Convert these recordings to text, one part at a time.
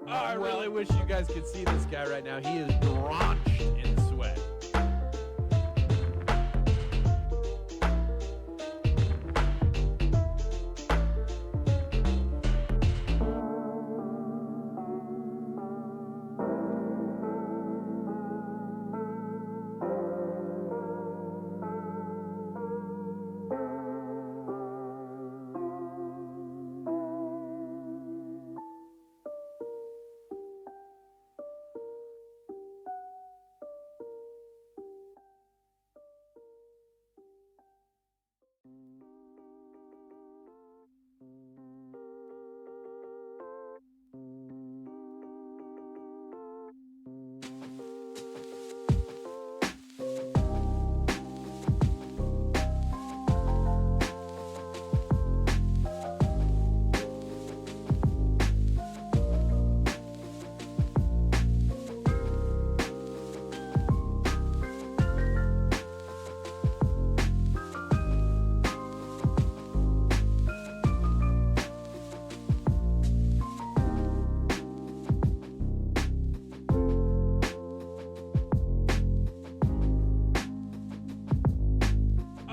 I really wish you guys could see this guy right now. He is drenched in sweat.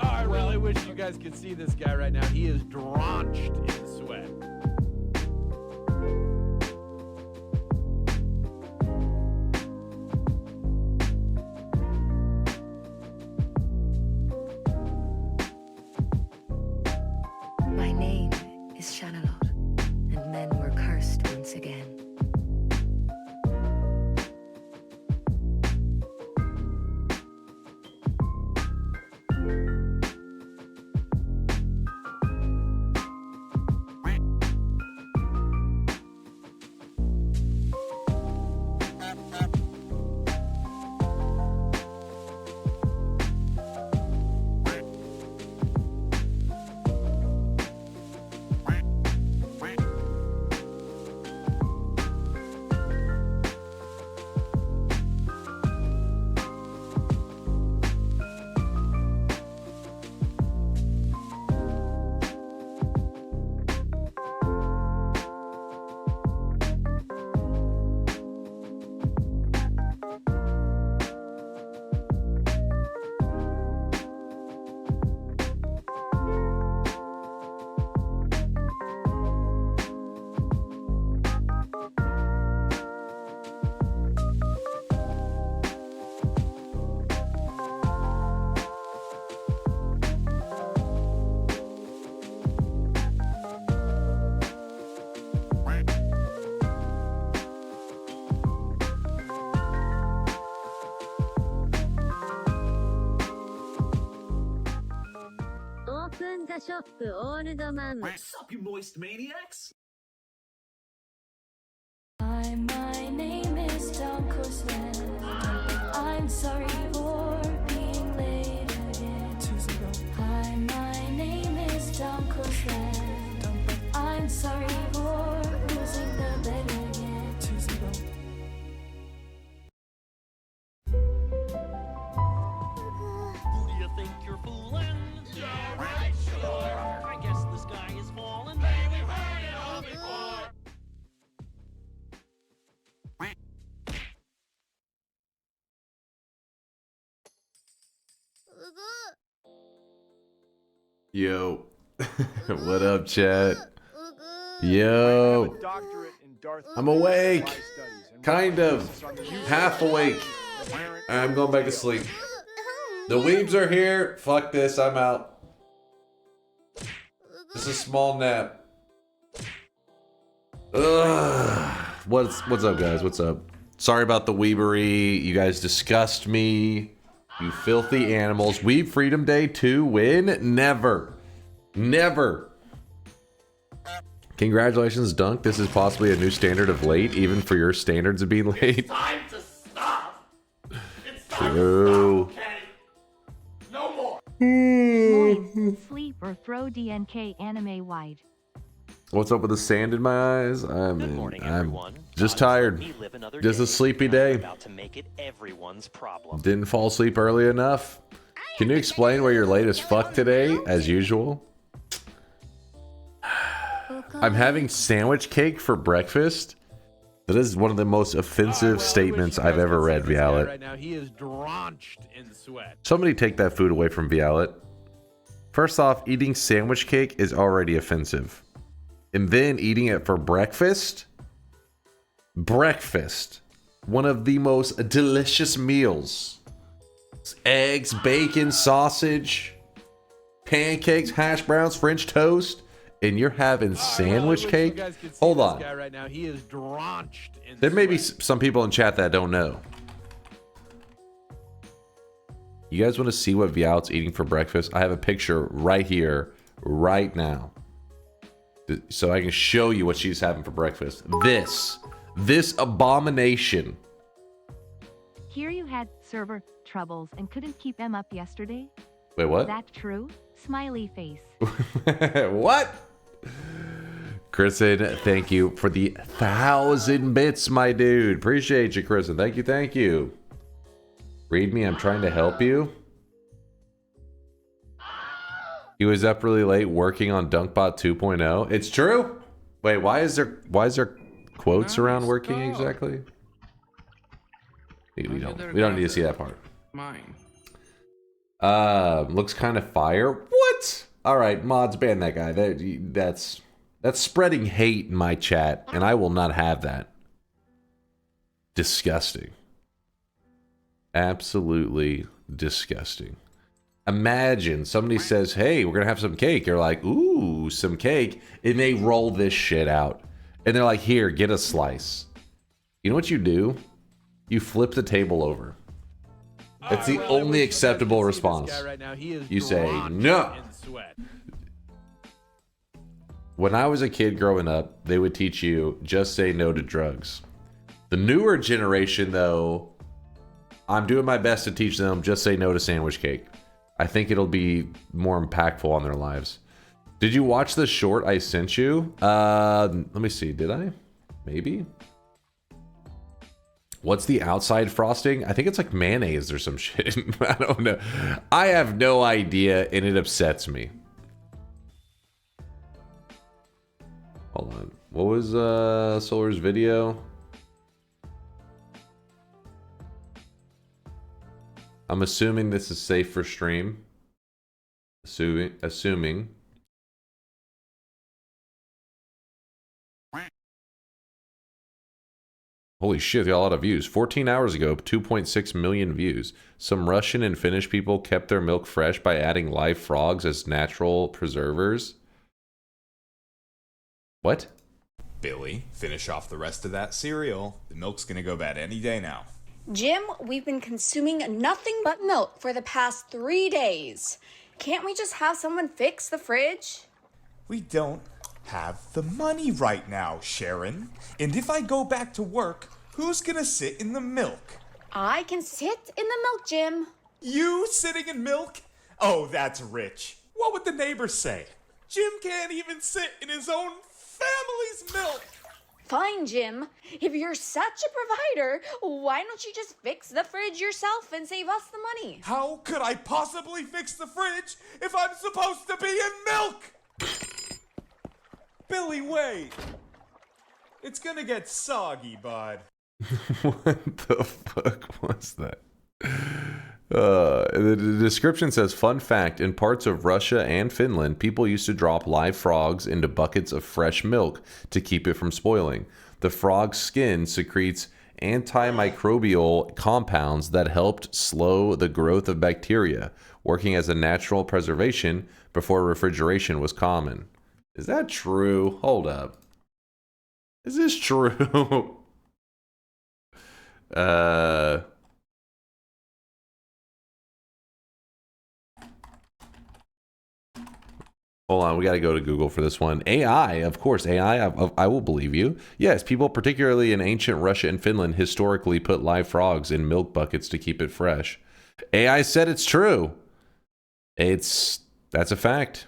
I really wish you guys could see this guy right now. He is drenched in sweat. My name is Shanalot, and men were cursed once again. Open the shop, old man. What's up, you moist maniacs? Hi, my name is DunkOrSlam. I'm sorry for being late again. Hi, my name is DunkOrSlam. I'm sorry for losing the bet again. Who do you think you're fooling? Yeah, right, sure. I guess the sky is falling. Hey, we've heard it all before. Yo. What up, chat? Yo. I'm awake. Kind of. Half awake. I'm going back to sleep. The weebs are here. Fuck this. I'm out. Just a small nap. Ugh. What's up, guys? What's up? Sorry about the weebery. You guys disgust me. You filthy animals. Weeb Freedom Day 2 win? Never. Never. Congratulations, Dunk. This is possibly a new standard of late, even for your standards of being late. It's time to stop. It's time True. to stop, okay? No more. Sleep or throw DNK anime wide. What's up with the sand in my eyes? Good morning, I'm everyone. just God tired. let me live another Just a day, sleepy and I'm day. About to make it everyone's problem. Didn't fall asleep early enough. Can you explain why you're late as fuck today, as usual? I'm having sandwich cake for breakfast. That is one of the most offensive statements I've ever read, Vialet. Right now, he is drenched in sweat. Somebody take that food away from Vialet. First off, eating sandwich cake is already offensive. And then eating it for breakfast? Breakfast. One of the most delicious meals. Eggs, bacon, sausage, pancakes, hash browns, French toast. And you're having sandwich cake? Hold on. Right now, he is drenched in There may be some people in chat that don't know. You guys want to see what Vialet's eating for breakfast? I have a picture right here, right now. So I can show you what she's having for breakfast. This abomination. Hear you had server troubles and couldn't keep them up yesterday? Wait, what? Is that true? Smiley face. What? Kristen, thank you for the 1,000 bits, my dude. Appreciate you, Kristen. Thank you, thank you. Read me, I'm trying to help you. He was up really late working on DunkBot 2.0. It's true? Wait, why is there quotes around working exactly? We don't need to see that part. Mine. Looks kind of fire. What? All right, mods, ban that guy. That's spreading hate in my chat, and I will not have that. Disgusting. Absolutely disgusting. Imagine somebody says, "Hey, we're gonna have some cake." You're like, "Ooh, some cake," and they roll this shit out, and they're like, "Here, get a slice." You know what you do? You flip the table over. It's the only acceptable response. You say no. When I was a kid growing up, they would teach you just say no to drugs. The newer generation, though, I'm doing my best to teach them just say no to sandwich cake. I think it'll be more impactful on their lives. Did you watch the short I sent you? Let me see. Did I? Maybe. What's the outside frosting? I think it's like mayonnaise or some shit. I don't know. I have no idea, and it upsets me. Hold on. What was Solar's video? I'm assuming this is safe for stream. Assuming. Holy shit, got a lot of views. 14 hours ago, 2.6 million views. Some Russian and Finnish people kept their milk fresh by adding live frogs as natural preservers. What? Billy, finish off the rest of that cereal. The milk's gonna go bad any day now. Jim, we've been consuming nothing but milk for the past 3 days. Can't we just have someone fix the fridge? We don't have the money right now, Sharon. And if I go back to work, who's gonna sit in the milk? I can sit in the milk, Jim. You sitting in milk? Oh, that's rich. What would the neighbors say? Jim can't even sit in his own family's milk. Fine, Jim. If you're such a provider, why don't you just fix the fridge yourself and save us the money? How could I possibly fix the fridge if I'm supposed to be in milk? Billy, wait. It's gonna get soggy, bud. What the fuck was that? The description says, fun fact, in parts of Russia and Finland, people used to drop live frogs into buckets of fresh milk to keep it from spoiling. The frog's skin secretes antimicrobial compounds that helped slow the growth of bacteria, working as a natural preservation before refrigeration was common. Is that true? Hold up. Is this true? Hold on, we got to go to Google for this one. AI, of course, AI, I will believe you. Yes, people, particularly in ancient Russia and Finland, historically put live frogs in milk buckets to keep it fresh. AI said it's true. That's a fact.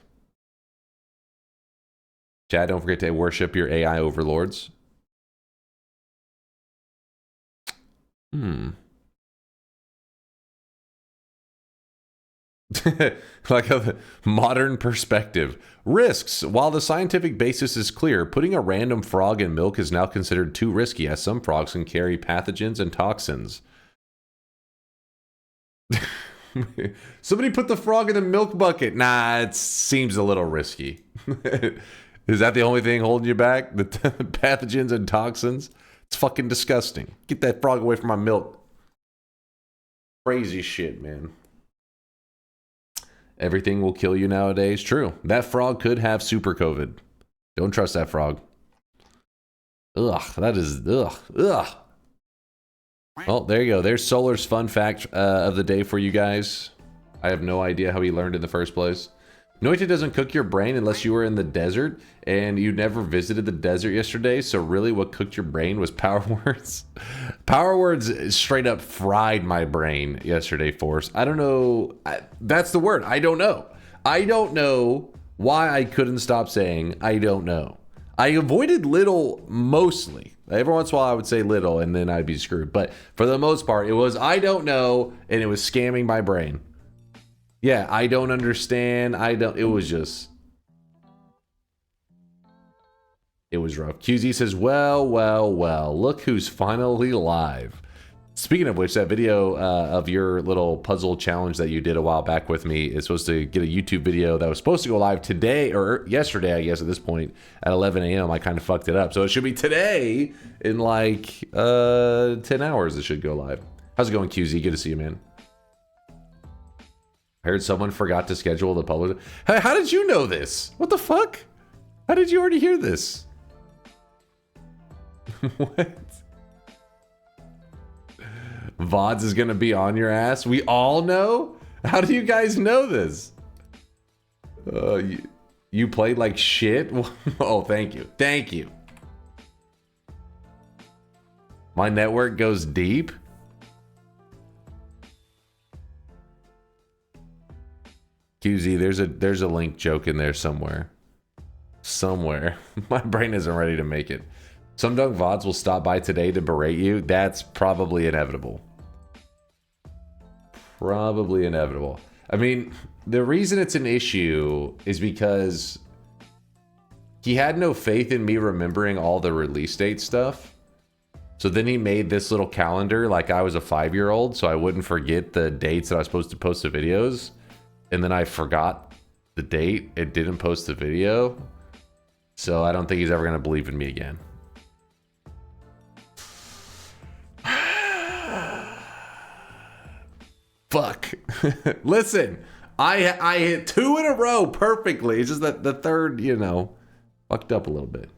Chad, don't forget to worship your AI overlords. Like a modern perspective. Risks. While the scientific basis is clear, putting a random frog in milk is now considered too risky, as some frogs can carry pathogens and toxins. Somebody put the frog in the milk bucket. Nah, it seems a little risky. Is that the only thing holding you back? The pathogens and toxins? It's fucking disgusting. Get that frog away from my milk. Crazy shit, man. Everything will kill you nowadays. True. That frog could have super COVID. Don't trust that frog. Ugh, that is, ugh. Well, there you go. There's Solar's fun fact of the day for you guys. I have no idea how he learned in the first place. Noita doesn't cook your brain unless you were in the desert, and you never visited the desert yesterday, so really what cooked your brain was power words. Power words straight up fried my brain yesterday, Force. I don't know. That's the word. I don't know. I don't know why I couldn't stop saying I don't know. I avoided little mostly. Every once in a while I would say little and then I'd be screwed. But for the most part, it was I don't know, and it was scamming my brain. Yeah, I don't understand. It was just... It was rough. QZ says, well, look who's finally live. Speaking of which, that video of your little puzzle challenge that you did a while back with me is supposed to get a YouTube video that was supposed to go live today, or yesterday, I guess, at this point, at 11 a.m. I kind of fucked it up. So it should be today in like 10 hours it should go live. How's it going, QZ? Good to see you, man. I heard someone forgot to schedule the public. Hey, how did you know this? What the fuck? How did you already hear this? What? VODs is gonna be on your ass? We all know? How do you guys know this? You played like shit? Oh, thank you. Thank you. My network goes deep? QZ, there's a link joke in there somewhere. Somewhere. My brain isn't ready to make it. SomeDunkVods will stop by today to berate you. That's probably inevitable. Probably inevitable. I mean, the reason it's an issue is because he had no faith in me remembering all the release date stuff. So then he made this little calendar like I was a 5-year-old, so I wouldn't forget the dates that I was supposed to post the videos. And then I forgot the date. It didn't post the video. So I don't think he's ever going to believe in me again. Fuck. Listen, I hit 2 in a row perfectly. It's just that the third, you know, fucked up a little bit.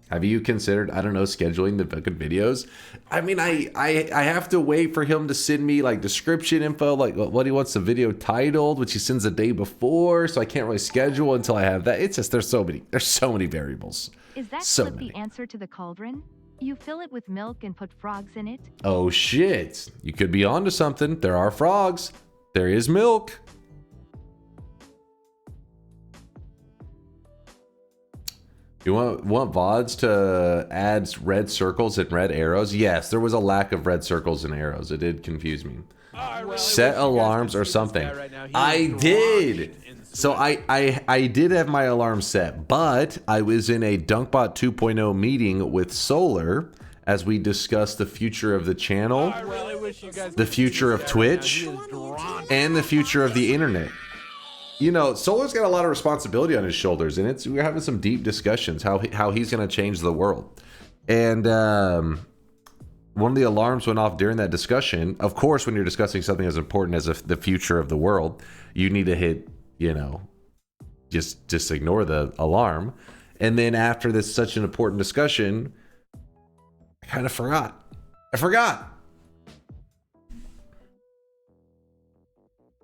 Have you considered, I don't know, scheduling the fucking videos? I mean, I have to wait for him to send me like description info, like what he wants the video titled, which he sends the day before, so I can't really schedule until I have that. It's just there's so many variables. Is that so clip many. the answer to the cauldron? You fill it with milk and put frogs in it? Oh shit. You could be onto something. There are frogs. There is milk. You want VODs to add red circles and red arrows? Yes, there was a lack of red circles and arrows. It did confuse me. Really Set alarms or something. Right I did. So I did have my alarm set, but I was in a DunkBot 2.0 meeting with Solar as we discussed the future of the channel, the future of Twitch, and the future of the internet. You know, Solar's got a lot of responsibility on his shoulders, and we're having some deep discussions how he's going to change the world. And one of the alarms went off during that discussion. Of course, when you're discussing something as important as the future of the world, you need to hit, you know, just ignore the alarm. And then after this such an important discussion, I kind of forgot. I forgot.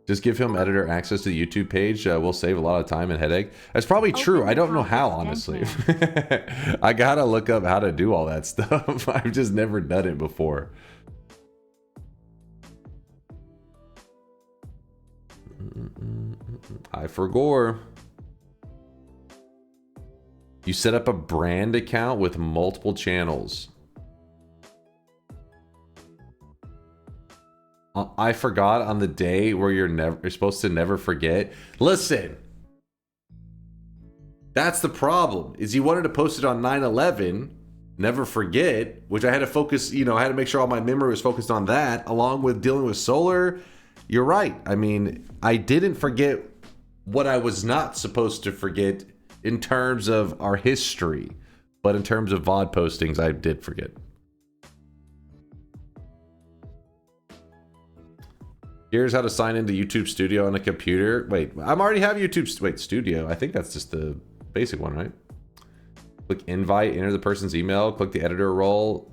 Just give him editor access to the YouTube page. We'll save a lot of time and headache. That's probably true. I don't know how, honestly. I gotta look up how to do all that stuff. I've just never done it before. I forgot. You set up a brand account with multiple channels. I forgot on the day where you're supposed to never forget. Listen, that's the problem. Is you wanted to post it on 9/11, never forget, which I had to focus. You know, I had to make sure all my memory was focused on that, along with dealing with solar. You're right. I mean, I didn't forget what I was not supposed to forget in terms of our history, but in terms of VOD postings, I did forget. Here's how to sign into YouTube Studio on a computer. Wait, I already have YouTube. Wait, Studio. I think that's just the basic one, right? Click invite, enter the person's email, click the editor role.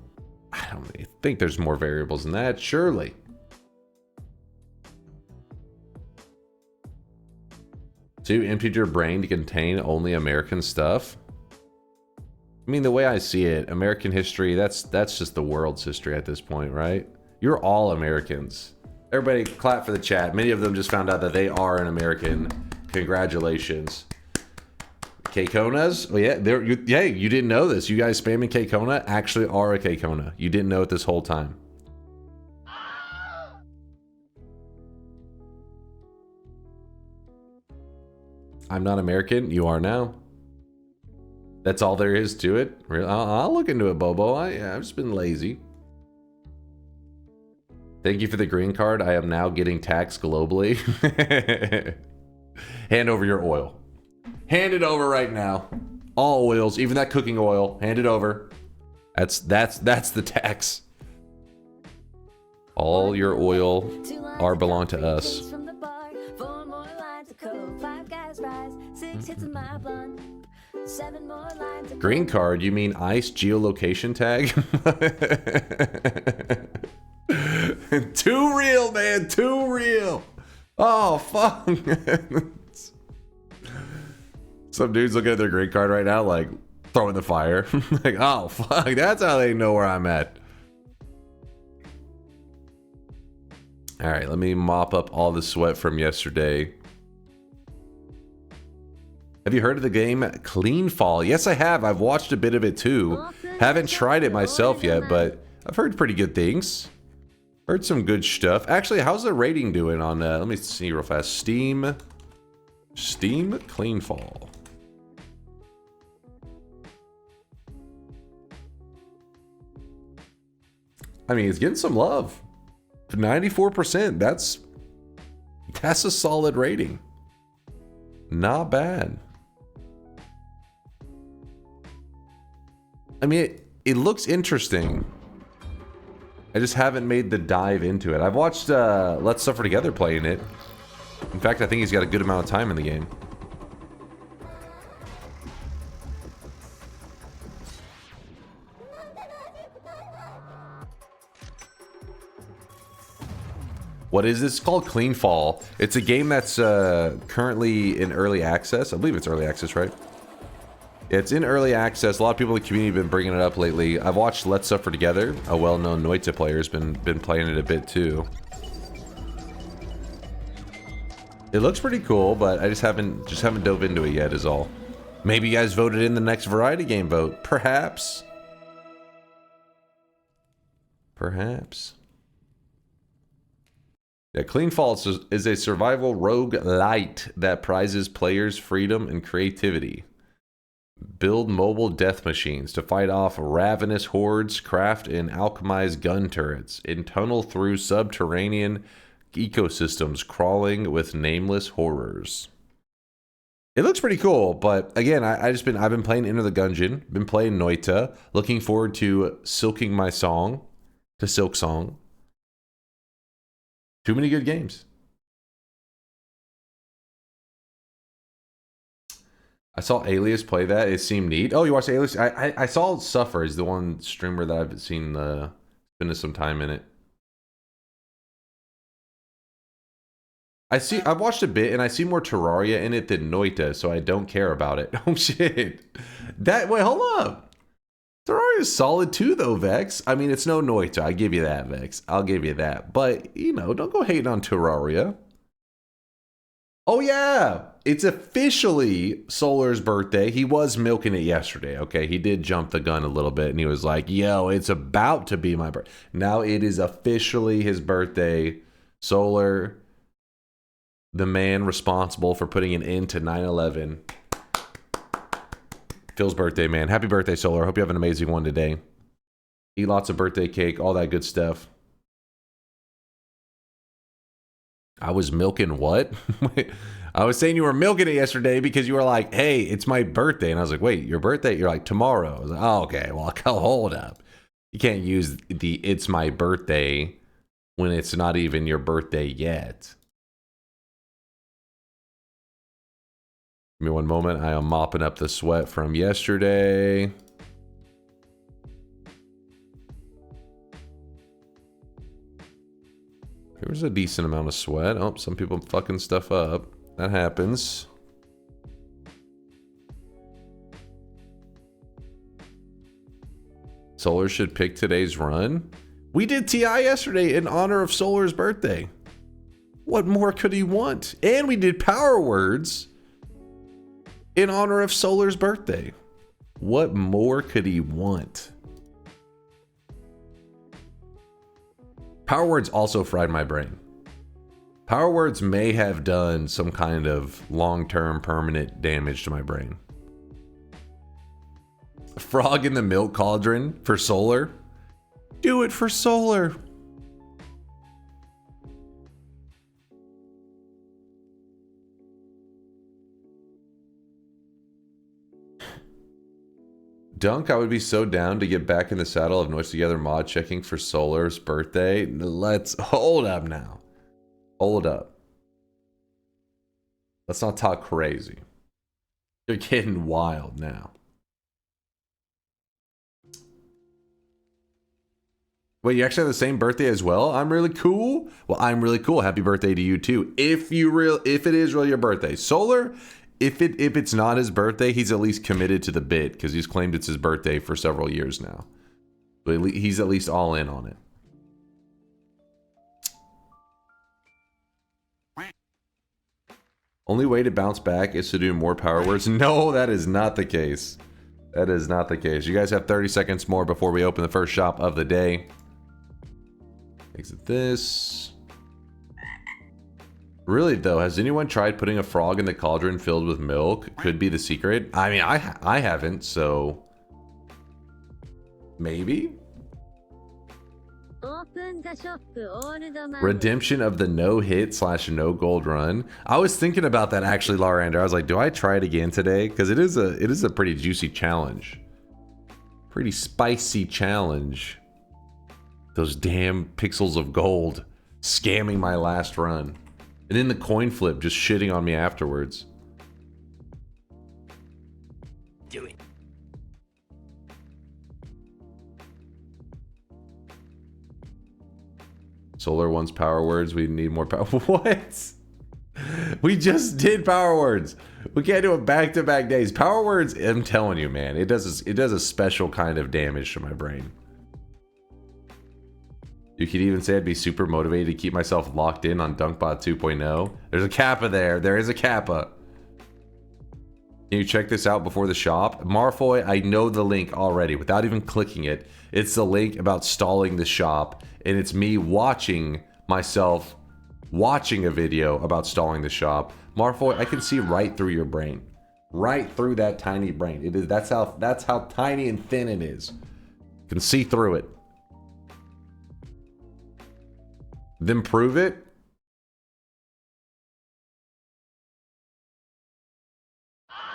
I don't think there's more variables than that, surely. So you emptied your brain to contain only American stuff? I mean, the way I see it, American history, that's just the world's history at this point, right? You're all Americans. Everybody clap for the chat. Many of them just found out that they are an American. Congratulations. K-Konas? Oh yeah, you didn't know this. You guys spamming K-Kona actually are a K-Kona. You didn't know it this whole time. I'm not American. You are now. That's all there is to it. I'll look into it, Bobo. I've just been lazy. Thank you for the green card. I am now getting taxed globally. Hand over your oil. Hand it over right now. All oils, even that cooking oil. Hand it over. That's the tax. All your oil belong to us. Green card? You mean ICE geolocation tag? Too real, man. Too real. Oh, fuck. Some dude's looking at their green card right now, like, throwing the fire. Like, oh, fuck. That's how they know where I'm at. All right, let me mop up all the sweat from yesterday. Have you heard of the game Cleanfall? Yes, I have. I've watched a bit of it too. Haven't tried it myself yet, but I've heard pretty good things. Heard some good stuff. Actually, how's the rating doing on, let me see real fast. Steam Cleanfall. I mean, it's getting some love. 94%. That's a solid rating. Not bad. I mean, it looks interesting. I just haven't made the dive into it. I've watched Let's Suffer Together playing it. In fact, I think he's got a good amount of time in the game. What is this? It's called Cleanfall. It's a game that's currently in early access. I believe it's early access, right? It's in early access. A lot of people in the community have been bringing it up lately. I've watched Let's Suffer Together. A well-known Noita player has been playing it a bit too. It looks pretty cool, but I just haven't dove into it yet is all. Maybe you guys voted in the next variety game vote. Perhaps. Perhaps. Yeah, Cleanfall is a survival roguelite that prizes players' freedom and creativity. Build mobile death machines to fight off ravenous hordes, craft and alchemize gun turrets, and tunnel through subterranean ecosystems crawling with nameless horrors. It looks pretty cool, but again, I've been playing Enter the Gungeon, been playing Noita, looking forward to silking my song, to Silk Song. Too many good games. I saw Alias play that. It seemed neat. Oh, you watched Alias? I saw Suffer is the one streamer that I've seen spend some time in it. I've watched a bit and I see more Terraria in it than Noita, so I don't care about it. Oh shit. Wait, hold up. Terraria is solid too though, Vex. I mean, it's no Noita. I give you that, Vex. I'll give you that. But, you know, don't go hating on Terraria. Oh yeah, it's officially Solar's birthday. He was milking it yesterday, okay? He did jump the gun a little bit and he was like, yo, it's about to be my birthday. Now it is officially his birthday. Solar, the man responsible for putting an end to 9/11. Phil's birthday, man. Happy birthday, Solar. Hope you have an amazing one today. Eat lots of birthday cake, all that good stuff. I was milking what? I was saying you were milking it yesterday because you were like, hey, it's my birthday. And I was like, wait, your birthday? You're like, tomorrow. I was like, oh, okay, well, hold up. You can't use the it's my birthday when it's not even your birthday yet. Give me one moment. I am mopping up the sweat from yesterday. There was a decent amount of sweat. Oh, some people fucking stuff up. That happens. Solar should pick today's run. We did TI yesterday in honor of Solar's birthday. What more could he want? And we did Power Words in honor of Solar's birthday. What more could he want? Power Words also fried my brain. Power Words may have done some kind of long-term permanent damage to my brain. Frog in the milk cauldron for Solar. Do it for Solar. Dunk, I would be so down to get back in the saddle of Noise Together mod checking for Solar's birthday. Let's hold up now. Hold up. Let's not talk crazy. You're getting wild now. Wait, you actually have the same birthday as well? I'm really cool. Well, I'm really cool. Happy birthday to you too. If it is really your birthday. Solar, if it's not his birthday, he's at least committed to the bit because he's claimed it's his birthday for several years now. But he's at least all in on it. Only way to bounce back is to do more Power Words. No, that is not the case. That is not the case. You guys have 30 seconds more before we open the first shop of the day. Exit this. Really though, has anyone tried putting a frog in the cauldron filled with milk? Could be the secret. I mean, I haven't, so maybe. Redemption of the no-hit/no gold run. I was thinking about that actually, Larander. I was like, do I try it again today? Because it is a pretty juicy challenge. Pretty spicy challenge. Those damn pixels of gold scamming my last run. And then the coin flip just shitting on me afterwards. Do it. Solar wants Power Words. We need more power. What? We just did Power Words. We can't do it back-to-back days. Power Words, I'm telling you, man, it does a special kind of damage to my brain. You could even say I'd be super motivated to keep myself locked in on DunkBot 2.0. There's a kappa there. There is a kappa. Can you check this out before the shop? Marfoy, I know the link already without even clicking it. It's the link about stalling the shop. And it's me watching myself watching a video about stalling the shop. Marfoy, I can see right through your brain. Right through that tiny brain. It is that's how tiny and thin it is. You can see through it. Then prove it.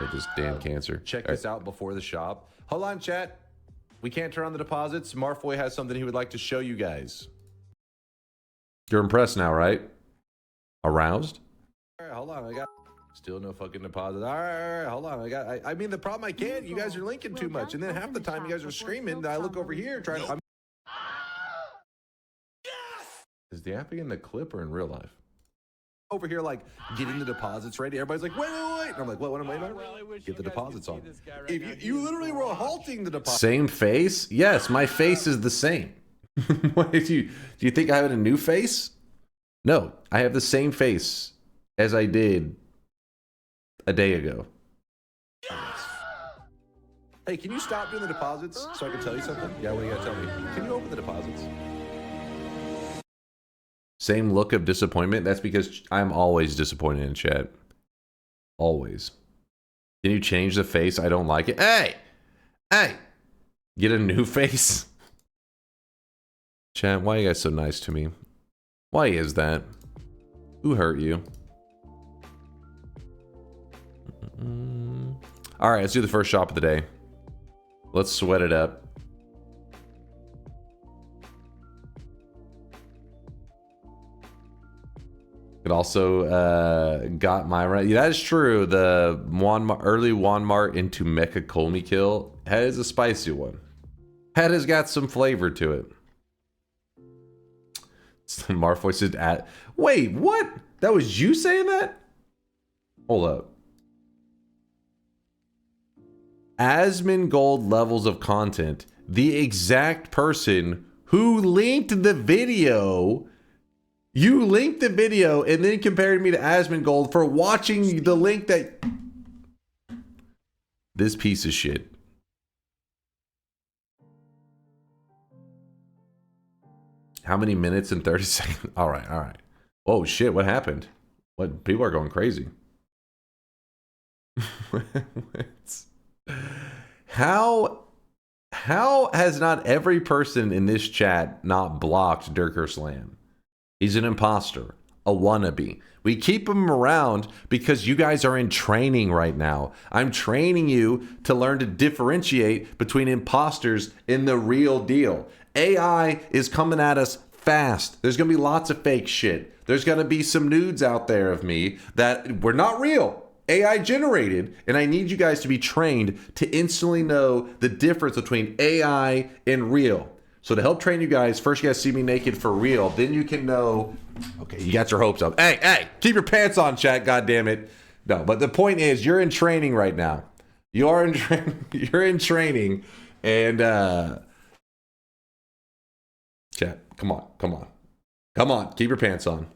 Or this damn cancer. Check this out before the shop. Hold on, chat. We can't turn on the deposits. Marfoy has something he would like to show you guys. You're impressed now, right? Aroused? All right, hold on. I got still no fucking deposit. All right, hold on. I mean, the problem I can't. You guys are linking too much, and then half the time you guys are screaming. And I look over here trying to. Is the apping in the clip or in real life? Over here, like, getting the deposits ready. Everybody's like, wait. And I'm like, what am I doing? Get the deposits on. If you literally were halting the deposits. Same face? Yes, my face is the same. What do you think I have a new face? No, I have the same face as I did a day ago. Hey, can you stop doing the deposits so I can tell you something? Yeah, what do you gotta tell me? Can you open the deposits? Same look of disappointment. That's because I'm always disappointed in chat. Always. Can you change the face? I don't like it. Hey! Hey! Get a new face? Chat, why are you guys so nice to me? Why is that? Who hurt you? Alright, let's do the first shop of the day. Let's sweat it up. It also got my right. Yeah, that is true. The early Walmart into Mecha Colmy kill is a spicy one. Head has got some flavor to it. Marfoy said at. Wait, what? That was you saying that? Hold up. Asmongold levels of content. The exact person who linked the video. You linked the video and then compared me to Asmongold for watching the link that... This piece of shit. How many minutes and 30 seconds? All right, all right. Oh shit, what happened? What? People are going crazy. How has not every person in this chat not blocked DunkOrSlam? He's an imposter, a wannabe. We keep him around because you guys are in training right now. I'm training you to learn to differentiate between imposters and the real deal. AI is coming at us fast. There's going to be lots of fake shit. There's going to be some nudes out there of me that were not real. AI generated, and I need you guys to be trained to instantly know the difference between AI and real. So to help train you guys, first you guys see me naked for real, then you can know, okay, you got your hopes up. Hey, keep your pants on, chat, goddammit. No, but the point is, you're in training right now. You are you're in training, and chat, come on, keep your pants on.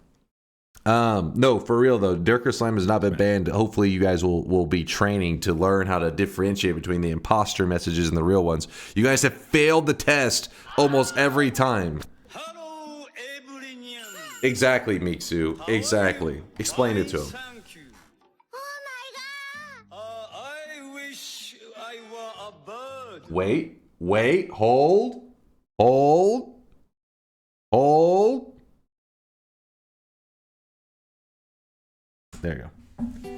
No, for real though, DunkOrSlam has not been banned. Hopefully you guys will be training to learn how to differentiate between the imposter messages and the real ones. You guys have failed the test almost every time. Hello, everyone. Exactly, Miksu. Exactly. Explain it to him. Thank you. I wish I were a bird. Wait, hold.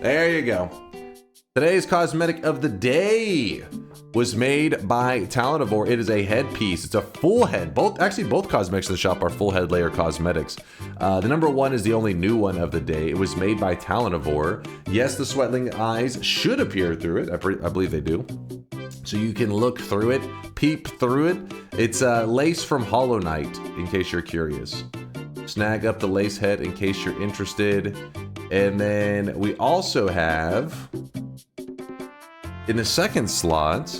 There you go. Today's cosmetic of the day was made by Talonivore. It is a headpiece. It's a full head. Both cosmetics in the shop are full head layer cosmetics. The number one is the only new one of the day. It was made by Talonivore. Yes, the Sweatling eyes should appear through it. I believe they do. So you can look through it, peep through it. It's lace from Hollow Knight, in case you're curious. Snag up the lace head in case you're interested. And then we also have, in the second slot,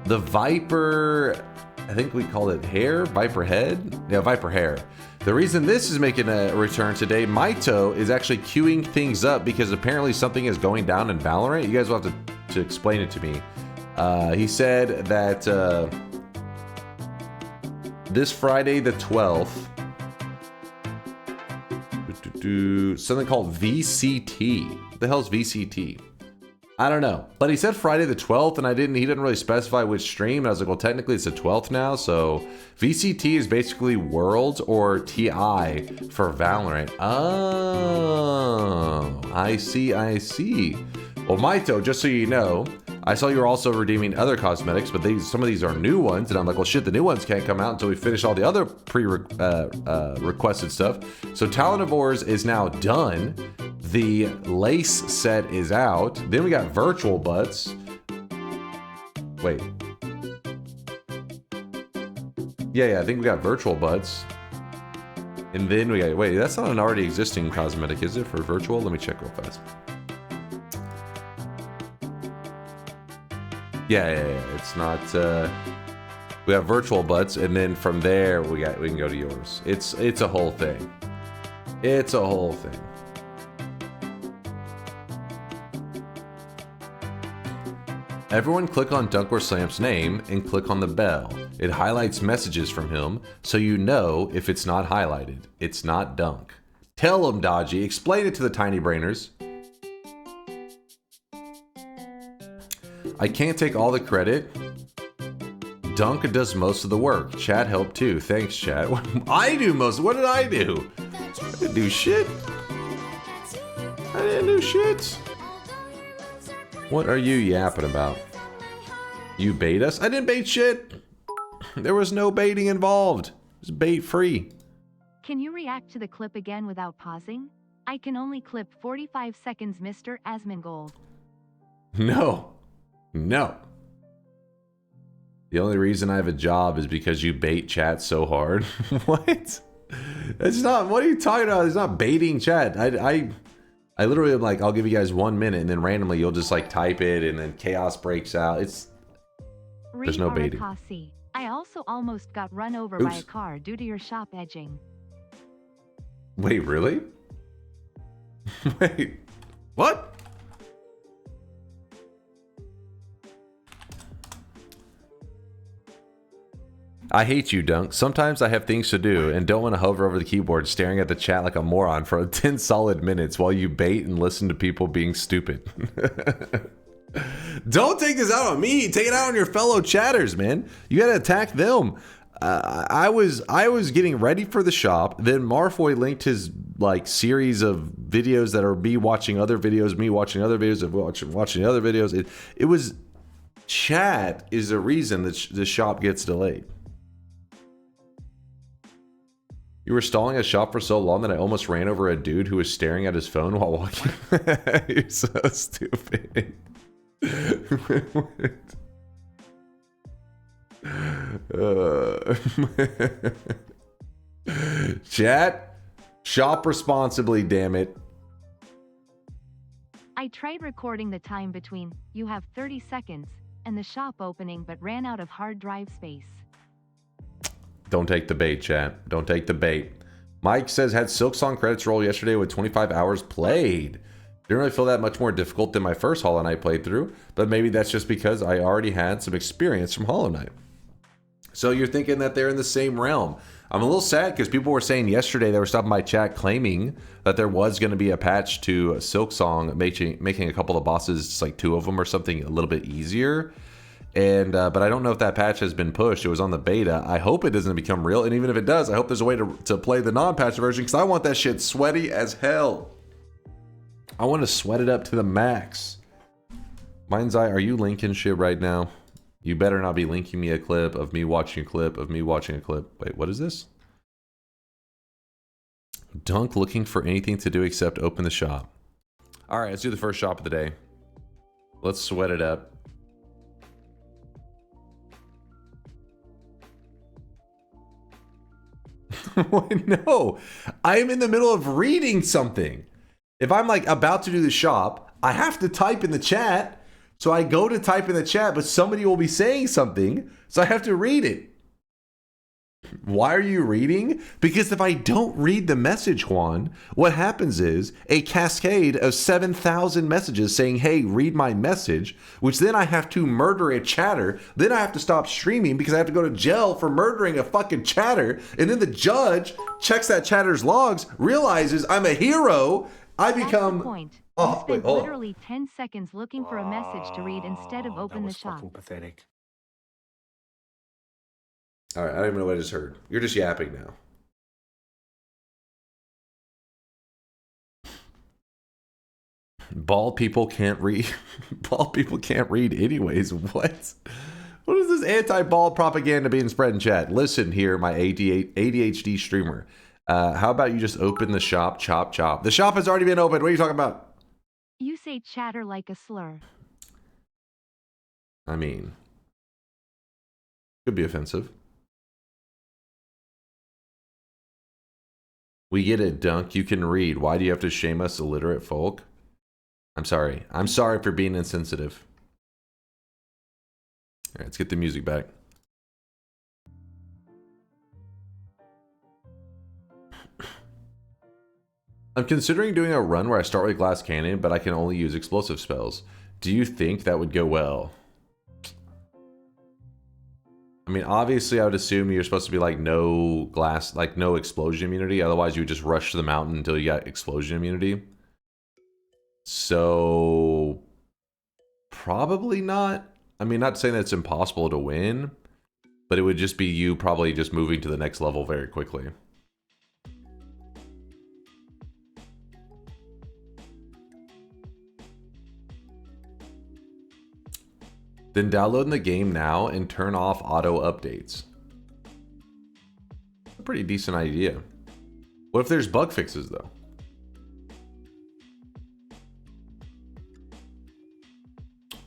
the Viper, I think we call it hair, Viper head? Yeah, Viper hair. The reason this is making a return today, Maito is actually queuing things up because apparently something is going down in Valorant. You guys will have to explain it to me. He said that this Friday the 12th, something called VCT. What the hell's VCT? I don't know. But he said Friday the 12th, and he didn't really specify which stream. And I was like, well, technically it's the 12th now. So VCT is basically Worlds or TI for Valorant. Oh, I see. Well, Maito, just so you know, I saw you were also redeeming other cosmetics, but some of these are new ones, and I'm like, well, shit, the new ones can't come out until we finish all the other requested stuff. So Talonivore's is now done. The lace set is out. Then we got virtual butts. Wait. Yeah, I think we got virtual butts. And then we got, wait, that's not an already existing cosmetic, is it, for virtual? Let me check real fast. Yeah, it's not, we have virtual butts, and then from there, we can go to yours. It's a whole thing. It's a whole thing. Everyone click on DunkOrSlam's name and click on the bell. It highlights messages from him, so you know if it's not highlighted. It's not Dunk. Tell him, Dodgy. Explain it to the tiny brainers. I can't take all the credit. Dunk does most of the work. Chat helped too. Thanks, chat. I do most. What did I do? I didn't do shit. I didn't do shit. What are you yapping about? You bait us? I didn't bait shit. There was no baiting involved. It was bait free. Can you react to the clip again without pausing? I can only clip 45 seconds, Mr. Asmongold. No. No. The only reason I have a job is because you bait chat so hard. What? It's not. What are you talking about? It's not baiting chat. I literally am like, I'll give you guys 1 minute, and then randomly you'll just like type it, and then chaos breaks out. There's no baiting. I also almost got run over by a car due to your shop edging. Wait, really? Wait, what? I hate you, Dunk. Sometimes I have things to do and don't want to hover over the keyboard staring at the chat like a moron for 10 solid minutes while you bait and listen to people being stupid. Don't take this out on me. Take it out on your fellow chatters, man. You gotta attack them. I was getting ready for the shop. Then Marfoy linked his like series of videos that are me watching other videos, me watching other videos, of watching other videos. It was chat is the reason that the shop gets delayed. You were stalling a shop for so long that I almost ran over a dude who was staring at his phone while walking. You're so stupid. Chat, shop responsibly, damn it. I tried recording the time between you have 30 seconds and the shop opening, but ran out of hard drive space. Don't take the bait, chat. Don't take the bait. Mike says, had Silksong credits roll yesterday with 25 hours played. Didn't really feel that much more difficult than my first Hollow Knight playthrough, but maybe that's just because I already had some experience from Hollow Knight. So you're thinking that they're in the same realm. I'm a little sad because people were saying yesterday, they were stopping my chat claiming that there was going to be a patch to Silksong, making a couple of bosses, just like 2 of them or something, a little bit easier. And but I don't know if that patch has been pushed. It was on the beta. I hope it doesn't become real. And even if it does, I hope there's a way to play the non-patch version because I want that shit sweaty as hell. I want to sweat it up to the max. Mind's Eye, are you linking shit right now? You better not be linking me a clip of me watching a clip of me watching a clip. Wait, what is this? Dunk looking for anything to do except open the shop. All right, let's do the first shop of the day. Let's sweat it up. No, I am in the middle of reading something. If I'm like about to do the shop, I have to type in the chat. So I go to type in the chat, but somebody will be saying something. So I have to read it. Why are you reading? Because if I don't read the message, Juan, what happens is a cascade of 7,000 messages saying, hey, read my message, which then I have to murder a chatter. Then I have to stop streaming because I have to go to jail for murdering a fucking chatter. And then the judge checks that chatter's logs, realizes I'm a hero. I become... That's the point. Oh, You wait, spent literally 10 seconds looking for a message to read instead of open the shop. Pathetic. All right, I don't even know what I just heard. You're just yapping now. Bald people can't read. Bald people can't read anyways. What? What is this anti-bald propaganda being spread in chat? Listen here, my ADHD streamer. How about you just open the shop, chop, chop. The shop has already been opened. What are you talking about? You say chatter like a slur. I mean, could be offensive. We get it, Dunk. You can read. Why do you have to shame us illiterate folk? I'm sorry. I'm sorry for being insensitive. All right, let's get the music back. I'm considering doing a run where I start with glass cannon, but I can only use explosive spells. Do you think that would go well? I mean, obviously, I would assume you're supposed to be like no glass, like no explosion immunity. Otherwise, you would just rush to the mountain until you got explosion immunity. So, probably not. I mean, not saying that it's impossible to win, but it would just be you probably just moving to the next level very quickly. Then download the game now and turn off auto updates. A pretty decent idea. What if there's bug fixes though?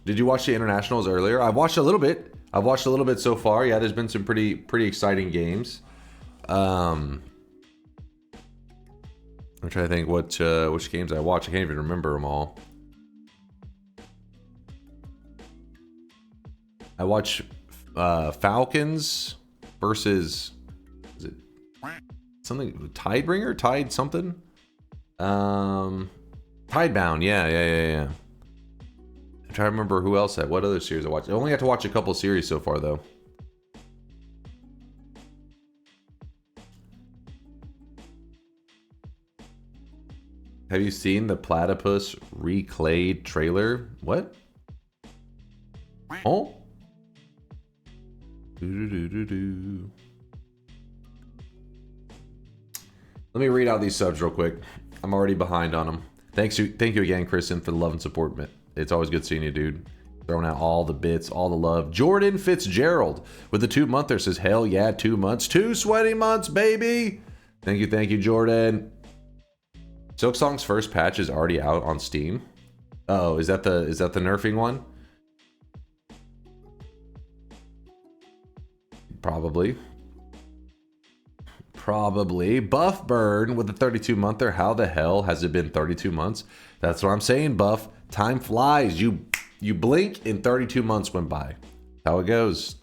Did you watch the internationals earlier? I've watched a little bit. I've watched a little bit so far. Yeah, there's been some pretty exciting games. I'm trying to think which games I watched. I can't even remember them all. I watched Falcons versus, is it something Tidebringer? Tide something? Tidebound. Yeah. I'm trying to remember who else what other series I watched. I only got to watch a couple series so far though. Have you seen the Platypus Reclayed trailer? What? Oh? Let me read out these subs real quick. I'm already behind on them. Thank you again, Kristen, for the love and support. It's always good seeing you, dude. Throwing out all the bits, all the love. Jordan Fitzgerald with the 2-monther says, hell yeah, 2 months. 2 sweaty months, baby. Thank you, Jordan. Silksong's first patch is already out on Steam. Oh, is that the nerfing one? Probably. Buff Burn with the 32-monther. How the hell has it been 32 months? That's what I'm saying, Buff. Time flies. You blink and 32 months went by. How it goes.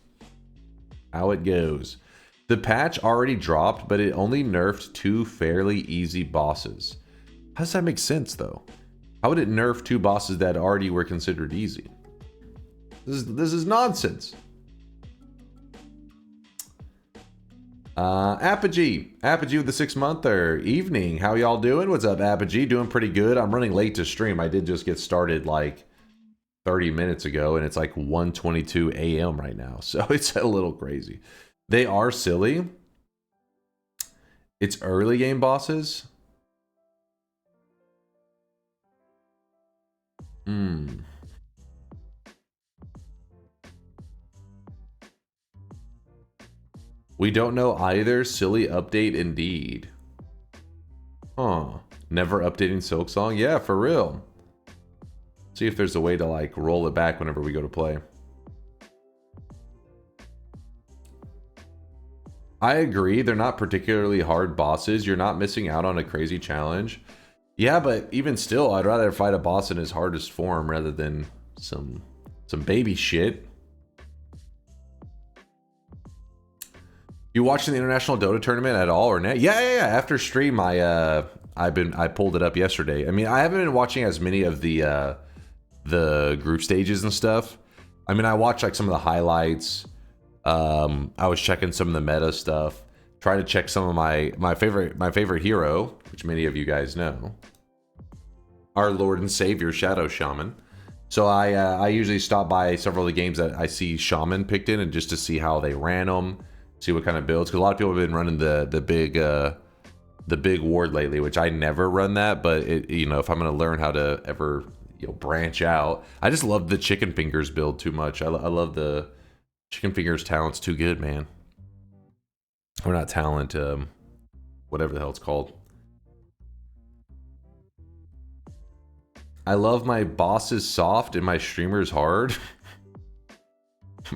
The patch already dropped, but it only nerfed 2 fairly easy bosses. How does that make sense, though? How would it nerf 2 bosses that already were considered easy? This is nonsense. Apogee with the 6-monther. Evening, how y'all doing? What's up, Apogee? Doing pretty good. I'm running late to stream. I did just get started like 30 minutes ago, and it's like 1:22 a.m. right now, so it's a little crazy. They are silly. It's early game bosses. We don't know either. Silly update indeed. Huh. Never updating Silksong? Yeah, for real. See if there's a way to like roll it back whenever we go to play. I agree. They're not particularly hard bosses. You're not missing out on a crazy challenge. Yeah, but even still, I'd rather fight a boss in his hardest form rather than some baby shit. You watching the international Dota tournament at all or not? Yeah. After stream, I pulled it up yesterday. I mean, I haven't been watching as many of the group stages and stuff. I mean, I watched like some of the highlights. I was checking some of the meta stuff. Try to check some of my favorite hero, which many of you guys know, our Lord and Savior Shadow Shaman. So I usually stop by several of the games that I see Shaman picked in, and just to see how they ran them. See what kind of builds, because a lot of people have been running the big ward lately, which I never run that. But if I'm gonna learn how to ever branch out, I just love the chicken fingers build too much. I love the chicken fingers talent's too good, man. Or not talent, whatever the hell it's called. I love my bosses soft and my streamers hard.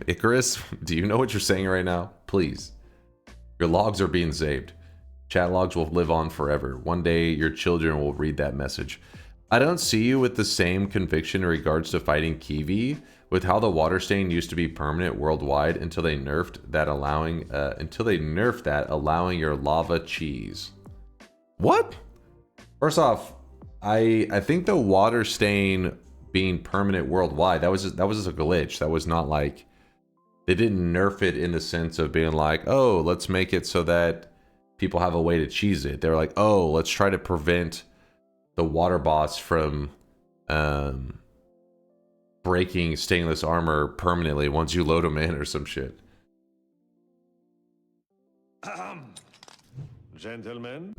Icarus, do you know what you're saying right now? Please. Your logs are being saved. Chat logs will live on forever. One day your children will read that message. I don't see you with the same conviction in regards to fighting Kiwi, with how the water stain used to be permanent worldwide until they nerfed that, allowing your lava cheese. What? First off, I think the water stain being permanent worldwide, that was just a glitch. That was not like They didn't nerf it in the sense of being like, oh, let's make it so that people have a way to cheese it. They're like, oh, let's try to prevent the water boss from breaking stainless armor permanently once you load them in or some shit. Gentlemen.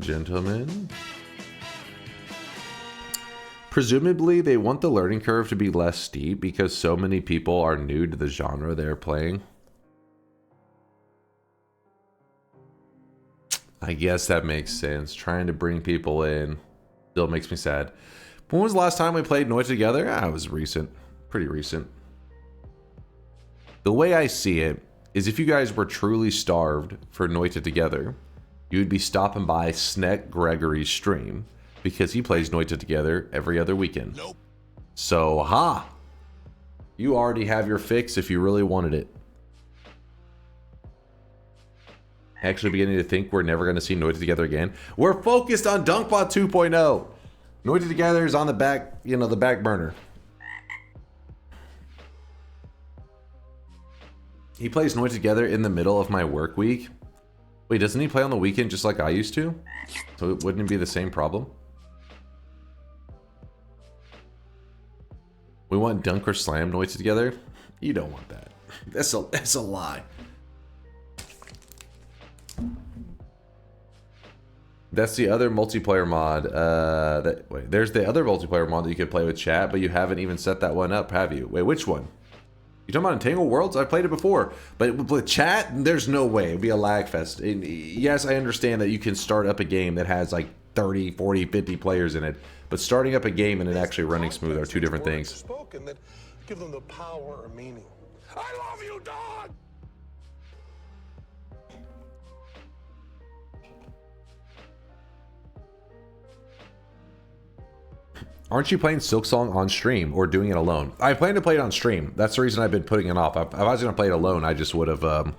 Presumably, they want the learning curve to be less steep because so many people are new to the genre they're playing. I guess that makes sense. Trying to bring people in still makes me sad. When was the last time we played Noita together? It was recent. Pretty recent. The way I see it is if you guys were truly starved for Noita together, you would be stopping by Sneck Gregory's stream because he plays Noita together every other weekend. Nope. So, you already have your fix if you really wanted it. Actually beginning to think we're never going to see Noita together again. We're focused on DunkBot 2.0. Noita together is on the back, the back burner. He plays Noita together in the middle of my work week. Wait, doesn't he play on the weekend just like I used to? So wouldn't it be the same problem? We want DunkOrSlam Noita together? You don't want that. That's a lie. That's the other multiplayer mod. There's the other multiplayer mod that you could play with chat, but you haven't even set that one up, have you? Wait, which one? You talking about Entangled Worlds? I've played it before, but with chat, there's no way. It'd be a lag fest. And yes, I understand that you can start up a game that has like 30, 40, 50 players in it, but starting up a game and it actually running smooth are two different things. Give them the power or meaning. I love you, dog! Aren't you playing Silksong on stream or doing it alone? I plan to play it on stream. That's the reason I've been putting it off. If I was going to play it alone, I just would have, I would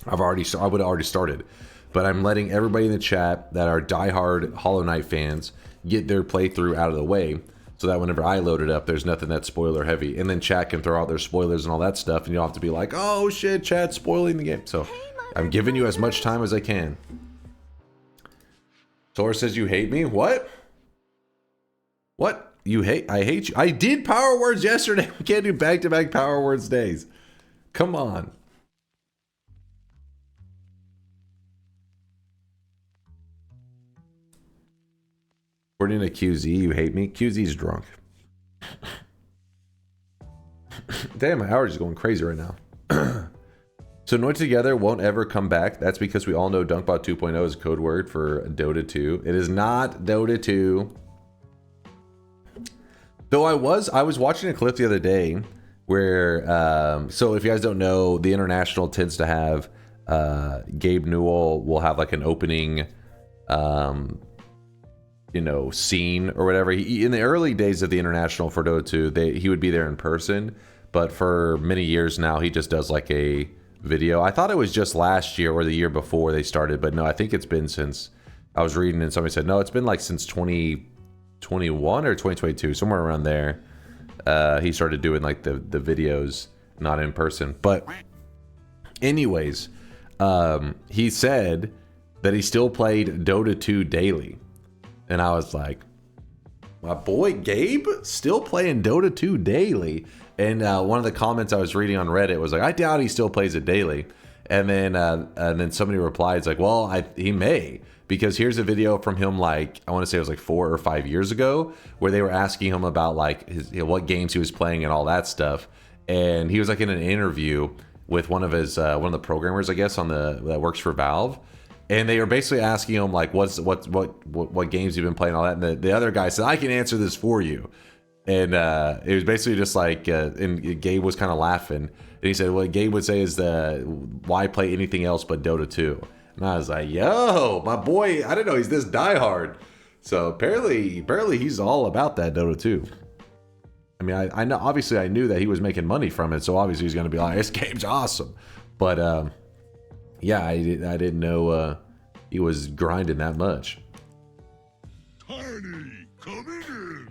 have already started. But I'm letting everybody in the chat that are diehard Hollow Knight fans get their playthrough out of the way so that whenever I load it up, there's nothing that's spoiler heavy. And then chat can throw out their spoilers and all that stuff, and you don't have to be like, oh shit, chat's spoiling the game. So I'm giving you as much time as I can. Tor says you hate me? What? What? You hate? I hate you. I did Power Words yesterday. We can't do back-to-back Power Words days. Come on. According to QZ, you hate me? QZ's drunk. Damn, my allergies going crazy right now. So Noita together won't ever come back. That's because we all know DunkBot 2.0 is a code word for Dota 2. It is not Dota 2. Though I was watching a clip the other day where, so if you guys don't know, the International tends to have, Gabe Newell will have like an opening, scene or whatever. In the early days of the International for Dota 2, he would be there in person, but for many years now, he just does like a video. I thought it was just last year or the year before they started, but no, I think it's been since, I was reading and somebody said, no, it's been like since 2021 or 2022, somewhere around there. He started doing like the videos, not in person. But anyways, he said that he still played Dota 2 daily. And I was like, my boy Gabe still playing Dota 2 daily. And one of the comments I was reading on Reddit was like, I doubt he still plays it daily. And then somebody replied, it's like, well, he may. Because here's a video from him, like, I want to say it was like 4 or 5 years ago, where they were asking him about like what games he was playing and all that stuff. And he was like in an interview with one of the programmers, I guess, that works for Valve. And they were basically asking him like, what games you've been playing, all that. And the other guy said, I can answer this for you. And it was basically just like, and Gabe was kind of laughing. And he said, what Gabe would say is, why play anything else but Dota 2? And I was like, yo, my boy, I didn't know he's this diehard. So apparently he's all about that Dota 2. I mean, I know, obviously I knew that he was making money from it, so obviously he's going to be like, this game's awesome. But yeah, I didn't know he was grinding that much. Tiny, coming in.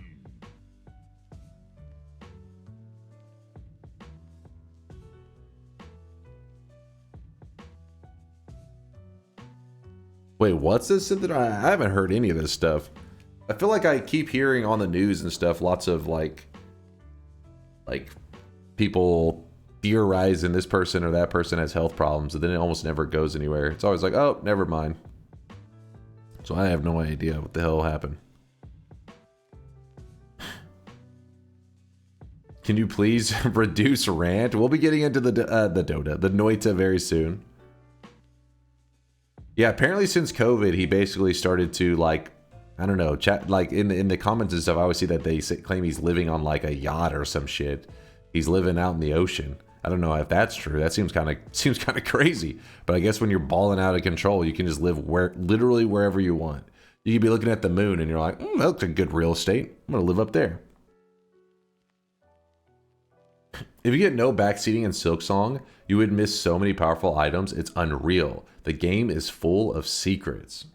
Wait, what's this? I haven't heard any of this stuff. I feel like I keep hearing on the news and stuff lots of like people theorizing this person or that person has health problems, and then it almost never goes anywhere. It's always like, oh, never mind. So I have no idea what the hell happened. Can you please reduce rant? We'll be getting into the Noita very soon. Yeah, apparently since COVID, he basically started to like, I don't know, chat like in the comments and stuff. I always see that they claim he's living on like a yacht or some shit. He's living out in the ocean. I don't know if that's true. That seems kind of crazy. But I guess when you're balling out of control, you can just live literally wherever you want. You could be looking at the moon and you're like, that looks like good real estate. I'm gonna live up there. If you get no backseating in Silksong, you would miss so many powerful items. It's unreal. The game is full of secrets.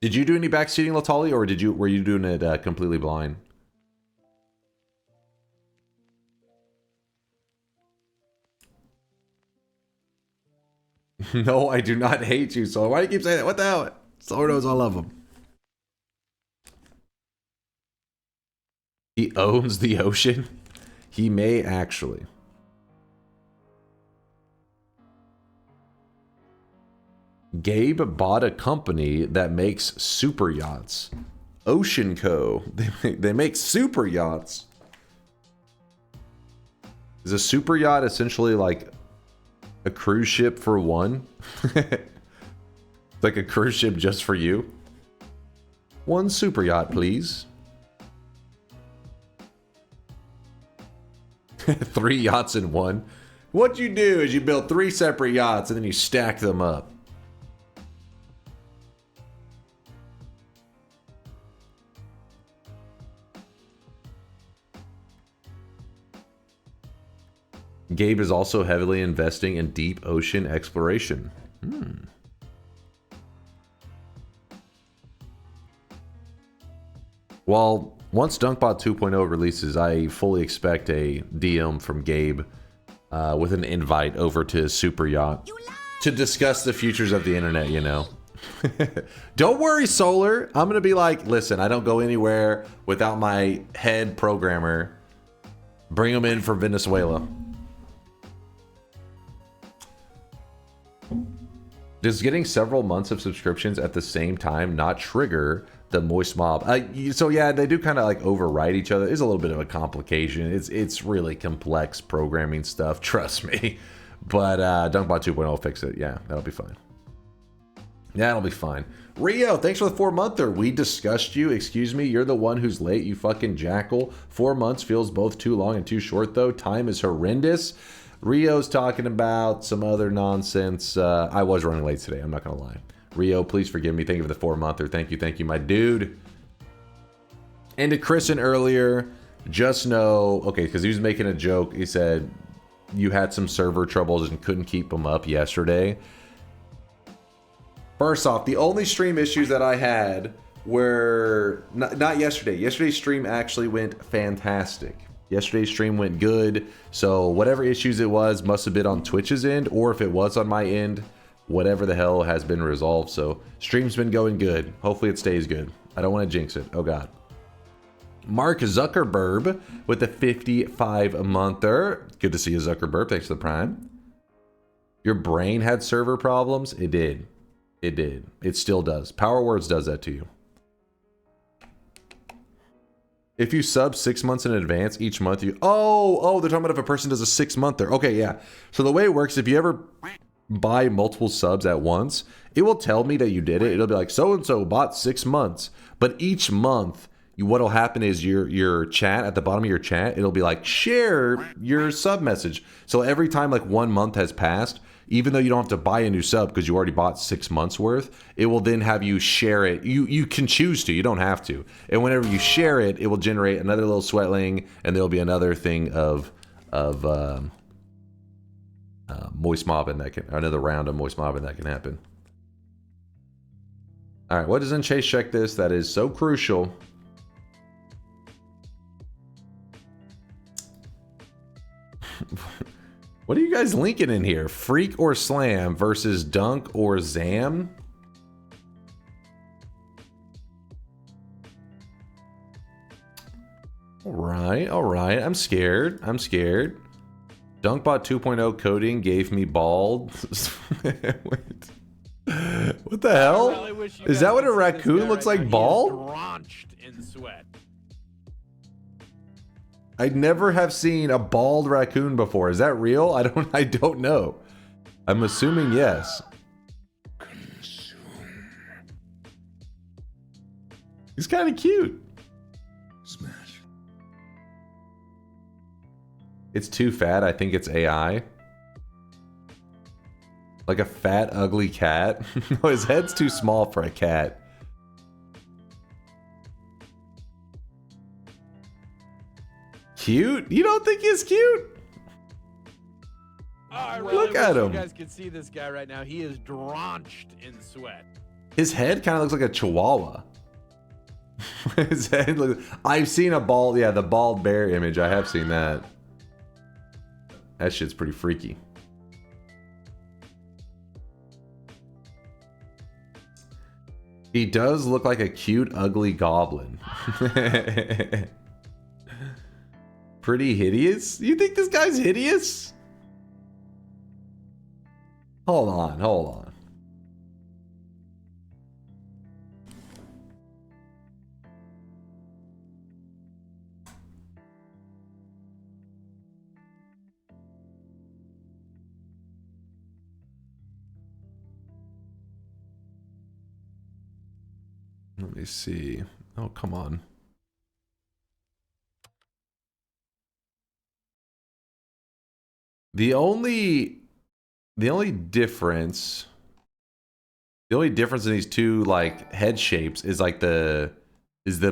Did you do any backseating, Latali, or were you doing it completely blind? No, I do not hate you, Solar. Why do you keep saying that? What the hell? Solar knows I love him. He owns the ocean. He may actually. Gabe bought a company that makes super yachts. Ocean Co. They make super yachts. Is a super yacht essentially like a cruise ship for one? Like a cruise ship just for you? One super yacht, please. 3 yachts in one. What you do is you build 3 separate yachts and then you stack them up. Gabe is also heavily investing in deep ocean exploration. Well, once DunkBot 2.0 releases, I fully expect a DM from Gabe with an invite over to his super yacht to discuss the futures of the internet, you know. Don't worry, Solar. I'm going to be like, listen, I don't go anywhere without my head programmer. Bring him in from Venezuela. Does getting several months of subscriptions at the same time not trigger the moist mob? So yeah, they do kind of like override each other. It's a little bit of a complication. It's really complex programming stuff, trust me. But DunkBot 2.0 will fix it. Yeah, that'll be fine. Yeah, that'll be fine. Rio, thanks for the 4-monther. We discussed you. Excuse me, you're the one who's late, you fucking jackal. 4 months feels both too long and too short, though. Time is horrendous. Rio's talking about some other nonsense. I was running late today, I'm not gonna lie. Rio, please forgive me. Thank you for the 4-monther. Thank you, my dude. And to Christian earlier, just know, okay, because he was making a joke. He said you had some server troubles and couldn't keep them up yesterday. First off, the only stream issues that I had were not yesterday. Yesterday's stream actually went fantastic. Yesterday's stream went good. So whatever issues it was must have been on Twitch's end, or if it was on my end, whatever the hell has been resolved. So stream's been going good. Hopefully it stays good. I don't want to jinx it. Oh God. Mark Zuckerberg with the 55-monther. Good to see you, Zuckerberg. Thanks for the prime. Your brain had server problems? It did. It did. It still does. Power Words does that to you. If you sub 6 months in advance, each month you... Oh, they're talking about if a person does a 6-monther. Okay, yeah. So the way it works, if you ever buy multiple subs at once, it will tell me that you did it. It'll be like, so-and-so bought 6 months. But each month, what'll happen is your chat, at the bottom of your chat, it'll be like, share your sub message. So every time like 1 month has passed, even though you don't have to buy a new sub because you already bought 6 months worth, it will then have you share it. You can choose to, you don't have to. And whenever you share it, it will generate another little sweatling, and there'll be another thing of moist mobbing that can, or another round of moist mobbing that can happen. All right, what does Chase check this? That is so crucial. What are you guys linking in here? Freak or Slam versus Dunk or Zam? right, all right. I'm scared. I'm scared. DunkBot 2.0 coding gave me bald. Wait. What the hell? Really Is that what a raccoon looks like, bald? Drenched in sweat. I never have seen a bald raccoon before. Is that real? I don't know. I'm assuming yes. He's kind of cute. Smash. It's too fat. I think it's AI. Like a fat, ugly cat. No, his head's too small for a cat. Cute? You don't think he's cute? Oh, I really Look at wish him. You guys could see this guy right now. He is drenched in sweat. His head kind of looks like a chihuahua. His head looks... I've seen a bald... Yeah, the bald bear image. I have seen that. That shit's pretty freaky. He does look like a cute, ugly goblin. Pretty hideous? You think this guy's hideous? Hold on, hold on. Let me see. Oh, come on. The only difference in these two like head shapes is like the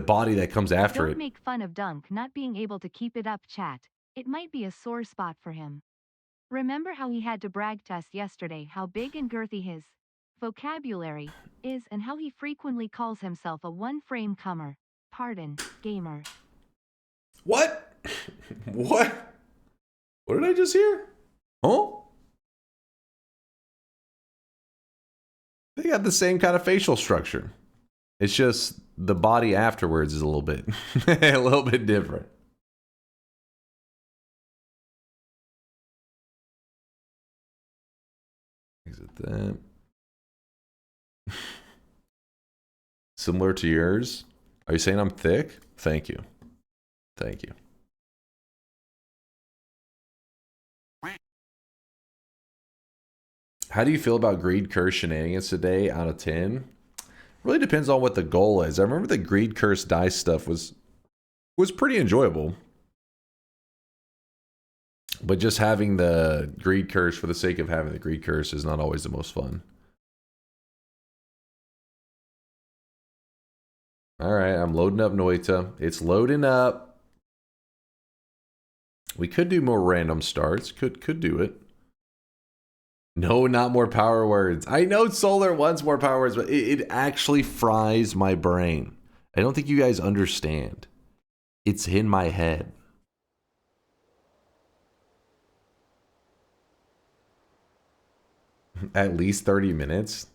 body that comes after Don't it. make fun of Dunk not being able to keep it up, chat. It might be a sore spot for him. Remember how he had to brag to us yesterday how big and girthy his vocabulary is and how he frequently calls himself a one-frame comer. Pardon, gamer. What? What? What did I just hear? Huh? They got the same kind of facial structure. It's just the body afterwards is a little bit a little bit different. Exit that. Similar to yours? Are you saying I'm thick? Thank you. Thank you. How do you feel about Greed Curse shenanigans today out of 10? Really depends on what the goal is. I remember the Greed Curse dice stuff was pretty enjoyable. But just having the Greed Curse for the sake of having the Greed Curse is not always the most fun. Alright, I'm loading up Noita. It's loading up. We could do more random starts. Could do it. No, not more power words. I know Solar wants more power words, but it actually fries my brain. I don't think you guys understand. It's in my head. At least 30 minutes?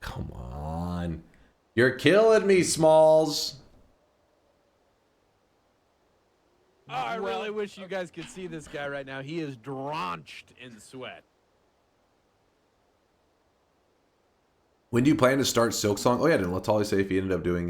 Come on. You're killing me, Smalls. Oh, I really wish you guys could see this guy right now. He is drenched in sweat. When do you plan to start Silksong? Oh yeah, didn't let Tolly say if he ended up doing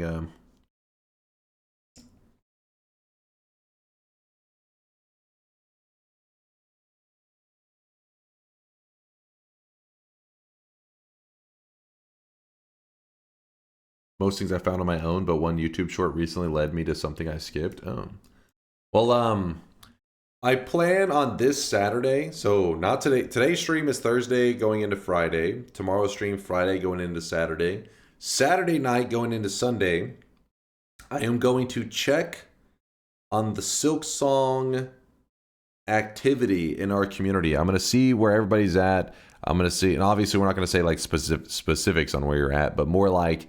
most things I found on my own, but one YouTube short recently led me to something I skipped. Oh. Well, I plan on this Saturday, so not today. Today's stream is Thursday going into Friday. Tomorrow's stream, Friday going into Saturday. Saturday night going into Sunday, I am going to check on the Silksong activity in our community. I'm going to see where everybody's at. I'm going to see, and obviously we're not going to say like specifics on where you're at, but more like,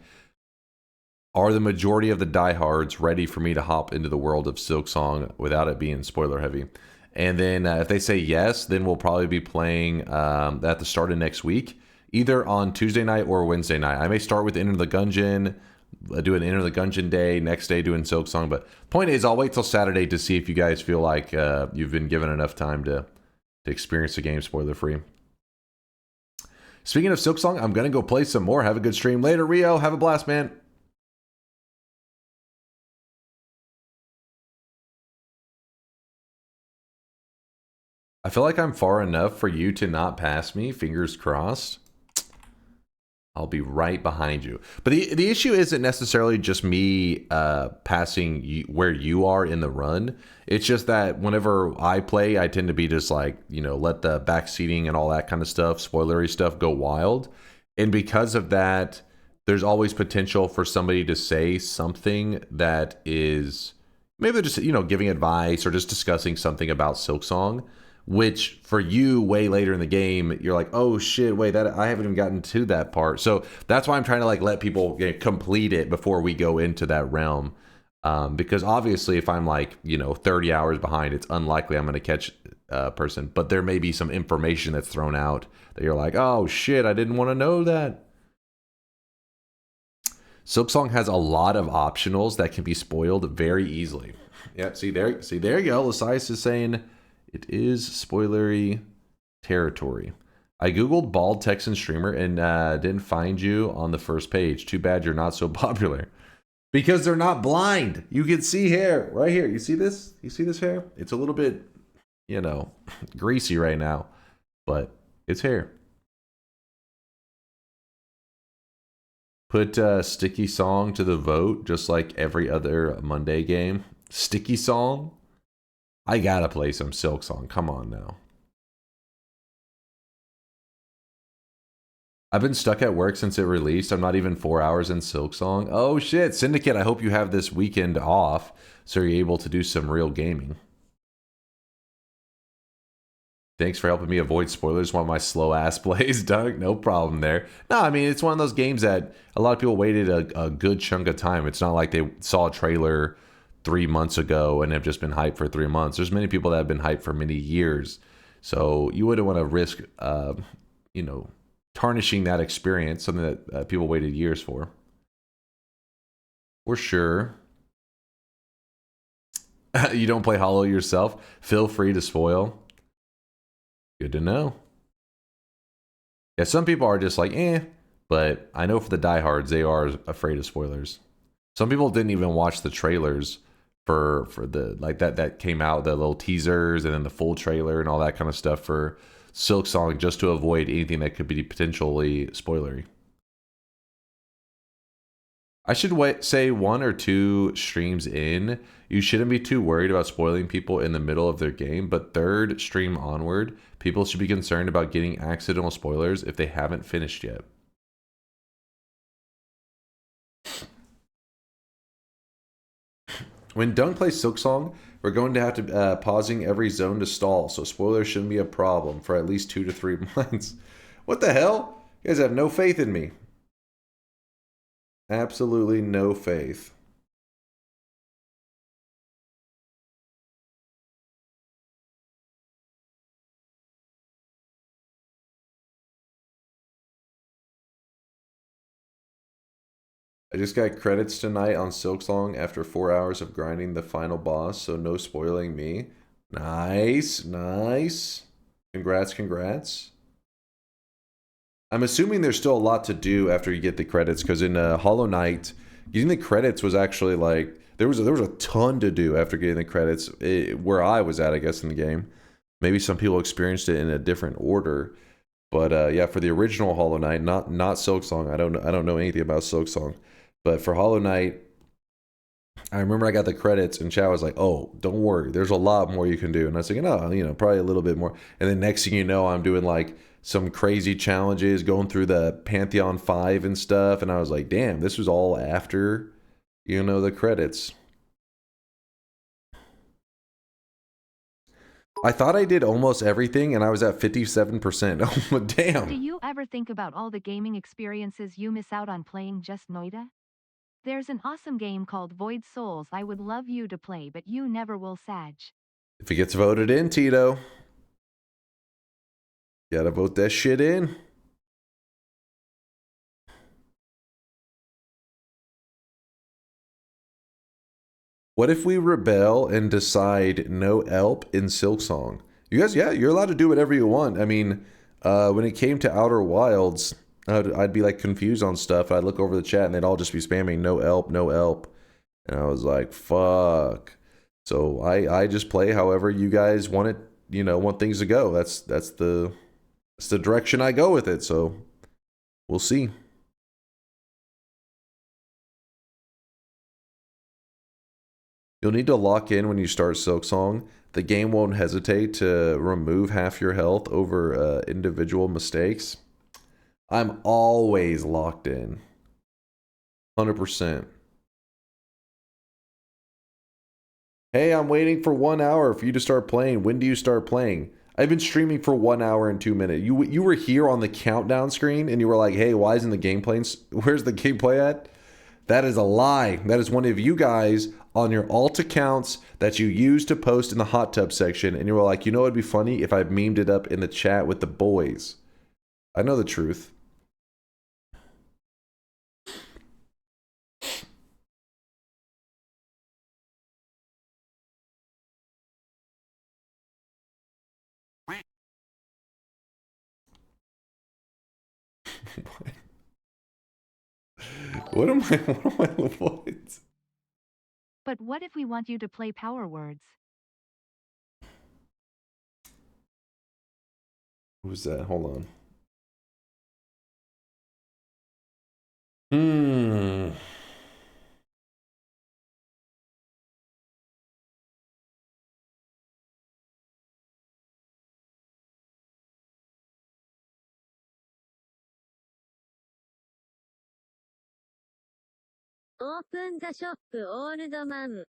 are the majority of the diehards ready for me to hop into the world of Silksong without it being spoiler heavy? And then if they say yes, then we'll probably be playing at the start of next week, either on Tuesday night or Wednesday night. I may start with Enter the Gungeon doing Enter the Gungeon day, next day doing Silksong. But point is, I'll wait till Saturday to see if you guys feel like you've been given enough time to experience the game spoiler free. Speaking of Silksong, I'm gonna go play some more. Have a good stream later, Rio. Have a blast, man. I feel like I'm far enough for you to not pass me. Fingers crossed. I'll be right behind you. But the issue isn't necessarily just me passing you where you are in the run. It's just that whenever I play, I tend to be just like, you know, let the backseating and all that kind of stuff, spoilery stuff, go wild. And because of that, there's always potential for somebody to say something that is maybe they're just, you know, giving advice or just discussing something about Silksong, which for you way later in the game, you're like, oh shit, wait, that I haven't even gotten to that part. So that's why I'm trying to like let people complete it before we go into that realm. Because obviously if I'm like, you know, 30 hours behind, it's unlikely I'm going to catch a person, but there may be some information that's thrown out that you're like, oh shit, I didn't want to know that. Silksong has a lot of optionals that can be spoiled very easily. Yep, see there you go. Lasias is saying it is spoilery territory. I googled bald Texan streamer and didn't find you on the first page. Too bad you're not so popular. Because they're not blind. You can see hair right here. You see this? You see this hair? It's a little bit, you know, greasy right now, but it's hair. Put Sticky Song to the vote, just like every other Monday game. Sticky Song? I gotta play some Silksong. Come on now. I've been stuck at work since it released. I'm not even 4 hours in Silksong. Oh shit, Syndicate, I hope you have this weekend off so you're able to do some real gaming. Thanks for helping me avoid spoilers while my slow ass plays, Dunk. No problem there. No, I mean, it's one of those games that a lot of people waited a good chunk of time. It's not like they saw a trailer 3 months ago and have just been hyped for 3 months. There's many people that have been hyped for many years. So you wouldn't want to risk, you know, tarnishing that experience, something that people waited years for. For sure. You don't play Hollow yourself? Feel free to spoil. Good to know. Yeah, some people are just like, but I know for the diehards, they are afraid of spoilers. Some people didn't even watch the trailers for the, like that came out, the little teasers and then the full trailer and all that kind of stuff for Silksong just to avoid anything that could be potentially spoilery. I should say 1 or 2 streams in, you shouldn't be too worried about spoiling people in the middle of their game, but 3rd stream onward, people should be concerned about getting accidental spoilers if they haven't finished yet. When Dunk plays Silksong, we're going to have to pausing every zone to stall, so spoilers shouldn't be a problem for at least 2 to 3 months. What the hell? You guys have no faith in me. Absolutely no faith. I just got credits tonight on Silksong after 4 hours of grinding the final boss, so no spoiling me. Nice, nice. Congrats, congrats. I'm assuming there's still a lot to do after you get the credits, because in Hollow Knight, getting the credits was actually like, there was a ton to do after getting the credits, where I was at, I guess, in the game. Maybe some people experienced it in a different order. But yeah, for the original Hollow Knight, not Silksong, I don't know anything about Silksong. But for Hollow Knight, I remember I got the credits and Chad was like, oh, don't worry, there's a lot more you can do. And I was like, no, you know, probably a little bit more. And then next thing you know, I'm doing like some crazy challenges, going through the Pantheon 5 and stuff. And I was like, damn, this was all after, you know, the credits. I thought I did almost everything and I was at 57%. Oh, damn. Do you ever think about all the gaming experiences you miss out on playing just Noita? There's an awesome game called Void Souls I would love you to play, but you never will, Sag. If it gets voted in, Tito. Gotta vote that shit in. What if we rebel and decide no Elp in Silksong? You guys, yeah, you're allowed to do whatever you want. I mean, when it came to Outer Wilds, I'd be like confused on stuff. I'd look over the chat and they'd all just be spamming no Elp, no Elp. And I was like, fuck. So I just play however you guys want it, you know, want things to go. That's the direction I go with it. So we'll see. You'll need to lock in when you start Silksong. The game won't hesitate to remove half your health over individual mistakes. I'm always locked in. 100%. Hey, I'm waiting for 1 hour for you to start playing. When do you start playing? I've been streaming for 1 hour and 2 minutes. You were here on the countdown screen and you were like, hey, why isn't the gameplay? Where's the gameplay at? That is a lie. That is one of you guys on your alt accounts that you use to post in the hot tub section. And you were like, you know, it'd be funny if I memed it up in the chat with the boys. I know the truth. What am I, what? But what if we want you to play Power Words? Who's that? Hold on. Open the shop, old man.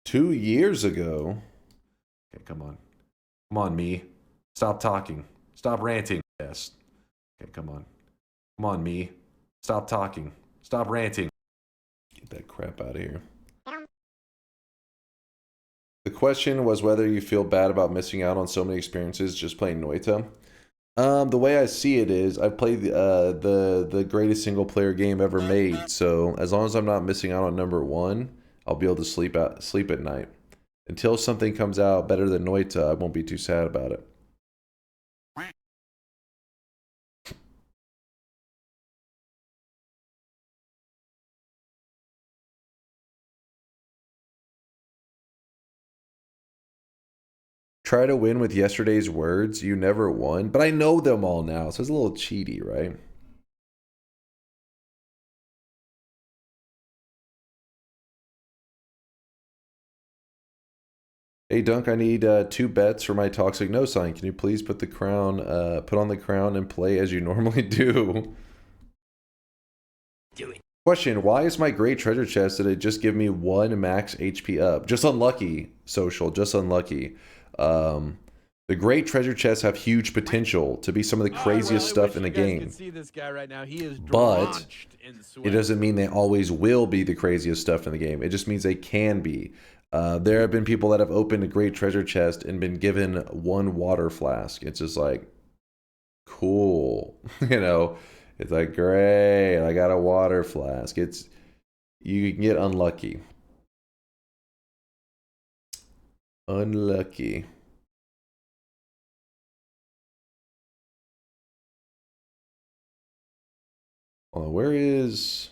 2 years ago. Okay, come on. Come on, me. Stop talking. Stop ranting. Yes. Okay, come on. Come on, me. Stop talking. Stop ranting. Get that crap out of here. The question was whether you feel bad about missing out on so many experiences just playing Noita. The way I see it is I've played the greatest single player game ever made. So as long as I'm not missing out on number one, I'll be able to sleep at night. Until something comes out better than Noita, I won't be too sad about it. Try to win with yesterday's words. You never won. But I know them all now, so it's a little cheaty, right? Hey, Dunk, I need 2 bets for my Toxic No sign. Can you please put on the crown and play as you normally do? Do it. Question, why is my great treasure chest did it just give me 1 max HP up? Just unlucky, social, just unlucky. The great treasure chests have huge potential to be some of the craziest stuff in the game. See this guy right now. He is But in sweat. it doesn't mean they always will be the craziest stuff in the game. It just means they can be. There have been people that have opened a great treasure chest and been given 1 water flask. It's just like, cool. You know, it's like, great, I got a water flask. You can get unlucky. Unlucky. Where is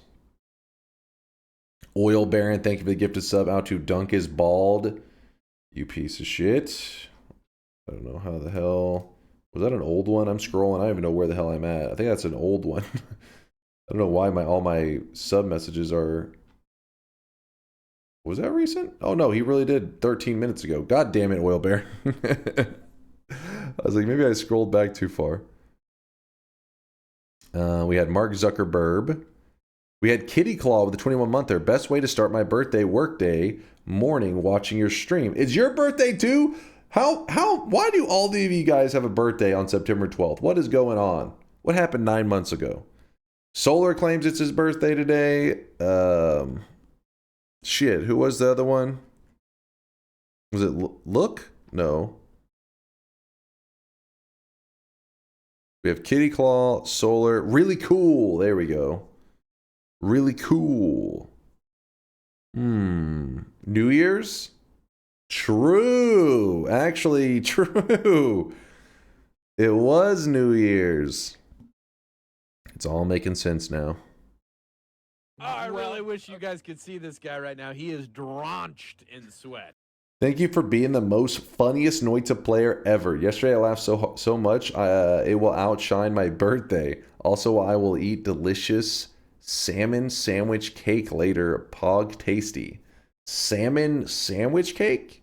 Oil Baron? Thank you for the gifted sub out to Dunk is Bald. You piece of shit. I don't know how the hell. Was that an old one? I'm scrolling. I don't even know where the hell I'm at. I think that's an old one. I don't know why all my sub messages are. Was that recent? Oh no, he really did 13 minutes ago. God damn it, Oil Baron. I was like, maybe I scrolled back too far. We had Mark Zuckerberg. We had Kitty Claw with the 21-monther. Best way to start my birthday workday morning watching your stream. It's your birthday too? Why do all of you guys have a birthday on September 12th? What is going on? What happened 9 months ago? Solar claims it's his birthday today. Shit, who was the other one? Was it Look? No. We have Kitty Claw, Solar. Really cool. There we go. Really cool. New Year's? True. Actually, true. It was New Year's. It's all making sense now. Oh, I really wish you guys could see this guy right now. He is drenched in sweat. Thank you for being the most funniest Noita player ever. Yesterday I laughed so much it will outshine my birthday. Also, I will eat delicious salmon sandwich cake later. Pog tasty. Salmon sandwich cake?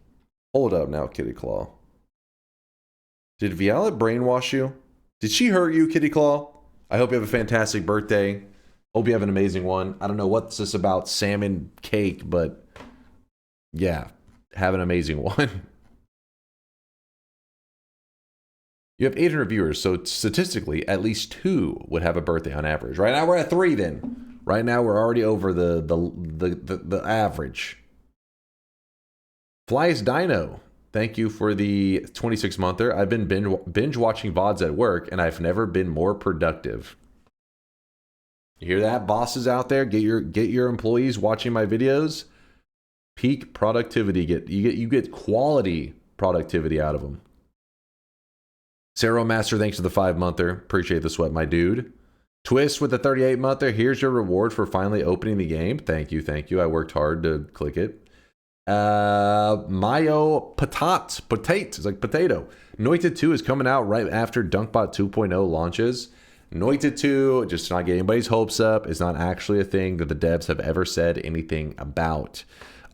Hold up now, Kitty Claw. Did Violet brainwash you? Did she hurt you, Kitty Claw? I hope you have a fantastic birthday. Hope you have an amazing one. I don't know what's this about salmon cake, but yeah. Have an amazing one. You have 800 viewers, so statistically, at least 2 would have a birthday on average. Right now, we're at 3 then. Right now, we're already over the average. Fly's Dino, thank you for the 26-monther. I've been binge watching VODs at work, and I've never been more productive. You hear that, bosses out there? Get your employees watching my videos. Peak productivity. You get quality productivity out of them. Sarah Master, thanks for the 5-monther. Appreciate the sweat, my dude. Twist with the 38-monther. Here's your reward for finally opening the game. Thank you, thank you. I worked hard to click it. Mayo Potate. It's like potato. Noita 2 is coming out right after DunkBot 2.0 launches. Noita 2, just to not get anybody's hopes up, is not actually a thing that the devs have ever said anything about.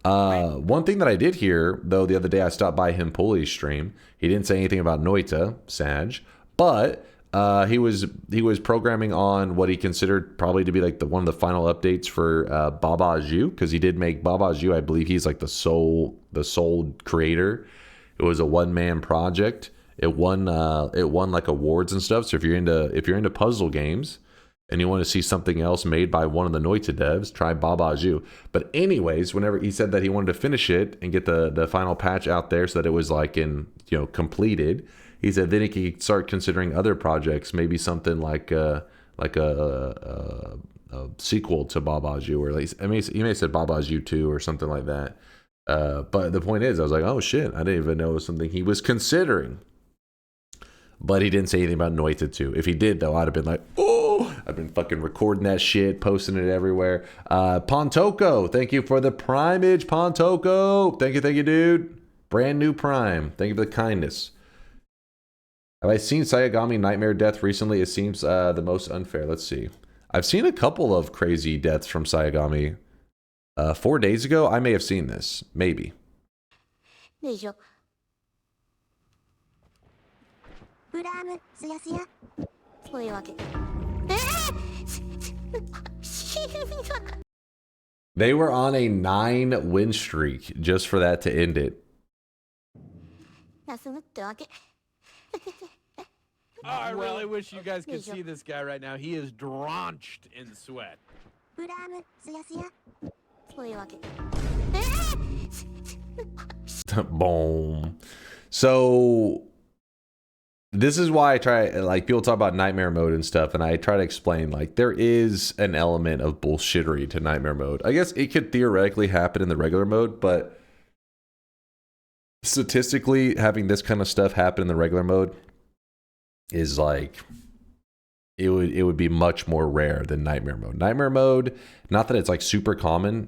One thing that I did hear, though, the other day I stopped by him Pulley's stream. He didn't say anything about Noita, Sag, but he was programming on what he considered probably to be like one of the final updates for Baba Ju, because he did make Baba Ju. I believe he's like the sole creator. It was a one-man project. It won like awards and stuff. So if you're into puzzle games and you want to see something else made by one of the Noita devs, try Baba Ju. But anyways, whenever he said that he wanted to finish it and get the final patch out there so that it was like completed, he said then he could start considering other projects, maybe something like a sequel to Baba Ju, or at least he may have said Baba Ju 2 or something like that. But the point is, I was like, oh shit, I didn't even know it was something he was considering. But he didn't say anything about Noita 2. If he did, though, I'd have been like, oh, I've been fucking recording that shit, posting it everywhere. Pontoko, thank you for the primage, Pontoko. Thank you, dude. Brand new prime. Thank you for the kindness. Have I seen Sayagami Nightmare Death recently? It seems the most unfair. Let's see. I've seen a couple of crazy deaths from Sayagami. 4 days ago, I may have seen this. Maybe. They were on a 9-win streak just for that to end it. Oh, I really wish you guys could see this guy right now. He is drenched in sweat. Boom. So this is why I try, like, people talk about nightmare mode and stuff, and I try to explain, like, there is an element of bullshittery to nightmare mode. I guess it could theoretically happen in the regular mode, but statistically, having this kind of stuff happen in the regular mode is like, it would be much more rare than nightmare mode. Nightmare mode, not that it's like super common,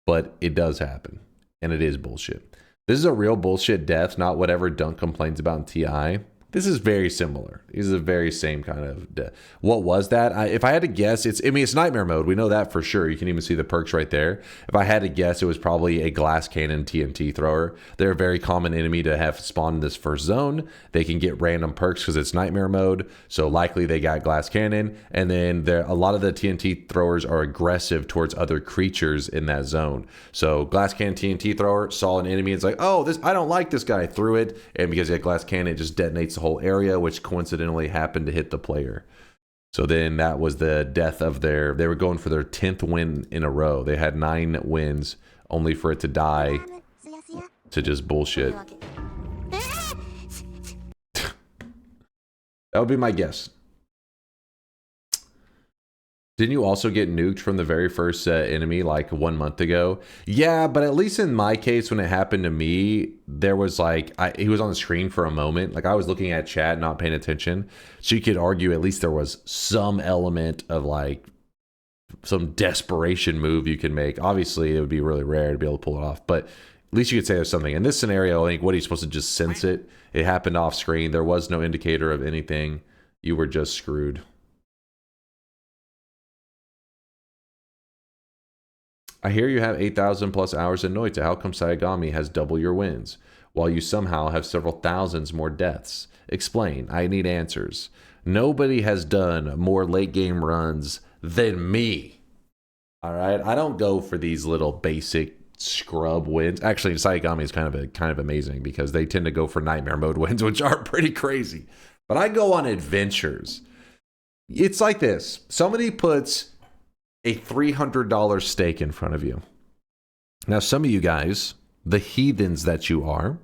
but it does happen, and it is bullshit. This is a real bullshit death, not whatever Dunk complains about in TI. This is very similar. This is the very same kind of death. What was that? If I had to guess, it's nightmare mode. We know that for sure. You can even see the perks right there. If I had to guess, it was probably a glass cannon TNT thrower. They're a very common enemy to have spawn in this first zone. They can get random perks because it's nightmare mode. So likely they got glass cannon. And then a lot of the TNT throwers are aggressive towards other creatures in that zone. So glass cannon TNT thrower saw an enemy. It's like, oh, I don't like this guy. Threw it. And because he had glass cannon, it just detonates the whole area, which coincidentally happened to hit the player. So then that was the death of they were going for their 10th win in a row. They had 9 wins only for it to die to just bullshit. That would be my guess. Didn't you also get nuked from the very first enemy like 1 month ago? Yeah, but at least in my case, when it happened to me, there was like, he was on the screen for a moment. Like I was looking at chat, not paying attention. So you could argue at least there was some element of like some desperation move you can make. Obviously, it would be really rare to be able to pull it off, but at least you could say there's something. In this scenario, I think, what are you supposed to just sense it? It happened off screen. There was no indicator of anything. You were just screwed. I hear you have 8,000 plus hours in Noita. How come Sayagami has double your wins, while you somehow have several thousands more deaths? Explain. I need answers. Nobody has done more late game runs than me. All right? I don't go for these little basic scrub wins. Actually, Sayagami is kind of amazing because they tend to go for nightmare mode wins, which are pretty crazy. But I go on adventures. It's like this. Somebody puts a $300 steak in front of you. Now, some of you guys, the heathens that you are,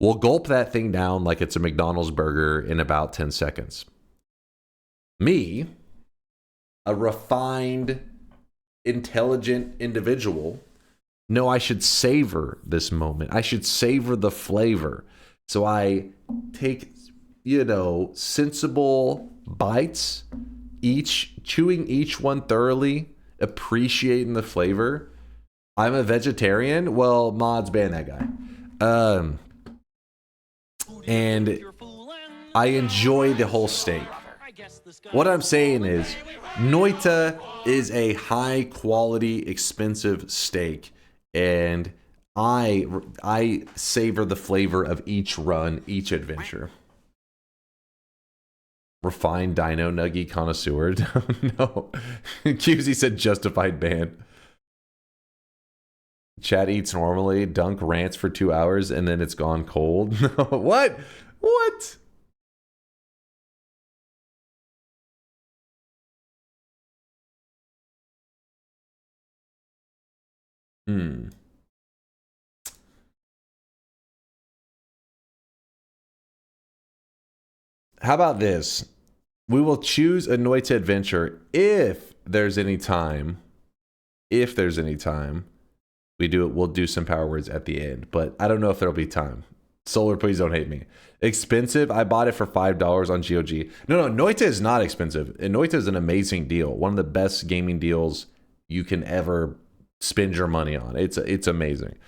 will gulp that thing down like it's a McDonald's burger in about 10 seconds. Me, a refined, intelligent individual, no, I should savor this moment. I should savor the flavor. So I take, sensible bites, chewing each one thoroughly, appreciating the flavor. I'm a vegetarian. Well, mods ban that guy. And I enjoy the whole steak. What I'm saying is, Noita is a high quality, expensive steak, and I savor the flavor of each run, each adventure. Refined dino nugget connoisseur. No. QZ said justified ban. Chat eats normally. Dunk rants for 2 hours and then it's gone cold. What? What? How about this? We will choose a Noita adventure if there's any time. If there's any time, we'll do some power words at the end, but I don't know if there'll be time. Solar, please don't hate me. Expensive? I bought it for $5 on GOG. No, Noita is not expensive. And Noita is an amazing deal. One of the best gaming deals you can ever spend your money on. It's amazing.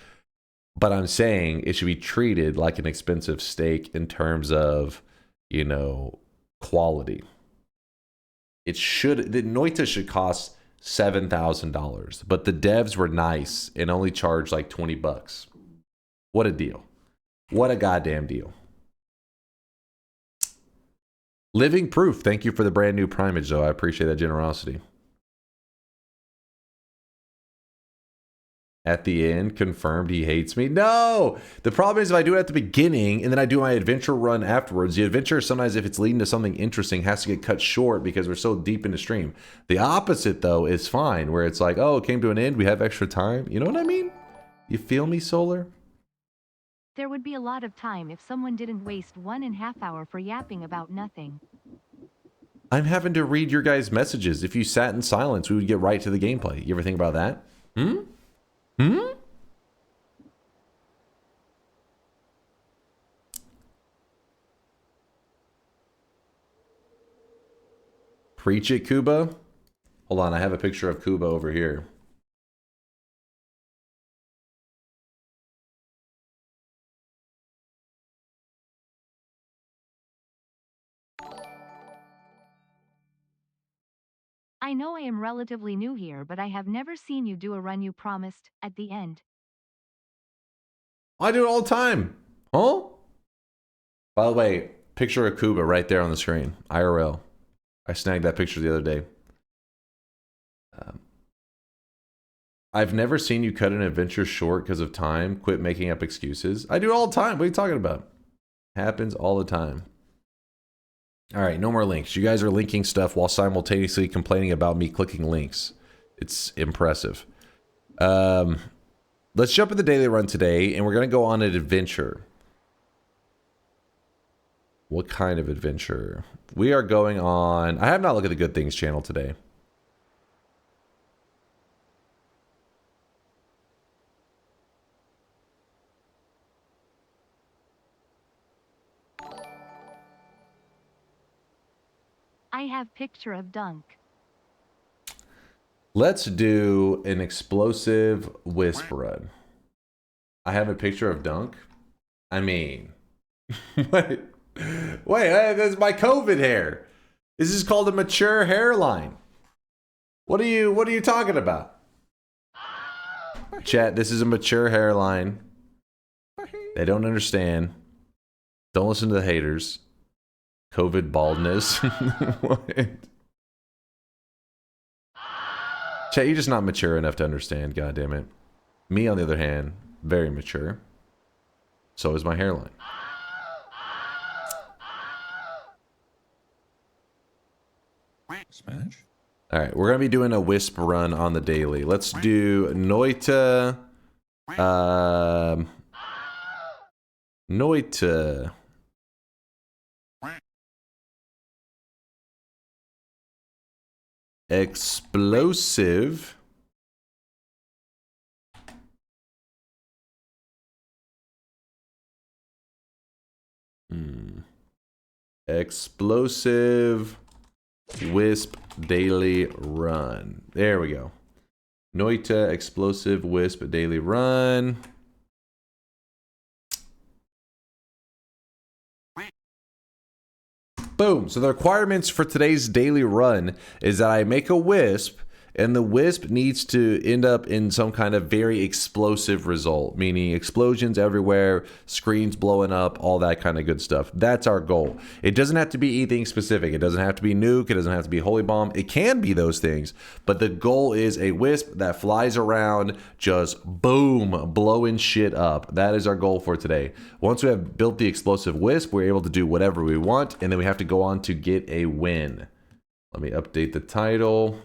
But I'm saying it should be treated like an expensive steak in terms of, quality. The Noita should cost $7,000, but the devs were nice and only charged like $20. What a deal. What a goddamn deal. Living proof. Thank you for the brand new primage, though. I appreciate that generosity. At the end, confirmed he hates me. No! The problem is if I do it at the beginning and then I do my adventure run afterwards, the adventure sometimes, if it's leading to something interesting, has to get cut short because we're so deep into stream. The opposite, though, is fine, where it's like, oh, it came to an end, we have extra time. You know what I mean? You feel me, Solar? There would be a lot of time if someone didn't waste 1.5 hours for yapping about nothing. I'm having to read your guys' messages. If you sat in silence, we would get right to the gameplay. You ever think about that? Preach it, Kuba. Hold on, I have a picture of Kuba over here. I know I am relatively new here, but I have never seen you do a run you promised at the end. I do it all the time. Huh? By the way, picture of Kuba right there on the screen. IRL. I snagged that picture the other day. I've never seen you cut an adventure short because of time. Quit making up excuses. I do it all the time. What are you talking about? Happens all the time. All right, no more links. You guys are linking stuff while simultaneously complaining about me clicking links. It's impressive. Let's jump in the daily run today, and we're going to go on an adventure. What kind of adventure? We are going on... I have not looked at the Good Things channel today. I have picture of Dunk. Let's do an explosive Wisp run. I have a picture of Dunk. I mean, wait, that's my COVID hair. This is called a mature hairline. What are you talking about? Chat, this is a mature hairline. They don't understand. Don't listen to the haters. COVID baldness. What? Chat, you're just not mature enough to understand, goddammit. Me, on the other hand, very mature. So is my hairline. Smash. Alright, we're gonna be doing a Wisp run on the daily. Let's do Noita. Noita. Explosive. Explosive Wisp daily run. There we go. Noita explosive Wisp daily run. Boom. So the requirements for today's daily run is that I make a Wisp, and the Wisp needs to end up in some kind of very explosive result, meaning explosions everywhere, screens blowing up, all that kind of good stuff. That's our goal. It doesn't have to be anything specific. It doesn't have to be nuke. It doesn't have to be holy bomb. It can be those things, but the goal is a Wisp that flies around, just boom, blowing shit up. That is our goal for today. Once we have built the explosive Wisp, we're able to do whatever we want, and then we have to go on to get a win. Let me update the title.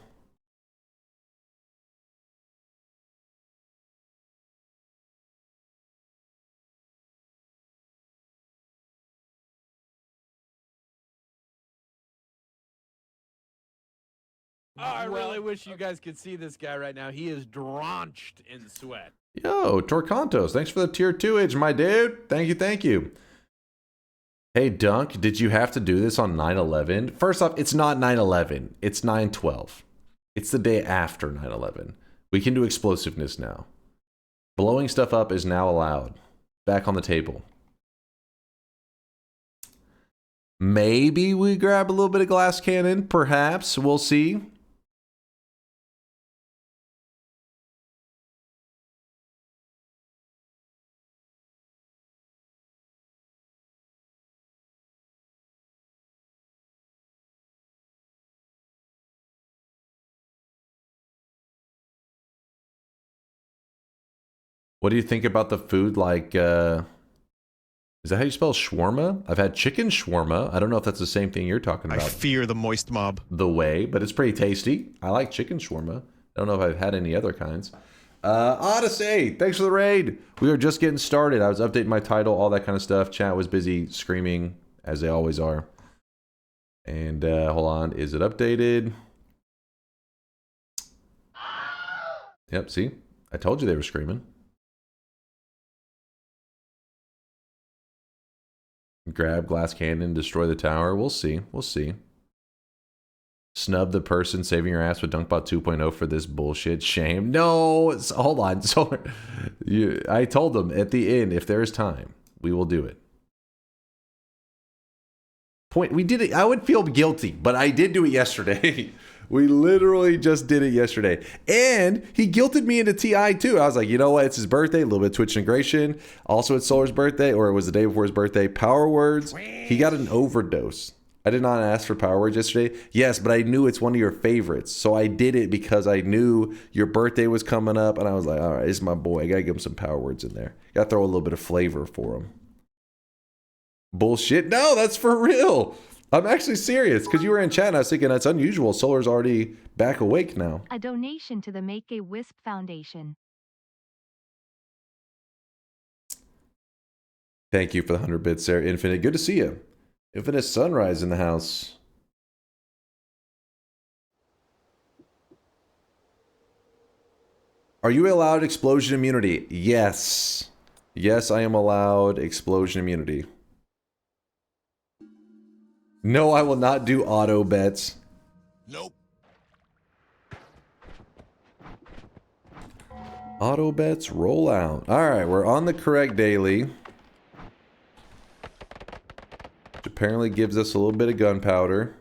Oh, I really wish you guys could see this guy right now. He is drenched in sweat. Yo, Torcantos, thanks for the tier 2-age, my dude. Thank you, thank you. Hey, Dunk, did you have to do this on 9/11? First off, it's not 9/11. It's 9/12. It's the day after 9/11. We can do explosiveness now. Blowing stuff up is now allowed. Back on the table. Maybe we grab a little bit of glass cannon. Perhaps. We'll see. What do you think about the food like, is that how you spell shawarma? I've had chicken shawarma. I don't know if that's the same thing you're talking about. I fear the moist mob. The way, but it's pretty tasty. I like chicken shawarma. I don't know if I've had any other kinds. Odyssey, thanks for the raid. We are just getting started. I was updating my title, all that kind of stuff. Chat was busy screaming, as they always are. And hold on, is it updated? Yep, see? I told you they were screaming. Grab glass cannon, destroy the tower. We'll see. We'll see. Snub the person saving your ass with DunkBot 2.0 for this bullshit. Shame. No, hold on. So, I told them at the end, if there's time, we will do it. We did it. I would feel guilty, but I did do it yesterday. We literally just did it yesterday. And he guilted me into TI too. I was like, you know what? It's his birthday. A little bit of Twitch integration. Also, it's Solar's birthday, or it was the day before his birthday. Power words. He got an overdose. I did not ask for power words yesterday. Yes, but I knew it's one of your favorites. So I did it because I knew your birthday was coming up. And I was like, all right, this is my boy. I got to give him some power words in there. Got to throw a little bit of flavor for him. Bullshit. No, that's for real. I'm actually serious, because you were in chat and I was thinking that's unusual. Solar's already back awake now. A donation to the Make a Wisp Foundation. Thank you for the 100 bits there, Infinite. Good to see you. Infinite Sunrise in the house. Are you allowed explosion immunity? Yes. Yes, I am allowed explosion immunity. No, I will not do auto bets. Nope. Auto bets roll out. Alright, we're on the correct daily. Which apparently gives us a little bit of gunpowder.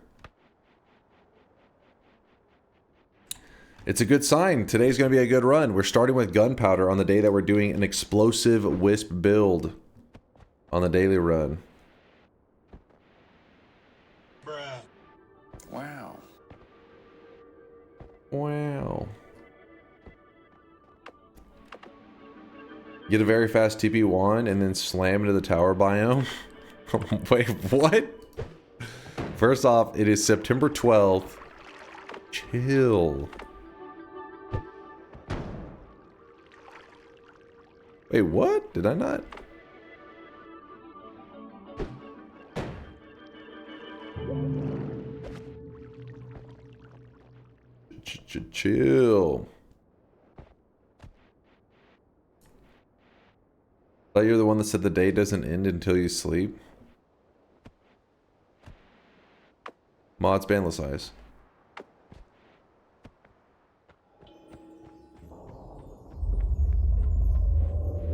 It's a good sign. Today's going to be a good run. We're starting with gunpowder on the day that we're doing an explosive Wisp build on the daily run. Bruh. Wow. Wow. Get a very fast TP wand and then slam into the tower biome. Wait, what? First off, it is September 12th. Chill. Wait, what? Did I not? Chill. I thought you're the one that said the day doesn't end until you sleep. Mods bandless eyes.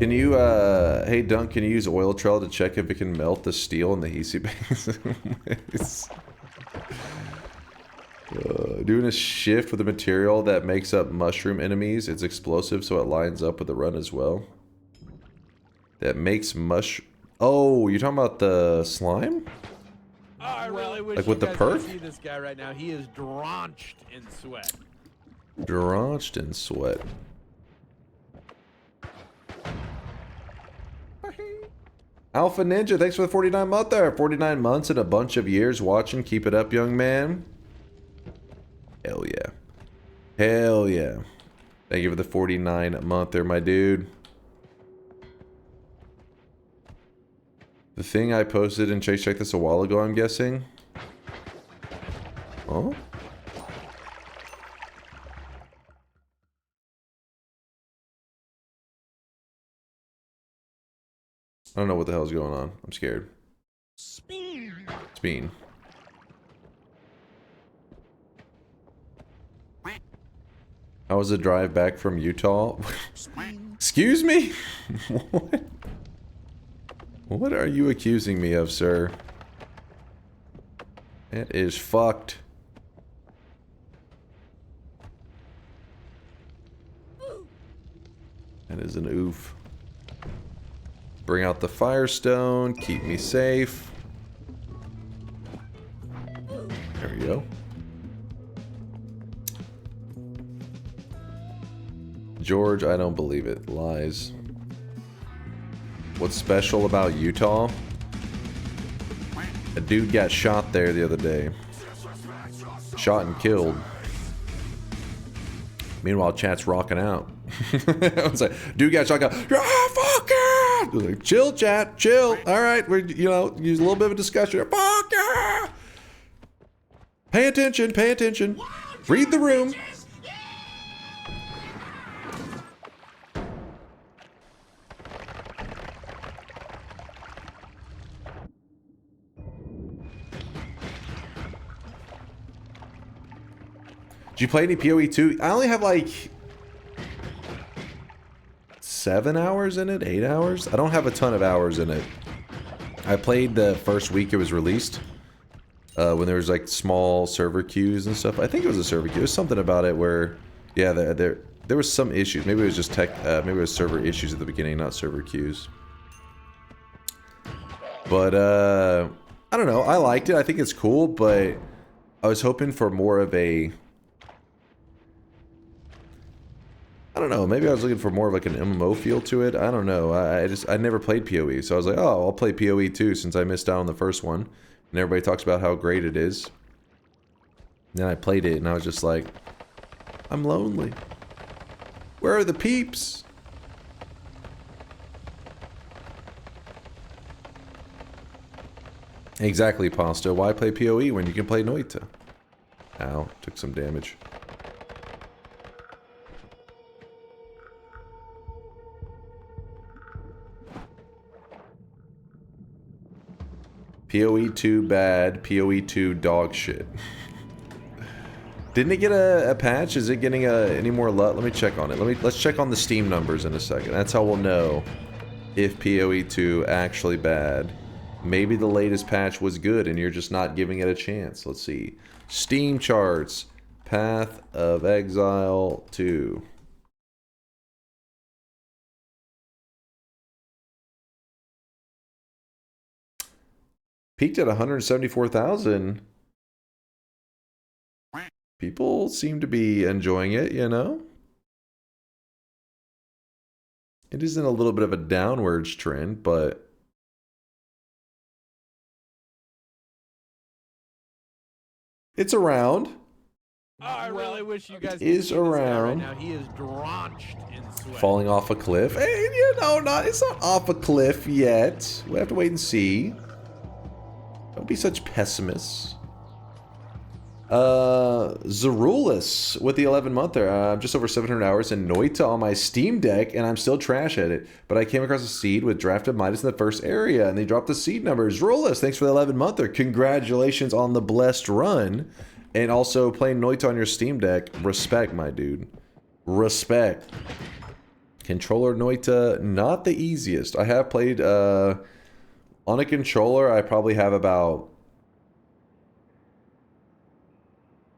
Can you, hey Dunk, can you use oil trail to check if it can melt the steel in the HC base? Doing a shift with a material that makes up mushroom enemies. It's explosive, so it lines up with the run as well. That makes Oh, you're talking about the slime? Oh, I really wish like you with the guys perk? could see this guy right now. He is drenched in sweat. Drenched in sweat. Alpha Ninja, thanks for the 49 month there. 49 months and a bunch of years watching. Keep it up, young man. Hell yeah. Hell yeah. Thank you for the 49 month there, my dude. The thing I posted and Chase checked this a while ago, I'm guessing. Oh? I don't know what the hell's going on. I'm scared. Speen. How was the drive back from Utah? Excuse me? What? What are you accusing me of, sir? It is fucked. That is an oof. Bring out the Firestone. Keep me safe. There we go. George, I don't believe it. Lies. What's special about Utah? A dude got shot there the other day. Shot and killed. Meanwhile, chat's rocking out. I was like, dude got shot. Fuck it! Like, chill, chat, chill. All right, we're use a little bit of a discussion. Fuck it! Pay attention, pay attention. Read the room. Did you play any PoE 2? I only have like 7 hours in it, 8 hours. I don't have a ton of hours in it. I played the first week it was released, when there was like small server queues and stuff. I think it was a server queue. It was something about it where, yeah, there was some issues. Maybe it was just maybe it was server issues at the beginning, not server queues. But I don't know. I liked it. I think it's cool, but I was hoping for more of a, I don't know, maybe I was looking for more of like an MMO feel to it. I don't know. I never played PoE, so I was like, oh, I'll play PoE too since I missed out on the first one. And everybody talks about how great it is. And then I played it and I was just like, I'm lonely. Where are the peeps? Exactly, Pasta. Why play PoE when you can play Noita? Ow, took some damage. PoE 2 bad, PoE 2 dog shit. Didn't it get a patch? Is it getting any more luck? Let me check on it. Let's check on the Steam numbers in a second. That's how we'll know if PoE 2 actually bad. Maybe the latest patch was good and you're just not giving it a chance. Let's see. Steam charts. Path of Exile 2. Peaked at 174,000. People seem to be enjoying it, you know? It is in a little bit of a downwards trend, but it's around. Oh, I really wish you guys could Is see this guy right around. now. He is drenched in sweat. Falling off a cliff. Hey, you know, it's not off a cliff yet. We have to wait and see. Don't be such pessimists. Zerulis with the 11-monther. Just over 700 hours in Noita on my Steam Deck, and I'm still trash at it. But I came across a seed with drafted Midas in the first area, and they dropped the seed numbers. Zerulis, thanks for the 11-monther. Congratulations on the blessed run. And also playing Noita on your Steam Deck. Respect, my dude. Respect. Controller Noita, not the easiest. I have played, on a controller, I probably have about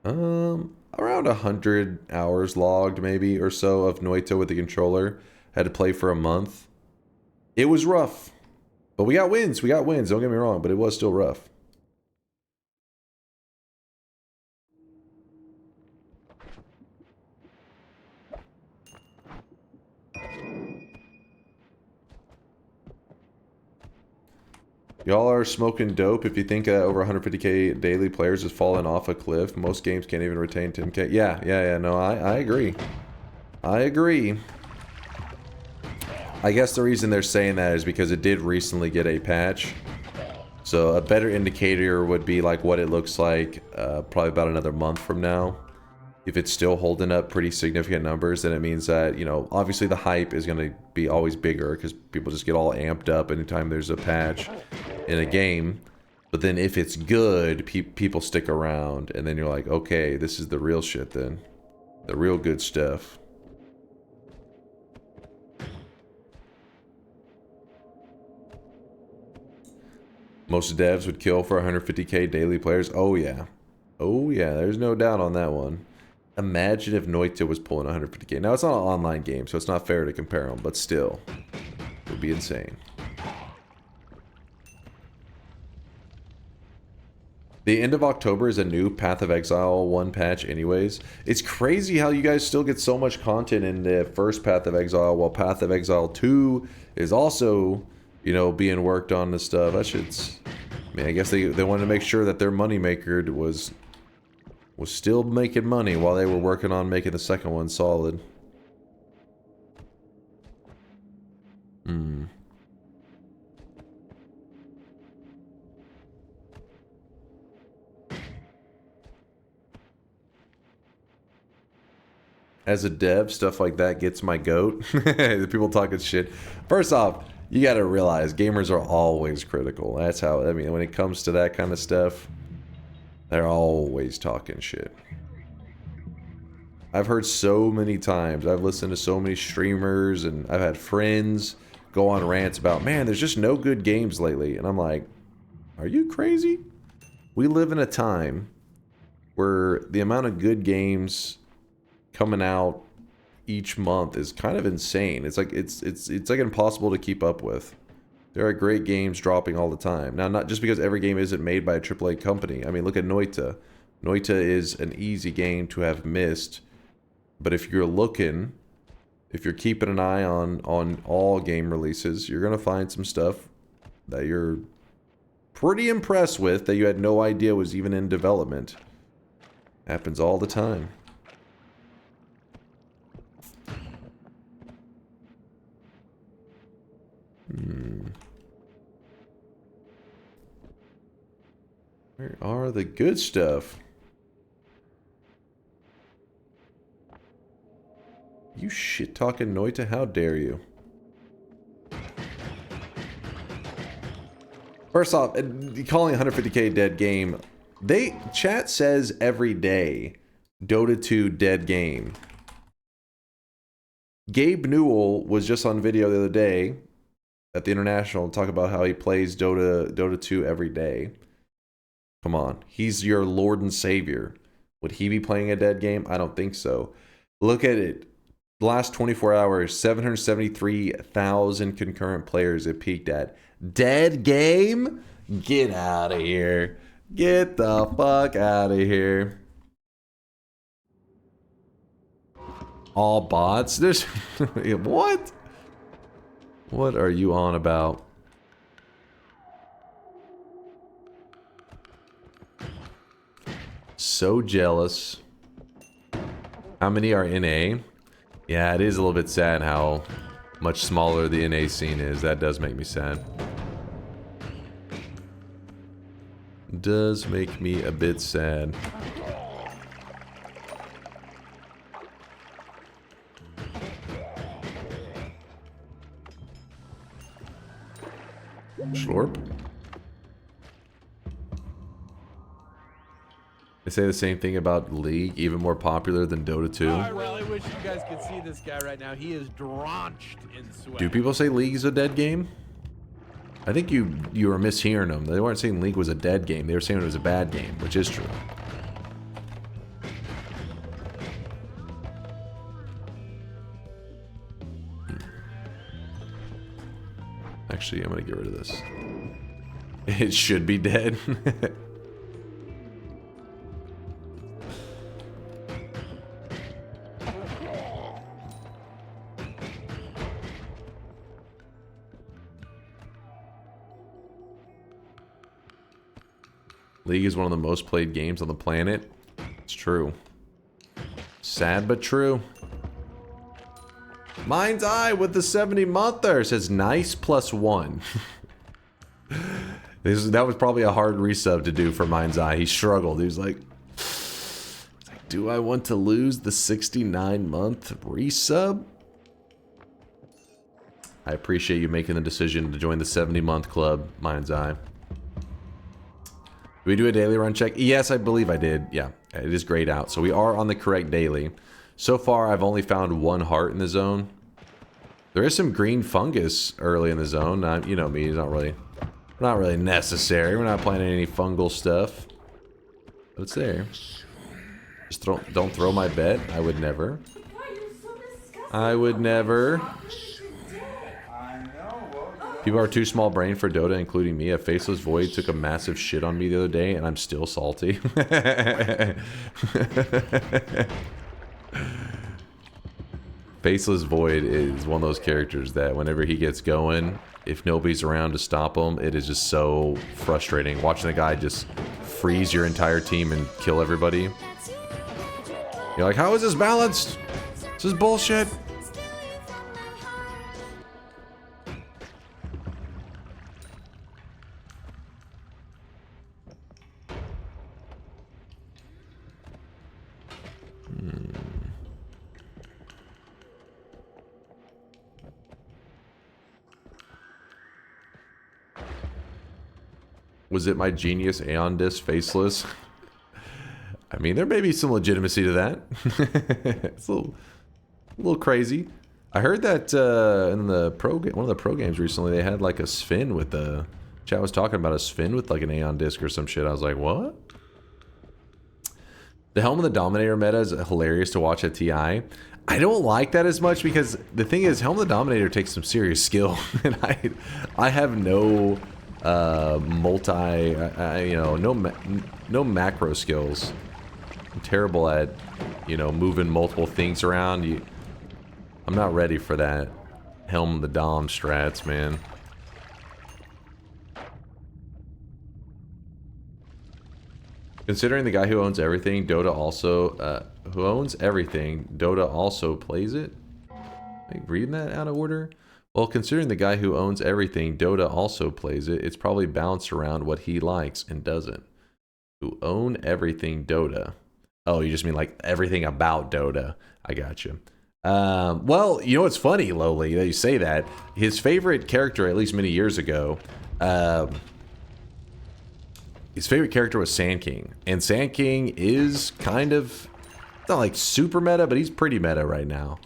around 100 hours logged maybe or so of Noita with the controller. Had to play for a month. It was rough. But we got wins. Don't get me wrong, but it was still rough. Y'all are smoking dope if you think over 150k daily players has fallen off a cliff. Most games can't even retain 10k. Yeah, no, I agree. I agree. I guess the reason they're saying that is because it did recently get a patch. So a better indicator would be like what it looks like probably about another month from now. If it's still holding up pretty significant numbers, then it means that, you know, obviously the hype is going to be always bigger because people just get all amped up anytime there's a patch in a game. But then if it's good, people stick around, and then you're like, okay, this is the real shit then. The real good stuff. Most devs would kill for 150k daily players. Oh yeah. Oh yeah, there's no doubt on that one. Imagine if Noita was pulling 150k. Now, it's not an online game, so it's not fair to compare them, but still. It would be insane. The end of October is a new Path of Exile 1 patch anyways. It's crazy how you guys still get so much content in the first Path of Exile, while Path of Exile 2 is also, you know, being worked on and stuff. That shit's... I mean, I guess they wanted to make sure that their moneymaker was still making money while they were working on making the second one solid. As a dev, stuff like that gets my goat. The people talking shit. First off, you gotta realize gamers are always critical. That's how, I mean, when it comes to that kind of stuff, they're always talking shit. I've heard so many times, I've listened to so many streamers, and I've had friends go on rants about, man, there's just no good games lately. And I'm like, are you crazy? We live in a time where the amount of good games coming out each month is kind of insane. It's like it's like impossible to keep up with. There are great games dropping all the time. Now, not just because every game isn't made by a AAA company. I mean, look at Noita. Noita is an easy game to have missed. But if you're looking, if you're keeping an eye on all game releases, you're going to find some stuff that you're pretty impressed with that you had no idea was even in development. Happens all the time. Where are the good stuff? You shit-talking Noita, how dare you? First off, calling 150k dead game. Chat says every day, Dota 2 dead game. Gabe Newell was just on video the other day at the International talk about how he plays Dota 2 every day. Come on, he's your Lord and Savior. Would he be playing a dead game? I don't think so. Look at it. The last 24 hours, 773,000 concurrent players it peaked at. Dead game? Get out of here. Get the fuck out of here. All bots? There's what? What are you on about? So jealous. How many are NA? Yeah, it is a little bit sad how much smaller the NA scene is. That does make me sad. Does make me a bit sad. Slurp. They say the same thing about League, even more popular than Dota 2. I really wish you guys could see this guy right now. He is drenched in sweat. Do people say League is a dead game? I think you were mishearing them. They weren't saying League was a dead game. They were saying it was a bad game, which is true. Actually, I'm gonna get rid of this. It should be dead. League is one of the most played games on the planet. It's true. Sad but true. Mind's Eye with the 70-monther says nice +1. That was probably a hard resub to do for Mind's Eye. He struggled. He was like, do I want to lose the 69-month resub? I appreciate you making the decision to join the 70-month club, Mind's Eye. Do we do a daily run check? Yes, I believe I did. Yeah, it is grayed out. So we are on the correct daily. So far, I've only found 1 heart in the zone. There is some green fungus early in the zone. You know me, it's not really necessary. We're not planning any fungal stuff. But it's there. Just don't throw my bet. I would never. I would never. People are too small brain for Dota, including me. A faceless void took a massive shit on me the other day, and I'm still salty. Faceless Void is one of those characters that whenever he gets going, if nobody's around to stop him, it is just so frustrating. Watching the guy just freeze your entire team and kill everybody. You're like, how is this balanced? This is bullshit. Was it my genius Aeon Disc faceless? I mean, there may be some legitimacy to that. It's a little crazy. I heard that in the one of the pro games recently, they had like a Sven with the... Chat was talking about a Sven with like an Aeon Disc or some shit. I was like, what? The Helm of the Dominator meta is hilarious to watch at TI. I don't like that as much because the thing is, Helm of the Dominator takes some serious skill. And I have no... no macro skills. I'm terrible at, moving multiple things around. I'm not ready for that Helm of the Dom strats, man. Considering the guy who owns everything, Dota also plays it. Like, reading that out of order. Well, considering the guy who owns everything, Dota also plays it, it's probably balanced around what he likes and doesn't. Who own everything Dota. Oh, you just mean like everything about Dota. I got you. Well, you know what's funny, Lowly, that you say that. His favorite character, at least many years ago, his favorite character was Sand King. And Sand King is kind of, not like super meta, but he's pretty meta right now.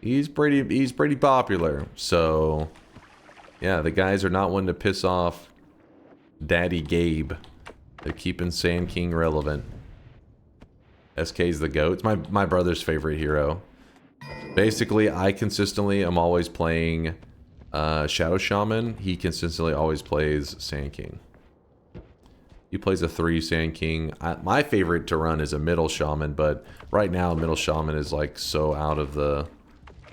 He's pretty popular. So, yeah, the guys are not one to piss off Daddy Gabe. They're keeping Sand King relevant. SK's the GOAT. It's my brother's favorite hero. Basically, I consistently am always playing Shadow Shaman. He consistently always plays Sand King. He plays a 3 Sand King. My favorite to run is a middle Shaman, but right now middle Shaman is like so out of the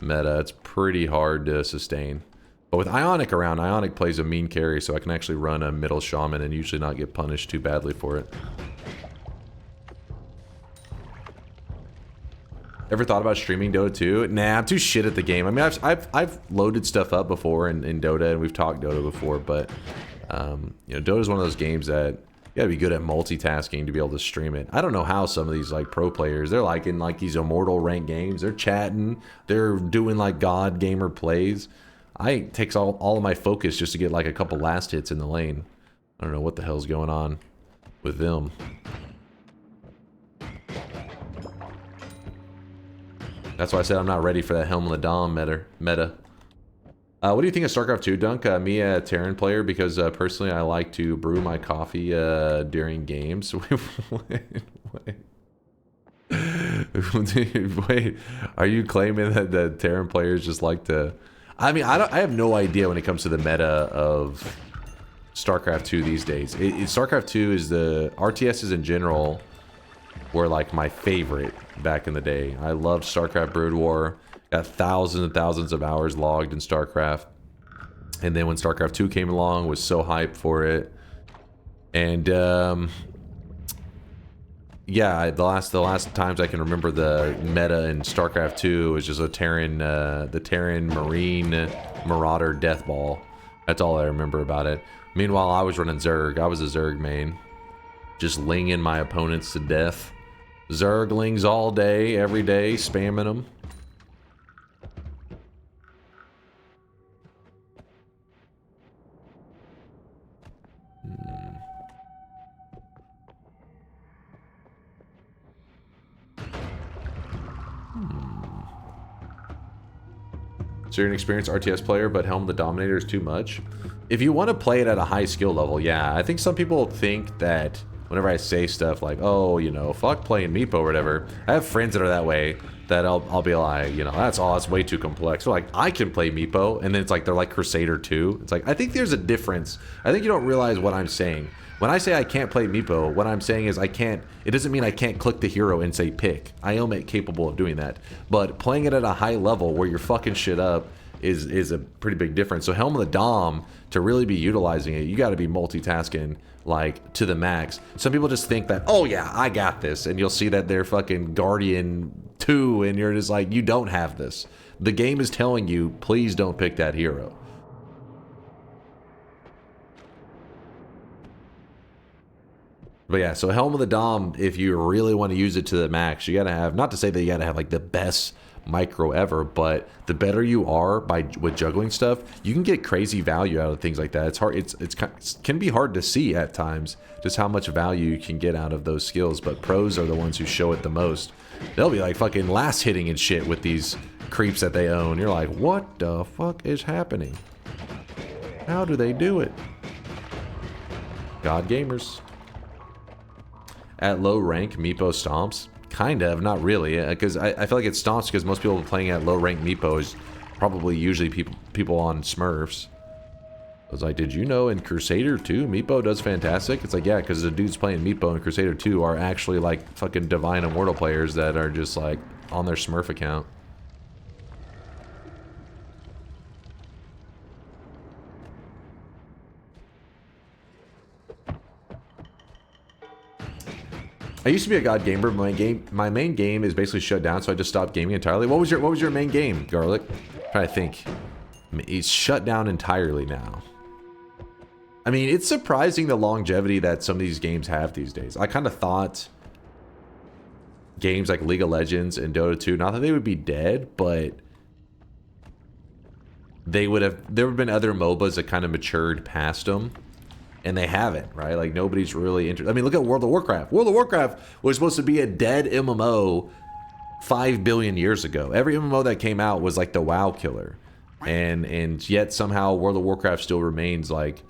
meta. It's pretty hard to sustain. But with Ionic around, Ionic plays a mean carry, so I can actually run a middle Shaman and usually not get punished too badly for it. Ever thought about streaming Dota 2? Nah, I'm too shit at the game. I mean, I've loaded stuff up before in Dota, and we've talked Dota before, but you know, Dota is one of those games that you gotta be good at multitasking to be able to stream it. I don't know how some of these like pro players, they're like in like these immortal ranked games, they're chatting, they're doing like god gamer plays. It takes all of my focus just to get like a couple last hits in the lane. I don't know what the hell's going on with them. That's why I said I'm not ready for that Helm of the Dom meta. What do you think of StarCraft 2, Dunk? Me, a Terran player, because personally I like to brew my coffee during games. Wait, are you claiming that the Terran players just like to... I mean, I have no idea when it comes to the meta of StarCraft 2 these days. StarCraft 2 is the... RTSs in general were like my favorite back in the day. I loved StarCraft Brood War. Got thousands and thousands of hours logged in StarCraft. And then when StarCraft 2 came along, was so hyped for it. And yeah, the last times I can remember the meta in StarCraft 2 was just a Terran, the Terran Marine Marauder Death Ball. That's all I remember about it. Meanwhile, I was running Zerg. I was a Zerg main. Just linging my opponents to death. Zerglings all day, every day, spamming them. So you're an experienced RTS player, but Helm the Dominator is too much? If you want to play it at a high skill level, yeah. I think some people think that whenever I say stuff like, oh, you know, fuck playing Meepo or whatever, I have friends that are that way, that I'll be like, you know, that's way too complex. So like, I can play Meepo, and then it's like, they're like Crusader 2. It's like, I think there's a difference. I think you don't realize what I'm saying. When I say I can't play Meepo, what I'm saying is I can't, it doesn't mean I can't click the hero and say pick. I am capable of doing that. But playing it at a high level where you're fucking shit up is a pretty big difference. So Helm of the Dom, to really be utilizing it, you got to be multitasking like to the max. Some people just think that, oh yeah, I got this, and you'll see that they're fucking Guardian 2, and you're just like, you don't have this. The game is telling you, please don't pick that hero. But yeah, so Helm of the Dom, if you really want to use it to the max, you gotta have, not to say that you gotta have like the best micro ever, but the better you are with juggling stuff, you can get crazy value out of things like that. It's hard, it can be hard to see at times just how much value you can get out of those skills, but pros are the ones who show it the most. They'll be like fucking last hitting and shit with these creeps that they own. You're like, what the fuck is happening? How do they do it? God gamers. At low rank, Meepo stomps? Kind of, not really, because I feel like it stomps because most people playing at low rank Meepo is probably usually people on Smurfs. I was like, did you know in Crusader 2, Meepo does fantastic? It's like, yeah, because the dudes playing Meepo in Crusader 2 are actually like fucking Divine Immortal players that are just like on their Smurf account. I used to be a god gamer, but my main game is basically shut down, so I just stopped gaming entirely. What was your main game, Garlic? I'm trying to think. It's shut down entirely now. I mean, it's surprising the longevity that some of these games have these days. I kind of thought games like League of Legends and Dota 2, not that they would be dead, but they would have, there have been other MOBAs that kind of matured past them. and they haven't, right? Like nobody's really interested. I mean, look at World of Warcraft. World of Warcraft was supposed to be a dead MMO 5 billion years ago. Every MMO that came out was like the WoW killer, and yet somehow World of Warcraft still remains like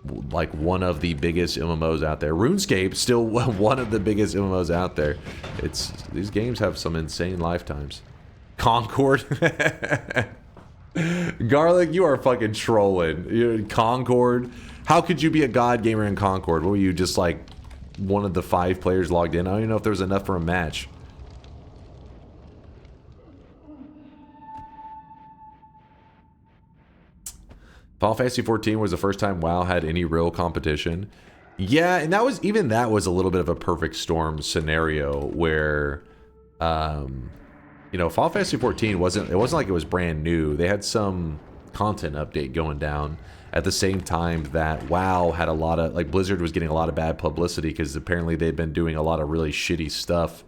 one of the biggest MMOs out there. RuneScape still one of the biggest MMOs out there. These games have some insane lifetimes. Concord. Garlic, you are fucking trolling. You're Concord. How could you be a god gamer in Concord? What were you, just like one of the 5 players logged in? I don't even know if there was enough for a match. Final Fantasy 14 was the first time WoW had any real competition. Yeah, and that was a little bit of a perfect storm scenario where you know, Final Fantasy 14 wasn't like it was brand new. They had some content update going down at the same time that WoW had a lot of, like, Blizzard was getting a lot of bad publicity because apparently they'd been doing a lot of really shitty stuff.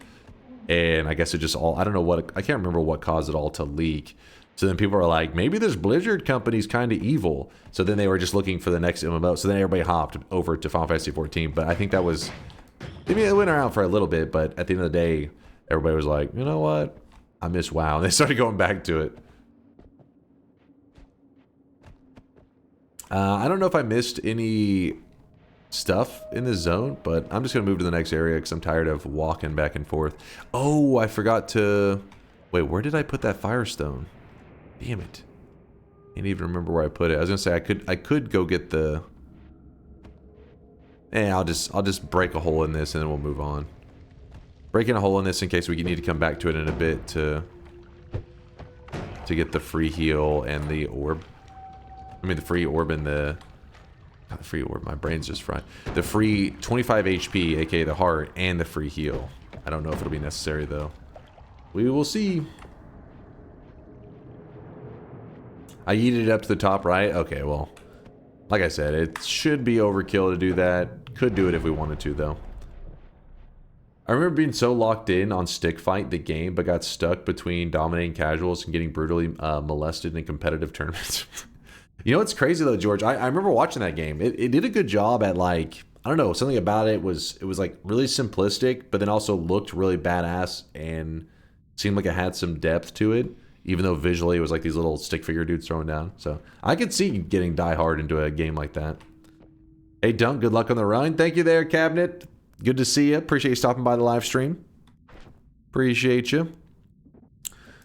And I guess it just all, I don't know what, I can't remember what caused it all to leak. So then people are like, maybe this Blizzard company's kind of evil. So then they were just looking for the next MMO. So then everybody hopped over to Final Fantasy 14. But I think that was, I mean, it went around for a little bit, but at the end of the day, everybody was like, you know what? I miss WoW. And they started going back to it. I don't know if I missed any stuff in this zone, but I'm just going to move to the next area because I'm tired of walking back and forth. Oh, I forgot to... Wait, where did I put that firestone? Damn it. Can't even remember where I put it. I was going to say I could go get the... I'll just break a hole in this and then we'll move on. Breaking a hole in this in case we need to come back to it in a bit to get the free heal and the orb. I mean the free orb and the... Not the free orb, my brain's just fried. The free 25 HP, aka the heart, and the free heal. I don't know if it'll be necessary though. We will see. I yeeted it up to the top right? Okay, well, like I said, it should be overkill to do that. Could do it if we wanted to though. I remember being so locked in on Stick Fight, the game, but got stuck between dominating casuals and getting brutally molested in competitive tournaments. You know what's crazy though, George? I remember watching that game. It did a good job at, like, I don't know, something about it was like really simplistic, but then also looked really badass and seemed like it had some depth to it, even though visually it was like these little stick figure dudes throwing down. So I could see getting Die Hard into a game like that. Hey Dunk, good luck on the run. Thank you there, Cabinet. Good to see you. Appreciate you stopping by the live stream. Appreciate you.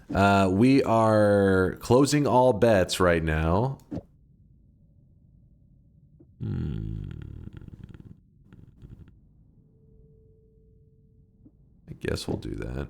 We are closing all bets right now. I guess we'll do that.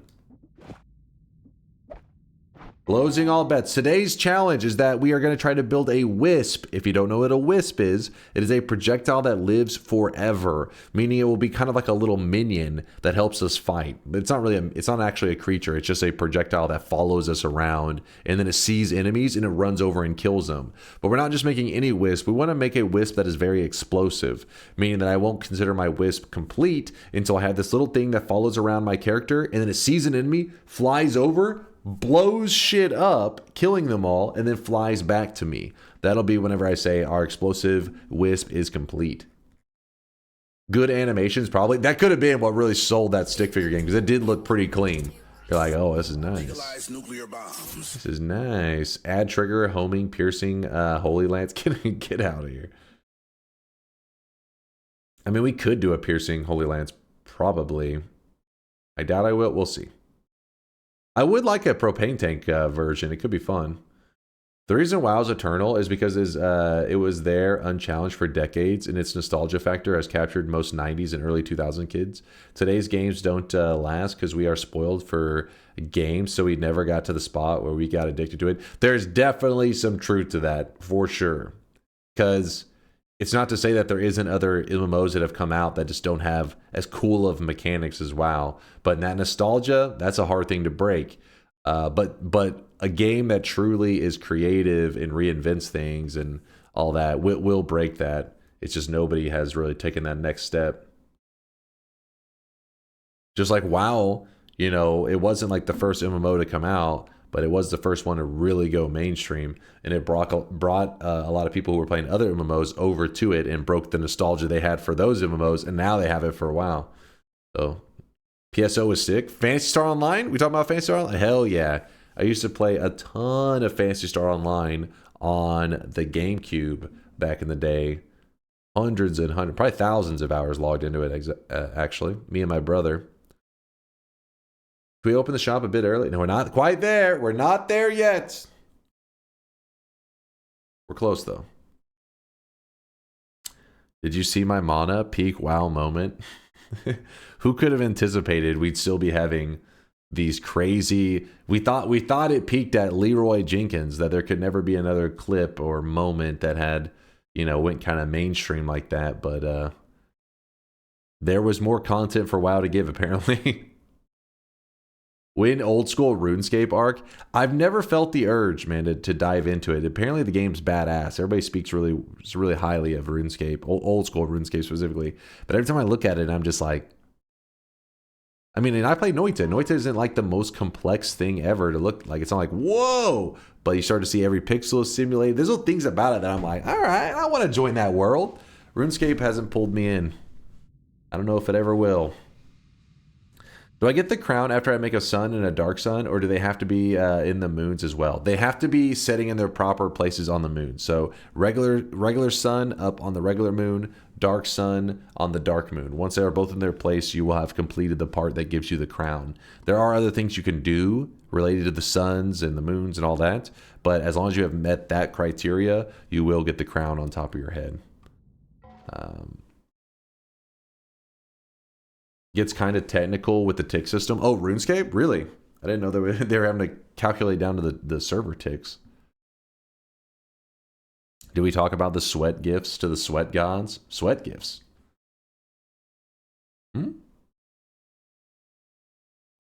Closing all bets. Today's challenge is that we are going to try to build a Wisp. If you don't know what a Wisp is, it is a projectile that lives forever, meaning it will be kind of like a little minion that helps us fight. It's not really it's not actually a creature. It's just a projectile that follows us around, and then it sees enemies and it runs over and kills them. But we're not just making any Wisp. We want to make a Wisp that is very explosive, meaning that I won't consider my Wisp complete until I have this little thing that follows around my character, and then it sees an enemy, flies over, blows shit up, killing them all, and then flies back to me. That'll be whenever I say our explosive Wisp is complete. Good animations, probably. That could have been what really sold that stick figure game, because it did look pretty clean. You're like, oh, this is nice. This is nice. Add trigger, homing, piercing, holy lance. Get out of here. I mean, we could do a piercing holy lance, probably. I doubt I will. We'll see. I would like a propane tank version. It could be fun. The reason WoW's eternal is because it was there unchallenged for decades, and its nostalgia factor has captured most 90s and early 2000 kids. Today's games don't last because we are spoiled for games, so we never got to the spot where we got addicted to it. There's definitely some truth to that, for sure. Because it's not to say that there isn't other MMOs that have come out that just don't have as cool of mechanics as WoW. But in that nostalgia, that's a hard thing to break. But a game that truly is creative and reinvents things and all that will break that. It's just nobody has really taken that next step. Just like WoW, you know, it wasn't like the first MMO to come out, but it was the first one to really go mainstream, and it brought a lot of people who were playing other MMOs over to it and broke the nostalgia they had for those MMOs, and now they have it for a while. So PSO was sick. Phantasy Star Online? We talking about Phantasy Star Online? Hell yeah. I used to play a ton of Phantasy Star Online on the GameCube back in the day. Hundreds and hundreds, probably thousands of hours logged into it, actually. Me and my brother. Can we open the shop a bit early? No, we're not quite there. We're not there yet. We're close, though. Did you see my mana peak wow moment? Who could have anticipated we'd still be having these crazy... We thought it peaked at Leroy Jenkins, that there could never be another clip or moment that had, you know, went kind of mainstream like that, but there was more content for WoW to give, apparently. When old school RuneScape arc, I've never felt the urge, man, to dive into it. Apparently the game's badass. Everybody speaks really highly of RuneScape, old school RuneScape specifically. But every time I look at it, I'm just like, I mean, and I play Noita. Noita isn't like the most complex thing ever to look like. It's not like, whoa, but you start to see every pixel simulated. There's little things about it that I'm like, all right, I want to join that world. RuneScape hasn't pulled me in. I don't know if it ever will. Do I get the crown after I make a sun and a dark sun, or do they have to be in the moons as well? They have to be setting in their proper places on the moon. So regular sun up on the regular moon, dark sun on the dark moon. Once they are both in their place, you will have completed the part that gives you the crown. There are other things you can do related to the suns and the moons and all that, but as long as you have met that criteria, you will get the crown on top of your head. Gets kind of technical with the tick system. Oh, RuneScape? Really? I didn't know they were having to calculate down to the server ticks. Did we talk about the sweat gifts to the sweat gods? Sweat gifts.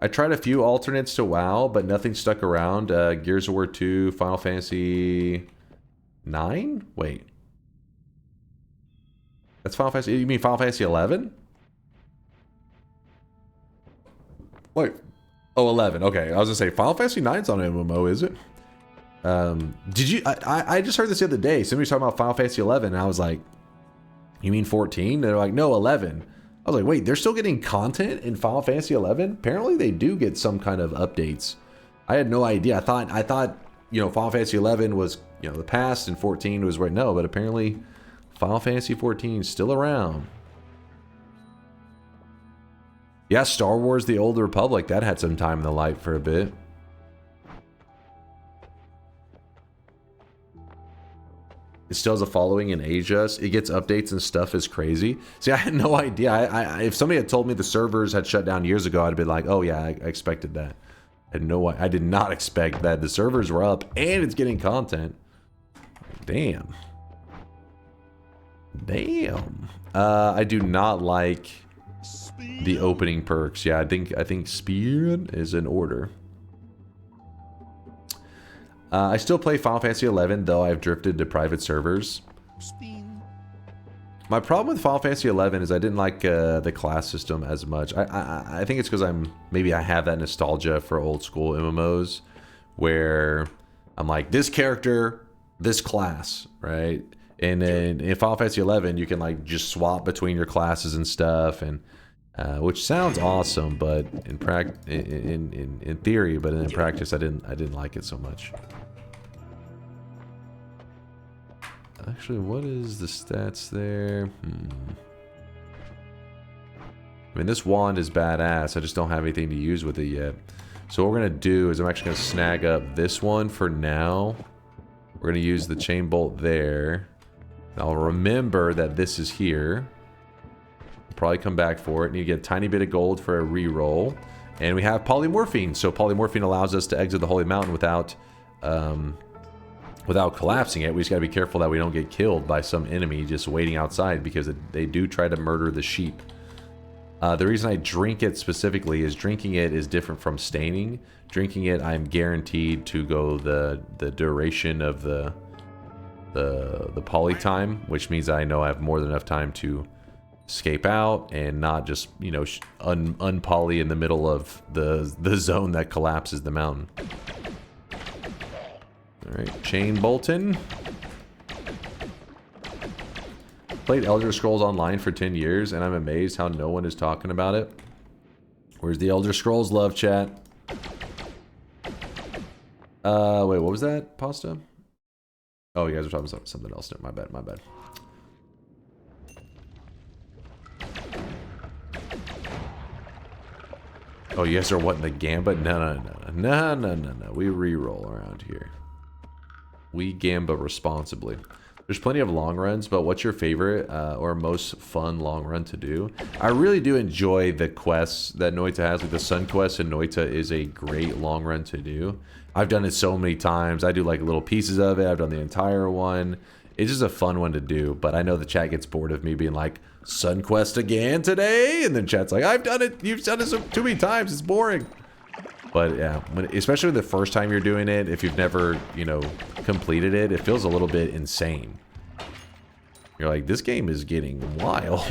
I tried a few alternates to WoW, but nothing stuck around. Gears of War 2, Final Fantasy 9? Wait. That's Final Fantasy... You mean Final Fantasy 11? Wait. Oh, 11. Okay. I was going to say, Final Fantasy 9's on MMO, is it? Did you... I just heard this the other day. Somebody was talking about Final Fantasy 11, and I was like, you mean 14? They're like, no, 11. I was like, wait, they're still getting content in Final Fantasy 11? Apparently they do get some kind of updates. I had no idea. I thought, you know, Final Fantasy 11 was, you know, the past, and 14 was right. No, but apparently Final Fantasy 14 is still around. Yeah, Star Wars The Old Republic, that had some time in the light for a bit. It still has a following in Asia. It gets updates and stuff is crazy. See, I had no idea. If somebody had told me the servers had shut down years ago, I'd have been like, oh yeah, I expected that. I did not expect that the servers were up and it's getting content. Damn. Damn. I do not like the opening perks. Yeah, I think Speed is in order. I still play Final Fantasy 11, though I've drifted to private servers. My problem with Final Fantasy 11 is I didn't like the class system as much. I think it's because maybe I have that nostalgia for old school MMOs, where I'm like, this character, this class, right? And then in Final Fantasy 11, you can like just swap between your classes and stuff, and which sounds awesome, but in theory, but in practice, I didn't like it so much. Actually, what is the stats there? I mean, this wand is badass. I just don't have anything to use with it yet. So what we're gonna do is I'm actually gonna snag up this one for now. We're gonna use the chain bolt there. And I'll remember that this is here. Probably come back for it. Need to get a tiny bit of gold for a reroll. And we have polymorphine. So polymorphine allows us to exit the Holy Mountain without collapsing it. We just gotta be careful that we don't get killed by some enemy just waiting outside, because they do try to murder the sheep. The reason I drink it specifically is drinking it is different from staining. Drinking it, I'm guaranteed to go the duration of the poly time, which means I know I have more than enough time to escape out and not just, you know, unpoly in the middle of the zone that collapses the mountain. Alright, Chain Bolton. Played Elder Scrolls Online for 10 years, and I'm amazed how no one is talking about it. Where's the Elder Scrolls love, chat? Wait, what was that, Pasta? Oh, you guys are talking about something else. No, my bad, my bad. Oh, you guys are wanting the Gamba? No. We re-roll around here. We Gamba responsibly. There's plenty of long runs, but what's your favorite or most fun long run to do? I really do enjoy the quests that Noita has. Like the Sun Quest and Noita is a great long run to do. I've done it so many times. I do like little pieces of it. I've done the entire one. It's just a fun one to do, but I know the chat gets bored of me being like, Sun Quest again today? And then chat's like, I've done it. You've done it too many times. It's boring. But yeah, especially the first time you're doing it, if you've never, you know, completed it, it feels a little bit insane. You're like, this game is getting wild.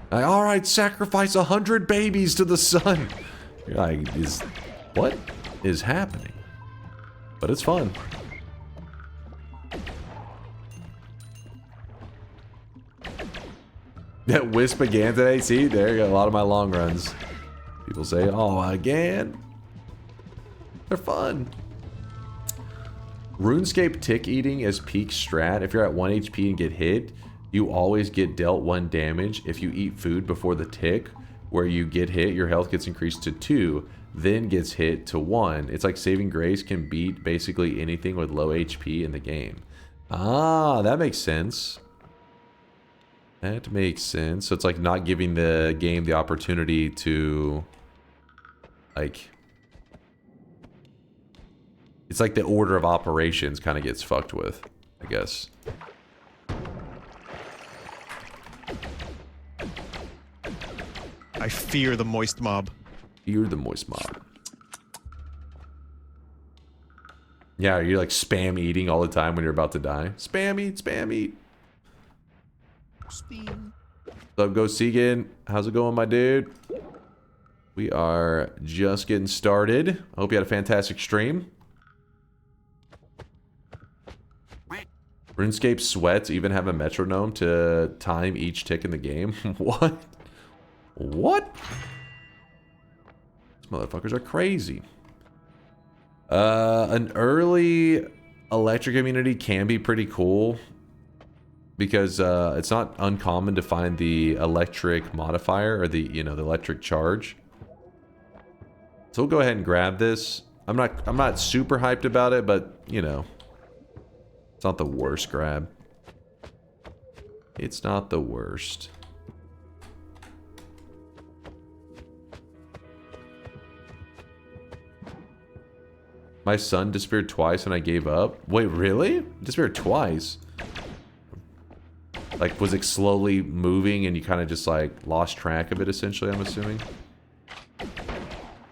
Like, all right, sacrifice 100 babies to the sun. You're like, what is happening? But it's fun. That Wisp again today. See, there you go. A lot of my long runs. People say, oh, again. They're fun. RuneScape tick eating is peak strat. If you're at 1 HP and get hit, you always get dealt 1 damage. If you eat food before the tick, where you get hit, your health gets increased to 2, then gets hit to 1. It's like Saving Grace can beat basically anything with low HP in the game. Ah, that makes sense. That makes sense. So it's like not giving the game the opportunity to, like... It's like the order of operations kind of gets fucked with, I guess. I fear the moist mob. Fear the moist mob. Yeah, you're like spam eating all the time when you're about to die. Spam eat, spam eat. Spam. What's up, Go Segan? How's it going, my dude? We are just getting started. I hope you had a fantastic stream. RuneScape sweats even have a metronome to time each tick in the game. What? What? These motherfuckers are crazy. An early electric immunity can be pretty cool because it's not uncommon to find the electric modifier or the, you know, the electric charge. So we'll go ahead and grab this. I'm not super hyped about it, but you know, it's not the worst grab. It's not the worst. My son disappeared twice and I gave up. Wait, really? Disappeared twice? Like, was it slowly moving and you kind of just like lost track of it essentially, I'm assuming?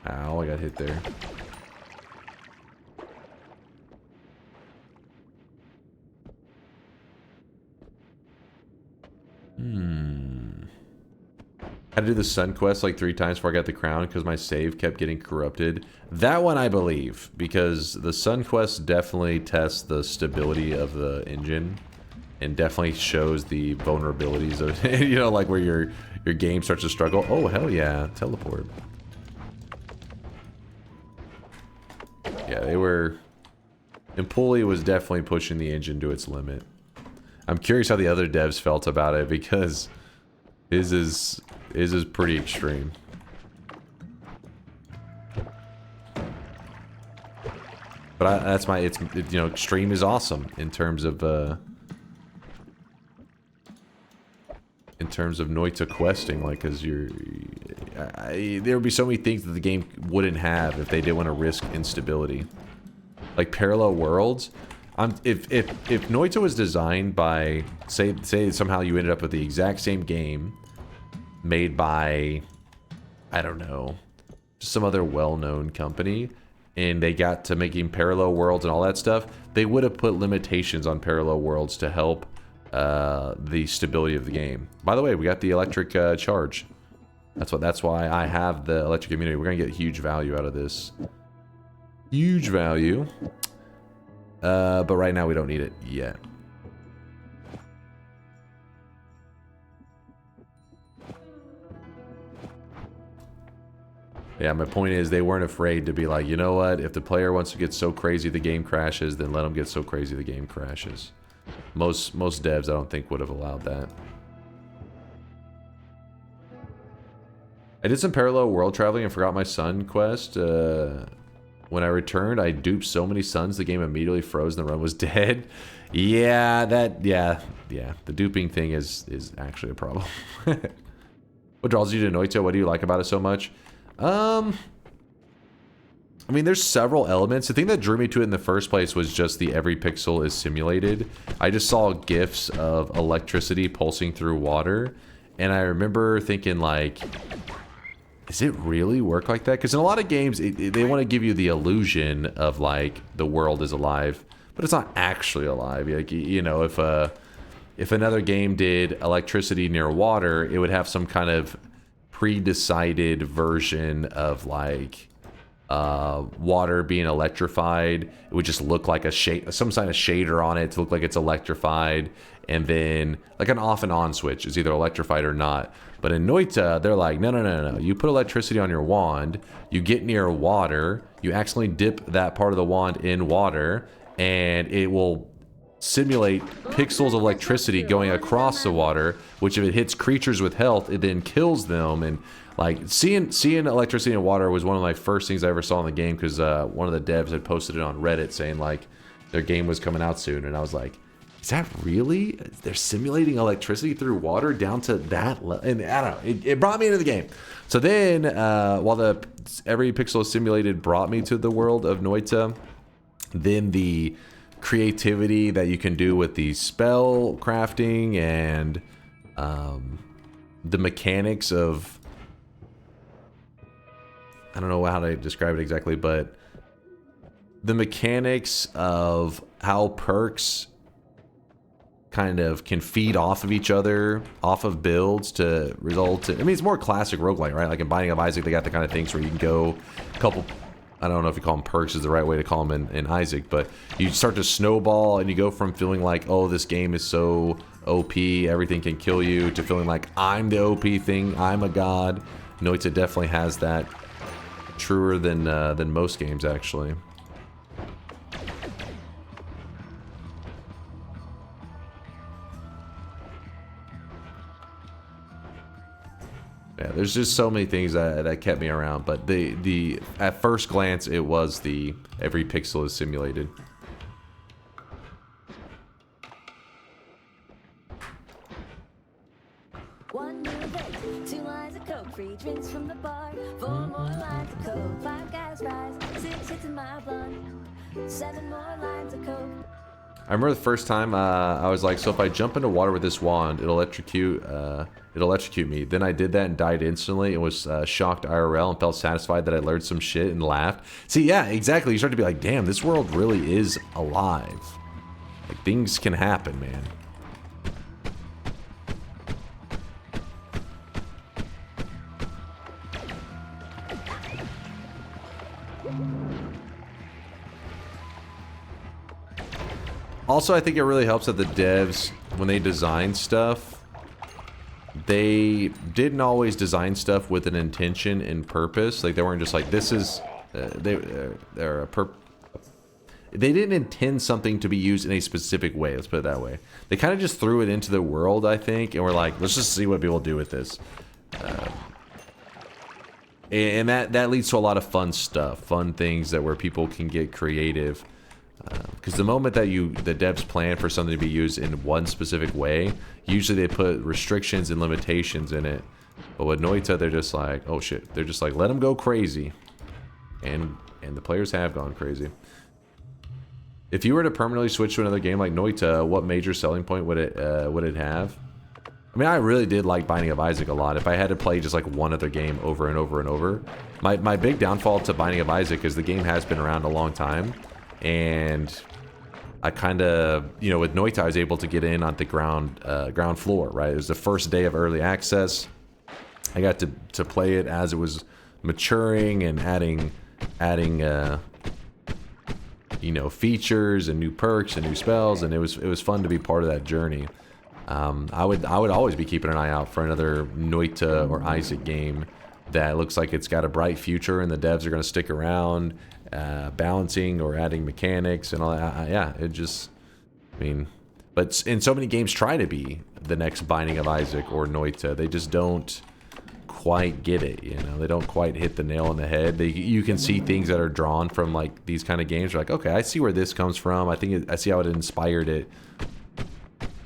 Ow, I got hit there. Had to do the Sun Quest like 3 times before I got the crown because my save kept getting corrupted. That one I believe, because the Sun Quest definitely tests the stability of the engine and definitely shows the vulnerabilities of, you know, like where your game starts to struggle. Oh, hell yeah, teleport. Yeah, they were... Empoli was definitely pushing the engine to its limit. I'm curious how the other devs felt about it because his is pretty extreme. But that's my, you know, extreme is awesome in terms of Noita questing, like, cause there would be so many things that the game wouldn't have if they didn't want to risk instability. Like parallel worlds. If Noita was designed by, say somehow you ended up with the exact same game made by, I don't know, just some other well-known company, and they got to making parallel worlds and all that stuff, they would have put limitations on parallel worlds to help the stability of the game. By the way, we got the electric charge. That's why I have the electric immunity. We're gonna get huge value out of this. Huge value. But right now we don't need it yet. Yeah, my point is they weren't afraid to be like, you know what? If the player wants to get so crazy the game crashes, then let them get so crazy the game crashes. Most devs I don't think would have allowed that. I did some parallel world traveling and forgot my sun quest. When I returned, I duped so many suns the game immediately froze and the run was dead. Yeah, yeah. The duping thing is actually a problem. What draws you to Noita? What do you like about it so much? I mean, there's several elements. The thing that drew me to it in the first place was just the every pixel is simulated. I just saw GIFs of electricity pulsing through water, and I remember thinking, like, does it really work like that? Because in a lot of games, they want to give you the illusion of, like, the world is alive, but it's not actually alive. Like, you know, if another game did electricity near water, it would have some kind of pre-decided version of, like, water being electrified. It would just look like a shade, some kind of shader on it to look like it's electrified, and then like an off and on switch is either electrified or not. But in Noita, they're like, no. You put electricity on your wand, you get near water, you accidentally dip that part of the wand in water, and it will simulate pixels of electricity going across the water, which if it hits creatures with health, it then kills them. And like seeing electricity in water was one of my first things I ever saw in the game, because one of the devs had posted it on Reddit saying like their game was coming out soon, and I was like, is that really? They're simulating electricity through water down to that level? And I don't know, it brought me into the game. So then while the every pixel is simulated brought me to the world of Noita, then the creativity that you can do with the spell crafting and the mechanics of, I don't know how to describe it exactly, but the mechanics of how perks kind of can feed off of each other, off of builds to result in, I mean, it's more classic roguelike, right? Like in Binding of Isaac, they got the kind of things where you can go a couple, I don't know if you call them perks is the right way to call them in Isaac, but you start to snowball and you go from feeling like, oh, this game is so OP, everything can kill you, to feeling like I'm the OP thing, I'm a god. Noita definitely has that, truer than most games actually. Yeah, there's just so many things that kept me around, but the at first glance it was the every pixel is simulated. One new vape, 2 lines of coke, 3 drinks from the bar, 4 more lines of coke, 5 gas fries, 6 hits in my blunt, 7 more lines of coke. I remember the first time I was like, so if I jump into water with this wand, it'll electrocute me. Then I did that and died instantly and was shocked IRL and felt satisfied that I learned some shit and laughed. See, yeah, exactly. You start to be like, damn, this world really is alive. Like, things can happen, man. Also, I think it really helps that the devs, when they design stuff, they didn't always design stuff with an intention and purpose. Like, they weren't just like, this is, they didn't intend something to be used in a specific way, let's put it that way. They kind of just threw it into the world, I think, and we're like, let's just see what people do with this. And that leads to a lot of fun stuff, fun things that where people can get creative. Because the moment that the devs plan for something to be used in one specific way, usually they put restrictions and limitations in it. But with Noita, they're just like, oh shit, they're just like, let them go crazy, and the players have gone crazy. If you were to permanently switch to another game like Noita, what major selling point would it have? I mean, I really did like Binding of Isaac a lot. If I had to play just like one other game over and over and over, my big downfall to Binding of Isaac is the game has been around a long time. And I kind of, you know, with Noita, I was able to get in on the ground floor, right? It was the first day of early access. I got to play it as it was maturing and adding, you you know, features and new perks and new spells, and it was fun to be part of that journey. I would always be keeping an eye out for another Noita or Isaac game that looks like it's got a bright future and the devs are going to stick around, balancing or adding mechanics and all that. Yeah, it just, I mean, but in so many games try to be the next Binding of Isaac or Noita, they just don't quite get it, you know, they don't quite hit the nail on the head. You can see things that are drawn from like these kind of games. You're like, okay, I see where this comes from. I see how it inspired it.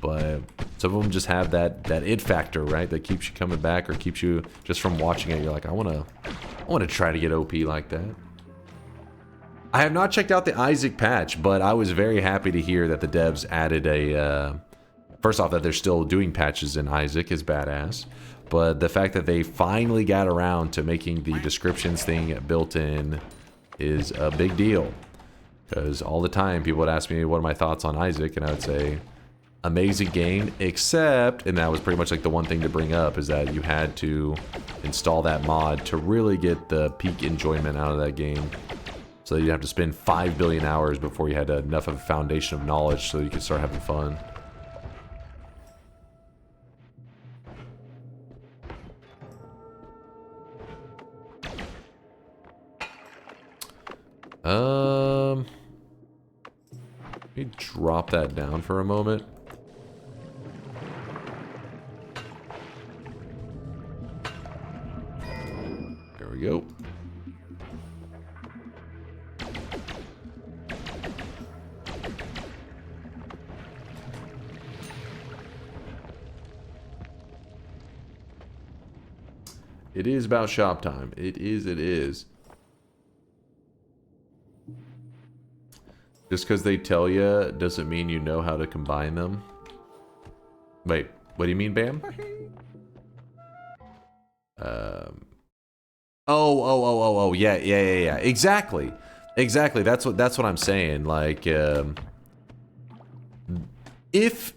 But some of them just have that it factor, right? That keeps you coming back or keeps you just from watching it. You're like, I want to try to get OP like that. I have not checked out the Isaac patch, but I was very happy to hear that the devs added a... first off, that they're still doing patches in Isaac is badass. But the fact that they finally got around to making the descriptions thing built in is a big deal. Because all the time people would ask me what are my thoughts on Isaac, and I would say... amazing game, except, and that was pretty much like the one thing to bring up, is that you had to install that mod to really get the peak enjoyment out of that game. So you'd have to spend 5 billion hours before you had enough of a foundation of knowledge so you could start having fun. Let me drop that down for a moment. There we go. It is about shop time. It is. Just because they tell you doesn't mean you know how to combine them. Wait, what do you mean, Bam? Oh, yeah. Exactly. That's what I'm saying. Like, if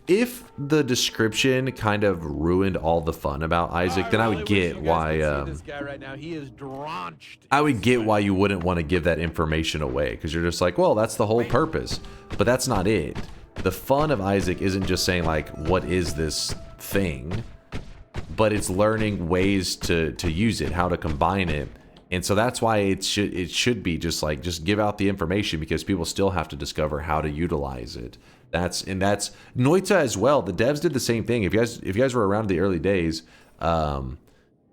the description kind of ruined all the fun about Isaac, then I would get why. This guy right now, he is drenched. I would get why you wouldn't want to give that information away, because you're just like, well, that's the whole purpose. But that's not it. The fun of Isaac isn't just saying like, what is this thing? But it's learning ways to use it, how to combine it. And so that's why it should be just like, just give out the information, because people still have to discover how to utilize it. That's Noita as well. The devs did the same thing. If you guys were around in the early days,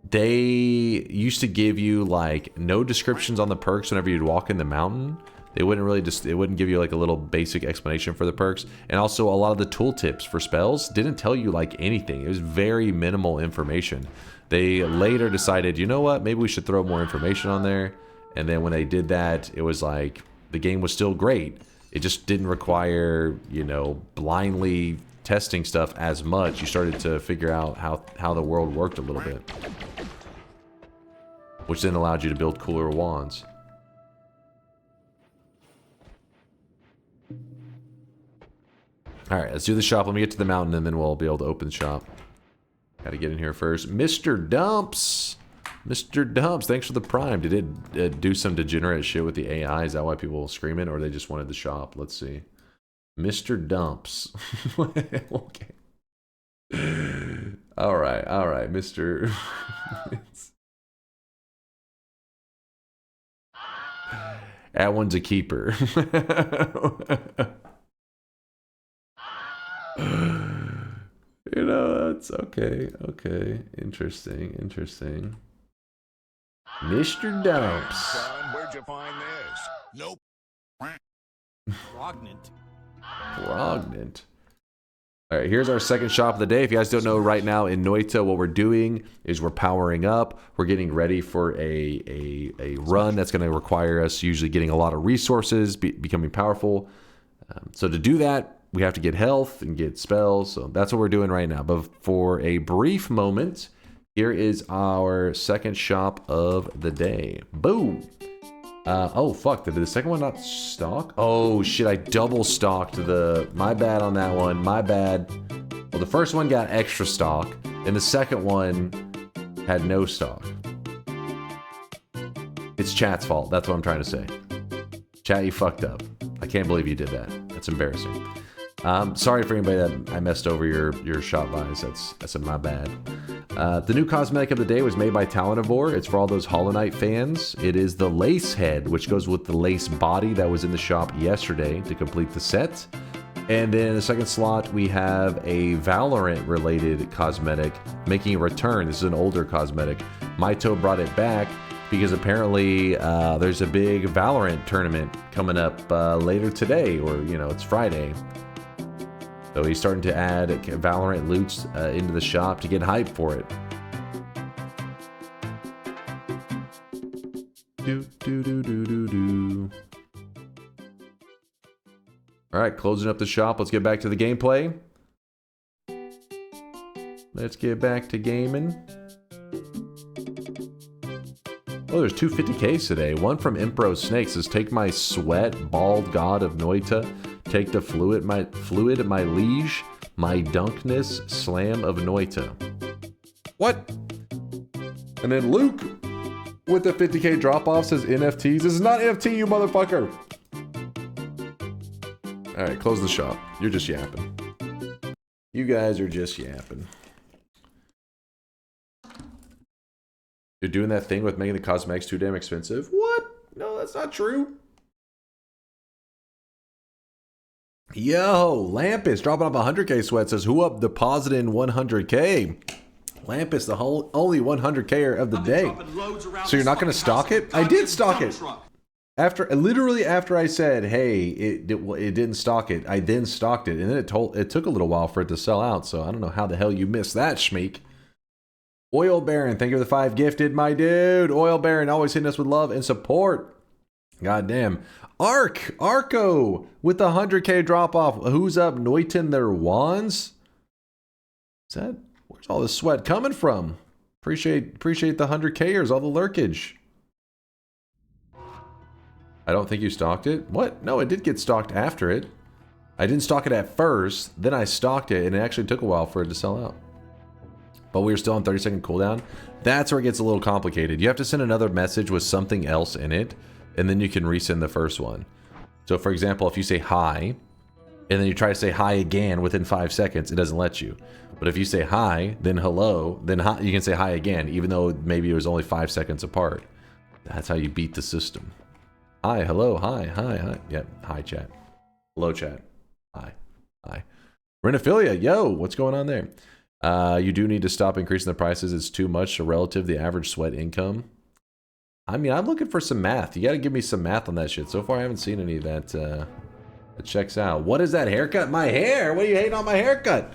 they used to give you like no descriptions on the perks whenever you'd walk in the mountain. They wouldn't give you like a little basic explanation for the perks. And also a lot of the tooltips for spells didn't tell you like anything. It was very minimal information. They later decided, you know what, maybe we should throw more information on there. And then when they did that, it was like the game was still great. It just didn't require, you know, blindly testing stuff as much. You started to figure out how the world worked a little bit. Which then allowed you to build cooler wands. Alright, let's do the shop. Let me get to the mountain and then we'll be able to open the shop. Gotta get in here first. Mr. Dumps! Mr. Dumps, thanks for the prime. Did it do some degenerate shit with the AI? Is that why people were screaming? Or they just wanted the shop? Let's see. Mr. Dumps. Okay. Alright, Mr. That one's a keeper. You know, that's okay. Interesting. Mr. Dumps. Son, where'd you find this? Nope. Prognant. Alright, here's our second shop of the day. If you guys don't know, right now in Noita, what we're doing is we're powering up. We're getting ready for a run that's going to require us usually getting a lot of resources, becoming powerful. So to do that, we have to get health and get spells. So that's what we're doing right now. But for a brief moment, here is our second shop of the day. Boom. Oh, fuck. Did the second one not stock? Oh, shit. I double stocked the... My bad on that one. My bad. Well, the first one got extra stock. And the second one had no stock. It's chat's fault. That's what I'm trying to say. Chat, you fucked up. I can't believe you did that. That's embarrassing. Sorry for anybody that I messed over your shop buys. That's my bad. The new cosmetic of the day was made by Talonivore. It's for all those Hollow Knight fans. It is the lace head, which goes with the lace body that was in the shop yesterday to complete the set. And then in the second slot, we have a Valorant-related cosmetic making a return. This is an older cosmetic. Maito brought it back because apparently there's a big Valorant tournament coming up later today, or, you know, it's Friday. So he's starting to add Valorant loots into the shop to get hype for it. Alright, closing up the shop. Let's get back to the gameplay. Let's get back to gaming. Oh, there's two 50Ks today. One from Impro Snake says, take my sweat, bald god of Noita. Take the fluid, my liege, my dunkness, slam of Noita. What? And then Luke with the 50K drop-off says NFTs. This is not NFT, you motherfucker. Alright, close the shop. You're just yapping. You guys are just yapping. You're doing that thing with making the cosmetics too damn expensive? What? No, that's not true. Yo, Lampus dropping off a 100K sweat says, who up depositing 100K? Lampus, the only 100K of the day. So you're not going to stock it? I did stock it. Literally after I said, hey, it didn't stock it, I then stocked it. And then it took a little while for it to sell out. So I don't know how the hell you missed that, Schmeek. Oil Baron, thank you for the 5 gifted, my dude. Oil Baron always hitting us with love and support. God damn. Arco with the 100K drop off. Who's up? Noita their wands? Where's all this sweat coming from? Appreciate the 100Kers, all the lurkage. I don't think you stocked it. What? No, it did get stocked after it. I didn't stock it at first, then I stocked it, and it actually took a while for it to sell out. But we were still on 30-second cooldown. That's where it gets a little complicated. You have to send another message with something else in it, and then you can resend the first one. So for example, if you say hi, and then you try to say hi again within 5 seconds, it doesn't let you. But if you say hi, then hello, then hi, you can say hi again, even though maybe it was only 5 seconds apart. That's how you beat the system. Hi, hello, hi, hi, hi. Yep, hi chat. Hello chat. Hi, hi. Renophilia, yo, what's going on there? You do need to stop increasing the prices. It's too much relative to the average sweat income. I mean, I'm looking for some math. You got to give me some math on that shit. So far, I haven't seen any that that checks out. What is that haircut? My hair? What are you hating on my haircut?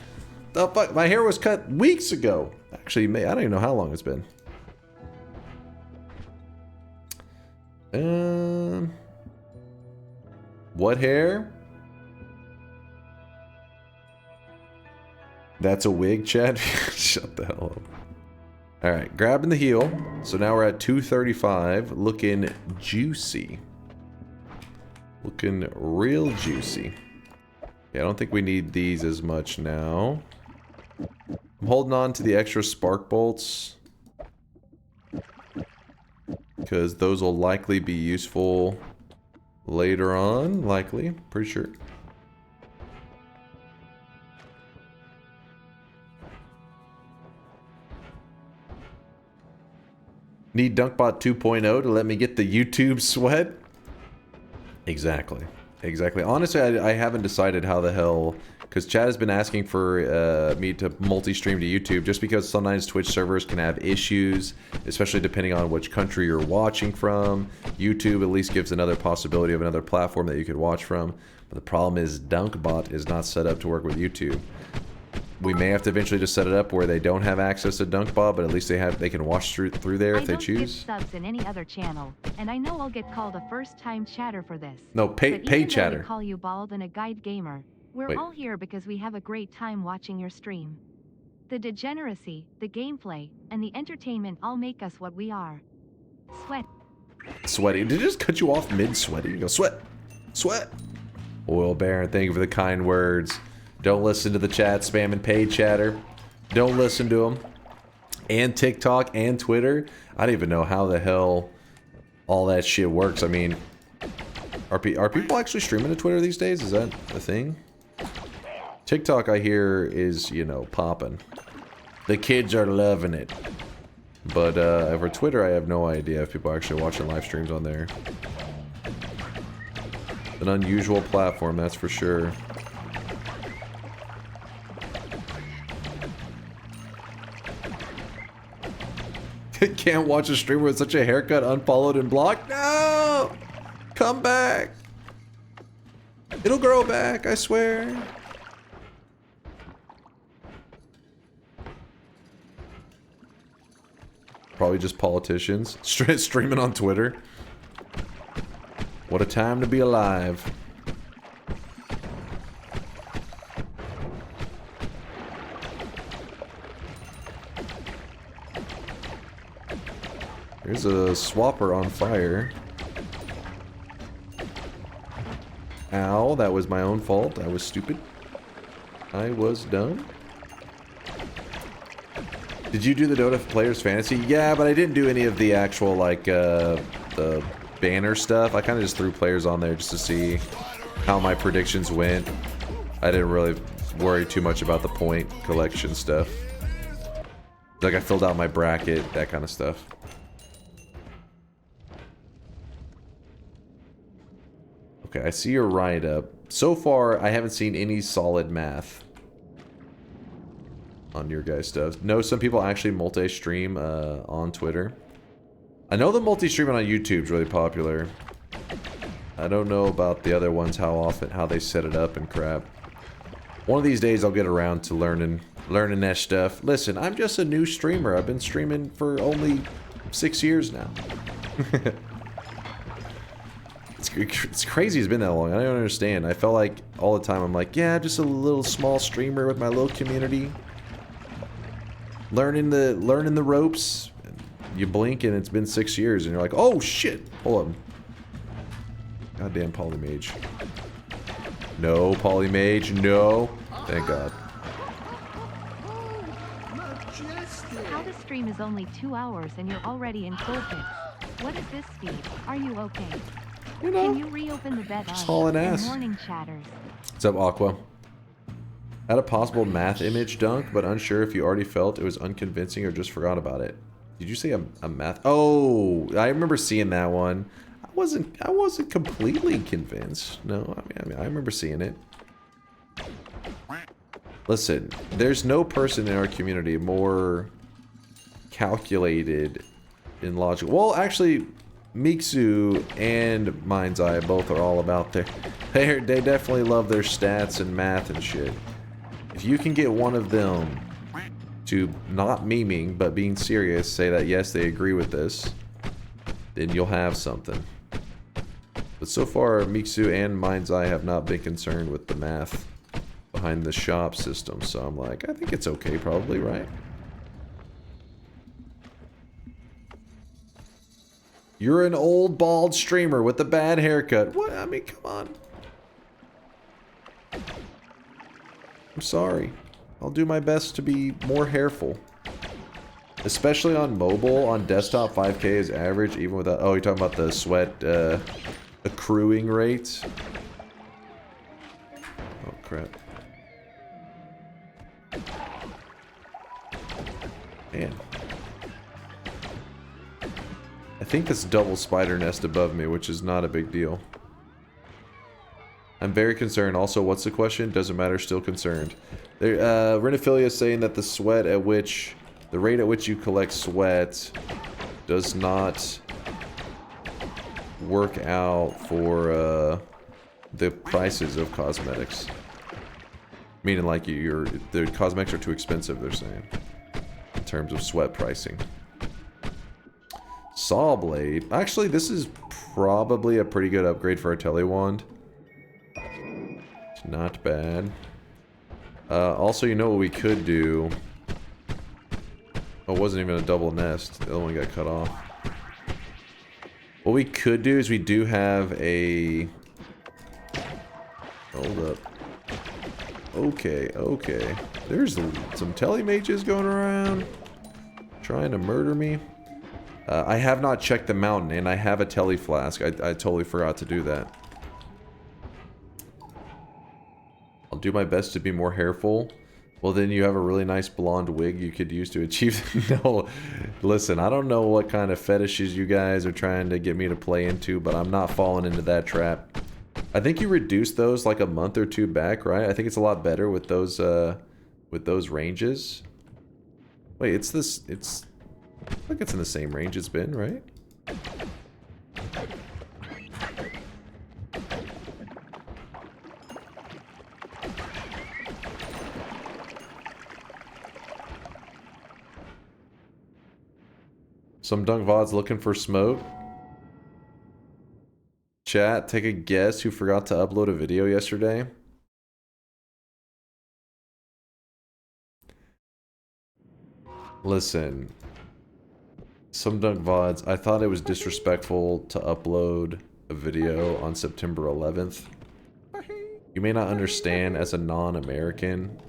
The fuck? My hair was cut weeks ago. Actually, I don't even know how long it's been. What hair? That's a wig, Chad? Shut the hell up. Alright, grabbing the heel. So now we're at 235. Looking juicy. Looking real juicy. Yeah, I don't think we need these as much now. I'm holding on to the extra spark bolts, because those will likely be useful later on. Likely. Pretty sure. Need DunkBot 2.0 to let me get the YouTube sweat? Exactly. Exactly. Honestly, I haven't decided how the hell... Because Chad has been asking for me to multi-stream to YouTube, just because sometimes Twitch servers can have issues, especially depending on which country you're watching from. YouTube at least gives another possibility of another platform that you could watch from. But the problem is DunkBot is not set up to work with YouTube. We may have to eventually just set it up where they don't have access to DunkBot, but at least they can watch through there if they choose. I don't give subs in any other channel, and I know I'll get called a first-time chatter for this. No, paid chatter. I call you bald and a guide gamer. We're all here because we have a great time watching your stream. The degeneracy, the gameplay, and the entertainment all make us what we are. Sweat. Sweaty. Did it just cut you off mid-sweaty? You go, sweat. Sweat. Oil Baron, thank you for the kind words. Don't listen to the chat spamming paid chatter. Don't listen to them. And TikTok and Twitter. I don't even know how the hell all that shit works. I mean, Are people actually streaming to Twitter these days? Is that a thing? TikTok, I hear, is, you know, popping. The kids are loving it. But for Twitter, I have no idea if people are actually watching live streams on there. An unusual platform, that's for sure. Can't watch a streamer with such a haircut, unfollowed and blocked. No! Come back. It'll grow back, I swear. Probably just politicians streaming on Twitter. What a time to be alive. There's a swapper on fire. Ow, that was my own fault. I was stupid. I was dumb. Did you do the Dota Players Fantasy? Yeah, but I didn't do any of the actual, like, the banner stuff. I kind of just threw players on there just to see how my predictions went. I didn't really worry too much about the point collection stuff. Like, I filled out my bracket, that kind of stuff. Okay, I see your write-up. So far, I haven't seen any solid math on your guys' stuff. No, some people actually multi-stream on Twitter. I know the multi-streaming on YouTube is really popular. I don't know about the other ones, how they set it up and crap. One of these days I'll get around to learning that stuff. Listen, I'm just a new streamer. I've been streaming for only 6 years now. It's crazy it's been that long. I don't understand. I felt like all the time I'm like, yeah, just a little small streamer with my little community. Learning the ropes. You blink and it's been 6 years and you're like, oh shit! Hold on. Goddamn Polymage. No, Polymage, no. Thank God. How the stream is only 2 hours and you're already in cold pits. What is this speed? Are you okay? You know, can you reopen the bed just hauling ass. Morning chatters. What's up, Aqua? Had a possible math image dunk, but unsure if you already felt it was unconvincing or just forgot about it. Did you say a math? Oh, I remember seeing that one. I wasn't completely convinced. No, I mean, I remember seeing it. Listen, there's no person in our community more calculated in logic. Well, actually, Miksu and Mind's Eye both are all about their... They definitely love their stats and math and shit. If you can get one of them to not memeing, but being serious, say that yes, they agree with this, then you'll have something. But so far, Miksu and Mind's Eye have not been concerned with the math behind the shop system, so I'm like, I think it's okay probably, right? You're an old bald streamer with a bad haircut. What? I mean, come on. I'm sorry. I'll do my best to be more hairful. Especially on mobile. On desktop, 5K is average, even without... Oh, you're talking about the sweat accruing rate? Oh, crap. Man. I think this double spider nest above me, which is not a big deal. I'm very concerned. Also, what's the question? Doesn't matter, still concerned. Renophilia is saying that the rate at which you collect sweat does not work out for the prices of cosmetics. Meaning like the cosmetics are too expensive, they're saying. In terms of sweat pricing. Saw blade. Actually, this is probably a pretty good upgrade for our telewand. It's not bad. Also, you know what we could do? Oh, it wasn't even a double nest. The other one got cut off. What we could do is we do have a... Hold up. Okay, okay. There's some telemages going around. Trying to murder me. I have not checked the mountain, and I have a tele flask. I totally forgot to do that. do my best to be more hairful. Well, then you have a really nice blonde wig you could use to achieve. No, listen, I don't know what kind of fetishes you guys are trying to get me to play into, but I'm not falling into that trap. I think you reduced those like a month or two back, right? I think it's a lot better with those ranges. Wait, it's this, I think it's in the same range it's been, right? SomeDunkVods looking for smoke. Chat, take a guess who forgot to upload a video yesterday. Listen, SomeDunkVods, I thought it was disrespectful to upload a video on September 11th. You may not understand as a non-American,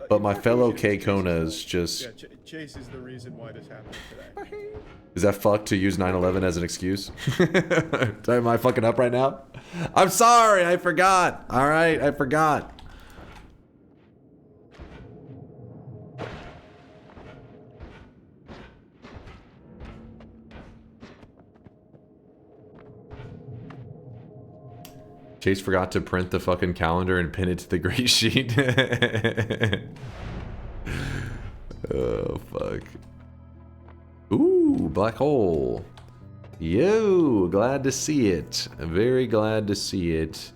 but my fellow K-Konas just... Yeah, Chase is the reason why this happened today. Is that fucked to use 9/11 as an excuse? Am I fucking up right now? I'm sorry, I forgot. Alright, I forgot. Chase forgot to print the fucking calendar and pin it to the gray sheet. Oh, fuck. Ooh, black hole. Yo, glad to see it. Very glad to see it.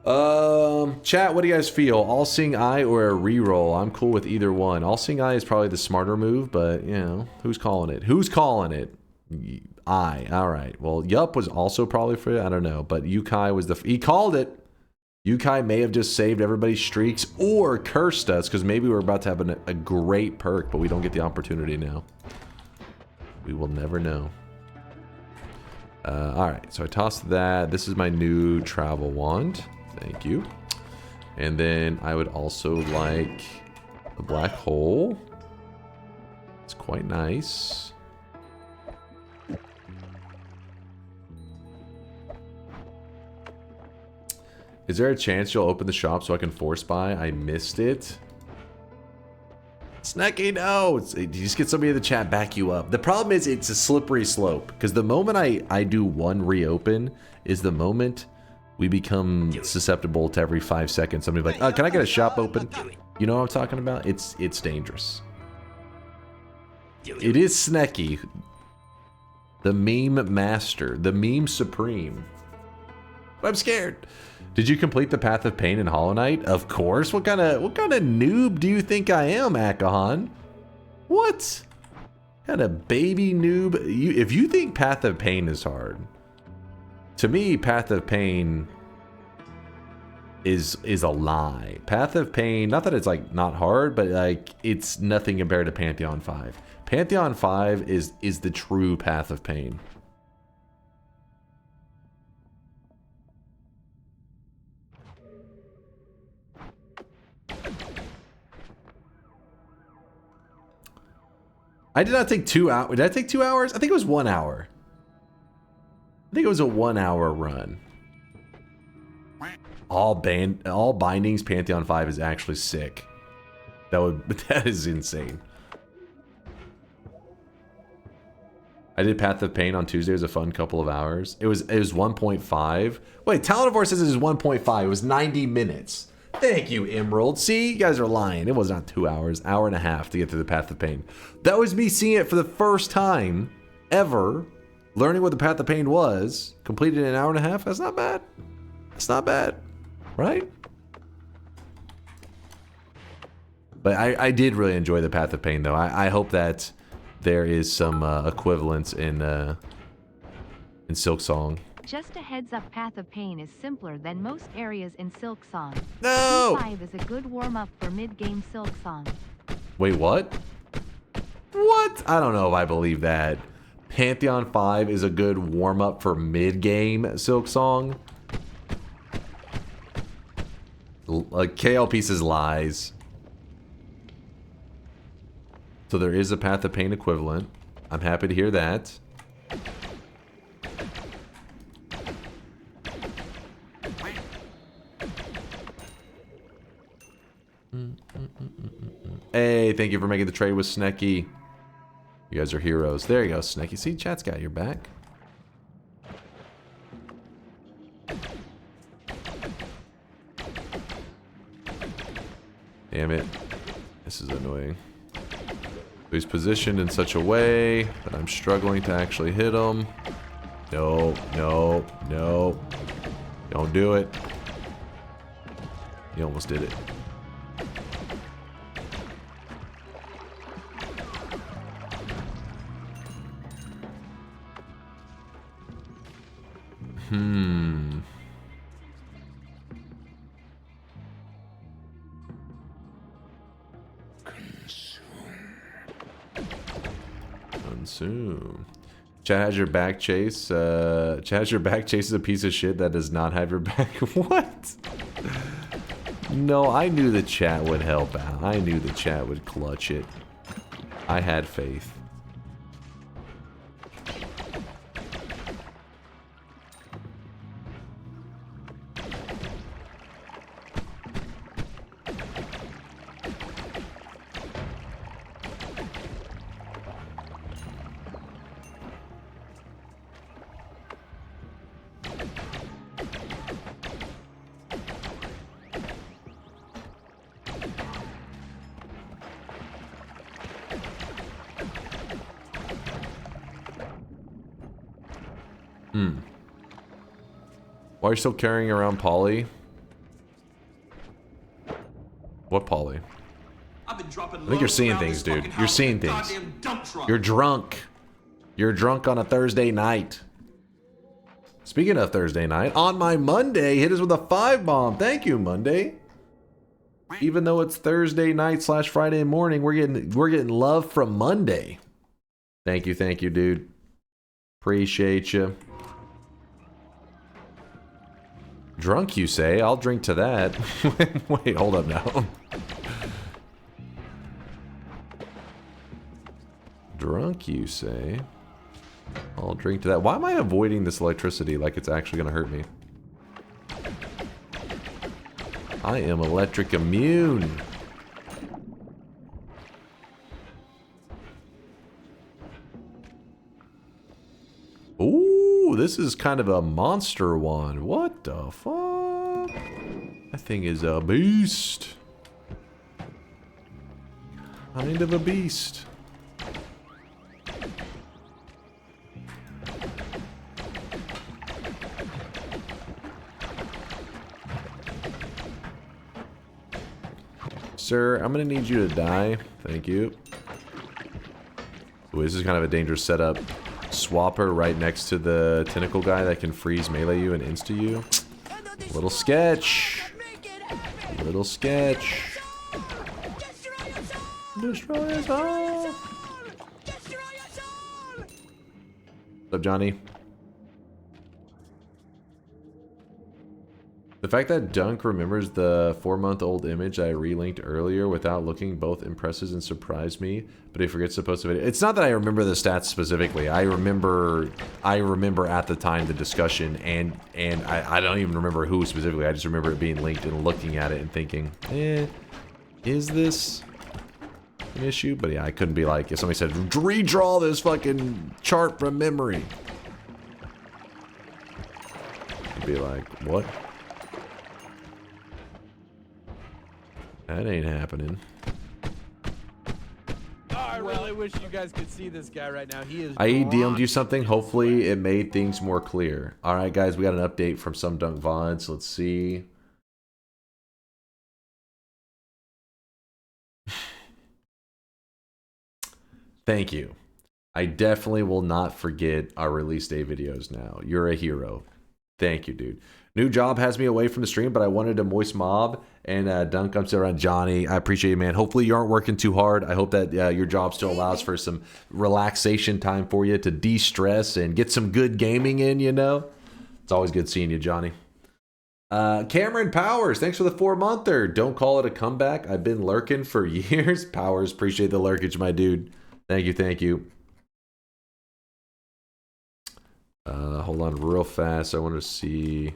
Chat, what do you guys feel? All-Seeing Eye or a reroll? I'm cool with either one. All-Seeing Eye is probably the smarter move, but, you know, who's calling it? Who's calling it? Eye. Alright. Well, Yup was also probably for it. I don't know. But Yukai was the... He called it! Yukai may have just saved everybody's streaks or cursed us, because maybe we're about to have a great perk, but we don't get the opportunity now. We will never know. Alright, so I tossed that. This is my new travel wand. Thank you. And then I would also like the black hole. It's quite nice. Is there a chance you'll open the shop so I can force buy? I missed it. Snacky, no! You just get somebody in the chat back you up. The problem is it's a slippery slope. Because the moment I do one reopen is the moment we become susceptible to every 5 seconds. Somebody's like, oh, can I get a shop open? You know what I'm talking about? It's dangerous. It is Snecky. The meme master. The meme supreme. I'm scared. Did you complete the Path of Pain in Hollow Knight? Of course. What kind of noob do you think I am, Akahan? What kind of baby noob? If you think Path of Pain is hard, to me, Path of Pain is a lie. Path of Pain, not that it's like not hard, but like it's nothing compared to Pantheon 5. Pantheon 5 is the true Path of Pain. I did not take 2 hours. Did I take 2 hours? I think it was 1 hour. I think it was a 1 hour run. All bindings Pantheon 5 is actually sick. That is insane. I did Path of Pain on Tuesday. It was a fun couple of hours. It was 1.5. Wait, Talonivore says it was 1.5. It was 90 minutes. Thank you, Emerald. See, you guys are lying. It was not 2 hours, hour and a half to get through the Path of Pain. That was me seeing it for the first time ever, learning what the Path of Pain was, completed in an hour and a half. That's not bad. That's not bad, right? But I did really enjoy the Path of Pain, though. I hope that there is some equivalence in Silksong. Just a heads up, Path of Pain is simpler than most areas in Silksong. No! P5 is a good warm-up for mid-game Silksong. Wait, what? What? I don't know if I believe that. Pantheon 5 is a good warm-up for mid-game Silksong? KL Pieces lies. So there is a Path of Pain equivalent. I'm happy to hear that. Hey, thank you for making the trade with Snecky. You guys are heroes. There you go, Snecky. See, chat's got your back. Damn it. This is annoying. He's positioned in such a way that I'm struggling to actually hit him. No, no, no. Don't do it. You almost did it. Consume. Chad has your back chase. Chad has your back chase is a piece of shit that does not have your back. What? No, I knew the chat would help out. I knew the chat would clutch it. I had faith. Why are you still carrying around Polly? What Polly? I think you're seeing things, dude. You're seeing things. You're drunk. You're drunk on a Thursday night. Speaking of Thursday night, on my Monday, hit us with a 5-bomb. Thank you, Monday. Even though it's Thursday night / Friday morning, we're getting love from Monday. Thank you, dude. Appreciate you. Drunk, you say? I'll drink to that. Wait, hold up now. Drunk, you say? I'll drink to that. Why am I avoiding this electricity like it's actually going to hurt me? I am electric immune. Ooh, this is kind of a monster one. What the fuck? That thing is a beast. Kind of a beast. Sir, I'm gonna need you to die. Thank you. Ooh, this is kind of a dangerous setup. Swapper right next to the tentacle guy that can freeze melee you and insta you. Little sketch. Little sketch. Destroy us all. What's up, Johnny? The fact that Dunk remembers the 4-month-old image I relinked earlier without looking both impresses and surprised me, but he forgets to post a video. It's not that I remember the stats specifically. I remember at the time the discussion, and I don't even remember who specifically. I just remember it being linked and looking at it and thinking, is this an issue? But yeah, I couldn't be like, if somebody said, redraw this fucking chart from memory. I'd be like, what? That ain't happening. Oh, I really wish you guys could see this guy right now. He is. I DM'd you something. Hopefully it made things more clear. All right, guys, we got an update from SomeDunkVods. Let's see. Thank you. I definitely will not forget our release day videos now. You're a hero. Thank you, dude. New job has me away from the stream, but I wanted to moist mob and Dunk. I'm still around. Johnny, I appreciate you, man. Hopefully you aren't working too hard. I hope that your job still allows for some relaxation time for you to de-stress and get some good gaming in, you know? It's always good seeing you, Johnny. Cameron Powers, thanks for the 4-monther. Don't call it a comeback. I've been lurking for years. Powers, appreciate the lurkage, my dude. Thank you, thank you. Hold on real fast. I want to see...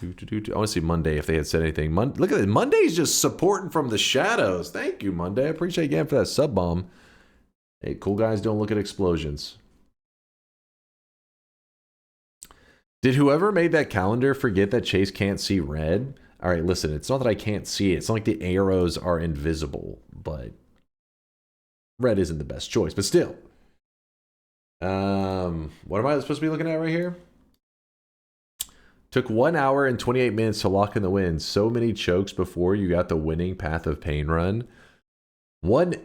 I want to see Monday if they had said anything. Look at it. Monday's just supporting from the shadows. Thank you, Monday. I appreciate you again for that sub bomb. Hey, cool guys don't look at explosions. Did whoever made that calendar forget that Chase can't see red? All right, listen. It's not that I can't see it. It's not like the arrows are invisible, but red isn't the best choice. But still. What am I supposed to be looking at right here? Took 1 hour and 28 minutes to lock in the win. So many chokes before you got the winning Path of Pain run. 1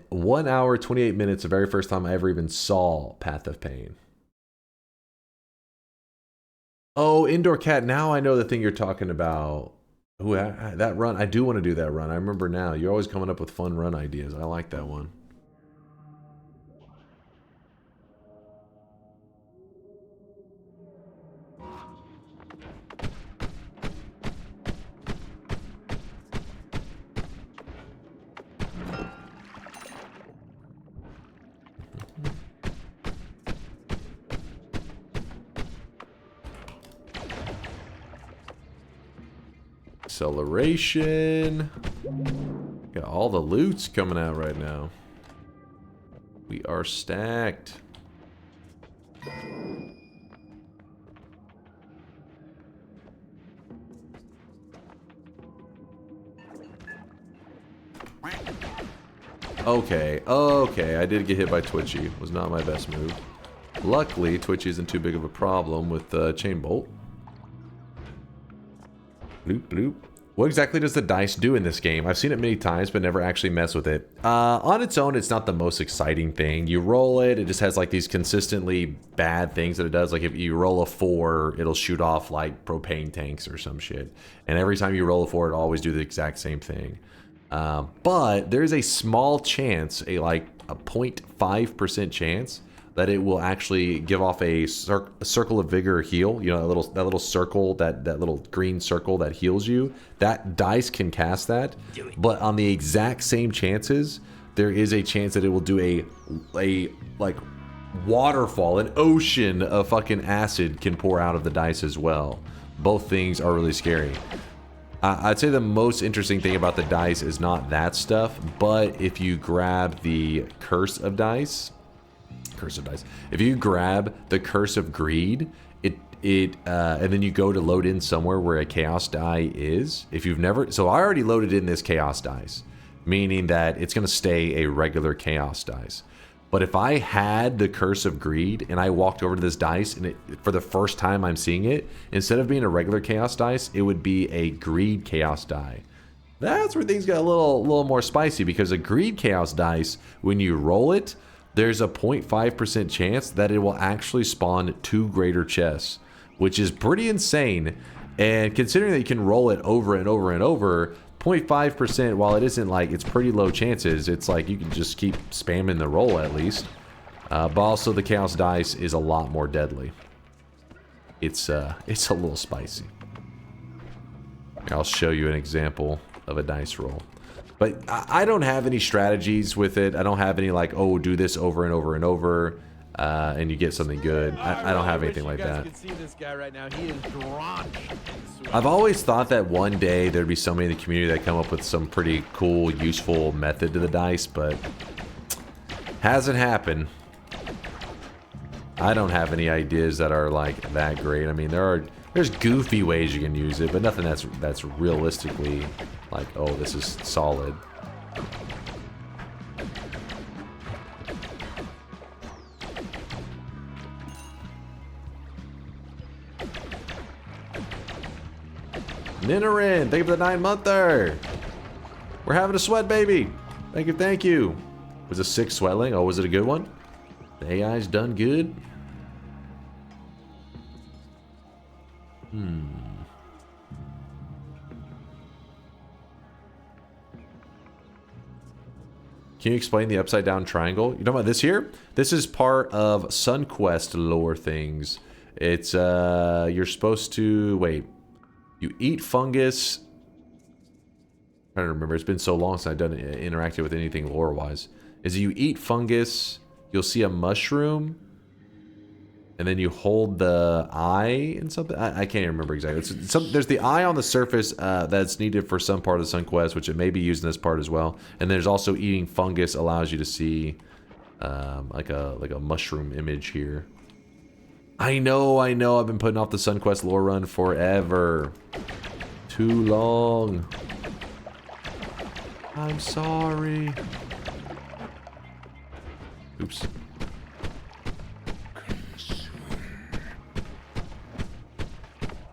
hour, 28 minutes, the very first time I ever even saw Path of Pain. Oh, Indoor Cat. Now I know the thing you're talking about. Ooh, that run. I do want to do that run. I remember now. You're always coming up with fun run ideas. I like that one. Acceleration. Got all the loots coming out right now. We are stacked. Okay, okay, I did get hit by Twitchy. Was not my best move. Luckily, Twitchy isn't too big of a problem with Chain Bolt. Bloop, bloop. What exactly does the dice do in this game? I've seen it many times, but never actually mess with it. On its own, it's not the most exciting thing. You roll it, it just has like these consistently bad things that it does. Like if you roll a 4, it'll shoot off like propane tanks or some shit. And every time you roll a 4, it'll always do the exact same thing. But there's a small chance, a 0.5% chance that it will actually give off a circle of vigor heal. You know, that little circle, that little green circle that heals you. That dice can cast that. But on the exact same chances, there is a chance that it will do a like waterfall, an ocean of fucking acid can pour out of the dice as well. Both things are really scary. I'd say the most interesting thing about the dice is not that stuff, but if you grab the Curse of Dice, if you grab the Curse of Greed, and then you go to load in somewhere where a Chaos die is, if you've never, so I already loaded in this Chaos dice, meaning that it's going to stay a regular Chaos dice. But if I had the Curse of Greed and I walked over to this dice and for the first time I'm seeing it, instead of being a regular Chaos dice, it would be a Greed Chaos die. That's where things get a little more spicy, because a Greed Chaos dice, when you roll it, there's a 0.5% chance that it will actually spawn 2 greater chests, which is pretty insane. And considering that you can roll it over and over and over, 0.5%, while it isn't like, it's pretty low chances, it's like you can just keep spamming the roll at least. But also the Chaos dice is a lot more deadly. It's a little spicy. I'll show you an example of a dice roll. But I don't have any strategies with it. I don't have any like, oh, do this over and over and over, and you get something good. I don't have anything like that. See this guy right now. He is drenched. I've always thought that one day there'd be somebody in the community that come up with some pretty cool, useful method to the dice, but hasn't happened. I don't have any ideas that are like that great. I mean, there's goofy ways you can use it, but nothing that's realistically like, oh, this is solid. Ninarin, thank you for the 9-monther. We're having a sweat, baby. Thank you, thank you. Was it 6 sweatling? Oh, was it a good one? The AI's done good. Can you explain the upside down triangle? You talking about this here? This is part of SunQuest lore things. It's you're supposed to wait. You eat fungus. I don't remember. It's been so long since I've done interacted with anything lore wise. Is you eat fungus, you'll see a mushroom, and then you hold the eye and something. I can't even remember exactly. There's the eye on the surface that's needed for some part of the Sun Quest, which it may be used in this part as well. And there's also eating fungus allows you to see like a mushroom image here. I know. I've been putting off the Sun Quest lore run forever. Too long. I'm sorry. Oops.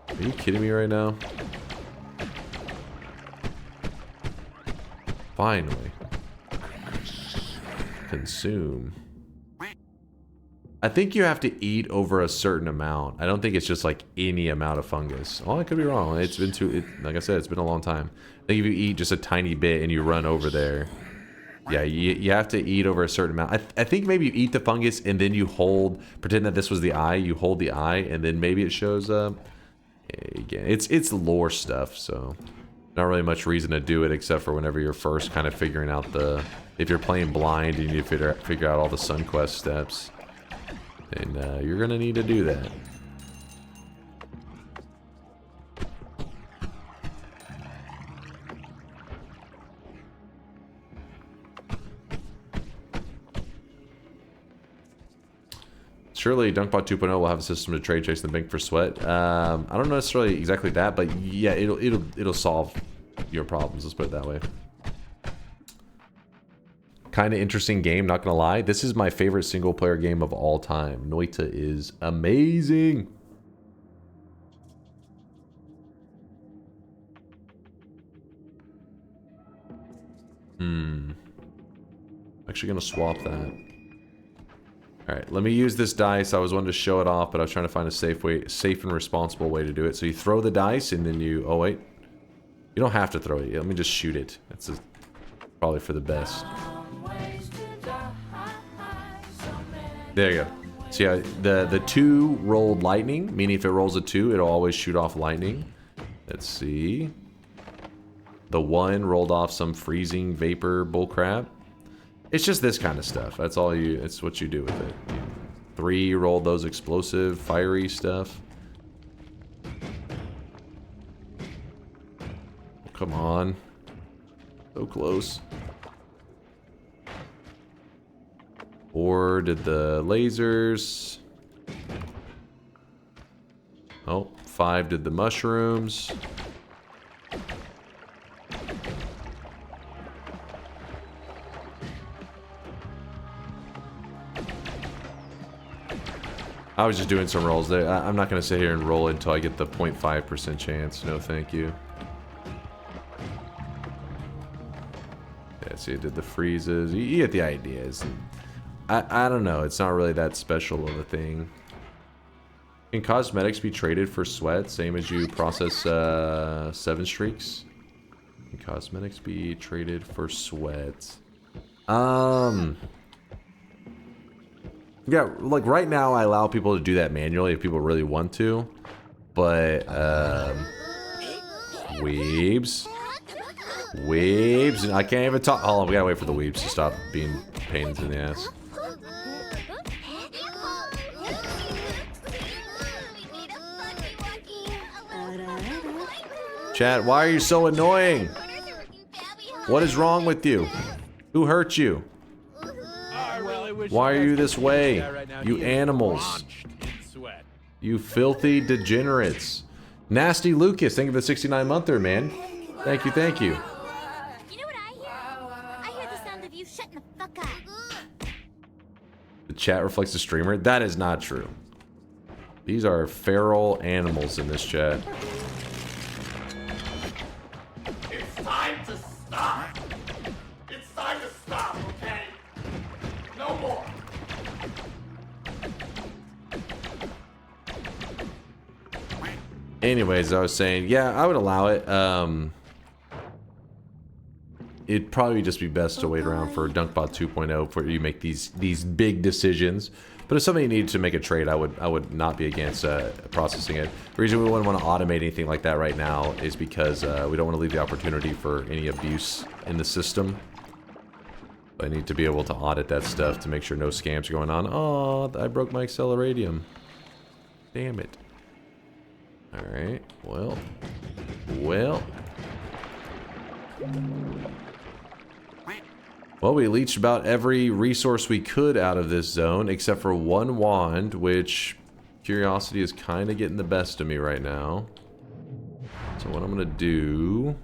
Are you kidding me right now? Finally. Consume. I think you have to eat over a certain amount. I don't think it's just like any amount of fungus. Oh, I could be wrong. It's been like I said, it's been a long time. I think if you eat just a tiny bit and you run over there, yeah, you have to eat over a certain amount. I think maybe you eat the fungus and then you hold, pretend that this was the eye. You hold the eye and then maybe it shows up. Again, it's lore stuff, so not really much reason to do it except for whenever you're first kind of figuring out if you're playing blind and you need to figure out all the Sun Quest steps. And you're gonna need to do that. Surely DunkBot 2.0 will have a system to trade chase the bank for sweat. I don't know necessarily exactly that, but yeah, it'll solve your problems. Let's put it that way. Kind of interesting game, not gonna lie. This is my favorite single player game of all time. Noita is amazing. Actually gonna swap that. Alright, let me use this dice. I was wanting to show it off, but I was trying to find a safe and responsible way to do it. So you throw the dice and then you, oh wait. You don't have to throw it. Let me just shoot it. That's probably for the best. There you go. So yeah, the 2 rolled lightning, meaning if it rolls a 2, it'll always shoot off lightning. Let's see. The 1 rolled off some freezing vapor bullcrap. It's just this kind of stuff. That's all it's what you do with it. 3 rolled those explosive, fiery stuff. Come on. So close. 4 did the lasers. Oh, 5 did the mushrooms. I was just doing some rolls there. I'm not going to sit here and roll it until I get the 0.5% chance. No, thank you. Yeah, see, it did the freezes. You get the ideas. I don't know. It's not really that special of a thing. Can cosmetics be traded for sweat, same as you process 7 streaks? Can cosmetics be traded for sweat? Yeah, like right now I allow people to do that manually if people really want to. But, weebs. Weebs. I can't even talk. Oh, we gotta wait for the weebs to stop being pains in the ass. Chat, why are you so annoying? What is wrong with you? Who hurt you? Why are you this way? You animals. You filthy degenerates. Nasty Lucas, thank you for the 69-monther, man. Thank you, thank you. You know what I hear? I hear the sound of you shutting the fuck up. The chat reflects the streamer? That is not true. These are feral animals in this chat. It's time to stop. It's time to stop, okay? No more. Anyways, I was saying, yeah, I would allow it. It'd probably just be best to wait around for DunkBot 2.0 before you make these big decisions. But if somebody needed to make a trade, I would not be against processing it. The reason we wouldn't want to automate anything like that right now is because we don't want to leave the opportunity for any abuse in the system. I need to be able to audit that stuff to make sure no scams are going on. Oh, I broke my acceleradium. Damn it. Alright, well. Well, we leached about every resource we could out of this zone, except for one wand, which curiosity is kind of getting the best of me right now. So what I'm going to do...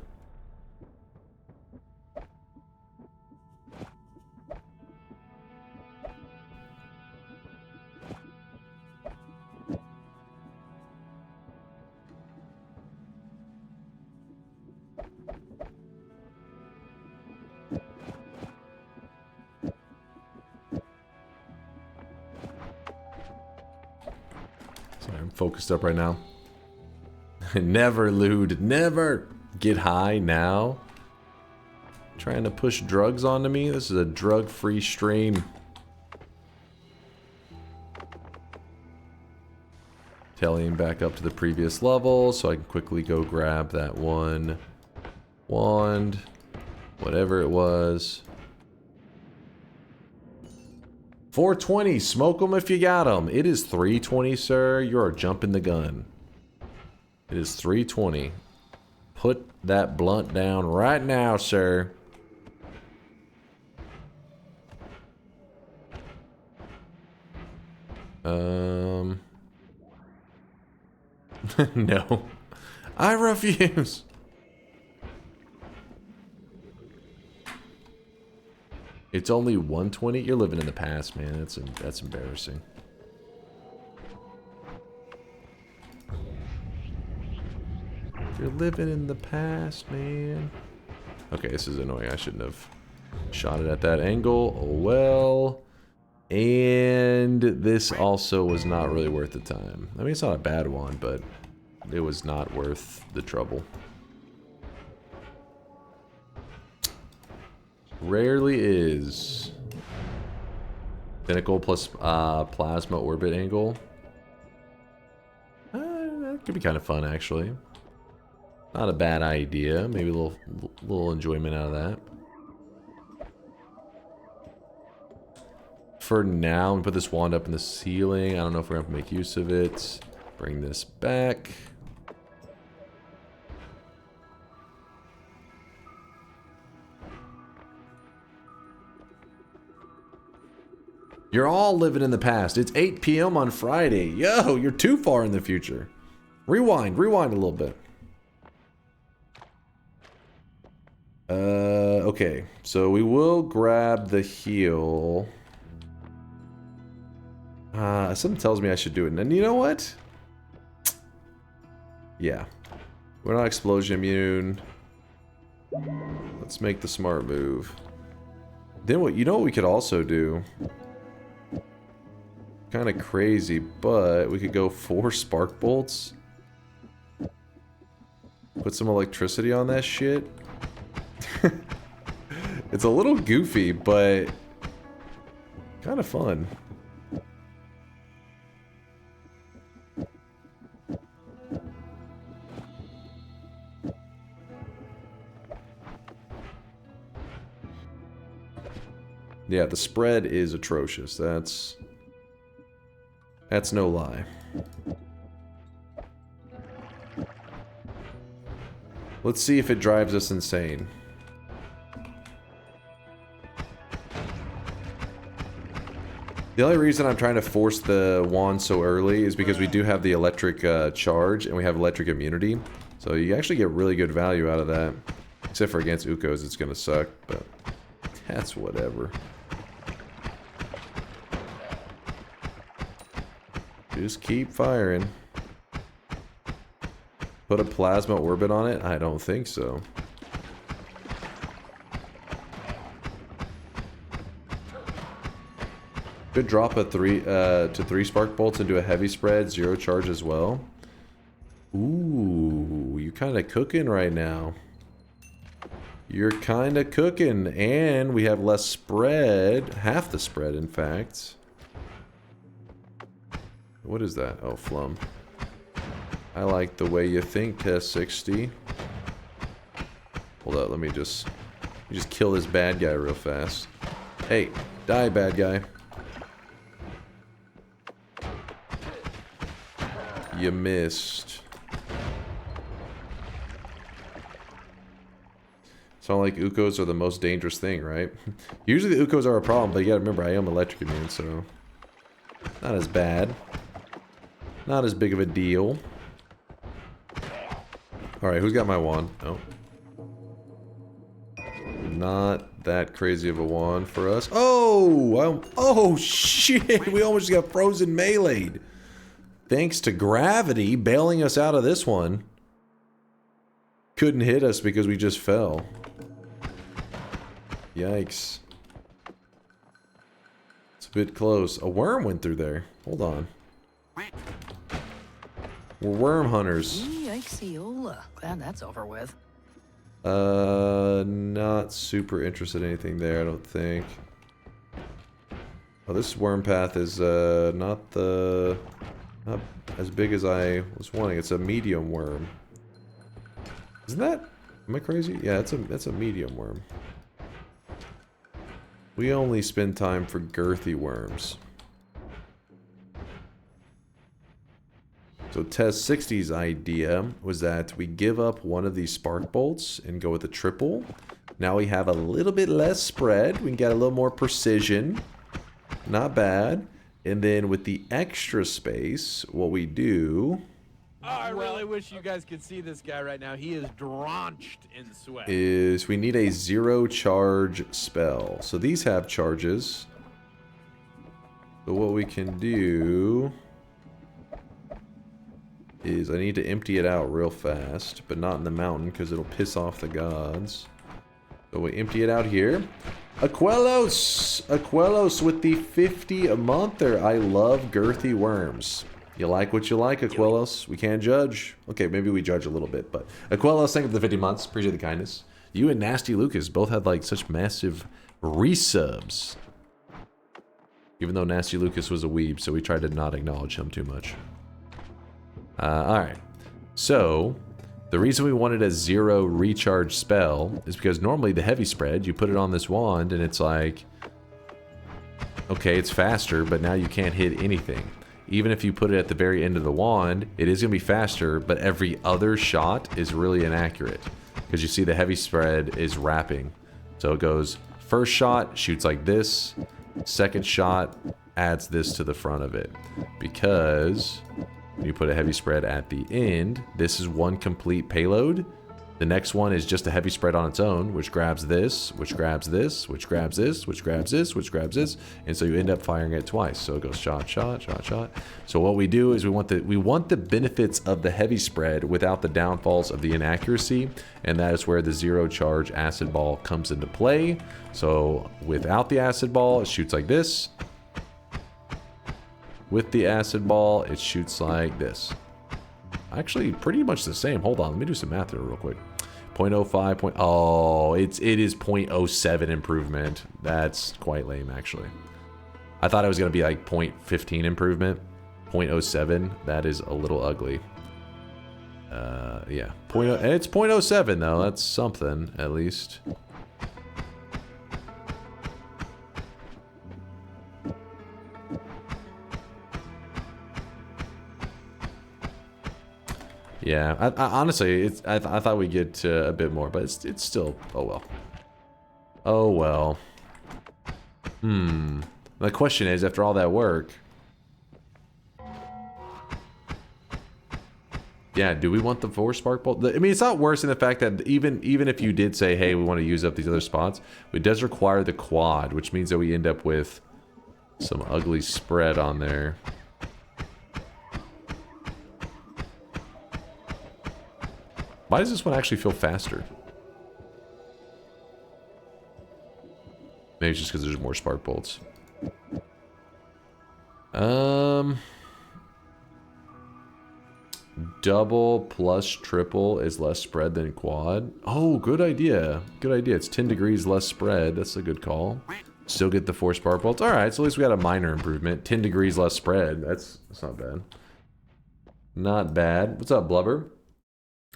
I'm focused up right now. Never lewd. Never get high now. Trying to push drugs onto me. This is a drug-free stream. Tallying back up to the previous level so I can quickly go grab that one wand. Whatever it was. 420, smoke them if you got them. It is 320, sir. You are jumping the gun. It is 320. Put that blunt down right now, sir. No. I refuse. It's only 120? You're living in the past, man. That's embarrassing. You're living in the past, man. Okay, this is annoying. I shouldn't have shot it at that angle. Oh well. And this also was not really worth the time. I mean, it's not a bad one, but it was not worth the trouble. Rarely is. Pinnacle plus plasma orbit angle. That could be kind of fun, actually. Not a bad idea. Maybe a little enjoyment out of that. For now, I'm gonna put this wand up in the ceiling. I don't know if we're gonna have to make use of it. Bring this back. You're all living in the past. It's 8 p.m. on Friday. Yo, you're too far in the future. Rewind a little bit. Okay. So we will grab the heal. Something tells me I should do it. And you know what? Yeah. We're not explosion immune. Let's make the smart move. Then what? You know what we could also do? Kind of crazy, but we could go 4 spark bolts. Put some electricity on that shit. It's a little goofy, but kind of fun. Yeah, the spread is atrocious. That's no lie. Let's see if it drives us insane. The only reason I'm trying to force the wand so early is because we do have the electric charge and we have electric immunity. So you actually get really good value out of that. Except for against Ukos, it's gonna suck, but that's whatever. Just keep firing. Put a plasma orbit on it? I don't think so. Could drop a 3 to 3 spark bolts into a heavy spread, 0 charge as well. Ooh, you're kind of cooking right now. You're kind of cooking, and we have less spread, half the spread, in fact. What is that? Oh, flum. I like the way you think, Test 60. Hold up, let me just kill this bad guy real fast. Hey, die, bad guy. You missed. It's not like Ukos are the most dangerous thing, right? Usually the Ukos are a problem, but you gotta remember I am electric immune, so... Not as bad. Not as big of a deal. Alright, who's got my wand? Oh. Not that crazy of a wand for us. Oh! Oh, shit! We almost got frozen melee'd. Thanks to gravity bailing us out of this one. Couldn't hit us because we just fell. Yikes. It's a bit close. A worm went through there. Hold on. We're worm hunters. Yikes-iola. Glad that's over with. Not super interested in anything there, I don't think. Oh, this worm path is, not as big as I was wanting. It's a medium worm. Isn't that? Am I crazy? Yeah, that's a medium worm. We only spend time for girthy worms. So Test 60's idea was that we give up one of these spark bolts and go with a triple. Now we have a little bit less spread. We can get a little more precision. Not bad. And then with the extra space, what we do... Oh, I really wish you guys could see this guy right now. He is drenched in sweat. Is we need a 0 charge spell. So these have charges. So what we can do... is I need to empty it out real fast, but not in the mountain because it'll piss off the gods. So we empty it out here. Aquelos! Aquelos with the 50 a monther. I love girthy worms. You like what you like, Aquelos. We can't judge. Okay, maybe we judge a little bit, but Aquelos, thank you for the 50 months. Appreciate the kindness. You and Nasty Lucas both had like such massive resubs. Even though Nasty Lucas was a weeb, so we tried to not acknowledge him too much. Alright, so the reason we wanted a 0 recharge spell is because normally the heavy spread, you put it on this wand and it's like, okay, it's faster, but now you can't hit anything. Even if you put it at the very end of the wand, it is going to be faster, but every other shot is really inaccurate. Because you see the heavy spread is wrapping. So it goes, first shot, shoots like this, second shot, adds this to the front of it. Because... when you put a heavy spread at the end, this is one complete payload. The next one is just a heavy spread on its own, which grabs this, which grabs this, which grabs this, which grabs this, which grabs this, and so you end up firing it twice. So it goes shot, shot, shot, shot. So what we do is we want the benefits of the heavy spread without the downfalls of the inaccuracy, and that is where the 0 charge acid ball comes into play. So without the acid ball, it shoots like this. With the acid ball, it shoots like this. Actually, pretty much the same. Hold on, let me do some math here real quick. 0.05, oh, it is 0.07 improvement. That's quite lame, actually. I thought it was going to be like 0.15 improvement. 0.07, that is a little ugly. Yeah. It's 0.07, though. That's something, at least. Yeah, I honestly, I thought we'd get a bit more, but it's still, oh well. Oh well. The question is, after all that work... yeah, do we want the 4 spark bolt? I mean, it's not worse in the fact that even if you did say, hey, we want to use up these other spots, it does require the quad, which means that we end up with some ugly spread on there. Why does this one actually feel faster? Maybe it's just because there's more spark bolts. Double plus triple is less spread than quad. Oh, good idea. Good idea. It's 10 degrees less spread. That's a good call. Still get the 4 spark bolts. Alright, so at least we got a minor improvement. 10 degrees less spread. That's not bad. Not bad. What's up, Blubber?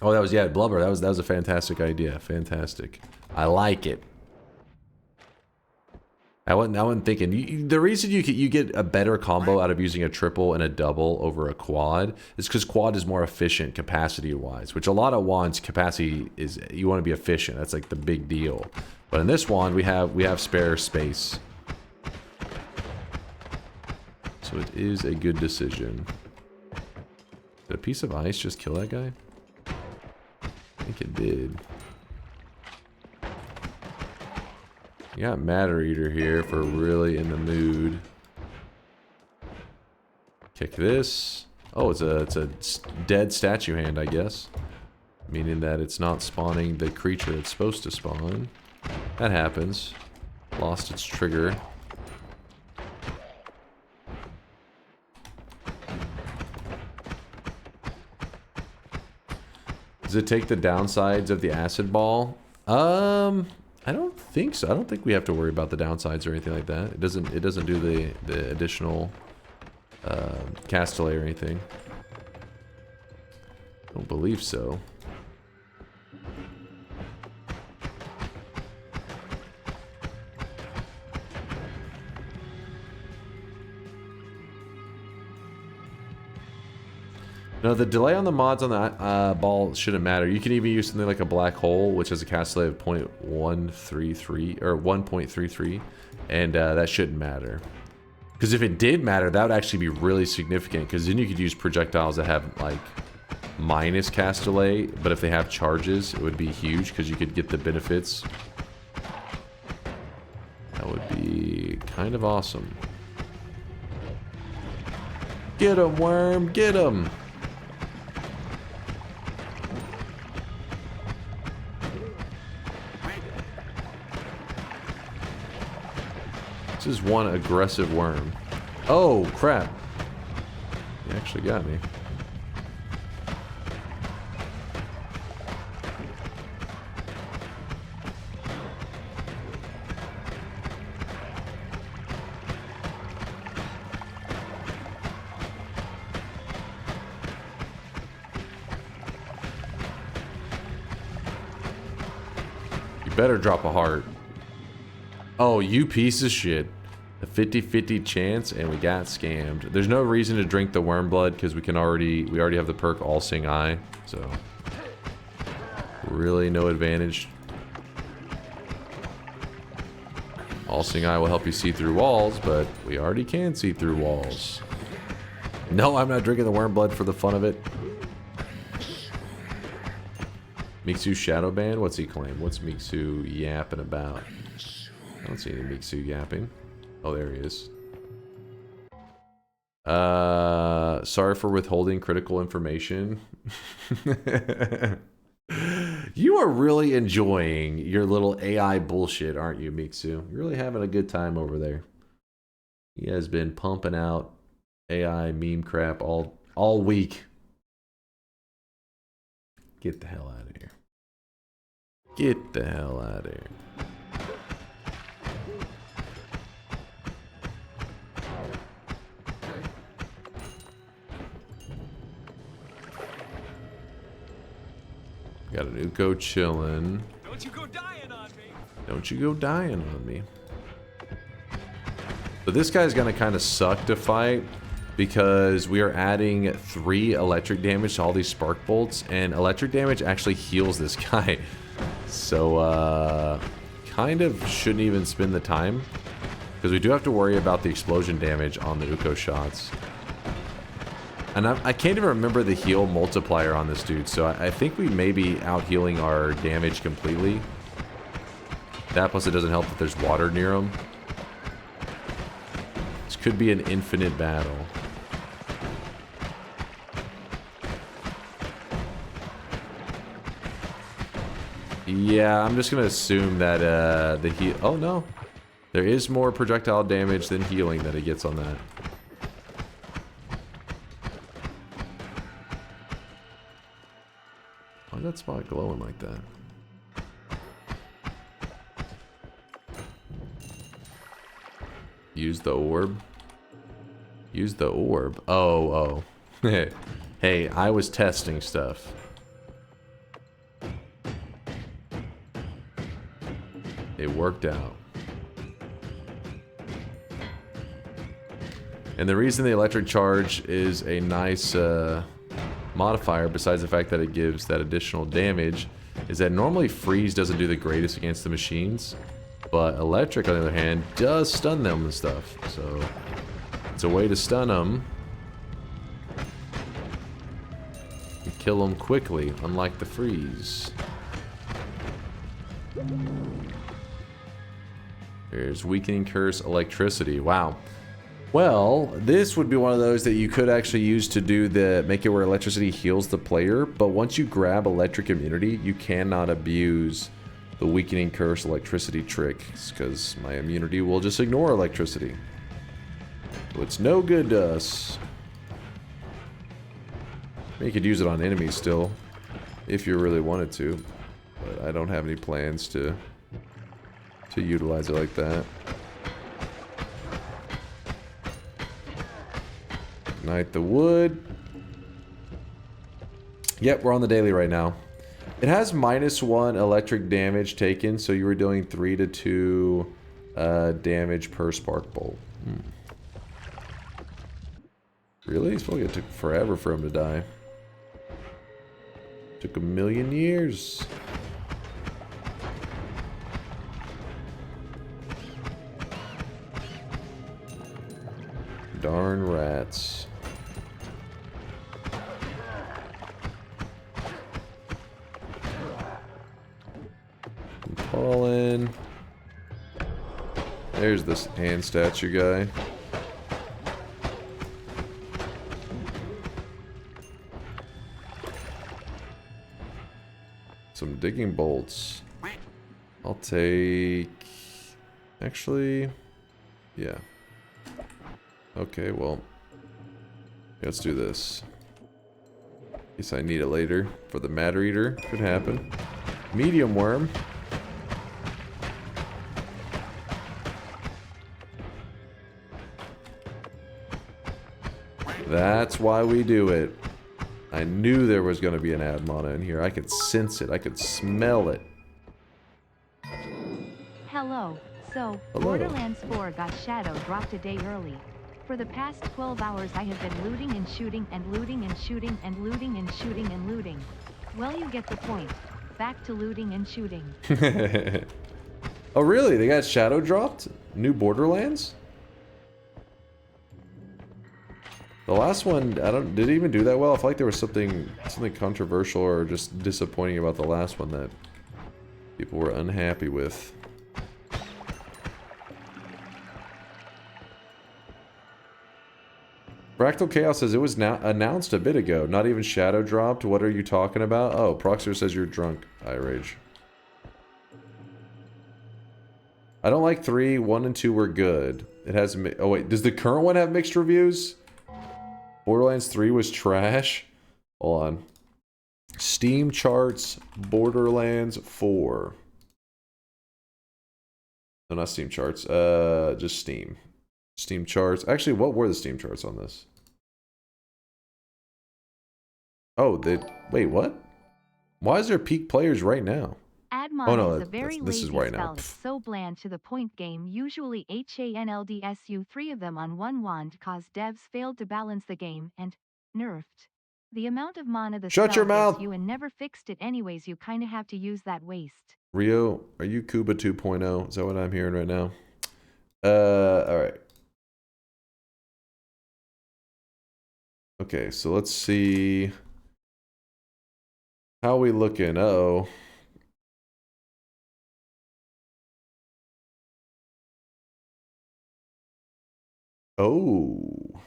Oh, that was, yeah, Blubber. That was a fantastic idea. Fantastic. I like it. I wasn't thinking. The reason you get a better combo out of using a triple and a double over a quad is because quad is more efficient capacity-wise, which a lot of wands capacity is, you want to be efficient. That's like the big deal. But in this wand, we have spare space. So it is a good decision. Did a piece of ice just kill that guy? I think it did. You got Matter Eater here for really in the mood. Kick this. Oh, it's a dead statue hand, I guess. Meaning that it's not spawning the creature it's supposed to spawn. That happens. Lost its trigger. Does it take the downsides of the acid ball? I don't think so. I don't think we have to worry about the downsides or anything like that. It doesn't do the additional castellate or anything. I don't believe so. No, the delay on the mods on the ball shouldn't matter. You can even use something like a black hole, which has a castellate of 0.133 or 1.33, and that shouldn't matter. Because if it did matter, that would actually be really significant. Because then you could use projectiles that have like minus castellate, but if they have charges, it would be huge because you could get the benefits. That would be kind of awesome. Get him, worm! Get him! This is one aggressive worm. Oh, crap. He actually got me. You better drop a heart. Oh, you piece of shit. A 50-50 chance and we got scammed. There's no reason to drink the worm blood because we already have the perk All Seeing Eye, so really no advantage. All Seeing Eye will help you see through walls, but we already can see through walls. No, I'm not drinking the worm blood for the fun of it. Mixu Shadowban? What's he claim? What's Mixu yapping about? I don't see any Mixu yapping. Oh, there he is. Sorry for withholding critical information. You are really enjoying your little AI bullshit, aren't you, Mixu? You're really having a good time over there. He has been pumping out AI meme crap all week. Get the hell out of here. Get the hell out of here. Got an Uko chillin'. Don't you go dying on me. Don't you go dying on me. So this guy's gonna kind of suck to fight because we are adding 3 electric damage to all these spark bolts, and electric damage actually heals this guy. So kind of shouldn't even spend the time because we do have to worry about the explosion damage on the Uko shots. And I can't even remember the heal multiplier on this dude, so I think we may be out-healing our damage completely. That plus it doesn't help that there's water near him. This could be an infinite battle. Yeah, I'm just gonna assume that the heal... Oh no! There is more projectile damage than healing that he gets on that. Why is that spot glowing like that? Use the orb. Use the orb. Oh. Hey, I was testing stuff. It worked out. And the reason the electric charge is a nice modifier, besides the fact that it gives that additional damage, is that normally freeze doesn't do the greatest against the machines, but electric, on the other hand, does stun them and stuff. So it's a way to stun them and kill them quickly, unlike the freeze. There's Weakening Curse, Electricity. Wow. Well, this would be one of those that you could actually use to do make it where electricity heals the player, but once you grab electric immunity, you cannot abuse the Weakening Curse Electricity trick, because my immunity will just ignore electricity. So it's no good to us. You could use it on enemies still, if you really wanted to, but I don't have any plans to utilize it like that. Ignite the wood. Yep, we're on the daily right now. It has -1 electric damage taken, so you were doing 3 to 2 damage per spark bolt. Really? It's probably gonna take forever for him to die. Took 1,000,000 years. Darn rats. Pollen. There's this hand statue guy. Some digging bolts. I'll take... Actually... Yeah. Okay, well... Let's do this. In case I need it later. For the Matter Eater. Could happen. Medium worm. That's why we do it. I knew there was going to be an ad mana in here. I could sense it. I could smell it. Hello. So, Hello. Borderlands 4 got Shadow dropped a day early. For the past 12 hours I have been looting and shooting and looting and shooting and looting and shooting and looting. Well, you get the point. Back to looting and shooting. Oh really? They got Shadow dropped? New Borderlands? The last one, did it even do that well? I feel like there was something controversial or just disappointing about the last one that people were unhappy with. Fractal Chaos says it was now announced a bit ago. Not even Shadow dropped. What are you talking about? Oh, Proxer says you're drunk. Rage. I don't like 3. 1 and 2 were good. It has. Oh wait, does the current one have mixed reviews? Borderlands 3 was trash. Hold on. Steam charts. Borderlands 4. No, not Steam charts. Just Steam. Steam charts. Actually, what were the Steam charts on this? Oh, they... Wait, what? Why is there peak players right now? Admon is a very lazy spell. It's so bland to the point game. Usually HANLDSU 3 of them on one wand cause devs failed to balance the game and nerfed. The amount of mana the Shut spell your mouth! gives you and never fixed it anyways. You kinda have to use that waste. Rio, are you Kuba 2.0? Is that what I'm hearing right now? Alright. Okay, so let's see. How we looking? Uh-oh. Oh.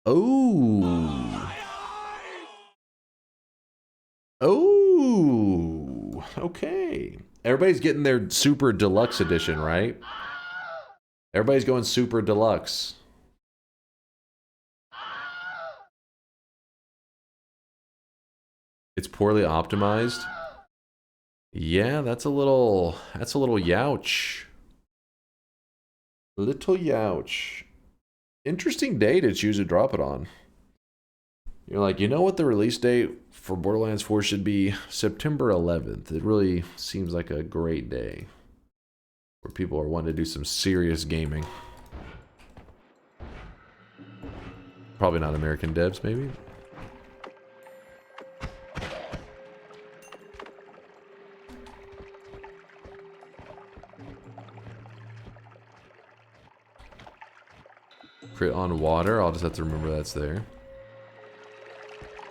Oh. Oh. Okay. Everybody's getting their super deluxe edition, right? Everybody's going super deluxe. It's poorly optimized. Yeah, that's a little youch. Little youch. Interesting day to choose to drop it on. You're like, you know what the release date for Borderlands 4 should be? September 11th. It really seems like a great day where people are wanting to do some serious gaming. probably not American devs, maybe. Crit on water. I'll just have to remember that's there.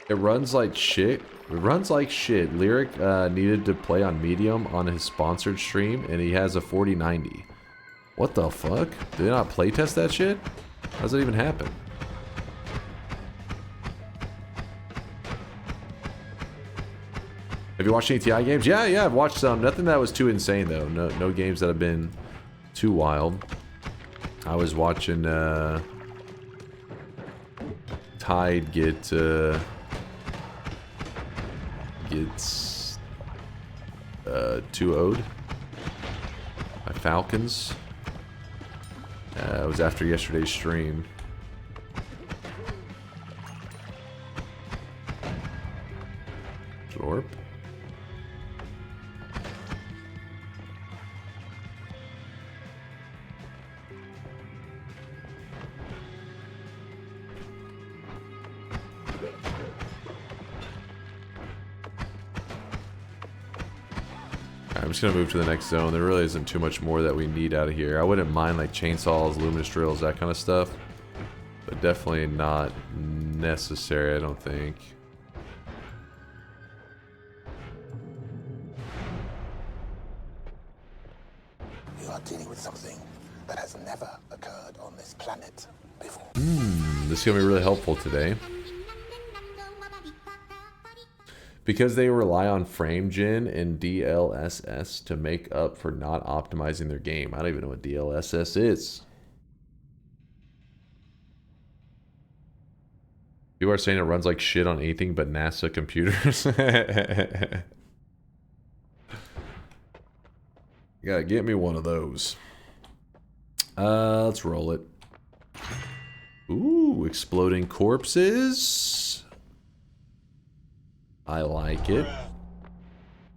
It runs like shit. It runs like shit. Lyric needed to play on medium on his sponsored stream, and he has a 4090. What the fuck? Did they not playtest that shit? How does that even happen? Have you watched any TI games? Yeah, I've watched some. Nothing that was too insane though. No games that have been too wild. I was watching Tide gets 2-0'd by Falcons. It was after yesterday's stream. Jorp. I'm just gonna move to the next zone. There really isn't too much more that we need out of here. I wouldn't mind like chainsaws, luminous drills, that kind of stuff, but definitely not necessary, I don't think. You are dealing with something that has never occurred on this planet before. This is gonna be really helpful today. Because they rely on FrameGen and DLSS to make up for not optimizing their game. I don't even know what DLSS is. People are saying it runs like shit on anything but NASA computers. You gotta get me one of those. Let's roll it. Ooh, exploding corpses. I like it.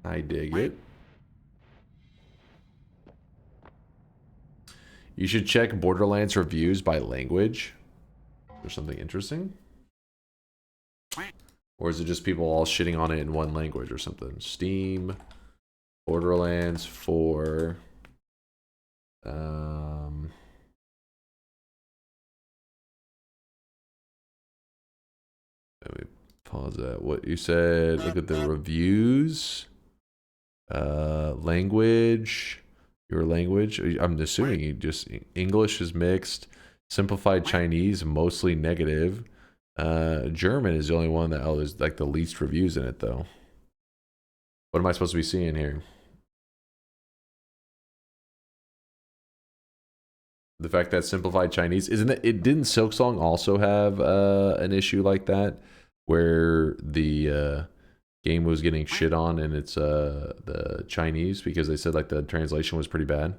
I dig it. You should check Borderlands reviews by language. There's something interesting. Or is it just people all shitting on it in one language or something? Steam, Borderlands 4. Let me pause that. What you said, look at the reviews. Language. Your language. I'm assuming you just English is mixed. Simplified Chinese, mostly negative. German is the only one that there's like the least reviews in it though. What am I supposed to be seeing here? The fact that simplified Chinese isn't it? Didn't Silksong also have an issue like that, where the game was getting shit on and it's the Chinese because they said like the translation was pretty bad.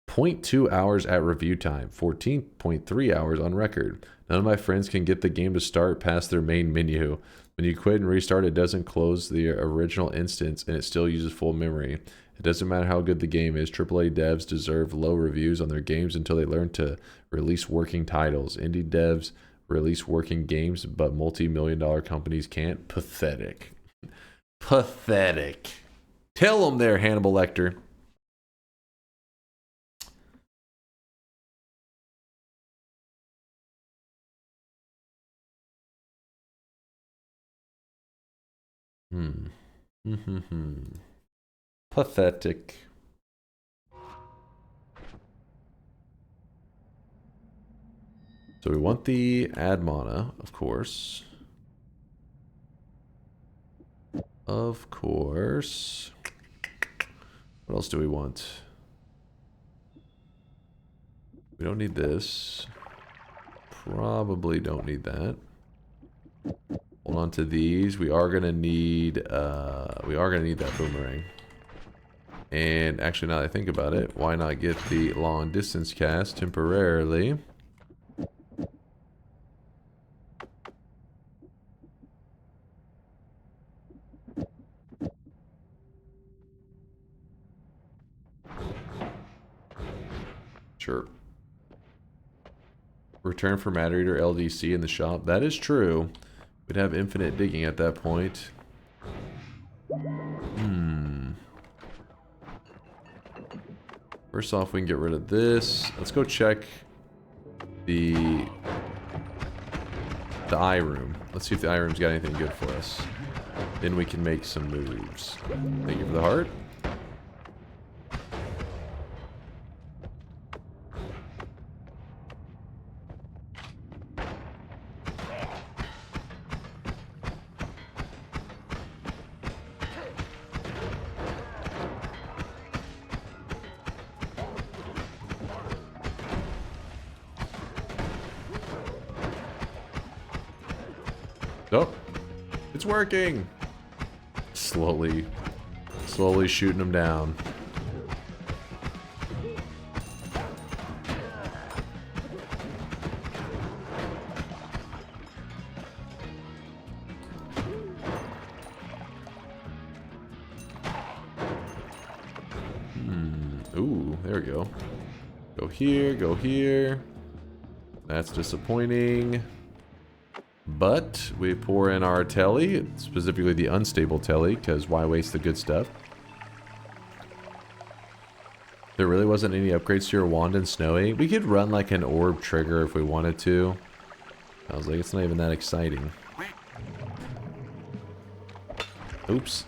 .2 hours at review time, 14.3 hours on record. None of my friends can get the game to start past their main menu. When you quit and restart, it doesn't close the original instance and it still uses full memory. It doesn't matter how good the game is. AAA devs deserve low reviews on their games until they learn to release working titles. Indie devs release working games, but multi-million-dollar companies can't. Pathetic. Pathetic. Tell them there, Hannibal Lecter. Pathetic. So we want the ad mana, of course. Of course. What else do we want? We don't need this. Probably don't need that. Hold on to these. We are gonna need that boomerang. And actually, now that I think about it, why not get the long distance cast temporarily? Sure. Return for Matter Eater LDC in the shop. That is true. We'd have infinite digging at that point. First off, we can get rid of this. Let's go check the eye room. Let's see if the eye room's got anything good for us. Then we can make some moves. Thank you for the heart. Oh, it's working. Slowly shooting them down. Ooh, there we go. Go here, go here. That's disappointing. But we pour in our telly, specifically the unstable telly, because why waste the good stuff? There really wasn't any upgrades to your wand in Snowy. We could run like an orb trigger if we wanted to. I was like, it's not even that exciting. Oops.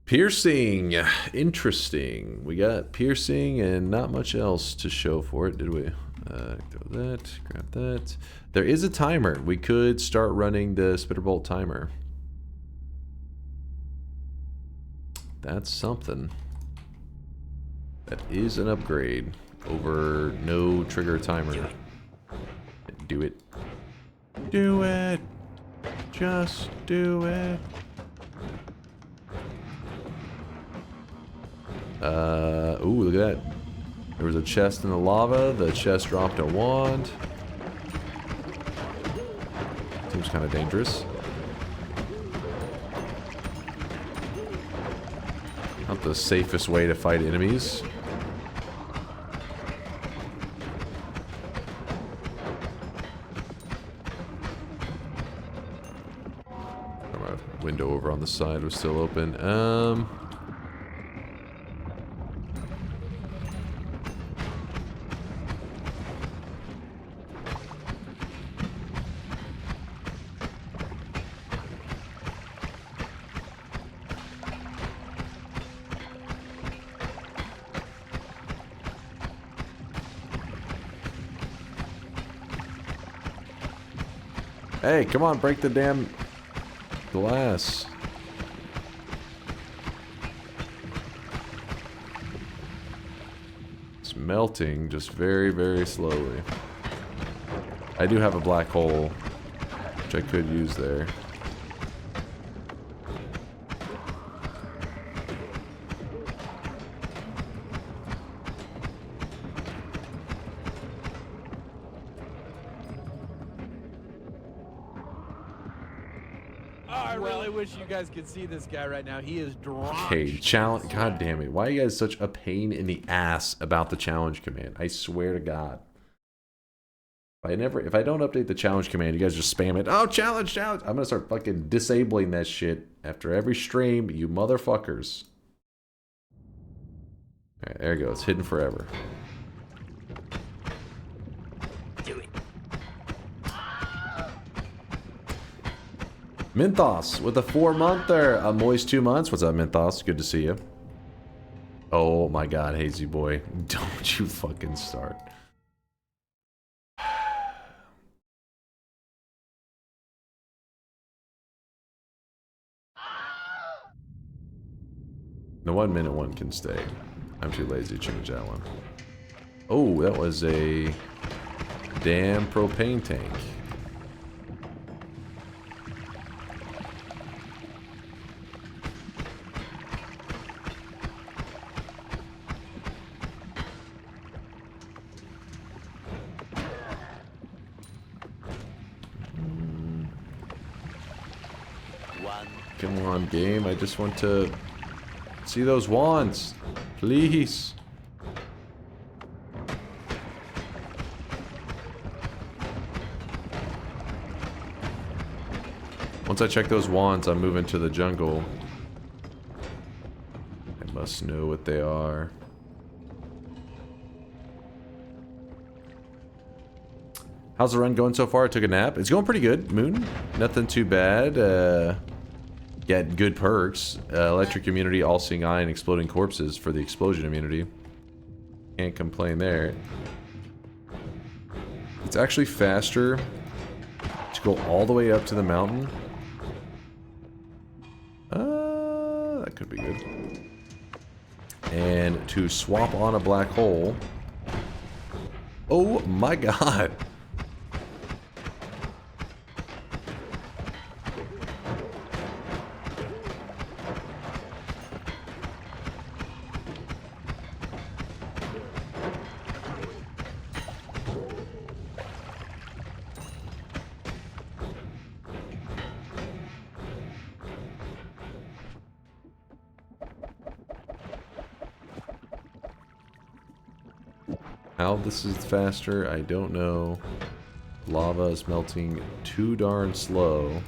Piercing. Interesting. We got piercing and not much else to show for it, did we? Throw that. Grab that. There is a timer. We could start running the Spitterbolt timer. That's something. That is an upgrade over no trigger timer. Do it. Do it. Just do it. Ooh, look at that. There was a chest in the lava. The chest dropped a wand. Seems kind of dangerous. Not the safest way to fight enemies. My window over on the side was still open. Hey, come on, break the damn glass. It's melting just very, very slowly. I do have a black hole, which I could use there. I really wish you guys could see this guy right now. He is drenched. Okay, challenge. God damn it. Why are you guys such a pain in the ass about the challenge command? I swear to God. If I don't update the challenge command, you guys just spam it. Oh, challenge, challenge. I'm going to start fucking disabling that shit after every stream, you motherfuckers. Alright, there you go. It's hidden forever. Minthos with a 4-monther. A moist 2 months. What's up, Minthos? Good to see you. Oh my god, Hazy Boy. Don't you fucking start. The 1 minute one can stay. I'm too lazy to change that one. Oh, that was a damn propane tank. Come on, game. I just want to see those wands. Please. Once I check those wands, I'm moving to the jungle. I must know what they are. How's the run going so far? I took a nap. It's going pretty good, Moon. Nothing too bad. Get good perks. Electric immunity, all-seeing eye, and exploding corpses for the explosion immunity. Can't complain there. It's actually faster to go all the way up to the mountain. That could be good. And to swap on a black hole. Oh my god. How this is faster, I don't know. Lava is melting too darn slow.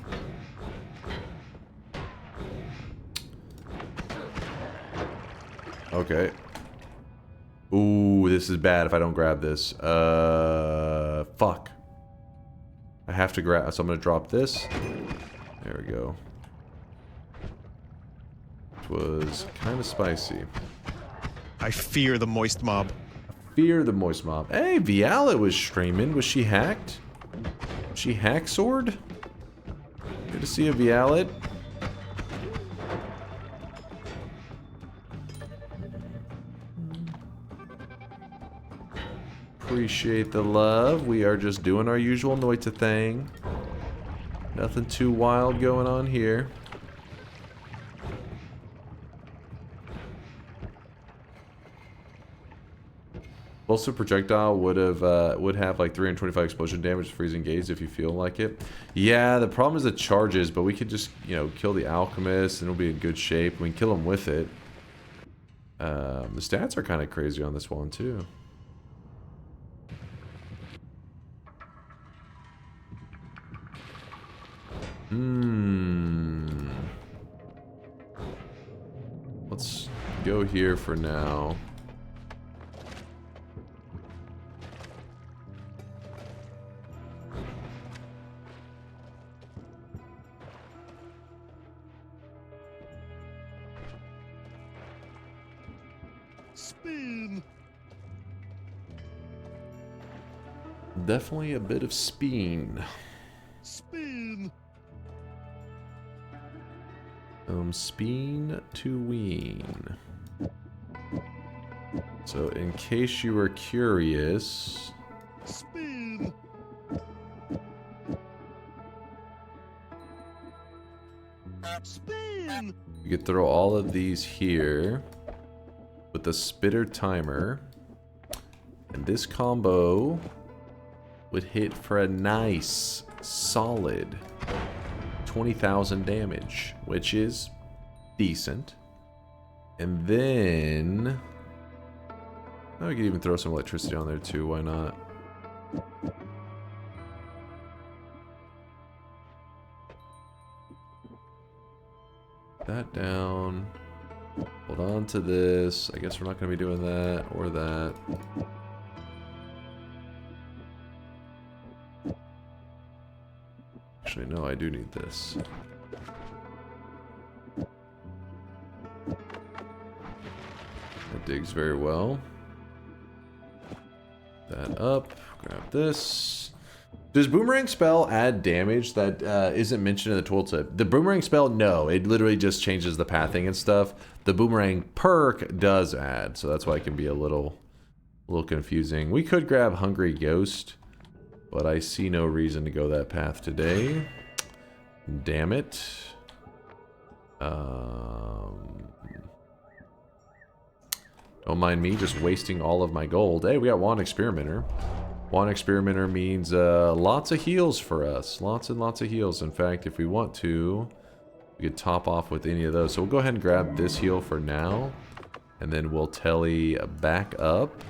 Okay. Ooh, this is bad if I don't grab this. Fuck. I have to grab, so I'm gonna drop this. There we go. Which was kind of spicy. I fear the moist mob. Fear the moist mob. Hey, Viala was streaming. Was she hacked? She hack sword? Good to see a Vialet. Appreciate the love. We are just doing our usual Noita thing. Nothing too wild going on here. Also, projectile would have like 325 explosion damage, freezing gaze if you feel like it. Yeah, the problem is the charges, but we could just, you know, kill the alchemist and it'll be in good shape. We can kill him with it. The stats are kind of crazy on this one too. Let's go here for now. Spin. Definitely a bit of spin. Spin. Spin to ween. So, in case you were curious, spin. Spin. You could throw all of these here with the spitter timer, and this combo would hit for a nice, solid 20,000 damage, which is decent. And then oh, we could even throw some electricity on there too, why not? That down. Hold on to this. I guess we're not going to be doing that or that. Actually, no, I do need this. That digs very well. That up. Grab this. Does Boomerang Spell add damage that isn't mentioned in the tooltip? The Boomerang Spell, no. It literally just changes the pathing and stuff. The Boomerang perk does add, so that's why it can be a little confusing. We could grab Hungry Ghost, but I see no reason to go that path today. Damn it. Don't mind me just wasting all of my gold. Hey, we got Wand Experimenter. Wand Experimenter means lots of heals for us. Lots and lots of heals. In fact, if we want to, We could top off with any of those. So we'll go ahead and grab this heal for now. And then we'll telly back up.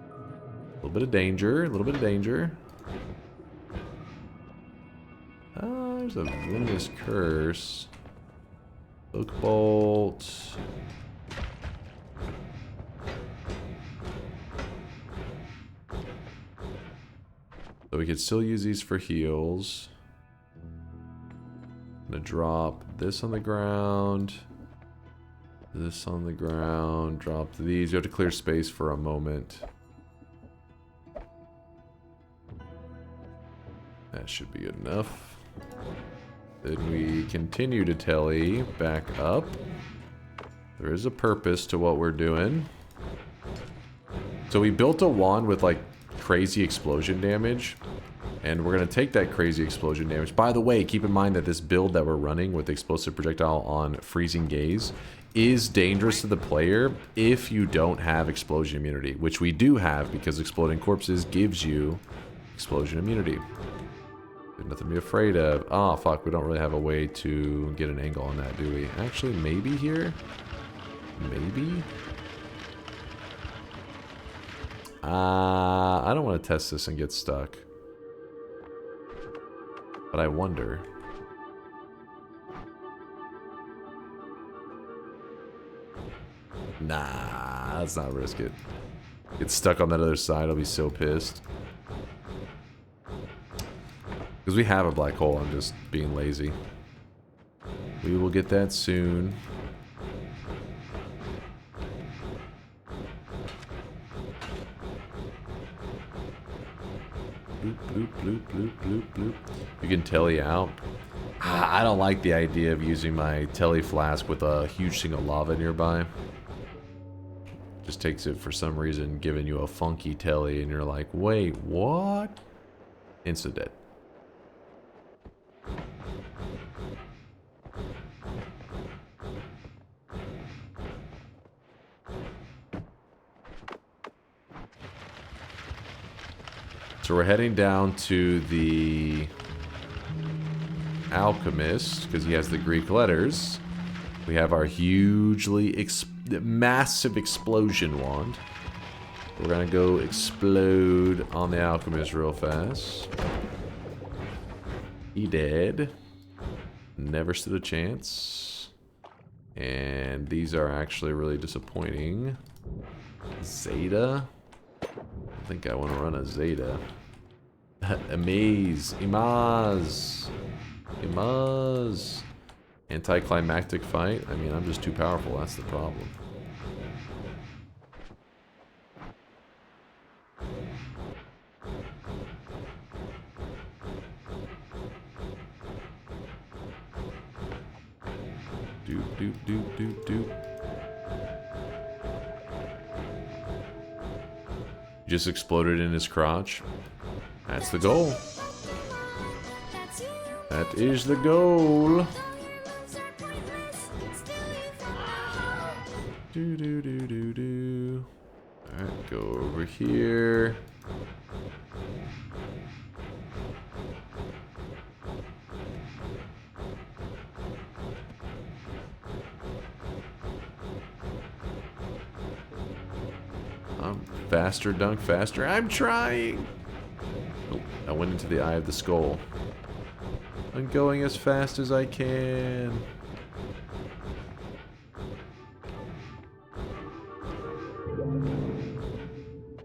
A little bit of danger. A little bit of danger. There's a Venomous Curse. Oak Bolt. So we could still use these for heals. I'm gonna drop this on the ground. This on the ground. Drop these. You have to clear space for a moment. That should be good enough. Then we continue to telly back up. There is a purpose to what we're doing. So we built a wand with like crazy explosion damage. And we're going to take that crazy explosion damage. By the way, keep in mind that this build that we're running with explosive projectile on freezing gaze is dangerous to the player if you don't have explosion immunity, which we do have because exploding corpses gives you explosion immunity. There's nothing to be afraid of. Oh, fuck, we don't really have a way to get an angle on that, do we? Actually, maybe here? Maybe? I don't want to test this and get stuck. But I wonder. Nah, let's not risk it. Get stuck on that other side, I'll be so pissed. Because we have a black hole, I'm just being lazy. We will get that soon. Bloop, bloop, bloop, bloop, bloop, bloop. You can telly out. I don't like the idea of using my telly flask with a huge thing of lava nearby. Just takes it for some reason, giving you a funky telly, and you're like, wait, what? Insta dead. So we're heading down to the alchemist because he has the Greek letters. We have our hugely massive explosion wand. We're gonna go explode on the alchemist real fast. He dead. Never stood a chance. And these are actually really disappointing. Zeta. I think I want to run a Zeta. Amaze. Imaz. Imaz. Anticlimactic fight. I mean, I'm just too powerful. That's the problem. Doop, doop, doop, doop, doop. Just exploded in his crotch. That's the goal. That is the goal. Do do do do do. Alright, go over here. Faster, dunk, faster. I'm trying. Oh, I went into the eye of the skull. I'm going as fast as I can.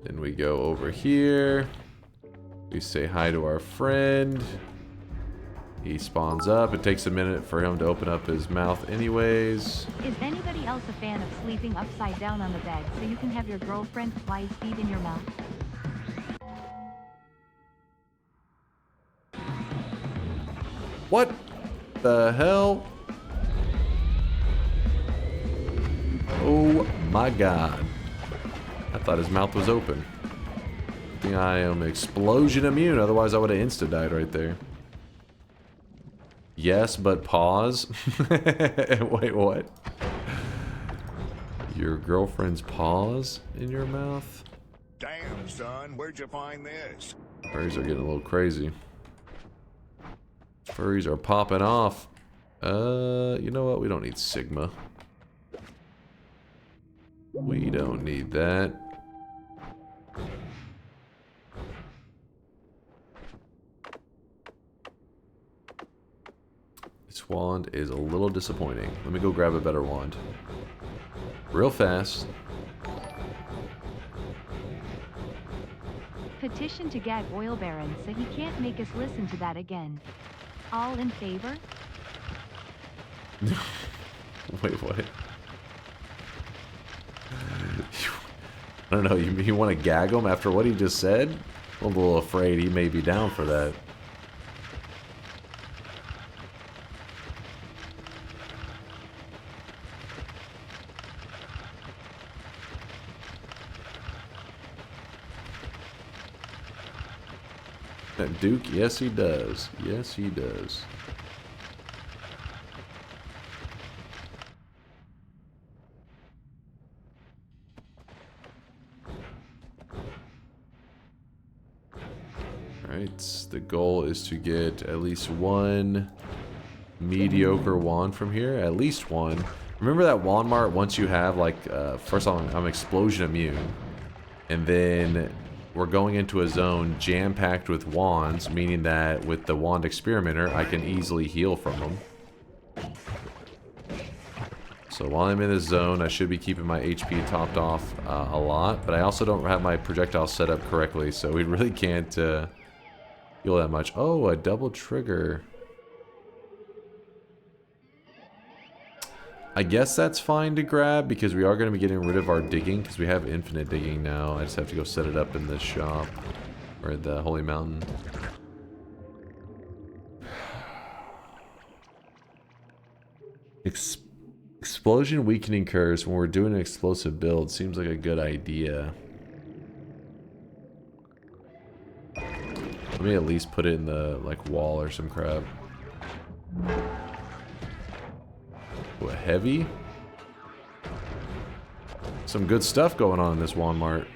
Then we go over here. We say hi to our friend. He spawns up. It takes a minute for him to open up his mouth anyways. Is anybody else a fan of sleeping upside down on the bed so you can have your girlfriend's flies feed in your mouth? What the hell? Oh my god. I thought his mouth was open. I think I am explosion immune, otherwise I would have insta-died right there. Yes, but pause. Wait, what? Your girlfriend's paws in your mouth? Damn, son, where'd you find this? Furries are getting a little crazy. Furries are popping off. You know what? We don't need Sigma. We don't need that. This wand is a little disappointing. Let me go grab a better wand. Real fast. Petition to gag Oil Baron so he can't make us listen to that again. All in favor? Wait, what? I don't know, you want to gag him after what he just said? I'm a little afraid he may be down for that. That Duke, yes he does. Yes he does. Alright, the goal is to get at least one mediocre wand from here. At least one. Remember that wand mart, once you have, like, first I'm explosion immune. And then we're going into a zone jam-packed with wands, meaning that with the wand experimenter, I can easily heal from them. So while I'm in this zone, I should be keeping my HP topped off a lot, but I also don't have my projectile set up correctly, so we really can't heal that much. Oh, a double trigger. I guess that's fine to grab because we are going to be getting rid of our digging because we have infinite digging now. I just have to go set it up in the shop or at the Holy Mountain. Explosion weakening curves when we're doing an explosive build seems like a good idea. Let me at least put it in the like wall or some crap. What, heavy? Some good stuff going on in this Walmart.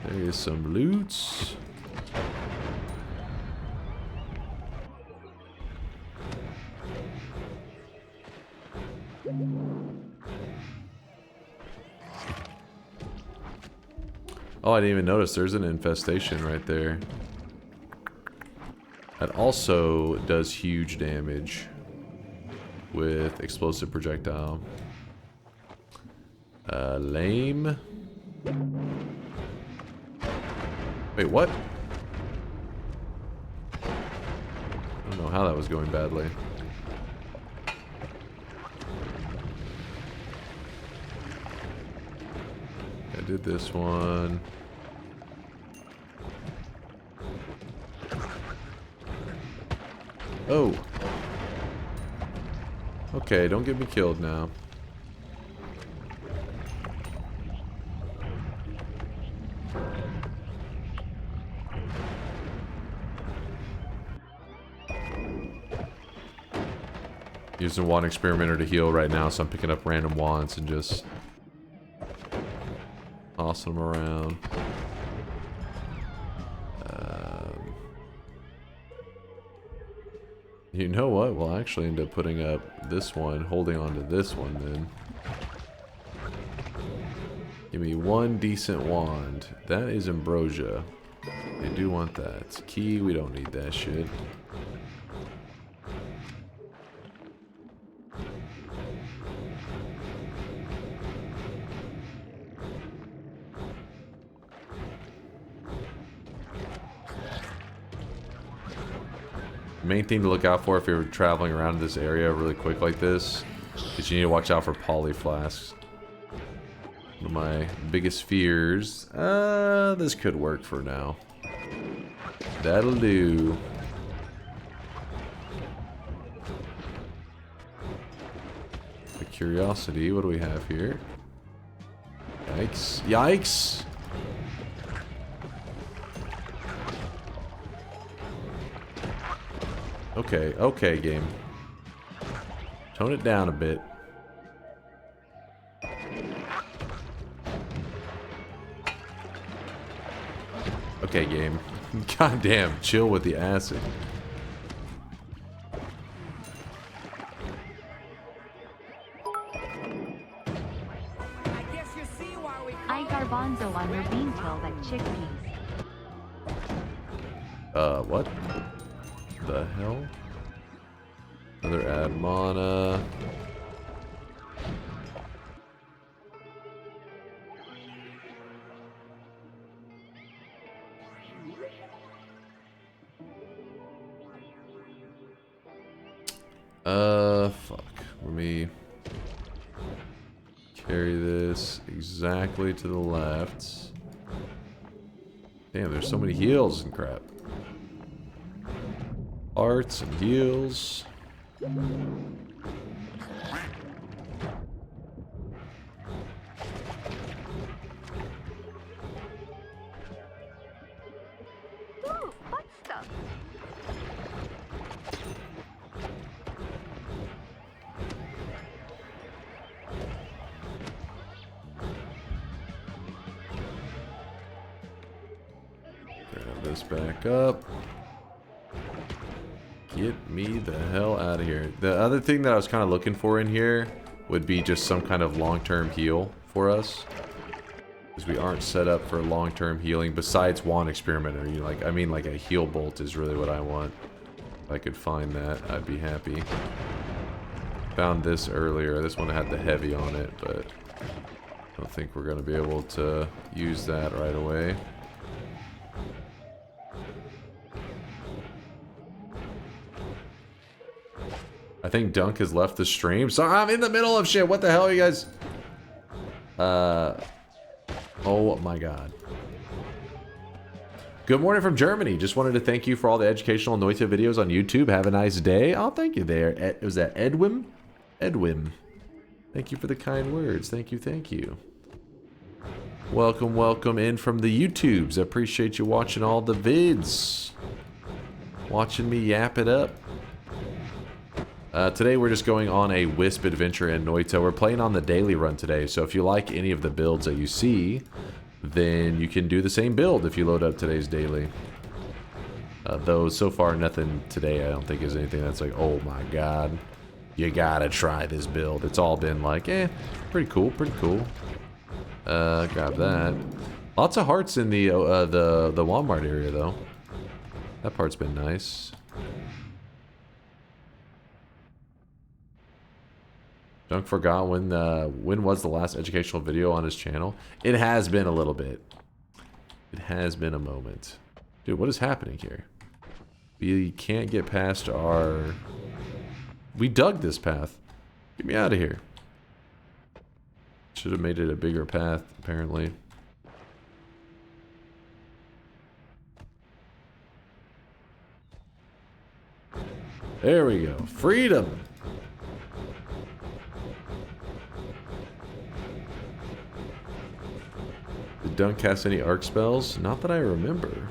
There is some loots. Oh, I didn't even notice there's an infestation right there. That also does huge damage with explosive projectile. Lame. Wait, what? I don't know how that was going badly. I did this one. Oh. Okay, don't get me killed now. Using wand experimenter to heal right now, so I'm picking up random wands and just tossing them around. You know what? We'll actually end up putting up this one, holding on to this one then. Give me one decent wand. That is ambrosia. I do want that. Key, we don't need that shit. Main thing to look out for if you're traveling around this area really quick like this is you need to watch out for poly flasks. One of my biggest fears. This could work for now. That'll do. The curiosity, what do we have here? Yikes. Yikes! Okay, okay, game. Tone it down a bit. Okay, game. Goddamn, chill with the acid. try garbanzo on your bean till like chickpeas. What the hell? Another add mana. Fuck. Let me carry this exactly to the left. Damn, there's so many heals and crap. Arts and heals. Ooh, what stuff? Grab this back up. Get me the hell out of here. The other thing that I was kind of looking for in here would be just some kind of long-term heal for us. Because we aren't set up for long-term healing besides Wand Experimenter. You know, like, I mean, like a heal bolt is really what I want. If I could find that, I'd be happy. Found this earlier. This one had the heavy on it, but I don't think we're going to be able to use that right away. I think Dunk has left the stream. So I'm in the middle of shit. What the hell are you guys? Oh my god. Good morning from Germany. Just wanted to thank you for all the educational Noita videos on YouTube. Have a nice day. Oh, thank you there. Was that Edwin? Edwin. Thank you for the kind words. Thank you, thank you. Welcome, welcome in from the YouTubes. I appreciate you watching all the vids. Watching me yap it up. Today we're just going on a Wisp adventure in Noita. We're playing on the daily run today, so if you like any of the builds that you see, then you can do the same build if you load up today's daily. Though so far nothing today I don't think is anything that's like, oh my god, you gotta try this build. It's all been like, pretty cool, pretty cool. Grab that. Lots of hearts in the Walmart area though. That part's been nice. Dunk forgot when was the last educational video on his channel. It has been a little bit. It has been a moment. Dude, what is happening here? We can't get past our... We dug this path. Get me out of here. Should have made it a bigger path, apparently. There we go. Freedom! Did Dunk cast any arc spells? Not that I remember.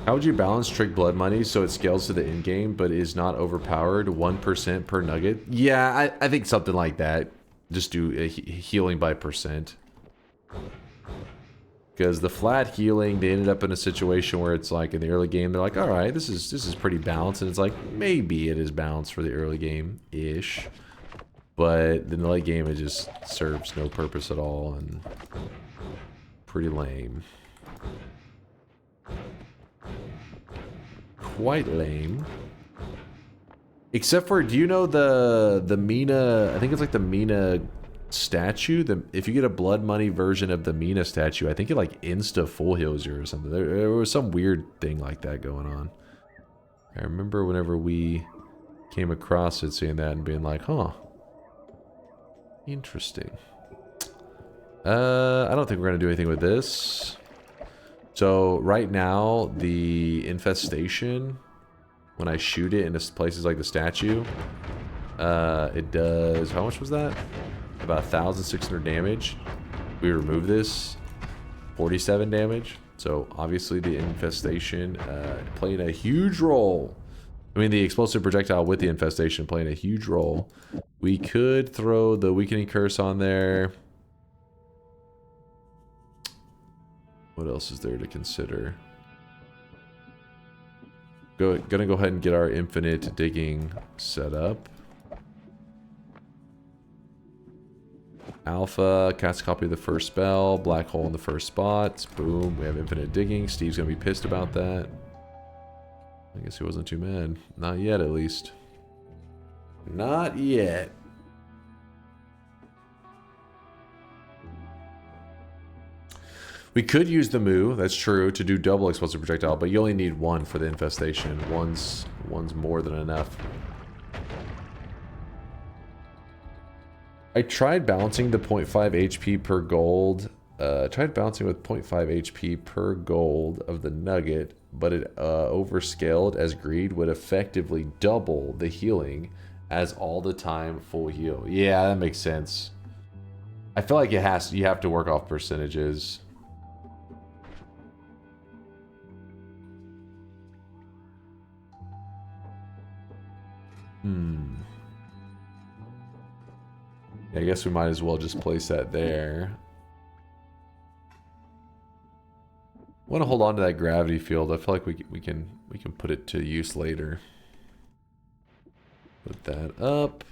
How would you balance Trick Blood Money so it scales to the end game but is not overpowered? 1% per nugget? Yeah, I think something like that. Just do a healing by percent. Because the flat healing, they ended up in a situation where it's like in the early game, they're like, all right, this is pretty balanced. And it's like, maybe it is balanced for the early game-ish. But in the late game, it just serves no purpose at all and pretty lame. Quite lame. Except for, do you know the Mina, I think it's like the Mina statue? If you get a blood money version of the Mina statue, I think it like insta full heals you or something. There was some weird thing like that going on. I remember whenever we came across it, seeing that and being like, huh, interesting. I don't think we're gonna do anything with this. So right now the infestation, when I shoot it in places like the statue, it does, how much was that? About 1,600 damage. We remove this, 47 damage. So obviously the infestation playing a huge role. I mean, the explosive projectile with the infestation playing a huge role. We could throw the weakening curse on there. What else is there to consider? Gonna go ahead and get our infinite digging set up. Alpha, cast a copy of the first spell, black hole in the first spot. Boom, we have infinite digging. Steve's gonna be pissed about that. I guess he wasn't too mad. Not yet, at least. Not yet. We could use the Moo, that's true, to do double explosive projectile, but you only need one for the infestation. One's more than enough. I tried balancing the 0.5 HP per gold. Tried balancing with 0.5 HP per gold of the nugget, but it overscaled as greed would effectively double the healing as all the time full heal. Yeah, that makes sense. I feel like you have to work off percentages. I guess we might as well just place that there. I want to hold on to that gravity field. I feel like we can put it to use later. Put that up.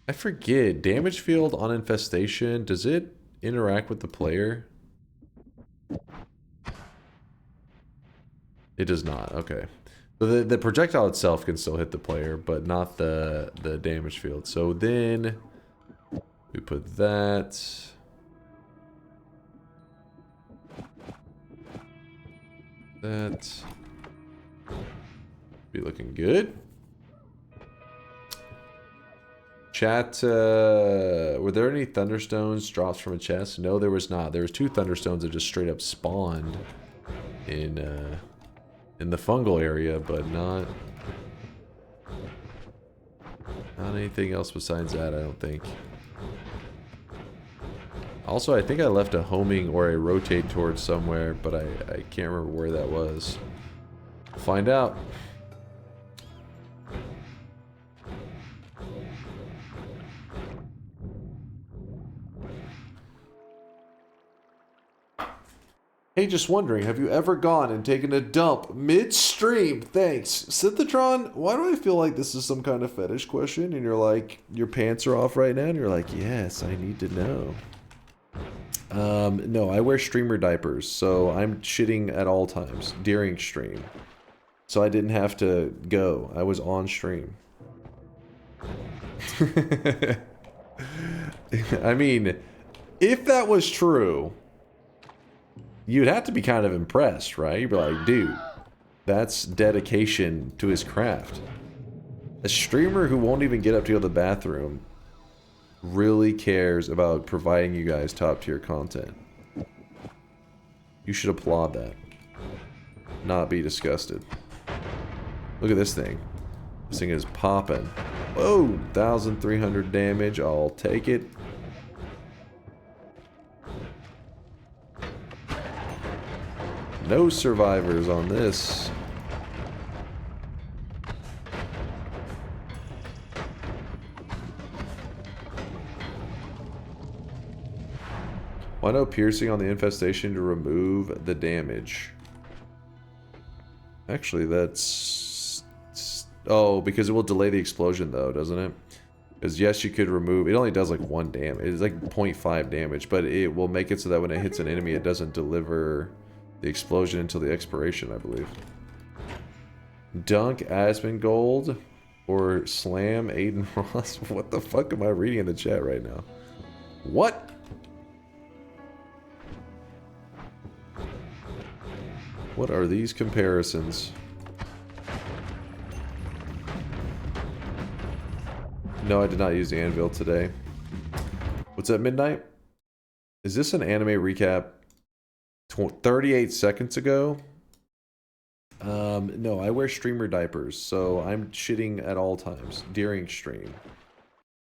I forget, damage field on infestation, does it interact with the player? It does not, okay. So the projectile itself can still hit the player, but not the damage field. So then we put that. That be looking good. Chat, were there any thunderstones drops from a chest? No, there was not. There was 2 thunderstones that just straight up spawned in the fungal area, but not anything else besides that, I don't think. Also, I think I left a homing or a rotate towards somewhere, but I can't remember where that was. We'll find out. Hey, just wondering, have you ever gone and taken a dump mid-stream? Thanks. Synthotron, why do I feel like this is some kind of fetish question? And you're like, your pants are off right now? And you're like, yes, I need to know. No, I wear streamer diapers, so I'm shitting at all times during stream. So I didn't have to go. I was on stream. I mean, if that was true, you'd have to be kind of impressed, right? You'd be like, dude, that's dedication to his craft. A streamer who won't even get up to go to the bathroom really cares about providing you guys top tier content. You should applaud that. Not be disgusted. Look at this thing. This thing is popping. Whoa, 1,300 damage. I'll take it. No survivors on this. Why no piercing on the infestation to remove the damage? Actually, that's... Oh, because it will delay the explosion though, doesn't it? Because yes, you could remove... It only does like 1 damage. It's like 0.5 damage, but it will make it so that when it hits an enemy, it doesn't deliver the explosion until the expiration, I believe. Dunk Asmongold or Slam Aiden Ross. What the fuck am I reading in the chat right now? What? What are these comparisons? No, I did not use the anvil today. What's at midnight? Is this an anime recap? 38 seconds ago? No, I wear streamer diapers, so I'm shitting at all times during stream.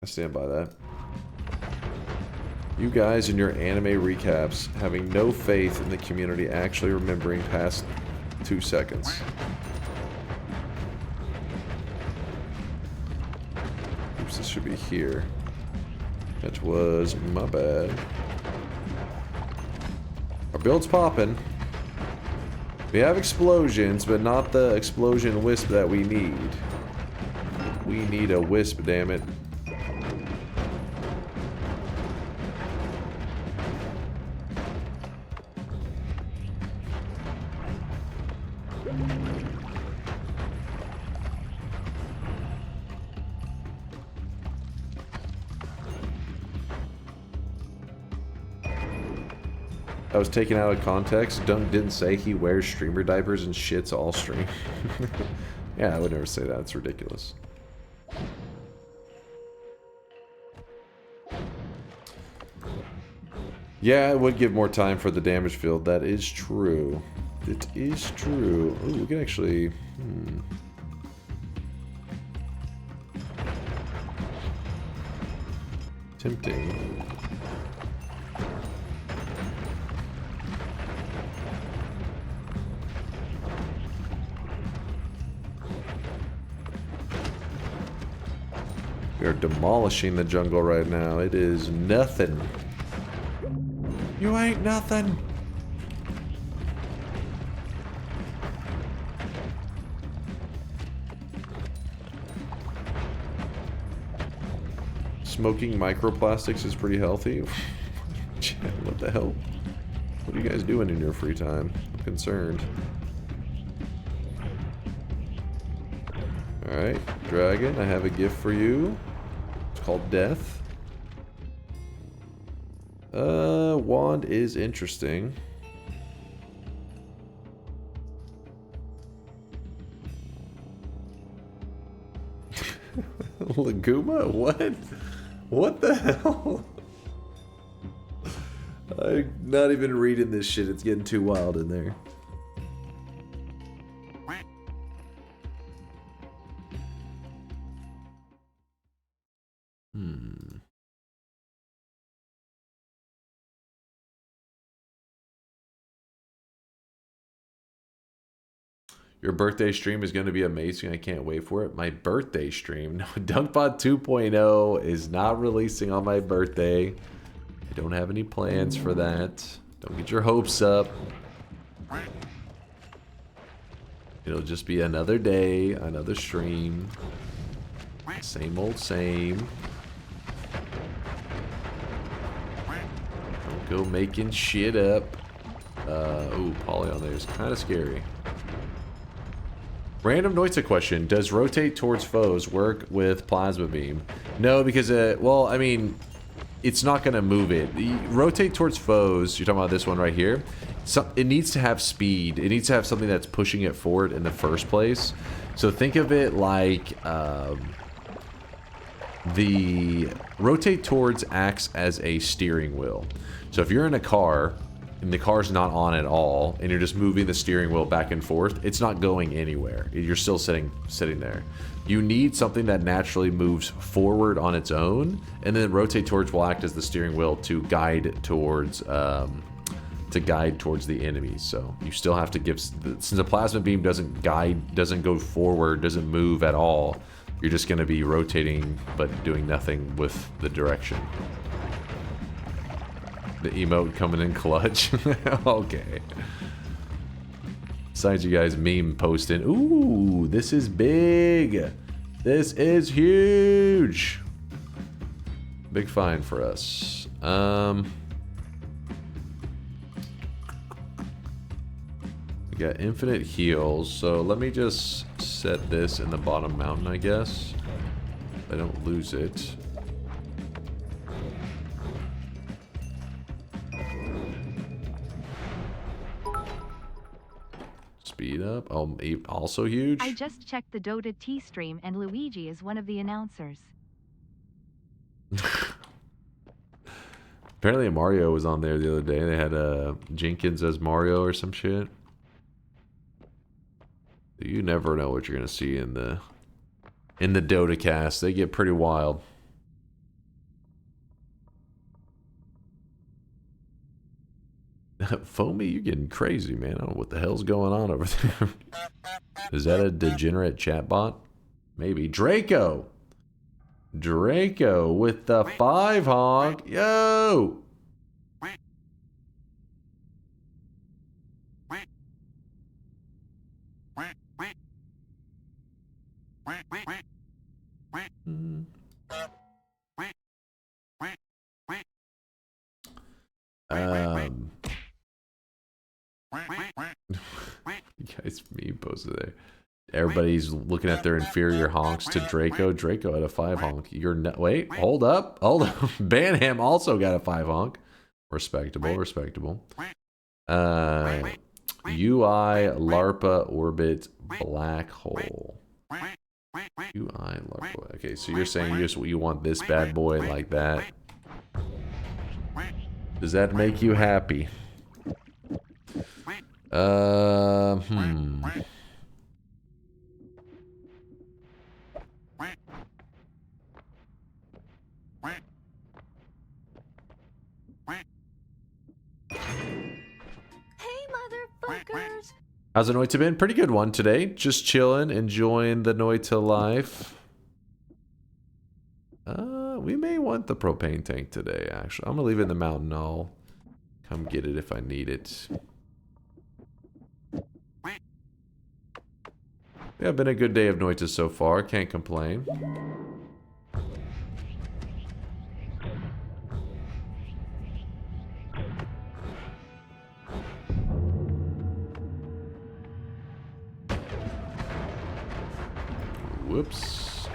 I stand by that. You guys and your anime recaps having no faith in the community actually remembering past 2 seconds. Oops, this should be here. That was my bad. Our build's popping. We have explosions, but not the explosion wisp that we need. We need a wisp, damn it. I was taken out of context. Dunk didn't say he wears streamer diapers and shits all stream. Yeah, I would never say that. It's ridiculous. Yeah, it would give more time for the damage field. That is true. It is true. Ooh, we can actually... Tempting. We are demolishing the jungle right now. It is nothing. You ain't nothing. Smoking microplastics is pretty healthy. What the hell? What are you guys doing in your free time? I'm concerned. Alright, dragon, I have a gift for you. It's called death. Wand is interesting. Laguma? What? What the hell? I'm not even reading this shit. It's getting too wild in there. Your birthday stream is going to be amazing. I can't wait for it. My birthday stream. No, DunkVod 2.0 is not releasing on my birthday. I don't have any plans for that. Don't get your hopes up. It'll just be another day, another stream. Same old same. Don't go making shit up. Ooh, Polly on there is kind of scary. Random Noita question. Does rotate towards foes work with plasma beam? No, because, well, I mean, it's not going to move it. Rotate towards foes, you're talking about this one right here. So it needs to have speed. It needs to have something that's pushing it forward in the first place. So think of it like the rotate towards acts as a steering wheel. So if you're in a car and the car's not on at all, and you're just moving the steering wheel back and forth, it's not going anywhere. You're still sitting there. You need something that naturally moves forward on its own, and then rotate towards will act as the steering wheel to guide towards the enemies. So you still have to give, since the plasma beam doesn't guide, doesn't go forward, doesn't move at all, you're just going to be rotating but doing nothing with the direction. The emote coming in clutch. Okay. Besides you guys meme posting. Ooh, this is big. This is huge. Big find for us. We got infinite heals. So let me just set this in the bottom mountain, I guess. I don't lose it. Speed up. Oh, also huge. I just checked the Dota T stream and Luigi is one of the announcers. Apparently Mario was on there the other day. They had Jenkins as Mario or some shit. You never know what you're gonna see in the Dota cast. They get pretty wild. Foamy, you're getting crazy, man. I don't know what the hell's going on over there. Is that a degenerate chatbot? Maybe. Draco! Draco with the 5 hog. Yo! You guys meme posted there. Everybody's looking at their inferior honks to Draco. Draco had a 5 honk. Wait, hold up. Banham also got a 5 honk. Respectable, respectable. UI, LARPA, Orbit, Black Hole. UI, LARPA. Okay, so you're saying you want this bad boy like that. Does that make you happy? Motherfuckers! How's the Noita been? Pretty good one today. Just chilling, enjoying the Noita life. We may want the propane tank today, actually. I'm gonna leave it in the mountain. I'll come get it if I need it. Yeah, been a good day of Noita so far. Can't complain. Whoops.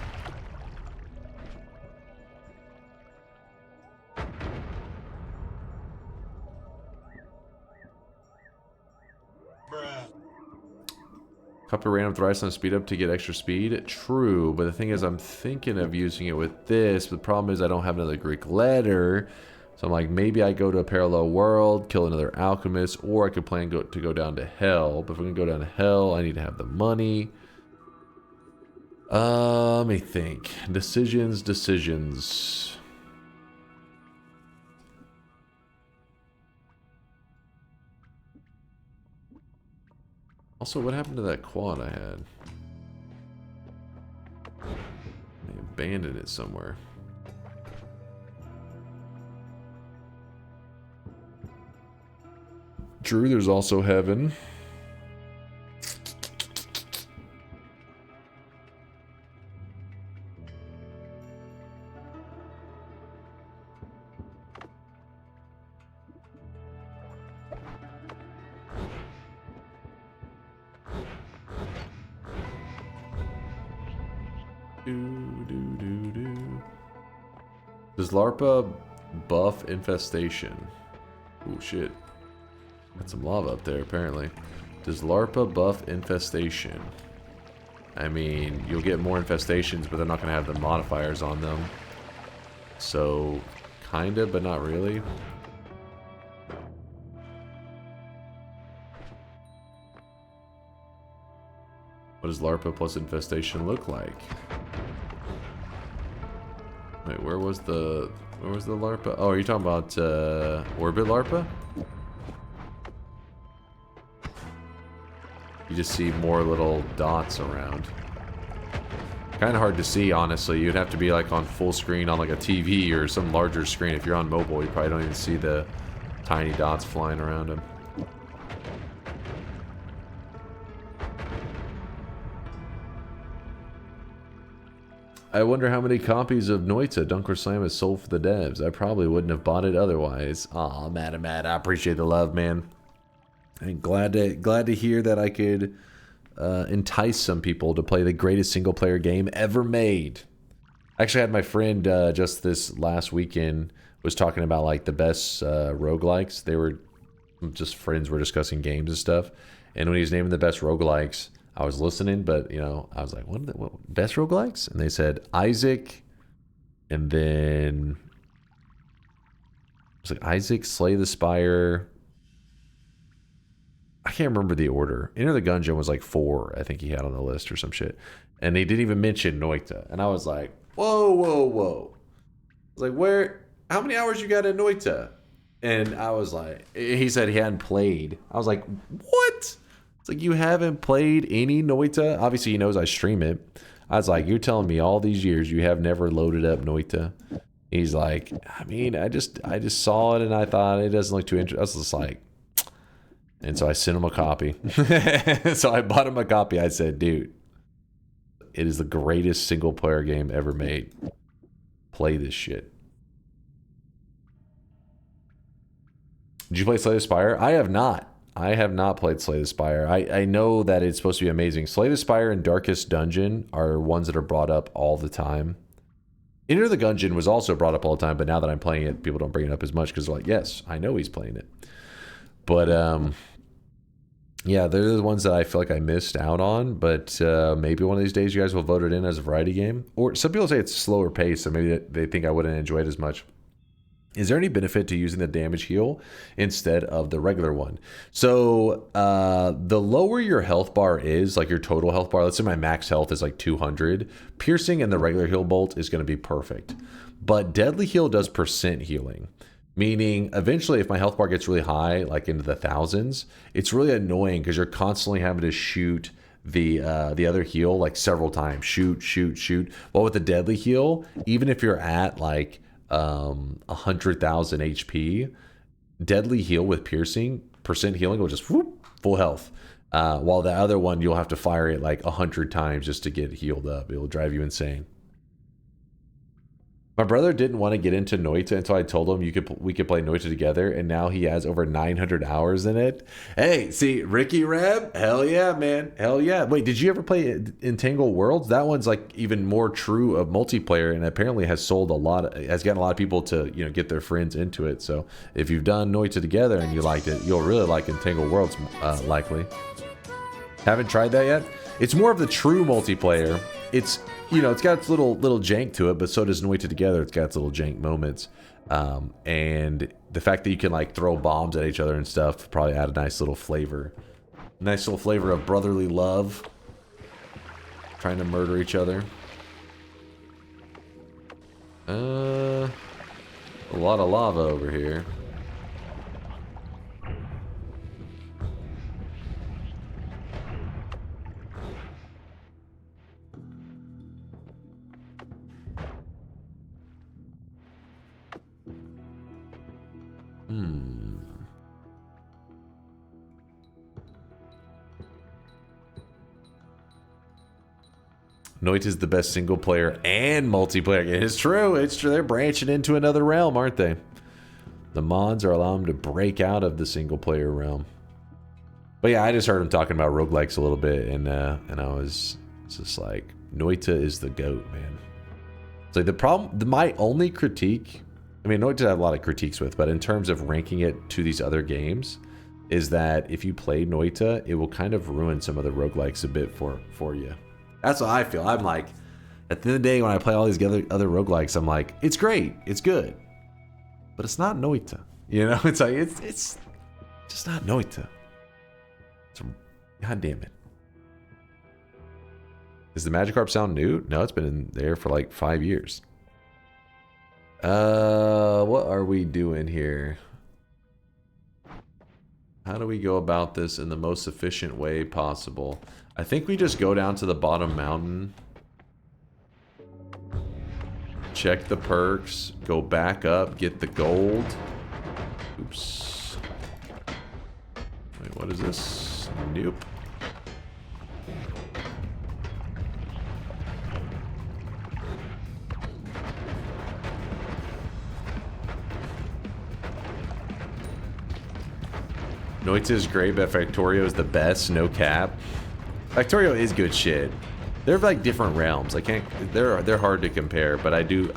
Cup of random thrice on speed up to get extra speed. True, but the thing is I'm thinking of using it with this, but the problem is I don't have another Greek letter. So I'm like, maybe I go to a parallel world, kill another alchemist, or I could plan to go down to hell. But if we're gonna go down to hell, I need to have the money. Let me think. Decisions. Also, what happened to that quad I had? I abandoned it somewhere. Drew, there's also heaven. Does LARPA buff infestation? Oh shit. Got some lava up there apparently. Does LARPA buff infestation? I mean, you'll get more infestations, but they're not going to have the modifiers on them. So, kinda, but not really. What does LARPA plus infestation look like? Wait, where was the LARPA? Oh, are you talking about Orbit LARPA? You just see more little dots around. Kind of hard to see, honestly. You'd have to be like on full screen on like a TV or some larger screen. If you're on mobile, you probably don't even see the tiny dots flying around them. I wonder how many copies of Noita DunkOrSlam has sold for the devs. I probably wouldn't have bought it otherwise. Aw, Matt, I appreciate the love, man. And glad to hear that I could entice some people to play the greatest single player game ever made. I actually had my friend just this last weekend was talking about like the best roguelikes. They were just friends were discussing games and stuff. And when he was naming the best roguelikes, I was listening, but you know, I was like, what best roguelikes? And they said Isaac, and then it was like Isaac, Slay the Spire. I can't remember the order. Enter the Gungeon was like 4, I think he had on the list or some shit. And they didn't even mention Noita. And I was like, whoa. I was like, how many hours you got in Noita? And I was like, he said he hadn't played. I was like, what? It's like, you haven't played any Noita? Obviously, he knows I stream it. I was like, you're telling me all these years you have never loaded up Noita? He's like, I mean, I just saw it and I thought it doesn't look too interesting. I was just like, And so I sent him a copy. So I bought him a copy. I said, dude, it is the greatest single player game ever made. Play this shit. Did you play Slay the Spire? I have not. I have not played Slay the Spire. I know that it's supposed to be amazing. Slay the Spire and Darkest Dungeon are ones that are brought up all the time. Enter the Gungeon was also brought up all the time, but now that I'm playing it, people don't bring it up as much because they're like, yes, I know he's playing it. But, yeah, they're the ones that I feel like I missed out on, but maybe one of these days you guys will vote it in as a variety game. Or some people say it's slower pace, so maybe they think I wouldn't enjoy it as much. Is there any benefit to using the damage heal instead of the regular one? So the lower your health bar is, like your total health bar, let's say my max health is like 200, piercing and the regular heal bolt is going to be perfect. But deadly heal does percent healing, meaning eventually if my health bar gets really high, like into the thousands, it's really annoying because you're constantly having to shoot the other heal like several times. Shoot. Well, with the deadly heal, even if you're at like 100,000 HP, deadly heal with piercing, percent healing will just whoop, full health. While the other one, you'll have to fire it like 100 times just to get healed up. It will drive you insane. My brother didn't want to get into Noita until I told him we could play Noita together, and now he has over 900 hours in it. Hey, see, Ricky Reb? Hell yeah, man. Hell yeah. Wait, did you ever play Entangled Worlds? That one's like even more true of multiplayer, and apparently has sold a lot, has gotten a lot of people to, you know, get their friends into it. So if you've done Noita together and you liked it, you'll really like Entangled Worlds, likely. Haven't tried that yet? It's more of the true multiplayer. It's, you know, it's got its little jank to it, but so does Noita together. It's got its little jank moments. And the fact that you can like throw bombs at each other and stuff probably add a nice little flavor. Nice little flavor of brotherly love. Trying to murder each other. A lot of lava over here. Noita is the best single player and multiplayer game. It's true. It's true. They're branching into another realm, aren't they? The mods are allowing them to break out of the single player realm. But yeah, I just heard him talking about roguelikes a little bit, and I was just like, Noita is the GOAT, man. It's like the problem, my only critique, I mean, Noita I have a lot of critiques with, but in terms of ranking it to these other games, is that if you play Noita, it will kind of ruin some of the roguelikes a bit for you. That's what I feel. I'm like, at the end of the day, when I play all these other roguelikes, I'm like, it's great, it's good, but it's not Noita. You know, it's like it's just not Noita. God damn it. Is the Magikarp sound new? No, it's been in there for like 5 years. What are we doing here? How do we go about this in the most efficient way possible? I think we just go down to the bottom mountain, check the perks, go back up, get the gold. Oops. Wait, what is this? Nope. Noita is great, but Factorio is the best, no cap. Factorio is good shit. They're like different realms. I can't. They're hard to compare, but I mean,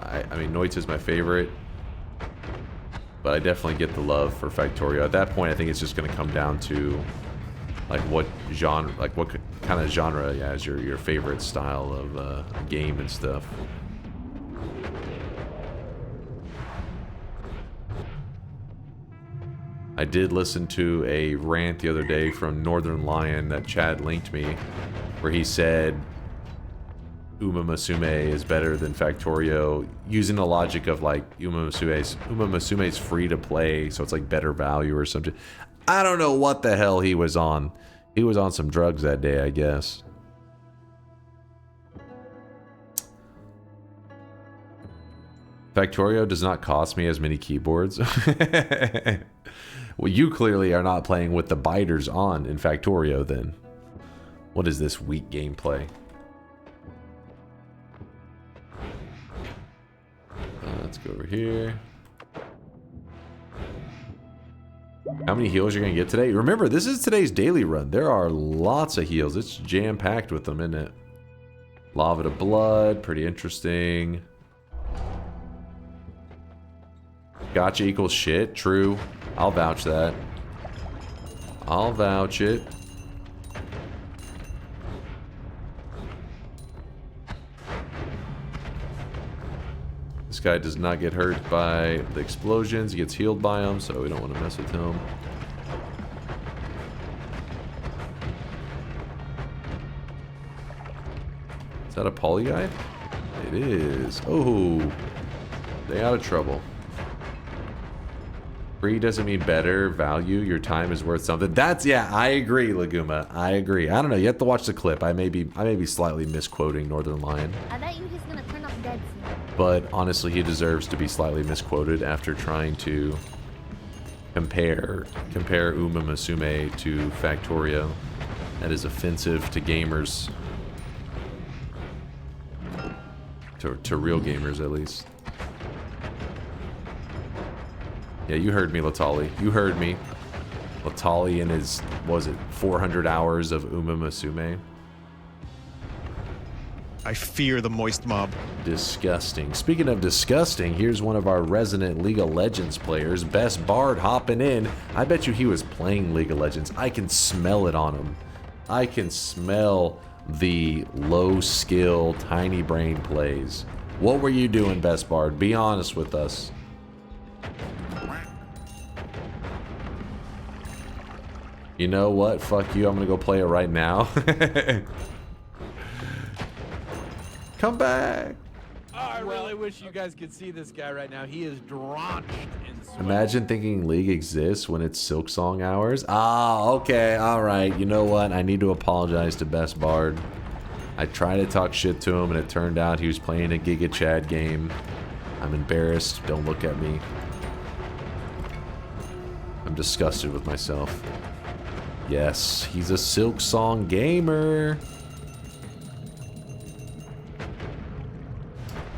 Noita is my favorite, but I definitely get the love for Factorio. At that point, I think it's just going to come down to like what genre, like what kind of genre, yeah, is your favorite style of game and stuff. I did listen to a rant the other day from Northern Lion that Chad linked me, where he said Uma Musume is better than Factorio, using the logic of like Uma Musume's free to play, so it's like better value or something. I don't know what the hell he was on. He was on some drugs that day, I guess. Factorio does not cost me as many keyboards. Well, you clearly are not playing with the biters on in Factorio then. What is this weak gameplay? Let's go over here. How many heals you're going to get today? Remember, this is today's daily run. There are lots of heals. It's jam-packed with them, isn't it? Lava to blood. Pretty interesting. Gotcha equals shit. True. I'll vouch that. I'll vouch it. This guy does not get hurt by the explosions. He gets healed by them, so we don't want to mess with him. Is that a poly guy? It is. Oh, stay out of trouble. Free doesn't mean better value. Your time is worth something. That's, yeah, I agree, Laguma. I agree. I don't know. You have to watch the clip. I may be slightly misquoting Northern Lion. I bet you he's gonna turn up dead soon. But honestly, he deserves to be slightly misquoted after trying to compare Uma Musume to Factorio. That is offensive to gamers. To real gamers, at least. Yeah, you heard me, Latali. You heard me. Latali and his, what was it, 400 hours of Uma Musume? I fear the moist mob. Disgusting. Speaking of disgusting, here's one of our resident League of Legends players, Best Bard, hopping in. I bet you he was playing League of Legends. I can smell it on him. I can smell the low skill, tiny brain plays. What were you doing, Best Bard? Be honest with us. You know what? Fuck you. I'm gonna go play it right now. Come back. Oh, I really wish you guys could see this guy right now. He is drenched in sweat. Imagine thinking League exists when it's Silk Song hours. Ah, okay, alright. You know what? I need to apologize to Best Bard. I tried to talk shit to him and it turned out he was playing a Giga Chad game. I'm embarrassed. Don't look at me. I'm disgusted with myself. Yes, he's a Silk Song gamer.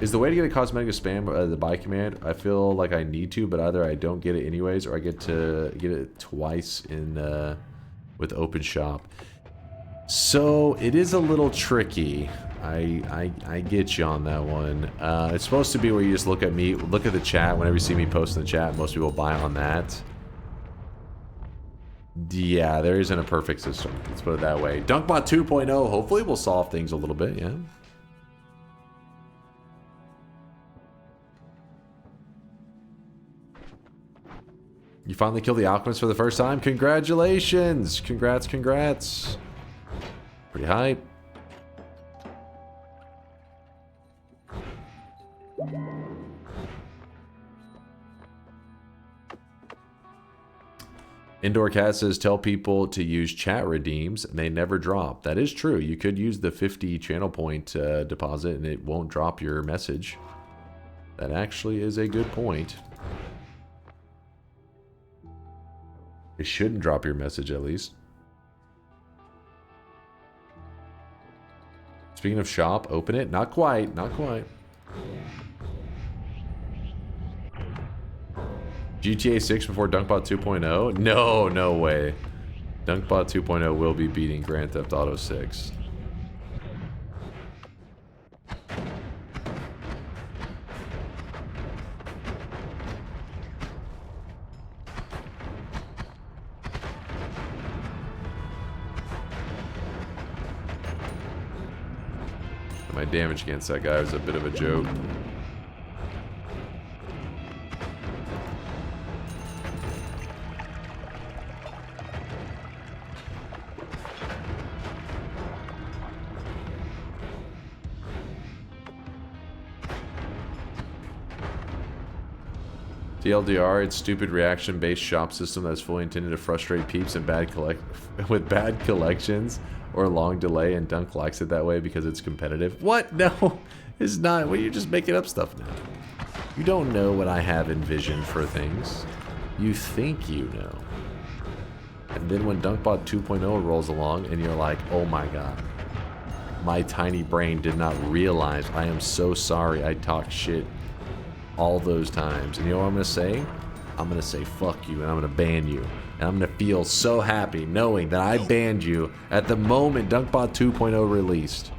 Is the way to get a cosmetic spam the buy command? I feel like I need to, but either I don't get it anyways, or I get to get it twice in with Open Shop. So it is a little tricky. I get you on that one. It's supposed to be where you just look at me, look at the chat. Whenever you see me post in the chat, most people buy on that. Yeah, there isn't a perfect system. Let's put it that way. DunkBot 2.0 hopefully will solve things a little bit. Yeah. You finally killed the Alchemist for the first time? Congratulations! Congrats, congrats. Pretty hype. Indoor Cat says, tell people to use chat redeems and they never drop. That is true. You could use the 50 channel point deposit and it won't drop your message. That actually is a good point. It shouldn't drop your message, at least. Speaking of shop, open it. Not quite. Not quite. GTA 6 before DunkBot 2.0? No, no way. DunkBot 2.0 will be beating Grand Theft Auto 6. My damage against that guy was a bit of a joke. TLDR, it's stupid reaction-based shop system that is fully intended to frustrate peeps and with bad collections or long delay, and Dunk likes it that way because it's competitive. What? No, it's not. Well, you're just making up stuff now. You don't know what I have envisioned for things. You think you know. And then when DunkBot 2.0 rolls along and you're like, oh my god, my tiny brain did not realize I am so sorry I talked shit all those times. And you know what I'm gonna say? I'm gonna say fuck you and I'm gonna ban you. And I'm gonna feel so happy knowing that I banned you at the moment DunkBot 2.0 released.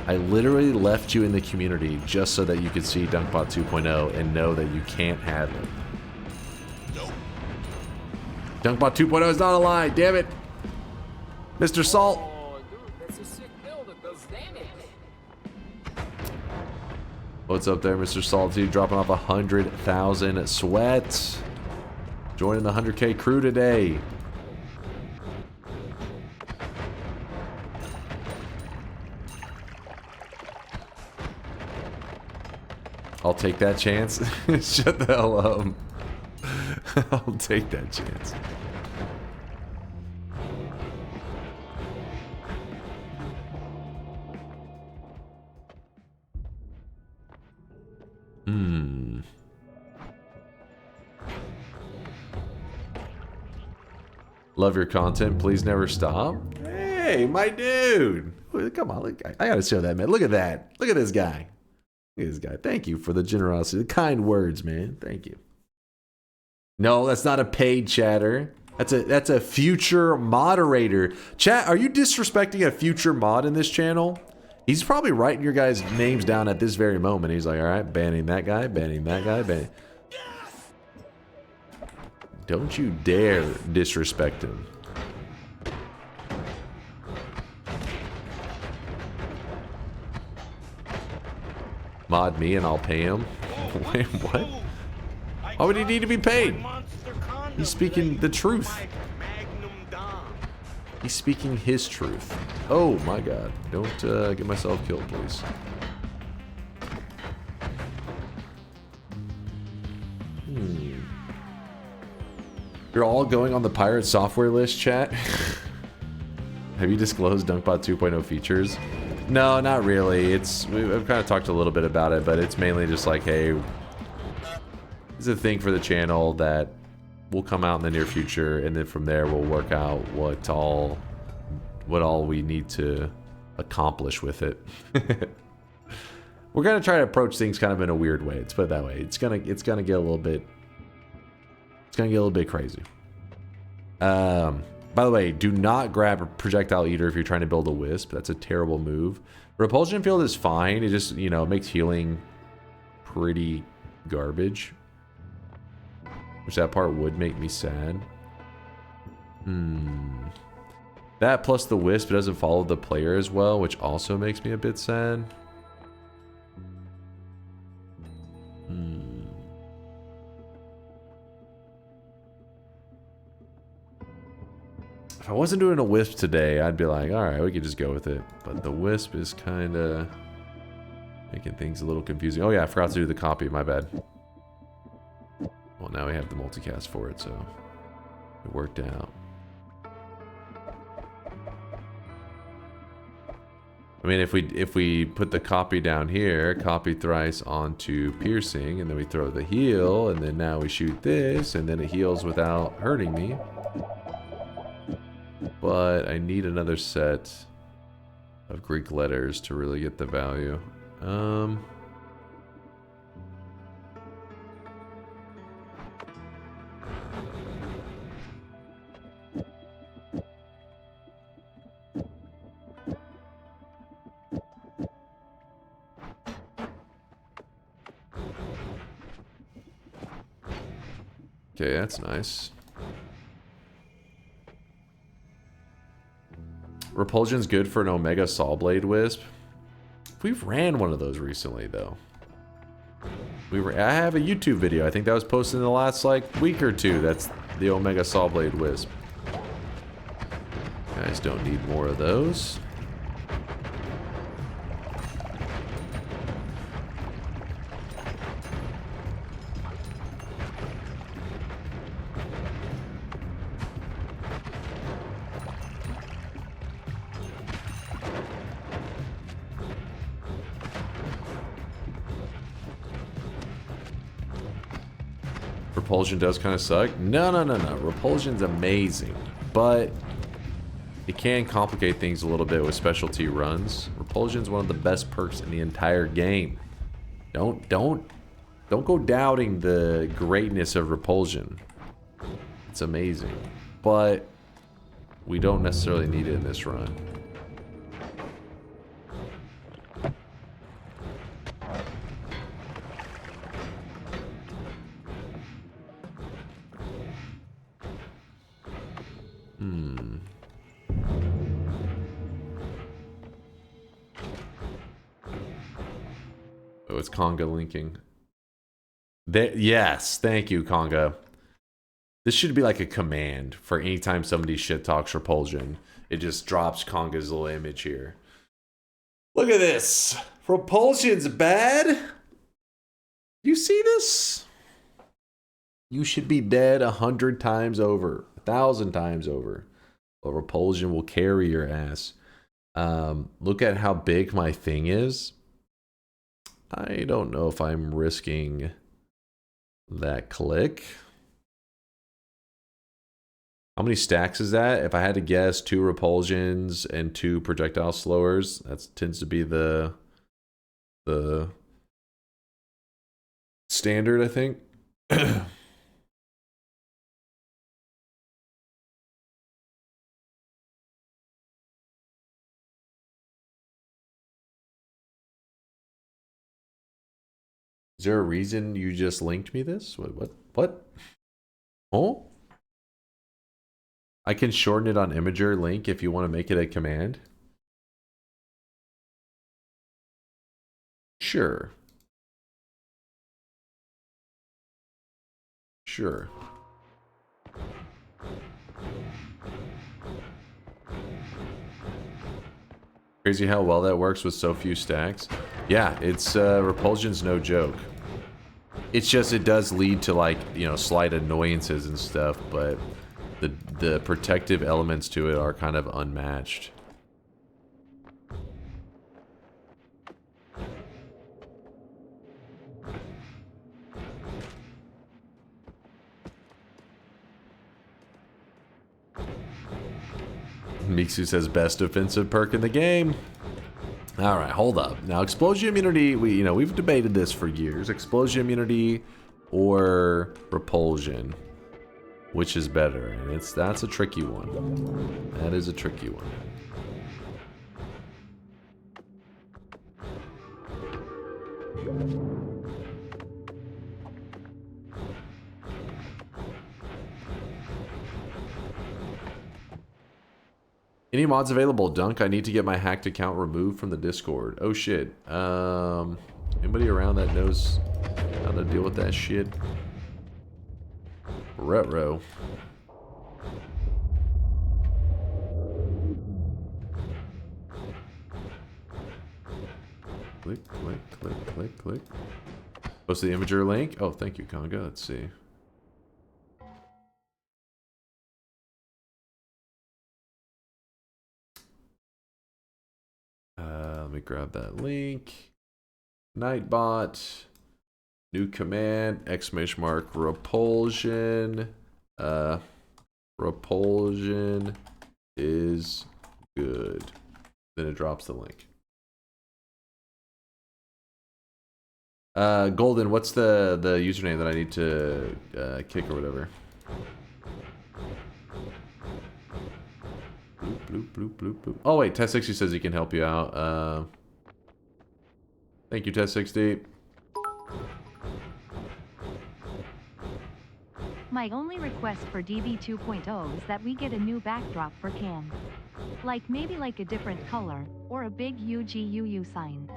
I literally left you in the community just so that you could see DunkBot 2.0 and know that you can't have it. DunkBot 2.0 is not a lie, damn it. Mr. Salt. What's up there, Mr. Salty? Dropping off 100,000 sweats. Joining the 100K crew today. I'll take that chance. Shut the hell up. I'll take that chance. Love your content. Please never stop. Hey, my dude. Come on. Look, I gotta show that, man. Look at that. Look at this guy. Look at this guy. Thank you for the generosity. The kind words, man. Thank you. No, that's not a paid chatter. That's a future moderator. Chat, are you disrespecting a future mod in this channel? He's probably writing your guys' names down at this very moment. He's like, all right, banning that guy, banning that guy, banning. Don't you dare disrespect him. Mod me and I'll pay him. Wait, what? Why would he need to be paid? He's speaking the truth. He's speaking his truth. Oh my god. Don't get myself killed, please. You're all going on the pirate software list, chat? Have you disclosed DunkBot 2.0 features? No, not really. I've kind of talked a little bit about it, but it's mainly just like, hey, it's a thing for the channel that will come out in the near future, and then from there we'll work out what all we need to accomplish with it. We're gonna try to approach things kind of in a weird way. Let's put it that way. It's gonna get a little bit. It's gonna get a little bit crazy. By the way, do not grab a projectile eater if you're trying to build a wisp. That's a terrible move. Repulsion field is fine. It just, you know, makes healing pretty garbage. Which that part would make me sad. That plus the wisp doesn't follow the player as well, which also makes me a bit sad. If I wasn't doing a wisp today, I'd be like, alright, we could just go with it. But the wisp is kind of making things a little confusing. Oh yeah, I forgot to do the copy, my bad. Well, now we have the multicast for it, so it worked out. I mean, if we put the copy down here, copy thrice onto piercing, and then we throw the heal, and then now we shoot this, and then it heals without hurting me. But I need another set of Greek letters to really get the value. Okay, that's nice. Repulsion's good for an Omega Sawblade Wisp. We've ran one of those recently, though. I have a YouTube video. I think that was posted in the last, like, week or two. That's the Omega Sawblade Wisp. Guys don't need more of those. Repulsion does kind of suck. No. Repulsion's amazing, but it can complicate things a little bit with specialty runs. Repulsion's one of the best perks in the entire game. Don't go doubting the greatness of Repulsion. It's amazing, but we don't necessarily need it in this run. Oh, it's Conga linking. Yes, thank you, Conga. This should be like a command for anytime somebody shit talks Repulsion. It just drops Conga's little image here. Look at this. Repulsion's bad? You see this? You should be dead 100 times over, 1,000 times over. But Repulsion will carry your ass. Look at how big my thing is. I don't know if I'm risking that click. How many stacks is that? If I had to guess, 2 Repulsions and 2 projectile slowers. That tends to be the standard, I think. Is there a reason you just linked me this? What? Oh? I can shorten it on Imager link if you want to make it a command. Sure. Sure. Crazy how well that works with so few stacks. Yeah, it's Repulsion's no joke. It's just it does lead to, like, you know, slight annoyances and stuff, but the protective elements to it are kind of unmatched. Mixu says best offensive perk in the game. All right, hold up. Now, explosion immunity, we've debated this for years. Explosion immunity or repulsion, which is better? And that's a tricky one. That is a tricky one. Any mods available? Dunk, I need to get my hacked account removed from the Discord. Oh shit. Anybody around that knows how to deal with that shit? Retro. Click, click, click, click, click. Post the Imager link. Oh, thank you, Conga. Let's see. Let me grab that link. Nightbot. New command. Exclamation mark. Repulsion. Repulsion is good. Then it drops the link. Golden, what's the username that I need to kick or whatever? Bloop, bloop, bloop, bloop, bloop. Oh wait, Test60 says he can help you out. Thank you, Test60. My only request for DB 2.0 is that we get a new backdrop for Cam. Like maybe like a different color, or a big UGUU sign.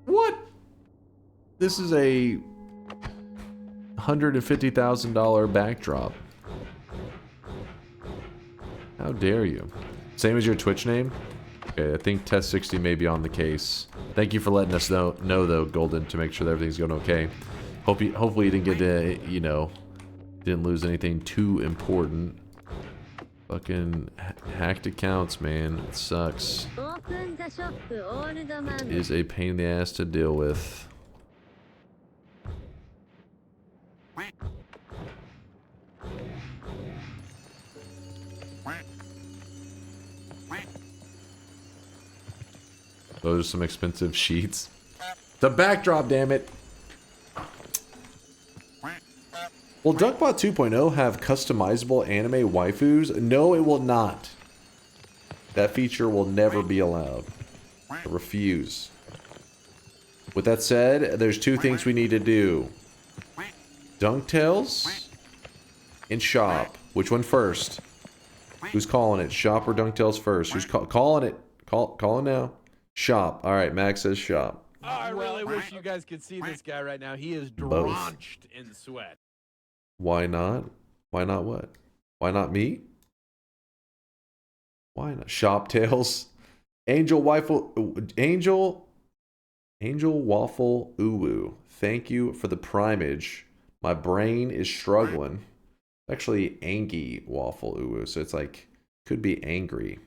What? This is a $150,000 backdrop. How dare you? Same as your Twitch name? Okay, I think Test60 may be on the case. Thank you for letting us know though, Golden, to make sure that everything's going okay. Hopefully you didn't get to, didn't lose anything too important. Fucking hacked accounts, man. It sucks. It is a pain in the ass to deal with. Those are some expensive sheets. The backdrop, damn it. Will DunkBot 2.0 have customizable anime waifus? No, it will not. That feature will never be allowed. I refuse. With that said, there's two things we need to do. Dunktails and shop. Which one first? Who's calling it? Shop or Dunktails first? Who's calling it? Call it now. Shop. Alright, Max says shop. Oh, I really wish you guys could see this guy right now. He is drenched in sweat. Why not? Why not what? Why not me? Why not? Shop tails. Angel Waffle Uwu. Thank you for the primage. My brain is struggling. Actually, Angie Waffle Uwu. So it's like, could be angry.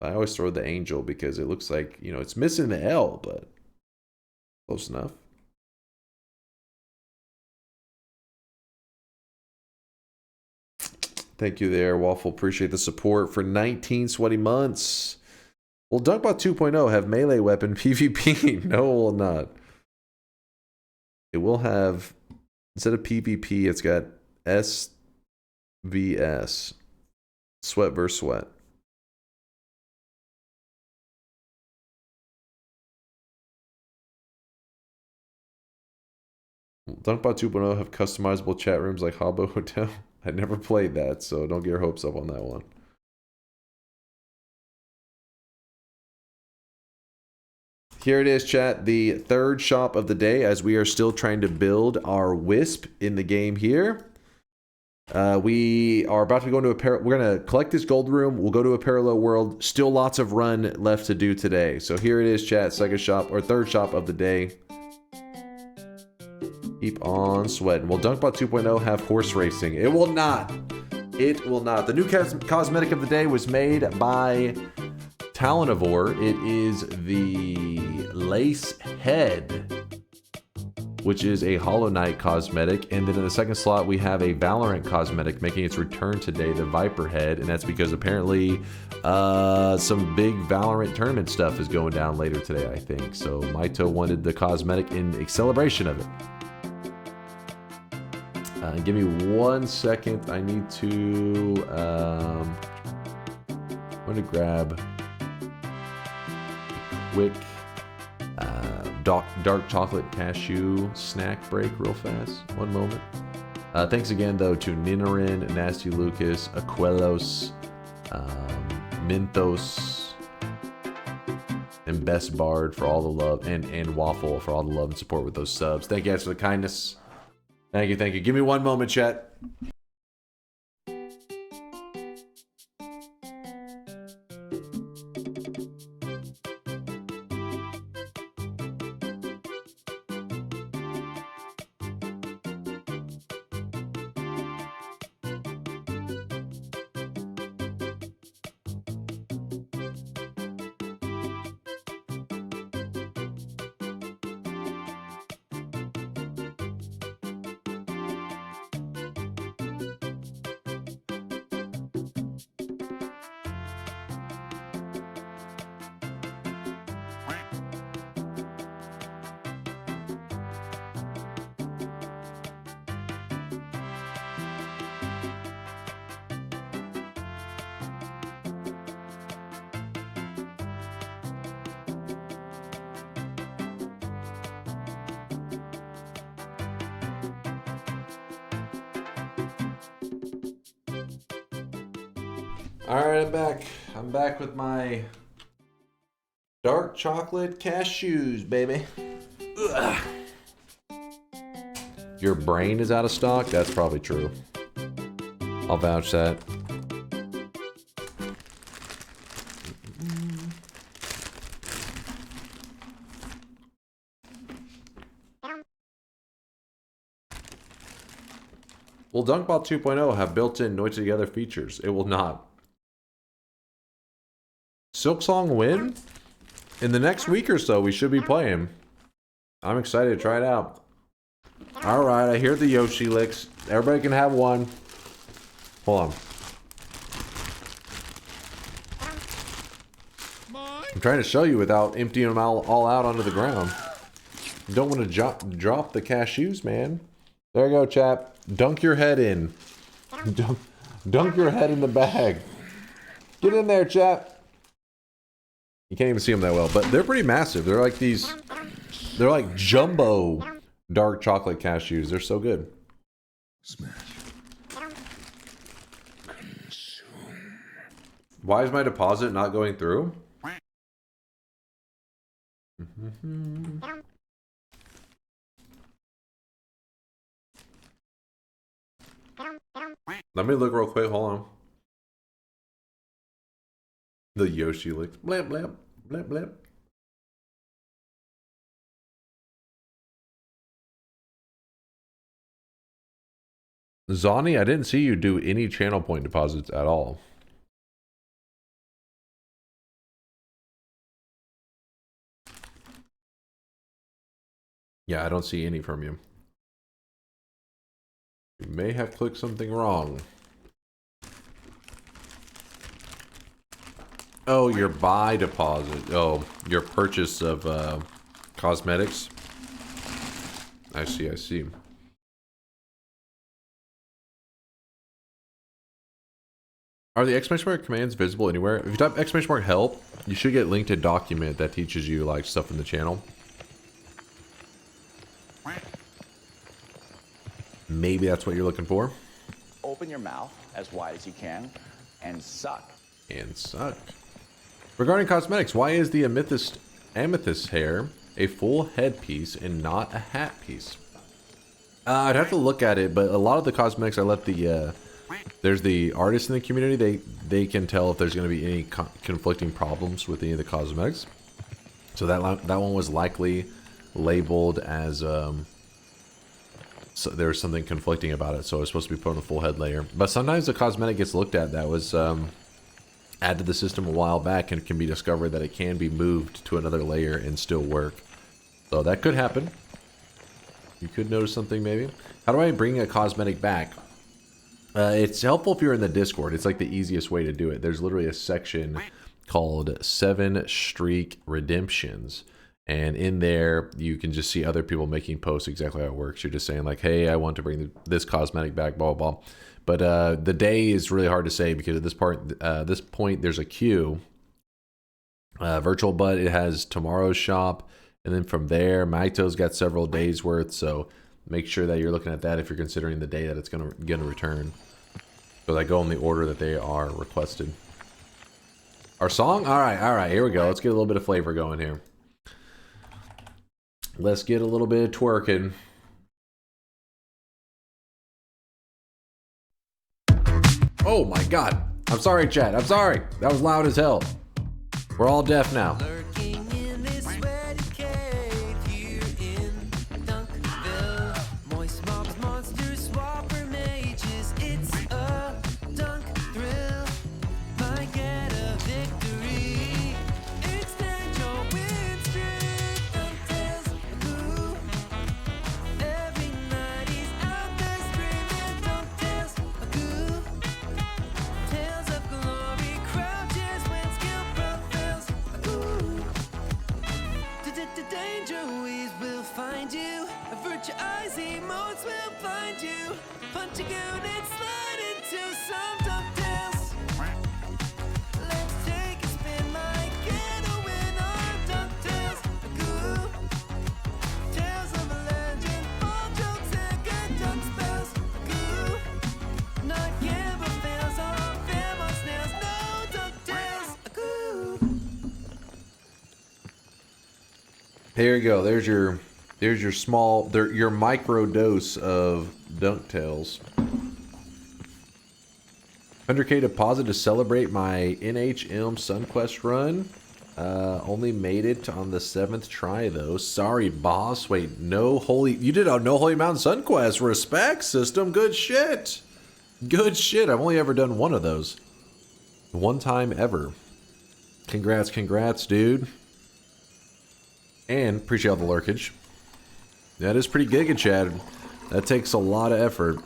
I always throw the angel because it looks like, you know, it's missing the L, but close enough. Thank you there, Waffle. Appreciate the support for 19 sweaty months. Will DunkBot 2.0 have melee weapon PvP? No, it will not. It will have, instead of PvP, it's got SVS. Sweat versus sweat. DunkBot 2.0 have customizable chat rooms like Habbo Hotel. I never played that, so don't get your hopes up on that one. Here it is, chat. The third shop of the day as we are still trying to build our Wisp in the game here. We are about to go into a we're going to collect this gold room. We'll go to a parallel world. Still lots of run left to do today. So here it is, chat. Second shop or third shop of the day. Keep on sweating. Will DunkBot 2.0 have horse racing? It will not. It will not. The new cosmetic of the day was made by Talonivore. It is the Lace Head, which is a Hollow Knight cosmetic. And then in the second slot, we have a Valorant cosmetic making its return today, the Viper Head. And that's because apparently some big Valorant tournament stuff is going down later today, I think. So Maito wanted the cosmetic in celebration of it. Give me 1 second. I need to... I'm going to grab a quick dark chocolate cashew snack break real fast. 1 moment. Thanks again, though, to Ninarin, Nasty Lucas, Aquelos, Minthos, and Best Bard for all the love, and Waffle for all the love and support with those subs. Thank you guys for the kindness. Thank you, thank you. Give me 1 moment, chat. Alright, I'm back. I'm back with my dark chocolate cashews, baby. Ugh. Your brain is out of stock? That's probably true. I'll vouch that. Will DunkBot 2.0 have built-in Noita Together features? It will not. Silksong win? In the next week or so, we should be playing. I'm excited to try it out. Alright, I hear the Yoshi licks. Everybody can have one. Hold on. I'm trying to show you without emptying them all out onto the ground. You don't want to drop the cashews, man. There you go, chap. Dunk your head in. Dunk your head in the bag. Get in there, chap. You can't even see them that well, but they're pretty massive. They're like these... They're like jumbo dark chocolate cashews. They're so good. Smash. Why is my deposit not going through? Let me look real quick. Hold on. The Yoshi licks. Blamp, blamp, blamp, blamp. Zani, I didn't see you do any channel point deposits at all. Yeah, I don't see any from you. You may have clicked something wrong. Oh, your buy deposit. Oh, your purchase of cosmetics. I see, I see. Are the exclamation mark commands visible anywhere? If you type exclamation mark help, you should get linked to a document that teaches you like stuff in the channel. Maybe that's what you're looking for. Open your mouth as wide as you can and suck. And suck. Regarding cosmetics, why is the amethyst hair a full headpiece and not a hat piece? I'd have to look at it, but a lot of the cosmetics I let the there's the artists in the community. They can tell if there's going to be any conflicting problems with any of the cosmetics. So that one was likely labeled as so there's something conflicting about it, so it's supposed to be put on the full head layer. But sometimes the cosmetic gets looked at that was added to the system a while back, and it can be discovered that it can be moved to another layer and still work. So that could happen. You could notice something maybe. How do I bring a cosmetic back? It's helpful if you're in the Discord. It's like the easiest way to do it. There's literally a section called 7 Streak Redemptions. And in there, you can just see other people making posts exactly how it works. You're just saying like, hey, I want to bring this cosmetic back, blah, blah, blah. But the day is really hard to say because at this point, there's a queue. Virtual Butt, it has tomorrow's shop. And then from there, Maito's got several days worth. So make sure that you're looking at that if you're considering the day that it's going to return. So I go in the order that they are requested. Our song? All right, here we go. Let's get a little bit of flavor going here. Let's get a little bit of twerking. Oh my god. I'm sorry, chat. I'm sorry. That was loud as hell. We're all deaf now. There you go. There's your small, your micro dose of DunkTales. 100k deposit to celebrate my NHM SunQuest run. Only made it on the 7th try though. Sorry, boss. Wait, you did a No Holy Mountain SunQuest. Respect, system. Good shit. Good shit. I've only ever done one of those. One time ever. Congrats, dude. And appreciate all the lurkage. That is pretty giga, Chad. That takes a lot of effort.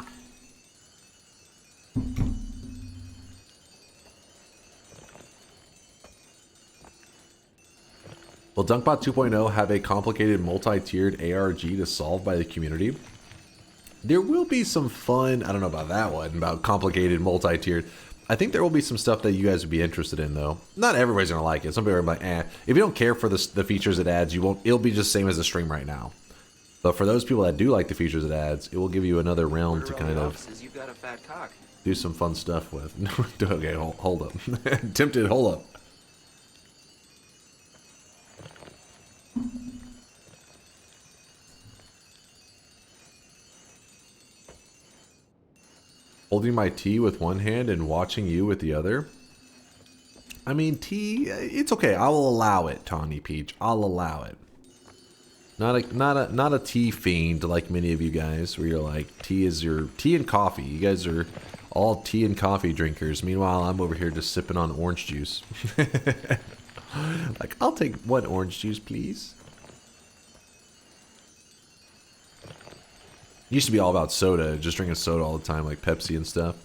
Will DunkBot 2.0 have a complicated multi-tiered ARG to solve by the community? There will be some fun, I don't know about that one, about complicated multi-tiered. I think there will be some stuff that you guys would be interested in, though. Not everybody's going to like it. Some people are like, eh. If you don't care for the features it adds, you won't. It'll be just the same as the stream right now. But for those people that do like the features it adds, it will give you another realm to kind of you've got a fat cock. do some fun stuff with. Okay, hold up. Tempted, hold up. Holding my tea with one hand and watching you with the other. I mean, tea, it's okay. I will allow it, Tawny Peach. I'll allow it. Not a tea fiend like many of you guys, where you're like, tea is your tea and coffee. You guys are all tea and coffee drinkers. Meanwhile, I'm over here just sipping on orange juice. Like, I'll take one orange juice, please. Used to be all about soda, just drinking soda all the time, like Pepsi and stuff.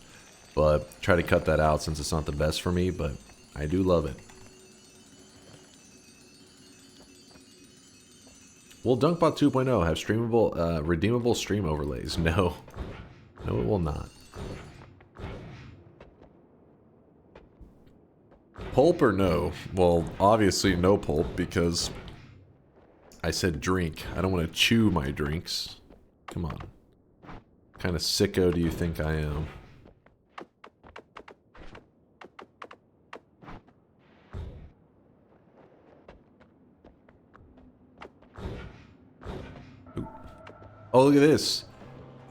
But try to cut that out since it's not the best for me, but I do love it. Will DunkBot 2.0 have streamable, redeemable stream overlays? No. No, it will not. Pulp or no? Well, obviously no pulp, because I said drink. I don't want to chew my drinks. Come on. What kind of sicko do you think I am? Ooh. Oh, look at this.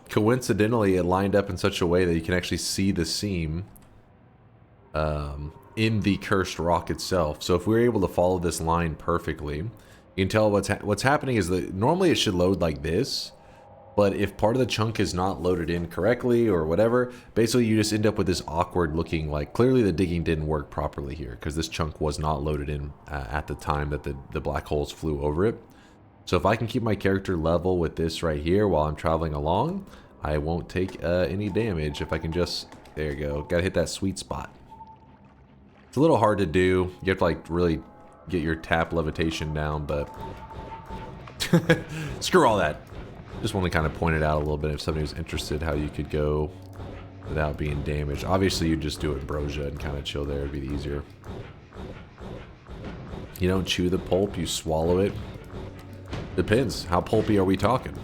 Coincidentally, it lined up in such a way that you can actually see the seam in the cursed rock itself. So if we're able to follow this line perfectly, you can tell what's happening is that normally it should load like this. But if part of the chunk is not loaded in correctly or whatever, basically you just end up with this awkward looking, like, clearly the digging didn't work properly here because this chunk was not loaded in at the time that the black holes flew over it. So if I can keep my character level with this right here while I'm traveling along, I won't take any damage if I can just, there you go, gotta hit that sweet spot. It's a little hard to do. You have to, like, really get your tap levitation down, but screw all that. Just want to kind of point it out a little bit if somebody was interested how you could go without being damaged. Obviously, you just do ambrosia and kind of chill there. It'd be easier. You don't chew the pulp, you swallow it. Depends. How pulpy are we talking?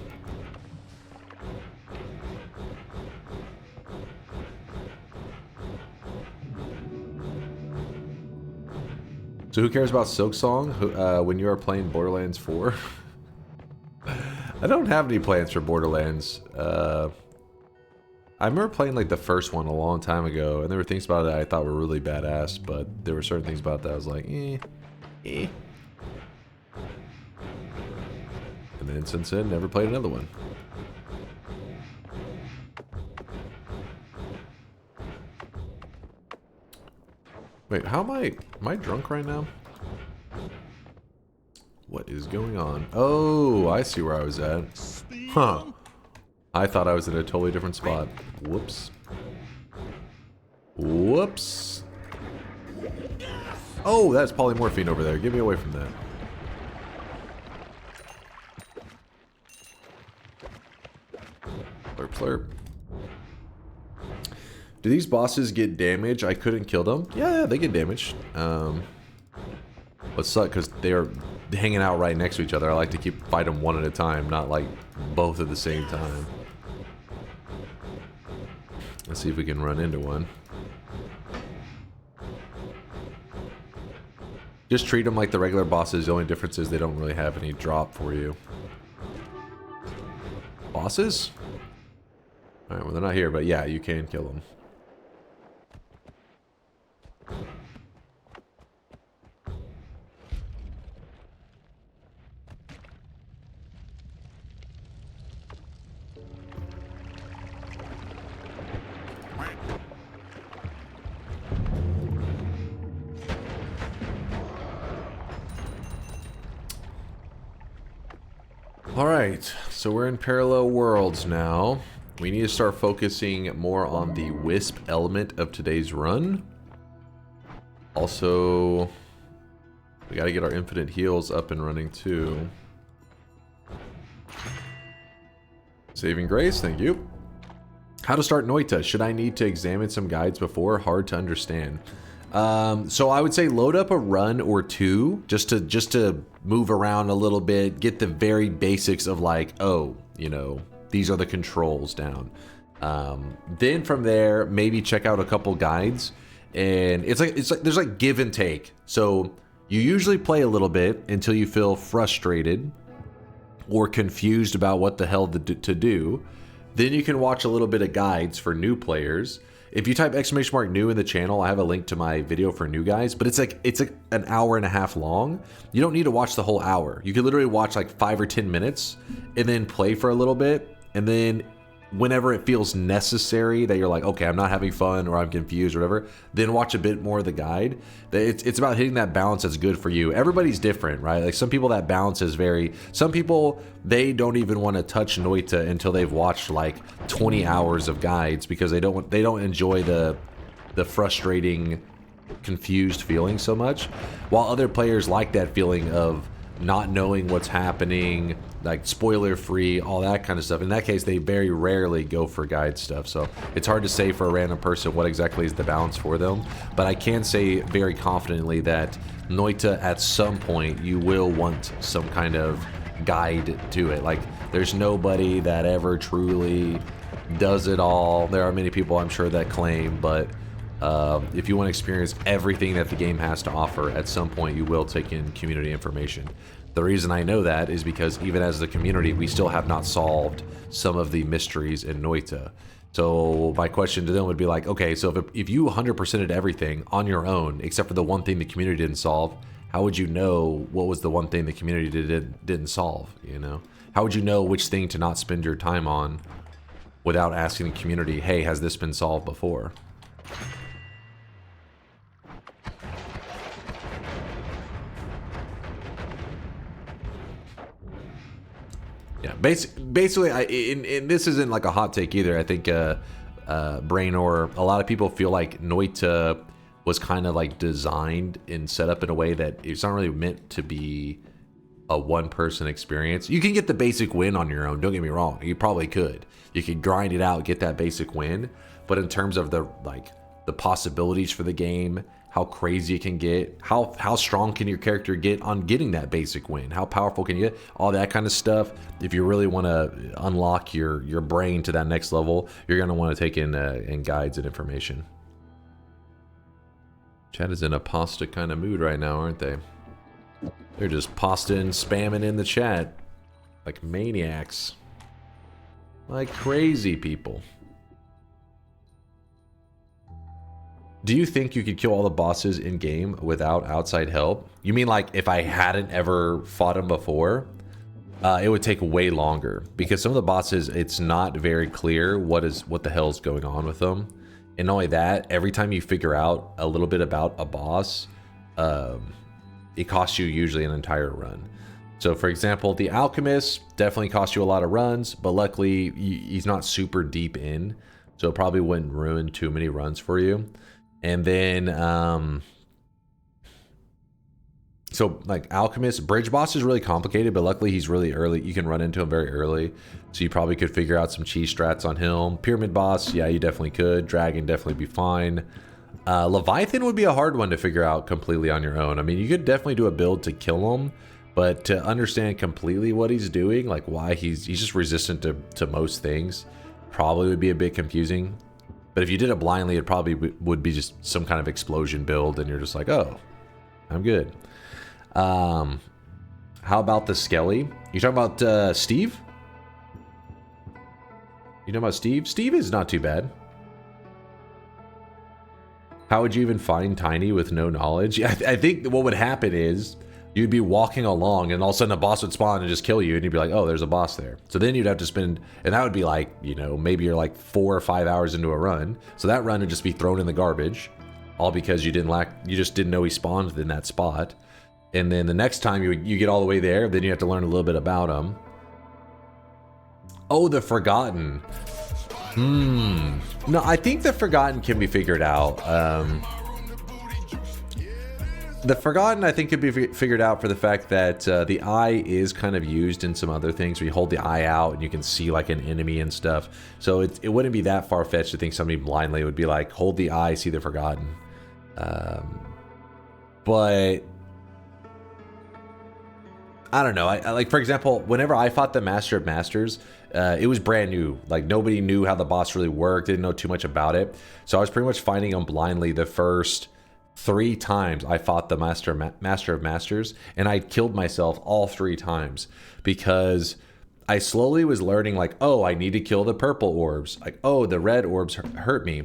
So who cares about Silksong when you are playing Borderlands 4? I don't have any plans for Borderlands. I remember playing like the first one a long time ago, and there were things about it I thought were really badass, but there were certain things about that I was like, eh. And then since then, never played another one. Wait, how am I drunk right now? What is going on? Oh, I see where I was at. Huh. I thought I was in a totally different spot. Whoops. Whoops. Oh, that's polymorphine over there. Get me away from that. Slurp, slurp. Do these bosses get damage? I couldn't kill them. Yeah, they get damaged. But suck because they are hanging out right next to each other. I like to fight them one at a time, not like both at the same time. Let's see if we can run into one. Just treat them like the regular bosses. The only difference is they don't really have any drop for you. Bosses? Alright, well they're not here, but yeah, you can kill them. Alright, so we're in parallel worlds now. We need to start focusing more on the Wisp element of today's run. Also, We got to get our infinite heals up and running too. Saving grace, thank you. How to start Noita. Should I need to examine some guides before? Hard to understand. So I would say load up a run or two just to move around a little bit, get the very basics of like, oh, you know, these are the controls down. Then from there, maybe check out a couple guides, and it's like there's like give and take. So you usually play a little bit until you feel frustrated or confused about what the hell to do. Then you can watch a little bit of guides for new players. If you type !new in the channel, I have a link to my video for new guys, but it's like an hour and a half long. You don't need to watch the whole hour. You could literally watch like 5 or 10 minutes and then play for a little bit. And then whenever it feels necessary that you're like, okay, I'm not having fun or I'm confused or whatever, then watch a bit more of the guide. It's about hitting that balance that's good for you. Everybody's different, right? Like some people that balance is some people, they don't even want to touch Noita until they've watched like 20 hours of guides because they don't enjoy the frustrating, confused feeling so much. While other players like that feeling of not knowing what's happening, like spoiler free, all that kind of stuff. In that case, they very rarely go for guide stuff. So it's hard to say for a random person what exactly is the balance for them. But I can say very confidently that Noita, at some point, you will want some kind of guide to it. Like there's nobody that ever truly does it all. There are many people I'm sure that claim, but if you want to experience everything that the game has to offer, at some point you will take in community information. The reason I know that is because even as the community, we still have not solved some of the mysteries in Noita. So my question to them would be like, okay, so if you 100%ed everything on your own, except for the one thing the community didn't solve, how would you know what was the one thing the community didn't solve, you know? How would you know which thing to not spend your time on without asking the community, hey, has this been solved before? Yeah, basically, and this isn't like a hot take either. I think Brain or a lot of people feel like Noita was kind of like designed and set up in a way that it's not really meant to be a one-person experience. You can get the basic win on your own. Don't get me wrong. You probably could. You could grind it out, get that basic win. But in terms of the possibilities for the game, how crazy it can get, how strong can your character get on getting that basic win, how powerful can you get, all that kind of stuff. If you really want to unlock your brain to that next level, you're going to want to take in guides and information. Chat is in a pasta kind of mood right now, aren't they? They're just pasta and spamming in the chat like maniacs, like crazy people. Do you think you could kill all the bosses in game without outside help? You mean like if I hadn't ever fought them before? It would take way longer because some of the bosses, it's not very clear what the hell's going on with them. And not only that, every time you figure out a little bit about a boss, it costs you usually an entire run. So for example, the Alchemist definitely costs you a lot of runs, but luckily he's not super deep in, so it probably wouldn't ruin too many runs for you. And then, so like Alchemist, Bridge Boss is really complicated, but luckily he's really early. You can run into him very early. So you probably could figure out some cheese strats on him. Pyramid Boss, yeah, you definitely could. Dragon definitely be fine. Leviathan would be a hard one to figure out completely on your own. I mean, you could definitely do a build to kill him, but to understand completely what he's doing, like why he's just resistant to most things, probably would be a bit confusing. But if you did it blindly, it probably would be just some kind of explosion build, and you're just like, oh, I'm good. How about the Skelly? You talking about Steve? You know about Steve? Steve is not too bad. How would you even find Tiny with no knowledge? I think what would happen is you'd be walking along and all of a sudden a boss would spawn and just kill you, and you'd be like, oh, there's a boss there. So then you'd have to spend, and that would be like, you know, maybe you're like 4 or 5 hours into a run. So that run would just be thrown in the garbage, all because you just didn't know he spawned in that spot. And then the next time you get all the way there, then you have to learn a little bit about him. Oh, the Forgotten. No, I think the Forgotten can be figured out. The Forgotten, I think, could be figured out for the fact that the eye is kind of used in some other things. Where you hold the eye out and you can see like an enemy and stuff. So it wouldn't be that far-fetched to think somebody blindly would be like, hold the eye, see the Forgotten. But I don't know. I like, for example, whenever I fought the Master of Masters, it was brand new. Like, nobody knew how the boss really worked, didn't know too much about it. So I was pretty much fighting him blindly the first 3 times I fought the Master of Masters, and I killed myself all 3 times because I slowly was learning, like, oh, I need to kill the purple orbs. Like, oh, the red orbs hurt me.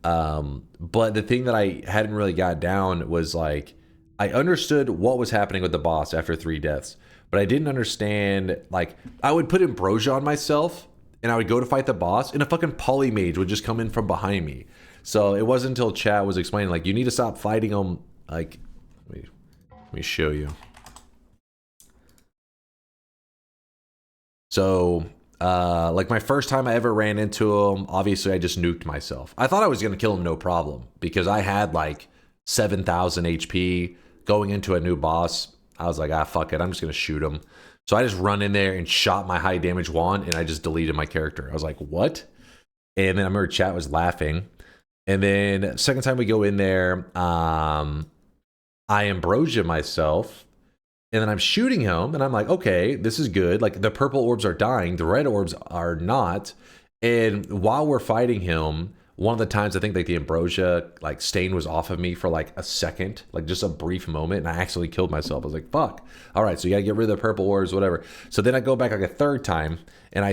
But the thing that I hadn't really got down was, like, I understood what was happening with the boss after 3 deaths, but I didn't understand, like, I would put ambrosia on myself, and I would go to fight the boss, and a fucking polymage would just come in from behind me. So it wasn't until chat was explaining, like, you need to stop fighting them, like, let me show you. So, like, my first time I ever ran into him, obviously I just nuked myself. I thought I was going to kill him no problem, because I had, like, 7,000 HP going into a new boss. I was like, ah, fuck it, I'm just going to shoot him. So I just run in there and shot my high damage wand, and I just deleted my character. I was like, what? And then I remember chat was laughing. And then second time we go in there, I ambrosia myself, and then I'm shooting him, and I'm like, okay, this is good. Like, the purple orbs are dying, the red orbs are not. And while we're fighting him, one of the times I think like the ambrosia like stain was off of me for like a second, like just a brief moment, and I actually killed myself. I was like, fuck. All right, so you gotta get rid of the purple orbs, whatever. So then I go back like a 3rd time, and I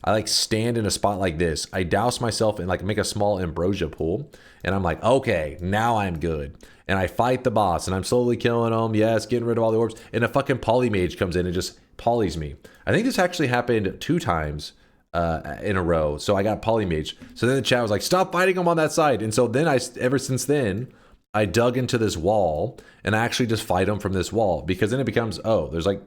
like stand in a spot like this. I douse myself and like make a small ambrosia pool. And I'm like, okay, now I'm good. And I fight the boss, and I'm slowly killing him. Yes, getting rid of all the orbs. And a fucking polymage comes in and just polys me. I think this actually happened 2 times in a row. So I got polymage. So then the chat was like, stop fighting him on that side. And so then ever since then, I dug into this wall, and I actually just fight him from this wall, because then it becomes, oh, there's like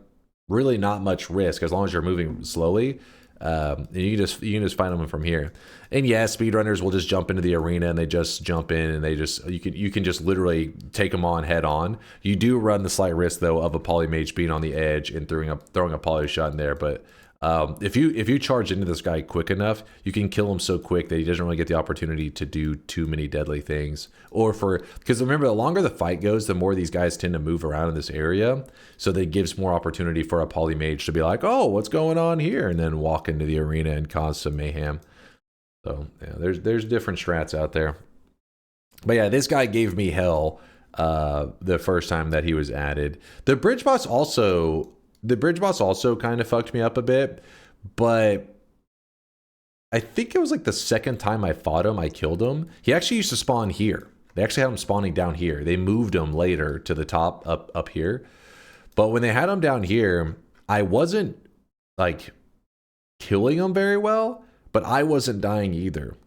really not much risk as long as you're moving slowly. You can just find them from here. And yeah, speedrunners will just jump into the arena, and they just jump in, and they just you can just literally take them on head on. You do run the slight risk though of a polymage being on the edge and throwing a poly shot in there, but if you charge into this guy quick enough, you can kill him so quick that he doesn't really get the opportunity to do too many deadly things. Because remember, the longer the fight goes, the more these guys tend to move around in this area, so that gives more opportunity for a polymage to be like, oh, what's going on here, and then walk into the arena and cause some mayhem. So yeah, there's different strats out there. But yeah, this guy gave me hell the first time that he was added. The bridge boss also kind of fucked me up a bit, but I think it was like the second time I fought him, I killed him. He actually used to spawn here. They actually had him spawning down here. They moved him later to the top up here. But when they had him down here, I wasn't like killing him very well, but I wasn't dying either.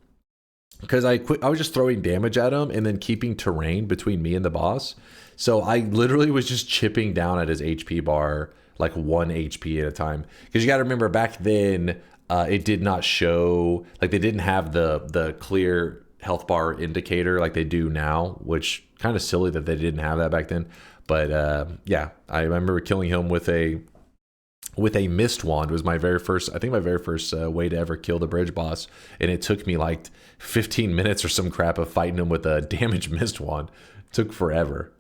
Because I was just throwing damage at him and then keeping terrain between me and the boss. So I literally was just chipping down at his HP bar, like 1 HP at a time. Because you got to remember, back then, it did not show, like they didn't have the clear health bar indicator like they do now, which kind of silly that they didn't have that back then. But yeah, I remember killing him with a mist wand. Was my very first way to ever kill the bridge boss, and it took me like 15 minutes or some crap of fighting him with a damaged mist wand. It took forever.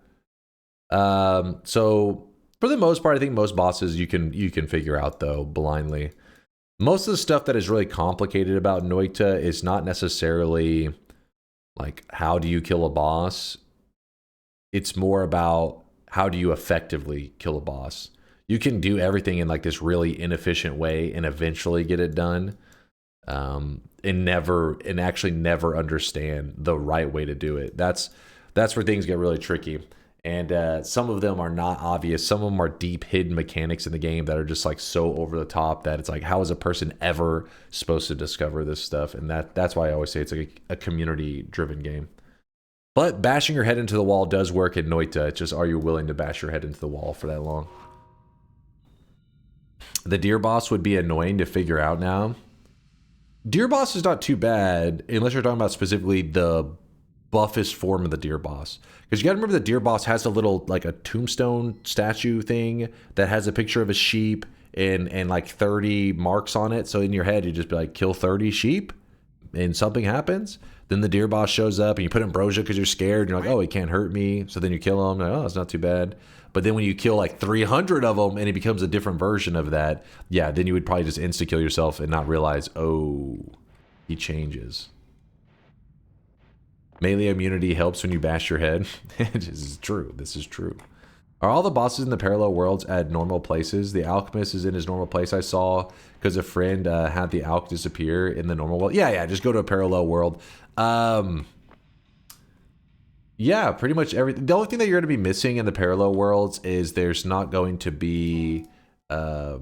So for the most part, I think most bosses you can figure out though blindly. Most of the stuff that is really complicated about Noita is not necessarily like how do you kill a boss. It's more about how do you effectively kill a boss. You can do everything in like this really inefficient way and eventually get it done, and actually never understand the right way to do it. That's where things get really tricky. And some of them are not obvious. Some of them are deep hidden mechanics in the game that are just like so over the top that it's like, how is a person ever supposed to discover this stuff? And that's why I always say it's like a community driven game. But bashing your head into the wall does work in Noita. It's just, are you willing to bash your head into the wall for that long? The deer boss would be annoying to figure out now. Deer boss is not too bad unless you're talking about specifically the buffest form of the deer boss. Because you gotta remember the deer boss has a little, like a tombstone statue thing that has a picture of a sheep and like 30 marks on it. So in your head, you just be like, kill 30 sheep and something happens. Then the deer boss shows up and you put ambrosia because you're scared. And you're like, oh, he can't hurt me. So then you kill him. Like, oh, it's not too bad. But then when you kill like 300 of them and it becomes a different version of that, yeah, then you would probably just insta-kill yourself and not realize, oh, he changes. Melee immunity helps when you bash your head. This is true. This is true. Are all the bosses in the parallel worlds at normal places? The alchemist is in his normal place, I saw, because a friend had the alch disappear in the normal world. Yeah, just go to a parallel world. Yeah, pretty much everything. The only thing that you're going to be missing in the parallel worlds is there's not going to be a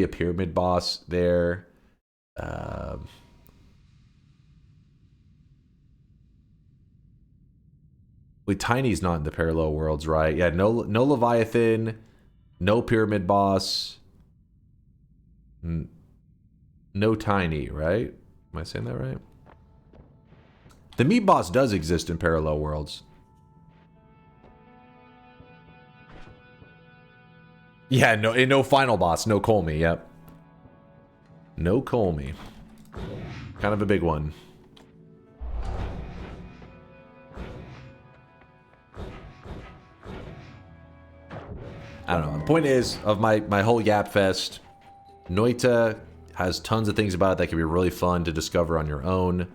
pyramid boss there. Wait, Tiny's not in the parallel worlds, right? Yeah, no Leviathan, no pyramid boss, no Tiny, right? Am I saying that right? The meat boss does exist in parallel worlds. Yeah, no final boss, no Colmy, yep. No Colmy. Kind of a big one. I don't know. The point is, of my whole Yap Fest, Noita has tons of things about it that can be really fun to discover on your own.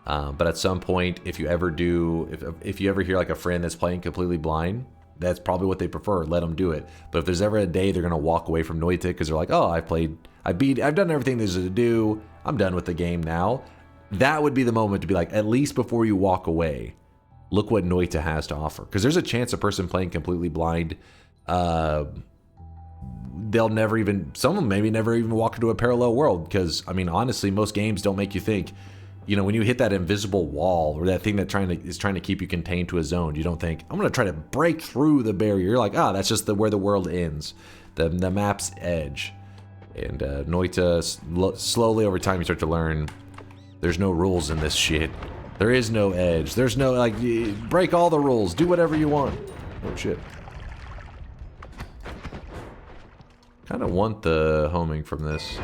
But at some point, if you ever hear like a friend that's playing completely blind, that's probably what they prefer. Let them do it. But if there's ever a day they're gonna walk away from Noita because they're like, oh, I've done everything there's to do. I'm done with the game now. That would be the moment to be like, at least before you walk away, look what Noita has to offer. Because there's a chance a person playing completely blind, they'll never even, some of them maybe never even walk into a parallel world. Because I mean, honestly, most games don't make you think. You know, when you hit that invisible wall or that thing that is trying to keep you contained to a zone, you don't think, I'm going to try to break through the barrier. You're like, that's just where the world ends, the map's edge. And Noita, slowly over time, you start to learn there's no rules in this shit. There is no edge. There's no, like, break all the rules. Do whatever you want. Oh, shit. Kind of want the homing from this.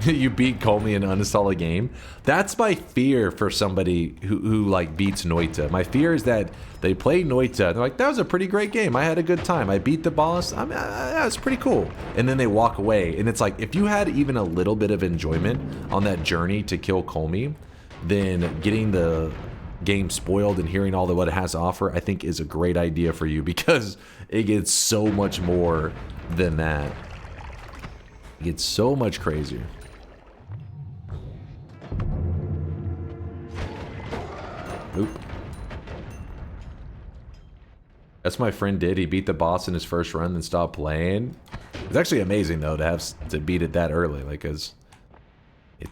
You beat Colmy and uninstall a game. That's my fear for somebody who like beats Noita. My fear is that they play Noita and they're like, that was a pretty great game. I had a good time. I beat the boss. That's pretty cool. And then they walk away. And it's like, if you had even a little bit of enjoyment on that journey to kill Colmy, then getting the game spoiled and hearing all what it has to offer, I think is a great idea for you, because it gets so much more than that. It gets so much crazier. Oop. That's what my friend did. He beat the boss in his first run, then stopped playing. It's actually amazing though to beat it that early, like, cause it,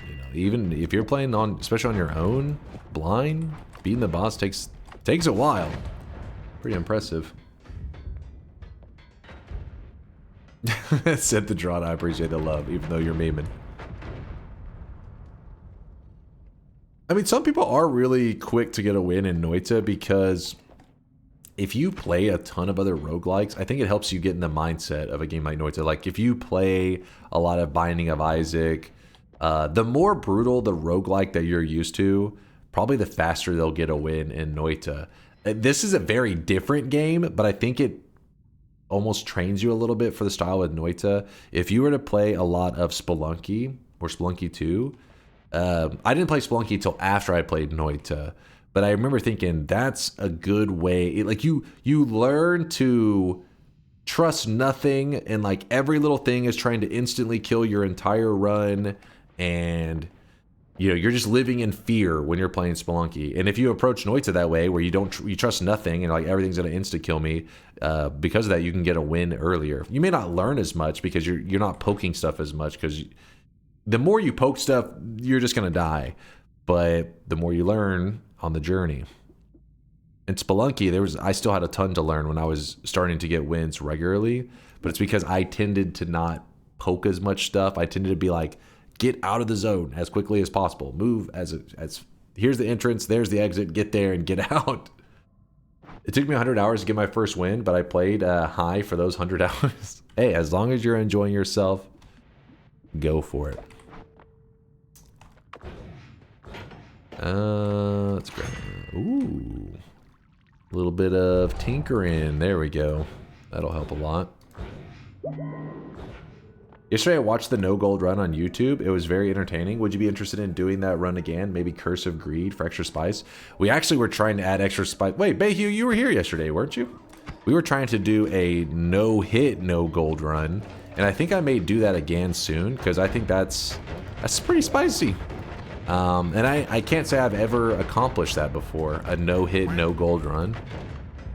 you know, even if you're playing on, especially on your own, blind, beating the boss takes a while. Pretty impressive. Said the Drata, I appreciate the love, even though you're memeing. I mean, some people are really quick to get a win in Noita, because if you play a ton of other roguelikes, I think it helps you get in the mindset of a game like Noita. Like, if you play a lot of Binding of Isaac, the more brutal the roguelike that you're used to, probably the faster they'll get a win in Noita. This is a very different game, but I think it almost trains you a little bit for the style with Noita. If you were to play a lot of Spelunky or Spelunky 2, I didn't play Spelunky till after I played Noita, but I remember thinking that's a good way. Like, you learn to trust nothing, and like every little thing is trying to instantly kill your entire run, and you know, you're just living in fear when you're playing Spelunky. And if you approach Noita that way, where you trust nothing and like everything's gonna insta kill me, because of that, you can get a win earlier. You may not learn as much because you're not poking stuff as much, because the more you poke stuff, you're just gonna die. But the more you learn on the journey. In Spelunky, I still had a ton to learn when I was starting to get wins regularly, but it's because I tended to not poke as much stuff. I tended to be like, get out of the zone as quickly as possible. Move as here's the entrance, there's the exit, get there and get out. It took me 100 hours to get my first win, but I played high for those 100 hours. Hey, as long as you're enjoying yourself, go for it. Let's grab. Ooh, a little bit of tinkering. There we go. That'll help a lot. Yesterday I watched the No Gold run on YouTube. It was very entertaining. Would you be interested in doing that run again? Maybe Curse of Greed for extra spice? We actually were trying to add extra spice. Wait, Bayhue, you were here yesterday, weren't you? We were trying to do a no-hit, no gold run. And I think I may do that again soon, because I think that's pretty spicy. And I can't say I've ever accomplished that before. A no-hit, no gold run.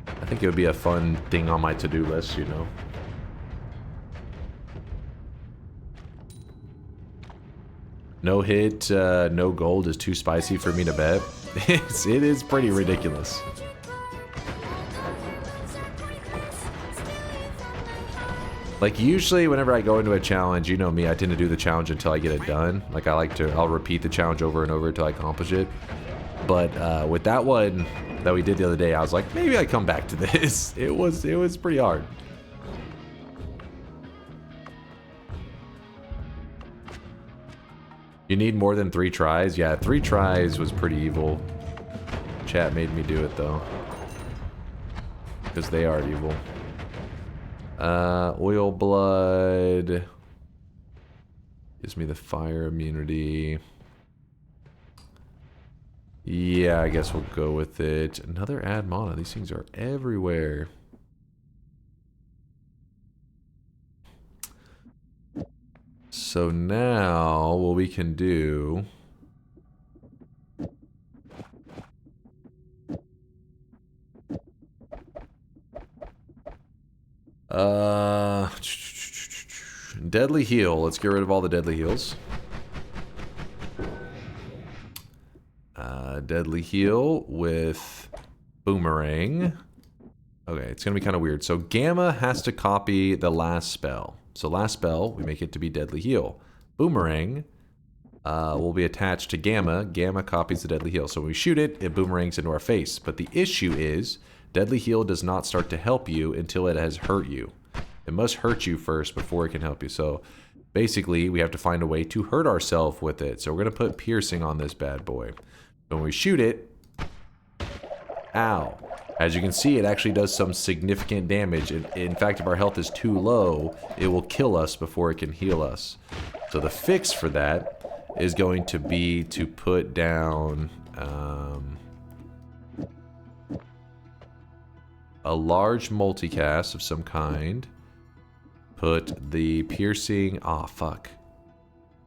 I think it would be a fun thing on my to-do list, you know. No hit, no gold is too spicy for me to bet. It is pretty ridiculous. Like usually whenever I go into a challenge, you know me, I tend to do the challenge until I get it done. Like I'll repeat the challenge over and over until I accomplish it. But with that one that we did the other day, I was like, maybe I come back to this. It was pretty hard. You need more than 3 tries? Yeah, 3 tries was pretty evil. Chat made me do it though. Because they are evil. Oil blood. Gives me the fire immunity. Yeah, I guess we'll go with it. Another add mana. These things are everywhere. So now what we can do deadly heal. Let's get rid of all the deadly heals. Deadly heal with boomerang. Okay, it's gonna be kind of weird. So Gamma has to copy the last spell. So last spell, we make it to be Deadly Heal. Boomerang will be attached to Gamma. Gamma copies the Deadly Heal. So when we shoot it, it boomerangs into our face. But the issue is, Deadly Heal does not start to help you until it has hurt you. It must hurt you first before it can help you. So basically, we have to find a way to hurt ourselves with it. So we're going to put Piercing on this bad boy. When we shoot it, ow. As you can see, it actually does some significant damage. In fact, if our health is too low, it will kill us before it can heal us. So the fix for that is going to be to put down a large multicast of some kind. Put the piercing... Ah, fuck.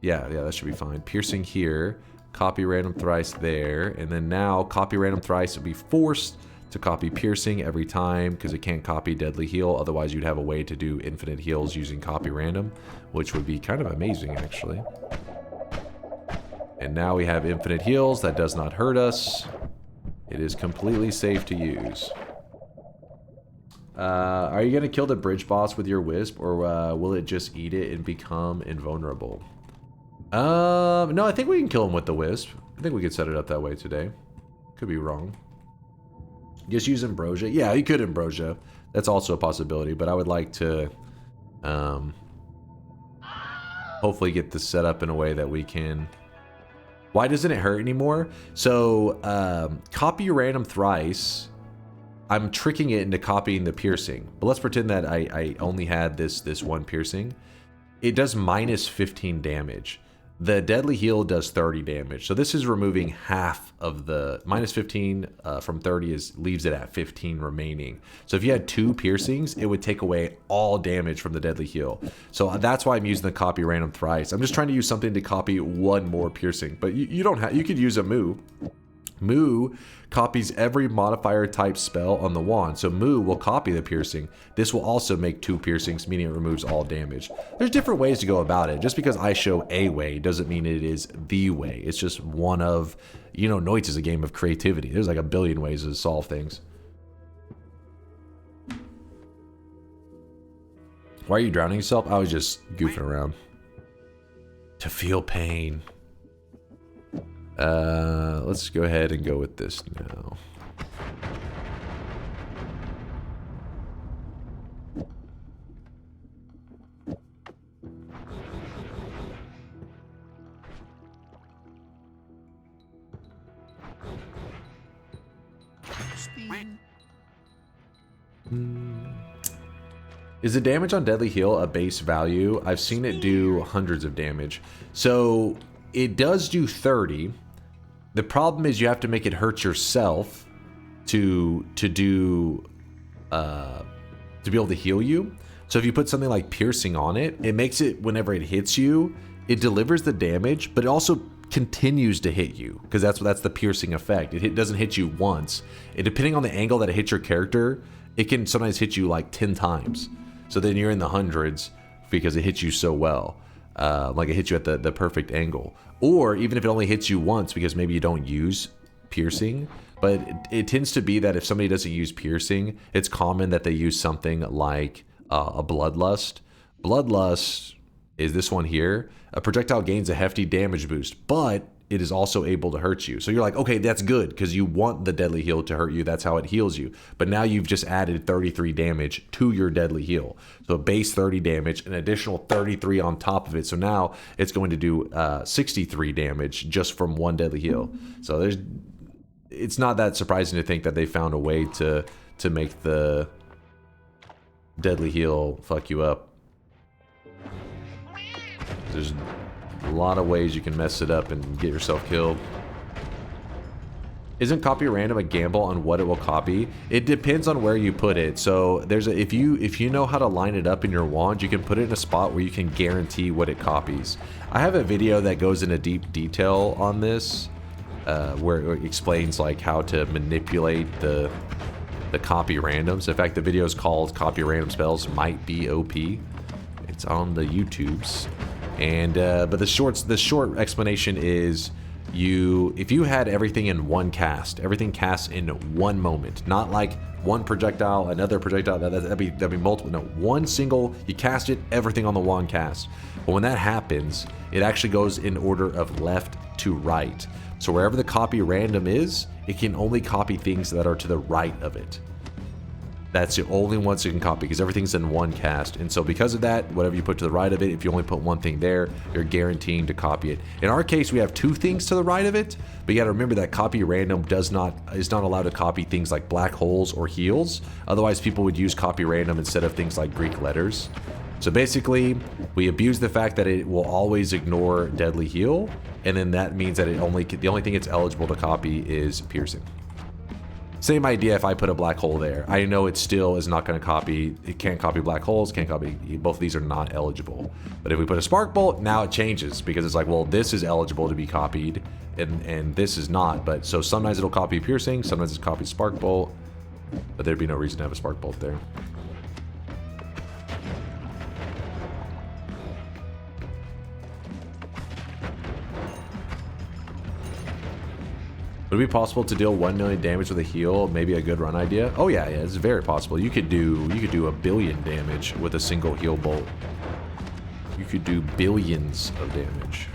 Yeah, that should be fine. Piercing here. Copy random thrice there. And then now, copy random thrice will be forced to copy piercing every time because it can't copy deadly heal. Otherwise you'd have a way to do infinite heals using copy random, which would be kind of amazing actually. And now we have infinite heals. That does not hurt us. It is completely safe to use. Are you gonna kill the bridge boss with your Wisp, or will it just eat it and become invulnerable? No, I think we can kill him with the Wisp. I think we could set it up that way today. Could be wrong. Just use Ambrosia. Yeah, you could Ambrosia. That's also a possibility, but I would like to hopefully get this set up in a way that we can... Why doesn't it hurt anymore? So, copy random thrice. I'm tricking it into copying the piercing. But let's pretend that I only had this one piercing. It does minus 15 damage. The deadly heal does 30 damage. So this is removing half of the minus 15 from 30 leaves it at 15 remaining. So if you had 2 piercings, it would take away all damage from the deadly heal. So that's why I'm using the copy random thrice. I'm just trying to use something to copy 1 more piercing. But you don't have, you could use a Moo. Moo copies every modifier type spell on the wand, so Moo will copy the piercing. This will also make 2 piercings, meaning it removes all damage. There's different ways to go about it. Just because I show a way doesn't mean it is the way. It's just one of, you know, Noita is a game of creativity. There's like a billion ways to solve things. Why are you drowning yourself? I was just goofing around. To feel pain. Let's go ahead and go with this now. Is the damage on Deadly Heal a base value? I've seen it do hundreds of damage. So it does do 30. The problem is you have to make it hurt yourself to be able to heal you. So if you put something like piercing on it, it makes it whenever it hits you, it delivers the damage, but it also continues to hit you because that's the piercing effect. It doesn't hit you once. And depending on the angle that it hits your character, it can sometimes hit you like 10 times. So then you're in the hundreds because it hits you so well. Like it hits you at the perfect angle. Or even if it only hits you once because maybe you don't use piercing. But it tends to be that if somebody doesn't use piercing, it's common that they use something like a Bloodlust. Bloodlust is this one here. A projectile gains a hefty damage boost, but it is also able to hurt you. So you're like, okay, that's good because you want the Deadly Heal to hurt you. That's how it heals you. But now you've just added 33 damage to your Deadly Heal. So a base 30 damage, an additional 33 on top of it. So now it's going to do 63 damage just from one Deadly Heal. So it's not that surprising to think that they found a way to make the Deadly Heal fuck you up. There's a lot of ways you can mess it up and get yourself killed. Isn't copy random a gamble on what it will copy? It depends on where you put it. So if you know how to line it up in your wand, you can put it in a spot where you can guarantee what it copies. I have a video that goes into deep detail on this, where it explains like how to manipulate the copy randoms. In fact, the video is called "Copy Random Spells Might Be OP." It's on the YouTubes. And but the short explanation is if you had everything in one cast, everything casts in one moment, not like one projectile, another projectile, that'd be multiple. No, one single, you cast it, everything on the wand cast. But when that happens, it actually goes in order of left to right. So wherever the copy random is, it can only copy things that are to the right of it. That's the only ones you can copy because everything's in one cast. And so because of that, whatever you put to the right of it, if you only put one thing there, you're guaranteeing to copy it. In our case, we have two things to the right of it, but you got to remember that copy random is not allowed to copy things like black holes or heals. Otherwise, people would use copy random instead of things like Greek letters. So basically, we abuse the fact that it will always ignore Deadly Heal, and then that means that the only thing it's eligible to copy is piercing. Same idea if I put a black hole there. I know it still is not going to copy. It can't copy black holes, can't copy. Both of these are not eligible. But if we put a spark bolt, now it changes because it's like, well, this is eligible to be copied and this is not. But so sometimes it'll copy piercing, sometimes it's copied spark bolt, but there'd be no reason to have a spark bolt there. Would it be possible to deal 1 million damage with a heal? Maybe a good run idea? Oh yeah, it's very possible. You could do 1 billion damage with a single heal bolt. You could do billions of damage.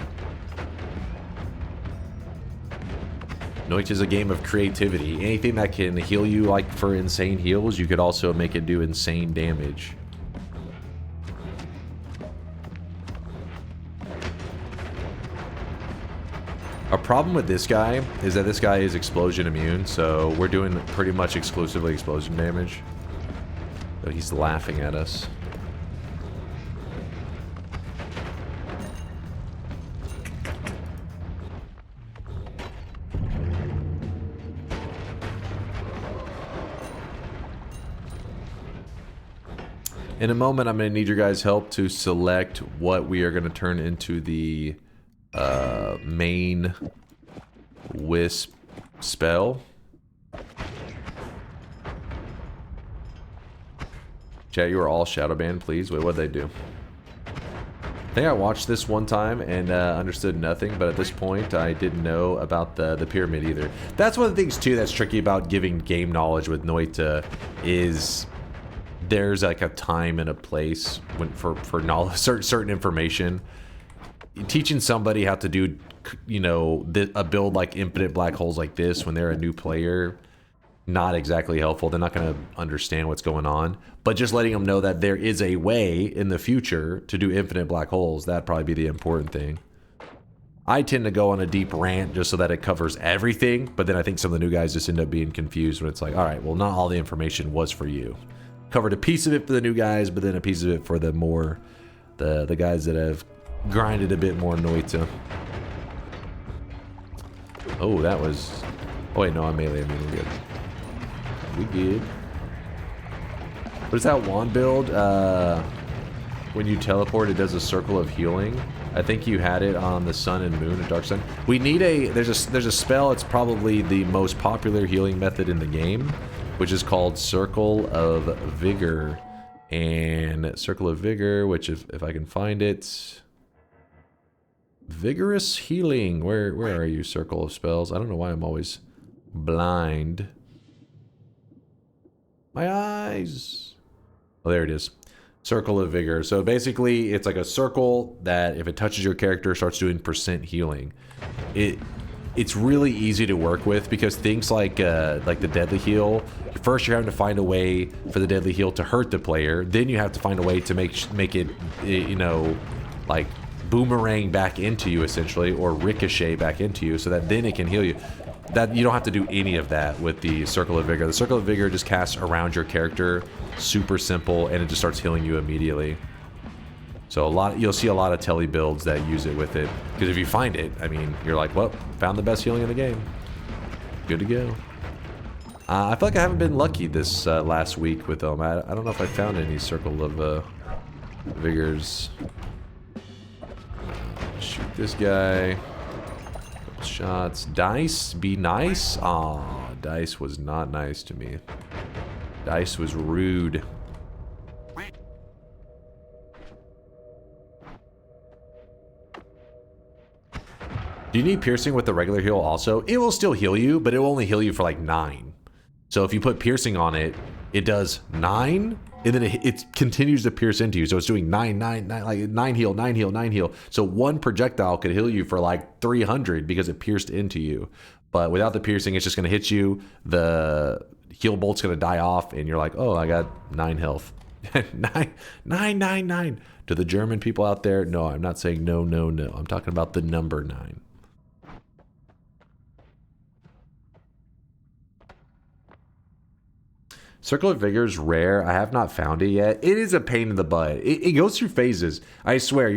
Noita is a game of creativity. Anything that can heal you like for insane heals, you could also make it do insane damage. A problem with this guy is that this guy is explosion immune, so we're doing pretty much exclusively explosion damage. But he's laughing at us. In a moment, I'm going to need your guys' help to select what we are going to turn into the main Wisp spell. Chat, you are all shadow banned, please. Wait, what'd they do? I think I watched this one time and understood nothing, but at this point I didn't know about the pyramid either. That's one of the things too that's tricky about giving game knowledge with Noita is there's like a time and a place when for knowledge, certain information. Teaching somebody how to do you know, a build like Infinite Black Holes like this when they're a new player, not exactly helpful. They're not going to understand what's going on. But just letting them know that there is a way in the future to do Infinite Black Holes, that'd probably be the important thing. I tend to go on a deep rant just so that it covers everything, but then I think some of the new guys just end up being confused when it's like, all right, well, not all the information was for you. Covered a piece of it for the new guys, but then a piece of it for the more, the guys that have grinded a bit more Noita. Oh, that was... Oh, wait, no, I'm melee. I mean, we're good. We good. What is that wand build? When you teleport, it does a circle of healing. I think you had it on the Sun and Moon and Dark Sun. We need a... There's a spell. It's probably the most popular healing method in the game, which is called Circle of Vigor. And Circle of Vigor, which if I can find it... Vigorous Healing. Where are you, Circle of Spells? I don't know why I'm always blind. My eyes. Oh, there it is. Circle of Vigor. So basically, it's like a circle that if it touches your character, starts doing % healing. It's really easy to work with because things like the deadly heal. First, you're having to find a way for the deadly heal to hurt the player. Then you have to find a way to make it, you know, like boomerang back into you essentially, or ricochet back into you, so that then it can heal you. That you don't have to do any of that with the Circle of Vigor. The Circle of Vigor just casts around your character, super simple, and it just starts healing you immediately. So you'll see a lot of telly builds that use it with it, because if you find it, I mean, you're like, well, found the best healing in the game. Good to go. I feel like I haven't been lucky this last week with them. I don't know if I found any Circle of Vigors. Shoot this guy. Couple shots. Dice, be nice. Aw, Dice was not nice to me. Dice was rude. Do you need piercing with the regular heal also? It will still heal you, but it will only heal you for like 9. So if you put piercing on it, it does 9, and then it continues to pierce into you. So it's doing 9, 9, 9, like 9 heal, 9 heal, 9 heal. So one projectile could heal you for like 300 because it pierced into you. But without the piercing, it's just going to hit you. The heal bolt's going to die off, and you're like, oh, I got 9 health. 9. To the German people out there, no, I'm not saying no. I'm talking about the number 9. Circle of Vigor is rare. I have not found it yet. It is a pain in the butt. It goes through phases. I swear,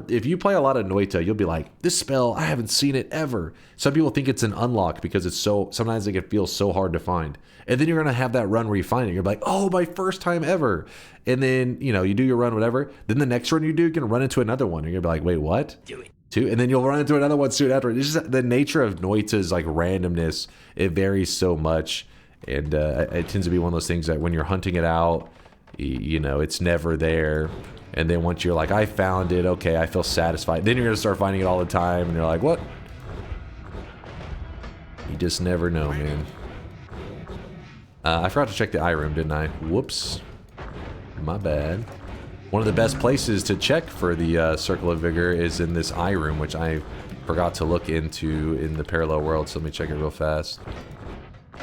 if you play a lot of Noita, you'll be like, this spell, I haven't seen it ever. Some people think it's an unlock because it's sometimes it can feel so hard to find. And then you're going to have that run where you find it. You're like, oh, my first time ever. And then, you know, you do your run, whatever. Then the next run you do, you're going to run into another one. And you're going to be like, wait, what? Do it. Two? And then you'll run into another one soon after. It's just the nature of Noita's like randomness. It varies so much. And it tends to be one of those things that when you're hunting it out, you know, it's never there. And then once you're like, I found it, okay, I feel satisfied. Then you're going to start finding it all the time, and you're like, what? You just never know, man. I forgot to check the eye room, didn't I? Whoops. My bad. One of the best places to check for the Circle of Vigor is in this eye room, which I forgot to look into in the parallel world, so let me check it real fast.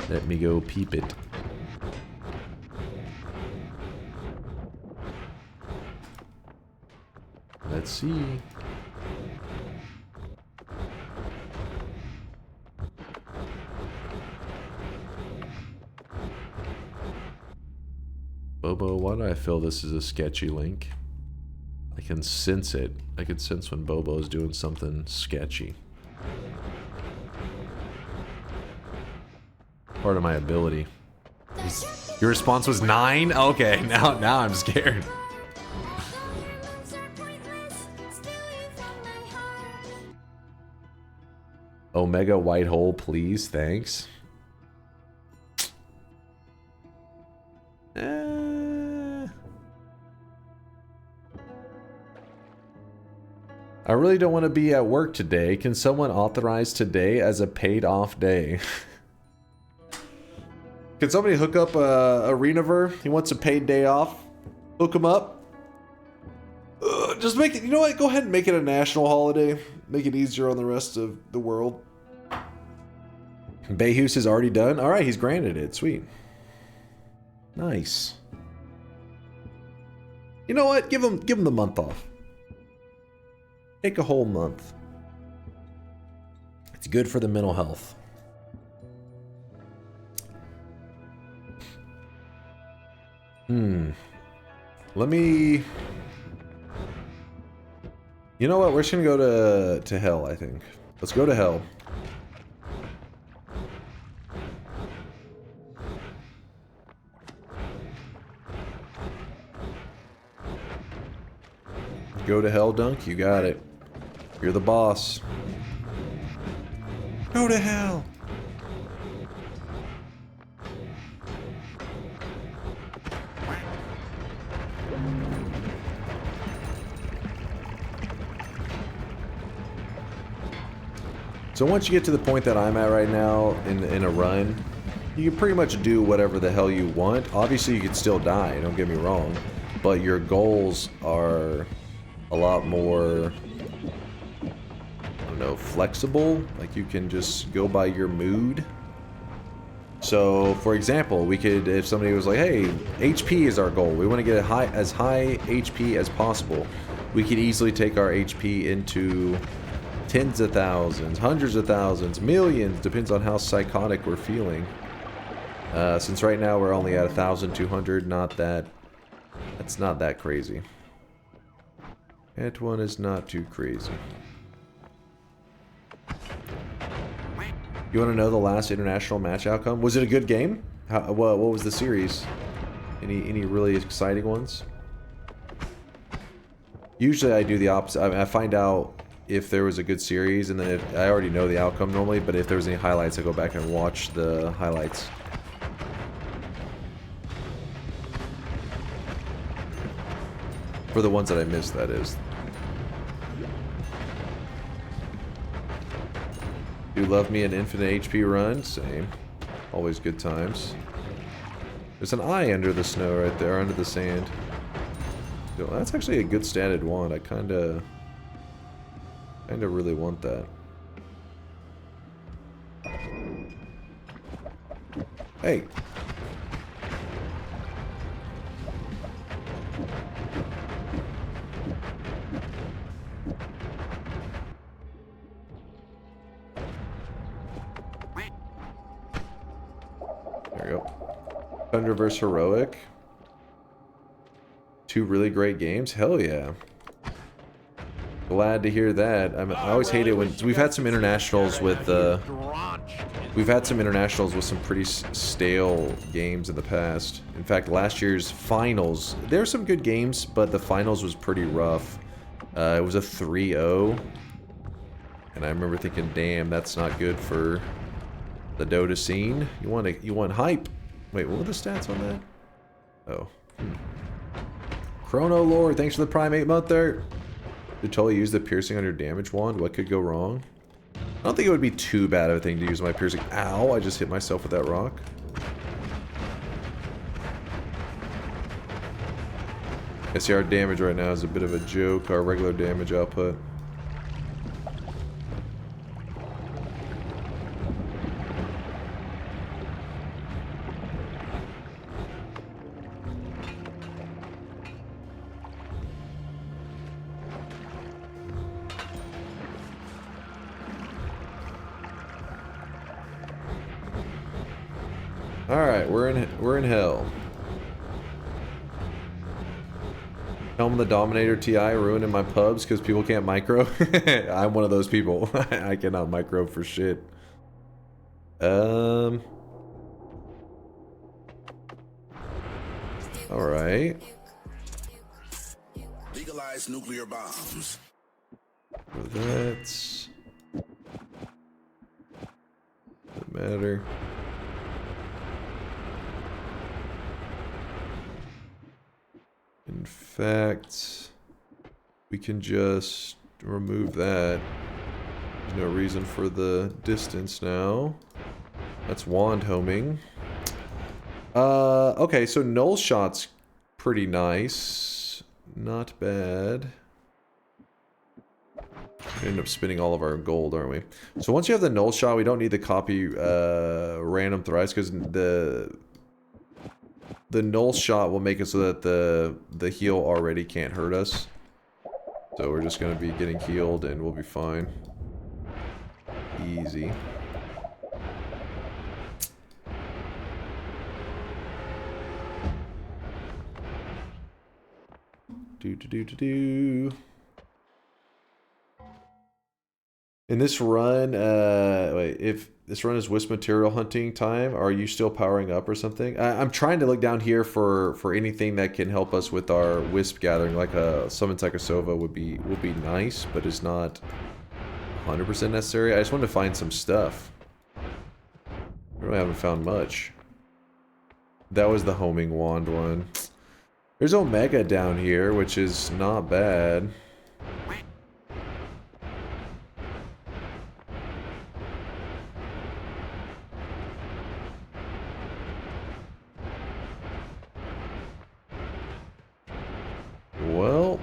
Let me go peep it. Let's see. Bobo, why do I feel this is a sketchy link? I can sense it. I can sense when Bobo is doing something sketchy. Part of my ability. Your response was 9? Okay, now I'm scared. Omega white hole, please, thanks. I really don't want to be at work today. Can someone authorize today as a paid off day? Can somebody hook up Arenaver? He wants a paid day off. Hook him up. Just make it, you know what? Go ahead and make it a national holiday. Make it easier on the rest of the world. Bayhus is already done. All right, he's granted it. Sweet. Nice. You know what? Give him the month off. Take a whole month. It's good for the mental health. Let me... You know what? We're just gonna go to hell, I think. Let's go to hell. Go to hell, Dunk. You got it. You're the boss. Go to hell. So once you get to the point that I'm at right now in a run, you can pretty much do whatever the hell you want. Obviously, you could still die, don't get me wrong, but your goals are a lot more, I don't know, flexible. Like, you can just go by your mood. So, for example, we could, if somebody was like, hey, HP is our goal. We want to get as high HP as possible. We could easily take our HP into tens of thousands, hundreds of thousands, millions, depends on how psychotic we're feeling. Since right now we're only at 1,200, that's not that crazy. That one is not too crazy. You want to know the last international match outcome? Was it a good game? What was the series? Any really exciting ones? Usually I do the opposite. I find out if there was a good series, and then I already know the outcome normally, but if there was any highlights, I go back and watch the highlights. For the ones that I missed, that is. You love me an infinite HP run? Same. Always good times. There's an eye under the snow right there, under the sand. Yo, that's actually a good statted wand. I kinda really want that. Hey. There we go. Thunder vs. Heroic. Two really great games. Hell yeah. Glad to hear that. I always hate it when we've had some internationals with some pretty stale games in the past. In fact, last year's finals, there were some good games, but the finals was pretty rough. It was a 3-0, and I remember thinking, damn, that's not good for the Dota scene. You want hype. Wait, what were the stats on that? Oh. Chrono Lord, thanks for the Prime 8 month there. Did totally use the piercing on your damage wand. What could go wrong? I don't think it would be too bad of a thing to use my piercing. Ow, I just hit myself with that rock. I see our damage right now is a bit of a joke, our regular damage output. Alright, we're in hell. Helm the Dominator TI ruining my pubs because people can't micro. I'm one of those people. I cannot micro for shit. Alright. Legalize nuclear bombs. So that's... doesn't matter. In fact, we can just remove that. There's no reason for the distance now. That's wand homing. Okay, so null shot's pretty nice. Not bad. We end up spending all of our gold, aren't we? So once you have the null shot, we don't need the copy random thrice, because the null shot will make it so that the heal already can't hurt us. So we're just going to be getting healed and we'll be fine. Easy. Do. In this run, wait, if this run is Wisp material hunting time, are you still powering up or something? I'm trying to look down here for anything that can help us with our Wisp gathering, like a Summon Psychosova would be nice, but it's not 100% necessary. I just wanted to find some stuff. I really haven't found much. That was the homing wand one. There's Omega down here, which is not bad. Well,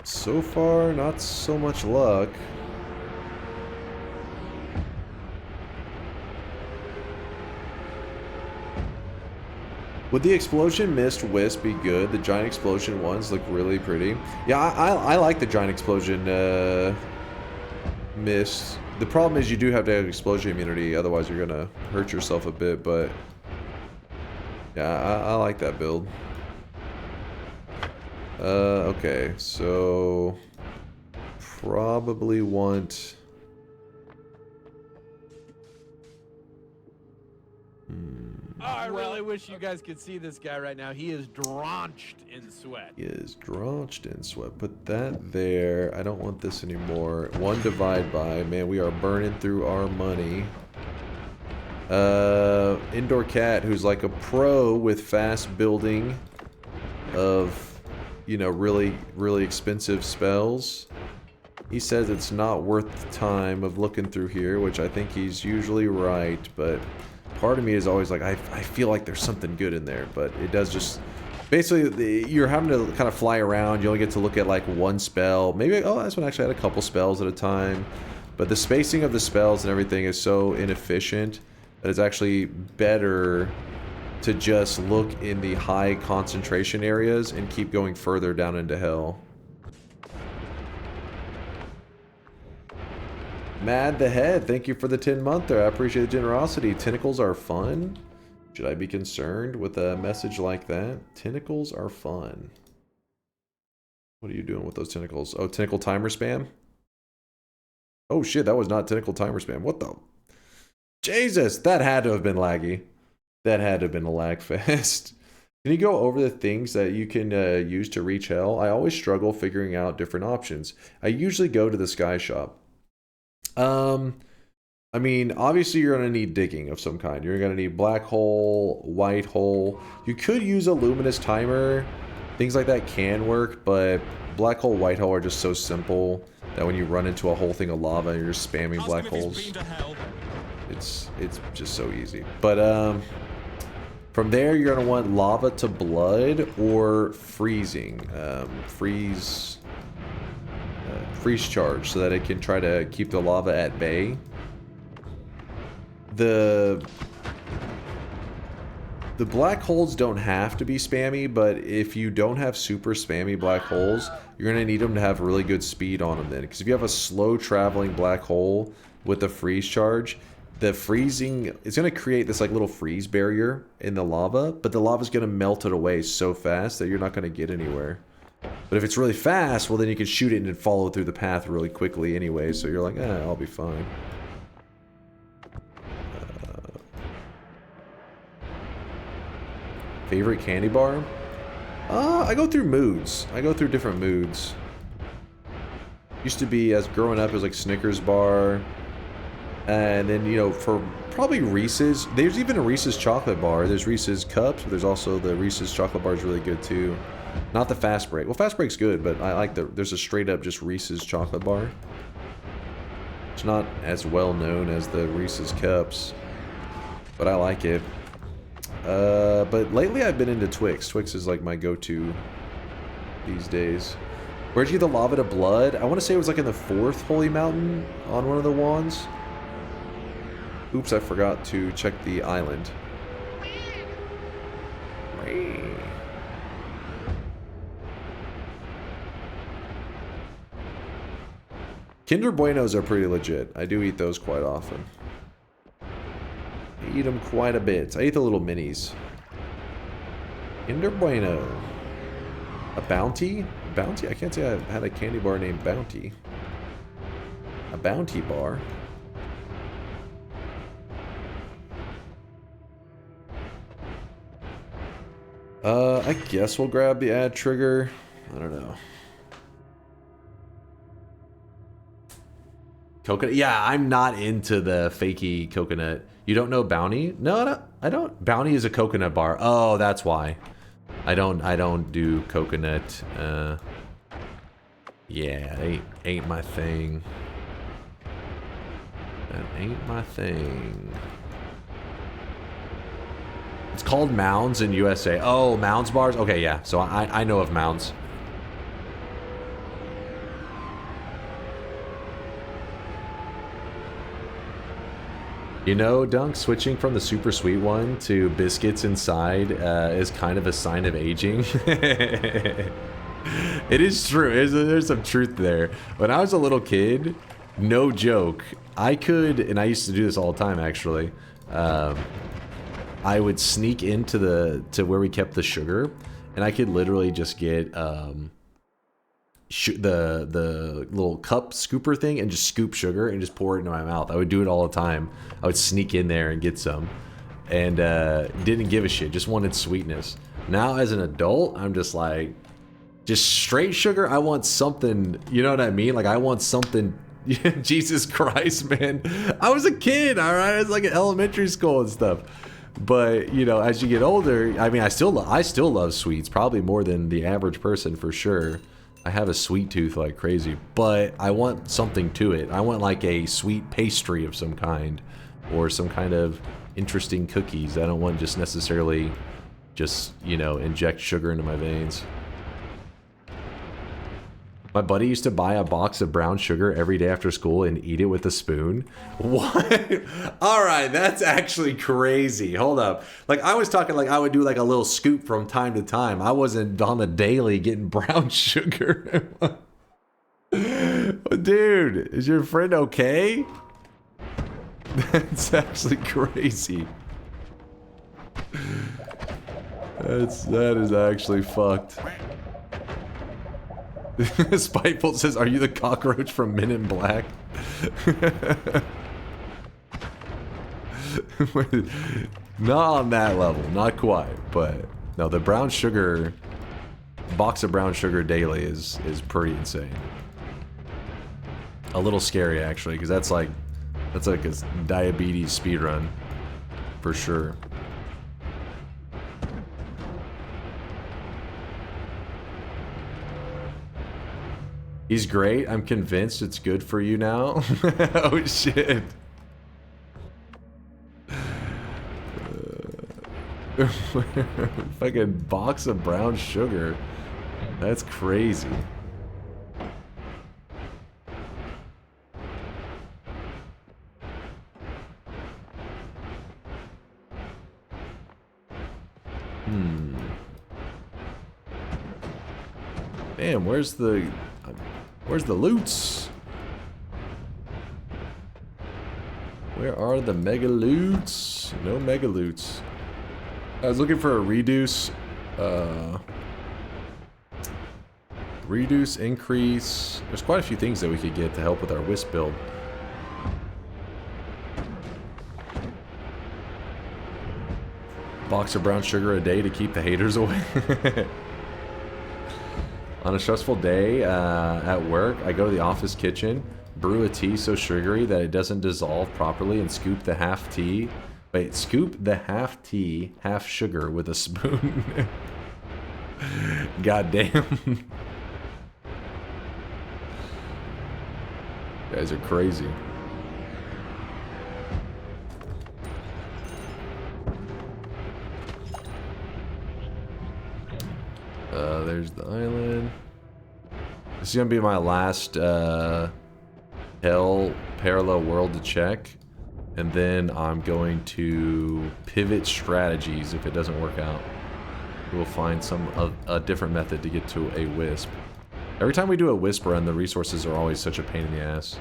so far, not so much luck. Would the explosion mist wisp be good? The giant explosion ones look really pretty. Yeah, I like the giant explosion mist. The problem is you do have to have explosion immunity, otherwise you're gonna hurt yourself a bit, but yeah, I like that build. Okay, so probably want... Oh, I really wish you guys could see this guy right now. He is drenched in sweat. He is drenched in sweat. Put that there. I don't want this anymore. One divide by. Man, we are burning through our money. Indoor Cat, who's like a pro with fast building of, you know, really, really expensive spells. He says it's not worth the time of looking through here, which I think he's usually right, but part of me is always like, I feel like there's something good in there, but it does just... Basically, you're having to kind of fly around. You only get to look at like one spell. Maybe, oh, this one actually had a couple spells at a time. But the spacing of the spells and everything is so inefficient that it's actually better to just look in the high concentration areas and keep going further down into hell. Mad the Head, thank you for the 10-monther. I appreciate the generosity. Tentacles are fun. Should I be concerned with a message like that? Tentacles are fun. What are you doing with those tentacles? Oh, tentacle timer spam? Oh shit, that was not tentacle timer spam. What the? Jesus, that had to have been laggy. That had to have been a lag fest. Can you go over the things that you can use to reach hell? I always struggle figuring out different options. I usually go to the Sky Shop. I mean, obviously you're going to need digging of some kind. You're going to need black hole, white hole. You could use a luminous timer. Things like that can work, but black hole, white hole are just so simple that when you run into a whole thing of lava and you're just spamming black holes, it's just so easy. But from there you're going to want lava to blood or freezing. Freeze charge so that it can try to keep the lava at bay. The black holes don't have to be spammy, but if you don't have super spammy black holes, you're going to need them to have really good speed on them then. Because if you have a slow traveling black hole with a freeze charge, the freezing is going to create this like little freeze barrier in the lava, but the lava is going to melt it away so fast that you're not going to get anywhere. But if it's really fast, well then you can shoot it and follow through the path really quickly anyway, so you're like, I'll be fine. Favorite candy bar? I go through moods. I go through different moods. Used to be, as growing up, it was like Snickers bar. And then, you know, for probably Reese's. There's even a Reese's chocolate bar. There's Reese's cups, but there's also the Reese's chocolate bar is really good too. Not the Fast Break. Well, Fast Break's good, but I like there's a straight up just Reese's chocolate bar. It's not as well known as the Reese's cups, but I like it. But lately I've been into Twix. Twix is like my go-to these days. Where'd you get the lava to blood? I want to say it was like in the 4th holy mountain on one of the wands. Oops, I forgot to check the island. Kinder Buenos are pretty legit. I do eat those quite often. I eat them quite a bit. I eat the little minis. Kinder Bueno. A Bounty? Bounty? I can't say I've had a candy bar named Bounty. A Bounty bar? I guess we'll grab the ad trigger. I don't know. Coconut? Yeah, I'm not into the fakey coconut. You don't know Bounty? No, I don't. Bounty is a coconut bar. Oh, that's why. I don't do coconut. Yeah, ain't my thing. That ain't my thing. It's called Mounds in USA. Oh, Mounds bars? Okay, yeah. So I know of Mounds. You know, Dunk, switching from the super sweet one to biscuits inside is kind of a sign of aging. It is true. There's some truth there. When I was a little kid, no joke, I could, and I used to do this all the time actually, I would sneak into where we kept the sugar, and I could literally just get the little cup scooper thing and just scoop sugar and just pour it into my mouth. I would do it all the time. I would sneak in there and get some, and didn't give a shit, just wanted sweetness. Now as an adult, I'm just like, just straight sugar. I want something, you know what I mean? Like I want something. Jesus Christ, man, I was a kid, all right? I was like in elementary school and stuff. But you know, as you get older, I mean, I still love sweets, probably more than the average person for sure. I have a sweet tooth like crazy, but I want something to it. I want like a sweet pastry of some kind, or some kind of interesting cookies. I don't want just necessarily just, you know, inject sugar into my veins. My buddy used to buy a box of brown sugar every day after school and eat it with a spoon. What? All right, that's actually crazy. Hold up. Like, I was talking like I would do like a little scoop from time to time. I wasn't on the daily getting brown sugar. Dude, is your friend okay? That's actually crazy. That is actually fucked. Spiteful says, "Are you the cockroach from Men in Black?" Not on that level, not quite, but no, the brown sugar box of brown sugar daily is pretty insane. A little scary actually, because that's like a diabetes speed run for sure. He's great. I'm convinced it's good for you now. Oh shit. Fucking box of brown sugar. That's crazy. Damn, where's the loots? Where are the mega loots? No mega loots. I was looking for a reduce. Reduce, increase. There's quite a few things that we could get to help with our Wisp build. Box of brown sugar a day to keep the haters away. On a stressful day at work, I go to the office kitchen, brew a tea so sugary that it doesn't dissolve properly, and scoop the half tea. Wait, scoop the half tea, half sugar with a spoon. God damn. You guys are crazy. There's the island. This is gonna be my last Hell parallel world to check, and then I'm going to pivot strategies if it doesn't work out. We'll find a different method to get to a Wisp. Every time we do a Wisp run, the resources are always such a pain in the ass.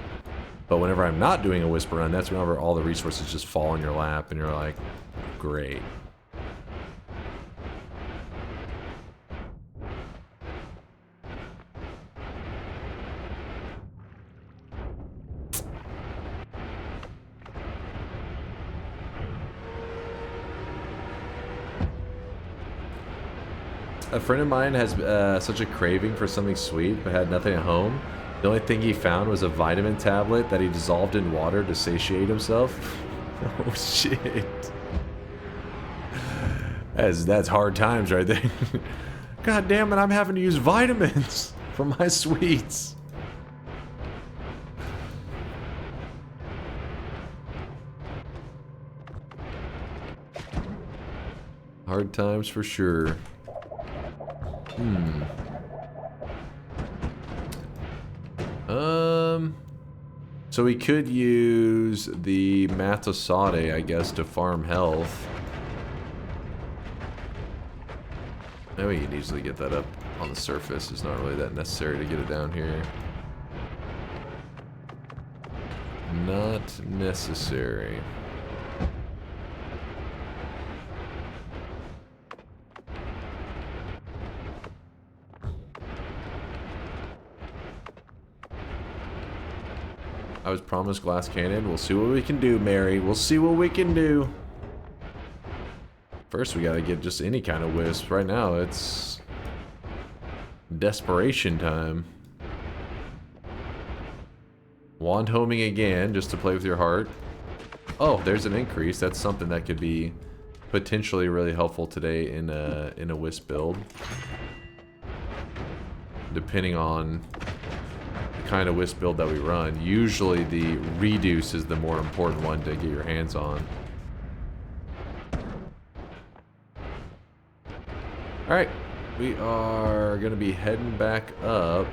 But whenever I'm not doing a Wisp run, that's whenever all the resources just fall in your lap, and you're like, great. A friend of mine has such a craving for something sweet, but had nothing at home. The only thing he found was a vitamin tablet that he dissolved in water to satiate himself. Oh shit. That's hard times right there. God damn it, I'm having to use vitamins for my sweets. Hard times for sure. So we could use the Matasade, I guess, to farm health. Now we can easily get that up on the surface. It's not really that necessary to get it down here. Not necessary. I was promised glass cannon. We'll see what we can do, Mary. We'll see what we can do. First, we gotta get just any kind of wisp. Right now, it's desperation time. Wand homing again, just to play with your heart. Oh, there's an increase. That's something that could be potentially really helpful today in a wisp build, depending on kind of wisp build that we run. Usually the reduce is the more important one to get your hands on. Alright, we are gonna be heading back up.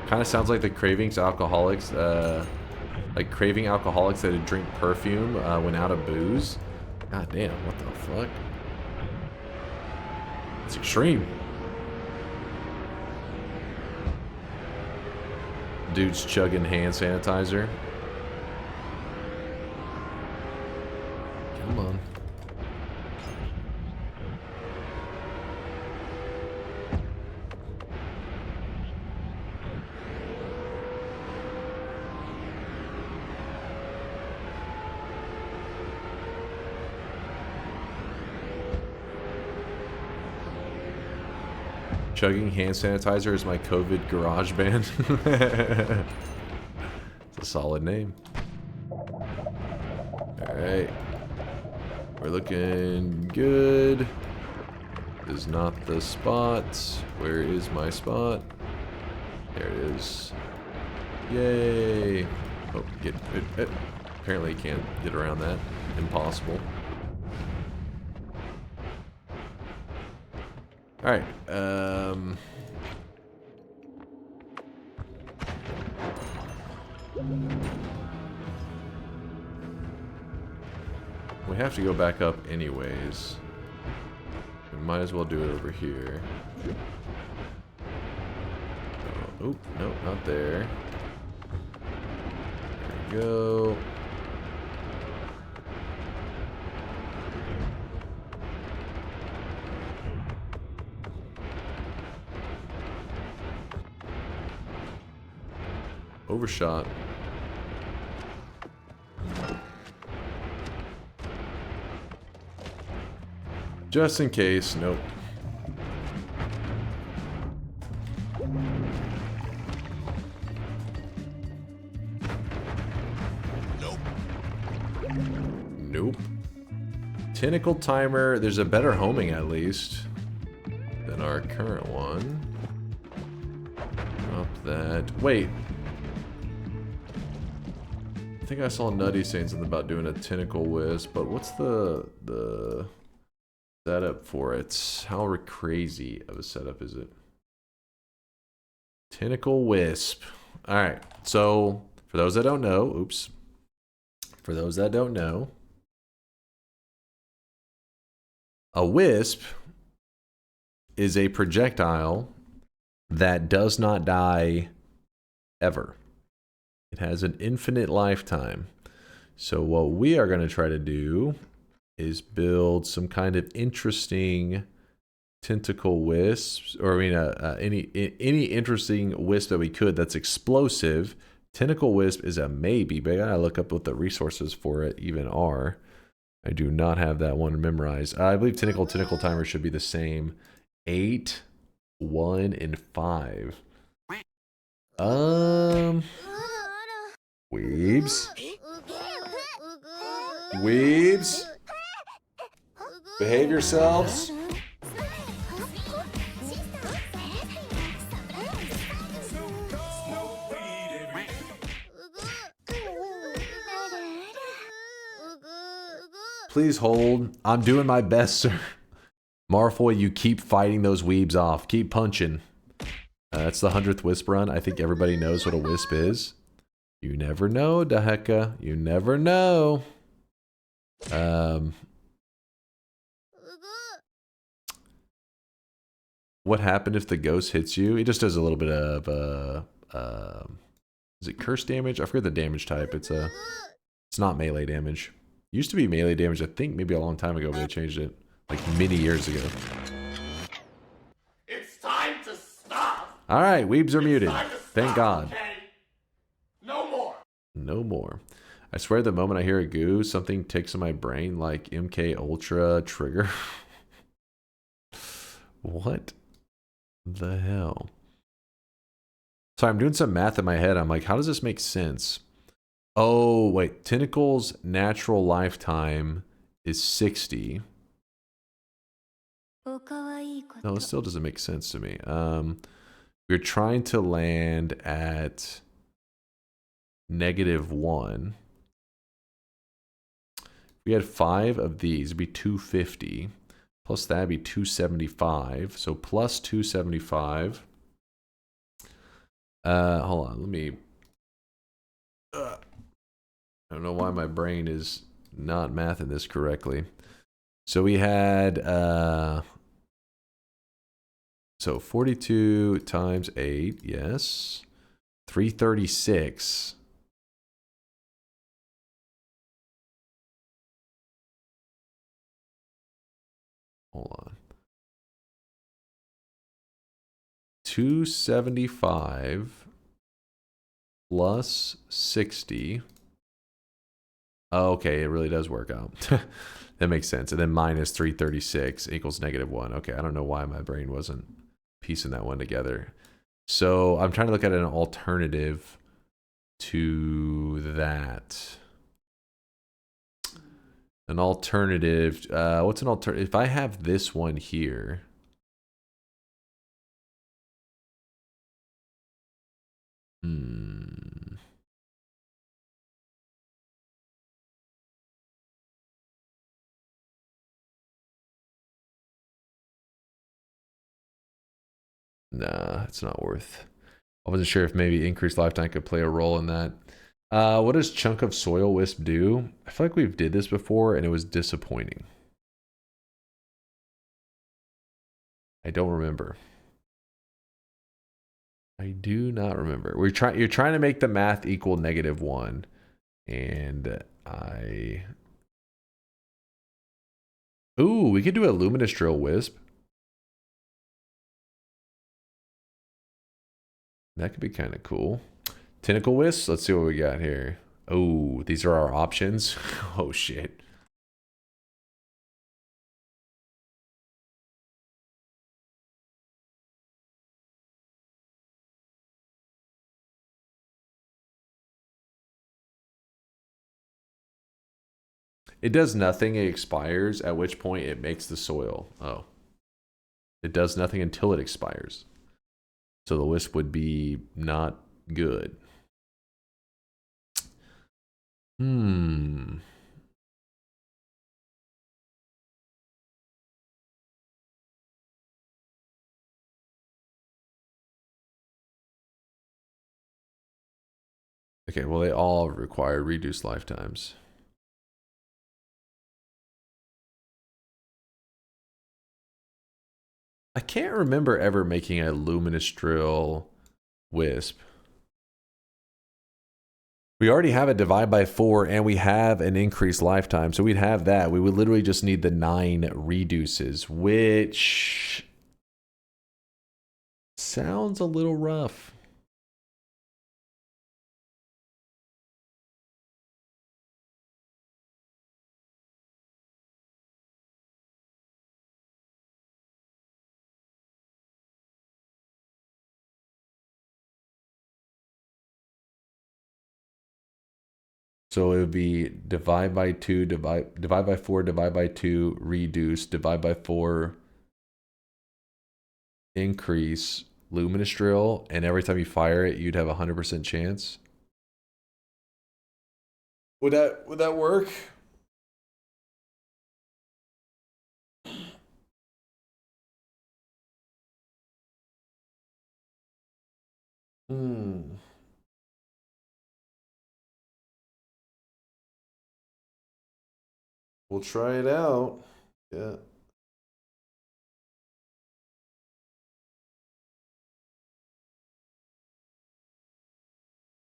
Kind of sounds like the Cravings alcoholics, like craving alcoholics that had drink perfume when out of booze. God damn, what the fuck? It's extreme. Dude's chugging hand sanitizer. Come on. Chugging hand sanitizer is my COVID garage band. It's a solid name. Alright. We're looking good. This is not the spot. Where is my spot? There it is. Yay. Oh, get it. Apparently you can't get around that. Impossible. Alright, we have to go back up anyways. We might as well do it over here. Oh, oop, nope, not there. There we go. Overshot. Just in case, nope. Nope. Tentacle timer, there's a better homing at least than our current one. Drop that. Wait. I think I saw Nutty saying something about doing a tentacle wisp, but what's the setup for it? How crazy of a setup is it? Tentacle wisp. All right. So for those that don't know, oops. For those that don't know, a wisp is a projectile that does not die ever. It has an infinite lifetime. So what we are going to try to do is build some kind of interesting tentacle wisps, or I mean any interesting wisp that we could that's explosive. Tentacle wisp is a maybe, but I gotta look up what the resources for it even are. I do not have that one memorized. I believe tentacle timer should be the same. 8, 1, and 5. Weebs. Weebs. Behave yourselves. Please hold. I'm doing my best, sir. Marfoy, you keep fighting those weebs off. Keep punching. That's the 100th wisp run. I think everybody knows what a wisp is. You never know, Daheka. You never know. What happened if the ghost hits you? It just does a little bit of is it curse damage? I forget the damage type. It's not melee damage. Used to be melee damage, I think maybe a long time ago, but they changed it like many years ago. It's time to stop. All right, weebs are muted. Thank God. Okay? No more. No more. I swear the moment I hear a goo, something ticks in my brain like MK Ultra trigger. What the hell? So I'm doing some math in my head. I'm like, how does this make sense? Oh, wait. Tentacle's natural lifetime is 60. No, it still doesn't make sense to me. We're trying to land at -1. If we had 5 of these, it'd be 250. Plus that'd be 275. So plus 275. Hold on, let me... I don't know why my brain is not mathing this correctly. So we had... so 42 times 8, yes. 336. Hold on. 275 plus 60. Oh, okay, it really does work out. That makes sense. And then minus 336 equals -1. Okay, I don't know why my brain wasn't piecing that one together. So I'm trying to look at an alternative to that. An alternative. What's an alternative? If I have this one here. Nah, it's not worth. I wasn't sure if maybe increased lifetime could play a role in that. What does Chunk of Soil Wisp do? I feel like we've did this before and it was disappointing. I don't remember. I do not remember. You're trying to make the math equal -1, and ooh, we could do a Luminous Drill Wisp. That could be kind of cool. Tentacle Wisps. Let's see what we got here. Oh, these are our options. Oh shit. It does nothing, it expires, at which point it makes the soil. Oh. It does nothing until it expires. So the wisp would be not good. Hmm. Okay, well, they all require reduced lifetimes. I can't remember ever making a luminous drill wisp. We already have a divide by 4 and we have an increased lifetime, so we'd have that. We would literally just need the 9 reduces, which sounds a little rough. So it would be divide by 2, divide by 4, divide by 2, reduce, divide by 4, increase, luminous drill, and every time you fire it, you'd have a 100% chance. Would that work? Hmm. We'll try it out. Yeah.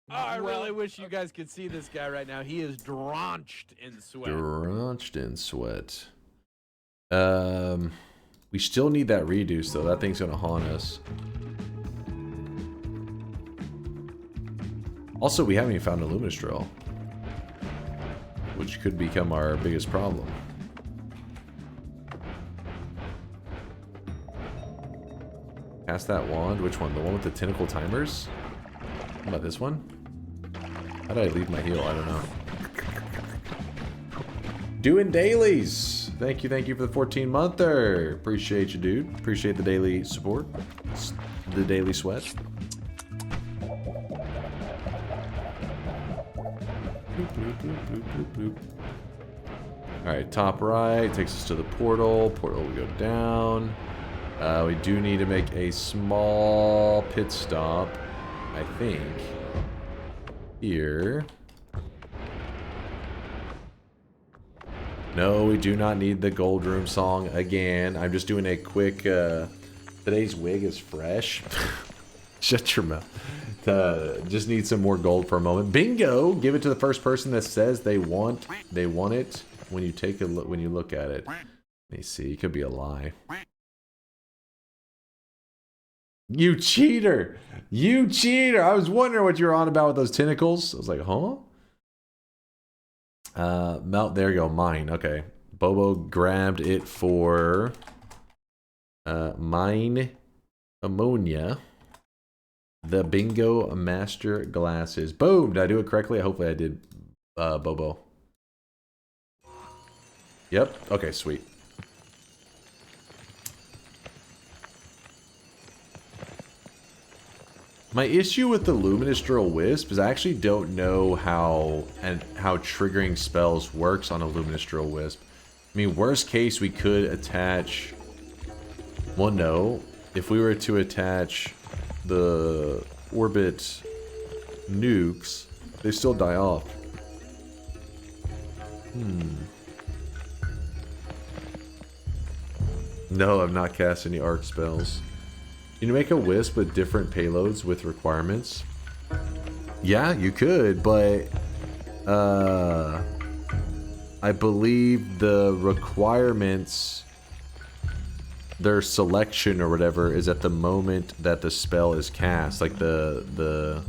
Oh, I really wish you guys could see this guy right now. He is drenched in sweat. Drenched in sweat. We still need that reduce though. That thing's gonna haunt us. Also, we haven't even found a luminous drill, which could become our biggest problem. Cast that wand. Which one? The one with the tentacle timers? How about this one? How did I leave my heal? I don't know. Doing dailies. Thank you for the 14-monther. Appreciate you, dude. Appreciate the daily support. The daily sweat. Bloop, bloop, bloop, bloop, bloop, bloop. Alright, top right takes us to the portal. Portal will go down. We do need to make a small pit stop, I think. Here. No, we do not need the gold room song again. I'm just doing a quick, today's wig is fresh. Shut your mouth. Just need some more gold for a moment. Bingo! Give it to the first person that says they want it when you take a look, when you look at it. Let me see, it could be a lie. You cheater! You cheater! I was wondering what you were on about with those tentacles. I was like, huh? Melt, there you go, mine. Okay. Bobo grabbed it for mine ammonia. The bingo master glasses. Boom! Did I do it correctly? Hopefully I did, Bobo. Yep. Okay, sweet. My issue with the Luminous Drill Wisp is I actually don't know how triggering spells works on a Luminous Drill Wisp. I mean, worst case, we could attach... Well, no. If we were to attach the orbit nukes, they still die off. No, I'm not casting any arc spells. Can you make a wisp with different payloads with requirements? Yeah, you could, but I believe the requirements, their selection or whatever, is at the moment that the spell is cast. Like the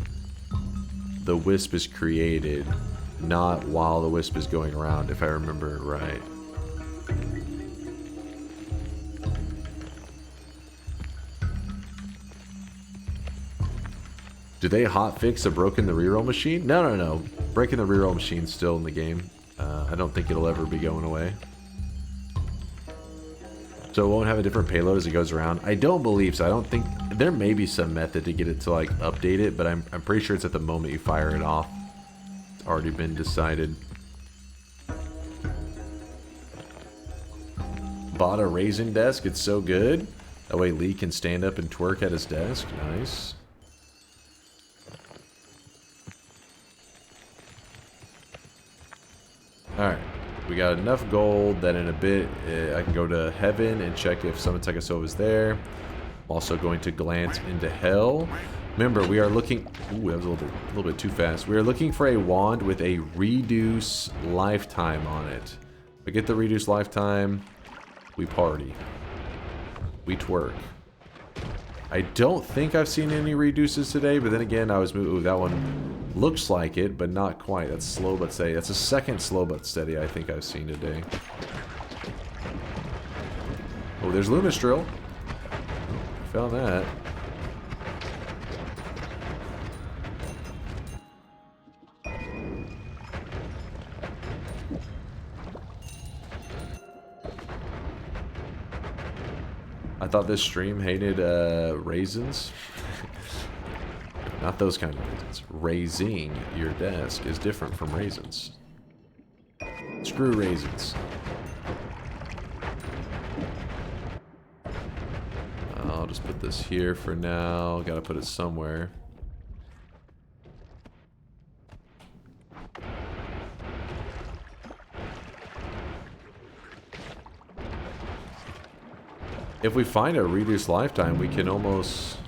wisp is created, not while the wisp is going around, if I remember right. Do they hotfix a broken the reroll machine? No. Breaking the reroll machine's still in the game. I don't think it'll ever be going away. So it won't have a different payload as it goes around? I don't believe so. I don't think... There may be some method to get it to, like, update it, but I'm pretty sure it's at the moment you fire it off. already been decided. Bought a raising desk. It's so good. That way Lee can stand up and twerk at his desk. Nice. Alright. We got enough gold that in a bit I can go to heaven and check if Summon Tekasova is there. I'm also going to glance into hell. Remember, we are looking... Ooh, that was a little bit too fast. We are looking for a wand with a reduce lifetime on it. If I get the reduce lifetime, we party. We twerk. I don't think I've seen any reduces today, but then again, I was moving. Ooh, that one looks like it, but not quite. That's slow but steady. That's the second slow but steady I think I've seen today. Oh, there's Luminous Drill. Found that. I thought this stream hated raisins. Not those kind of raisins. Raising your desk is different from raisins. Screw raisins. I'll just put this here for now. Gotta put it somewhere. If we find a reduced lifetime, we can almost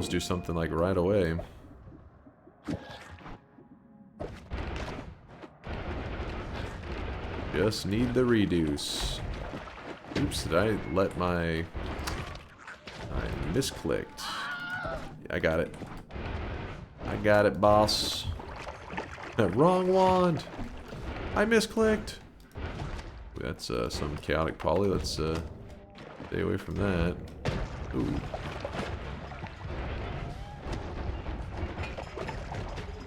do something like right away. Just need the reduce. Oops, did I let my... I misclicked. I got it. I got it, boss. Wrong wand! I misclicked! That's some chaotic poly. Let's stay away from that. Ooh.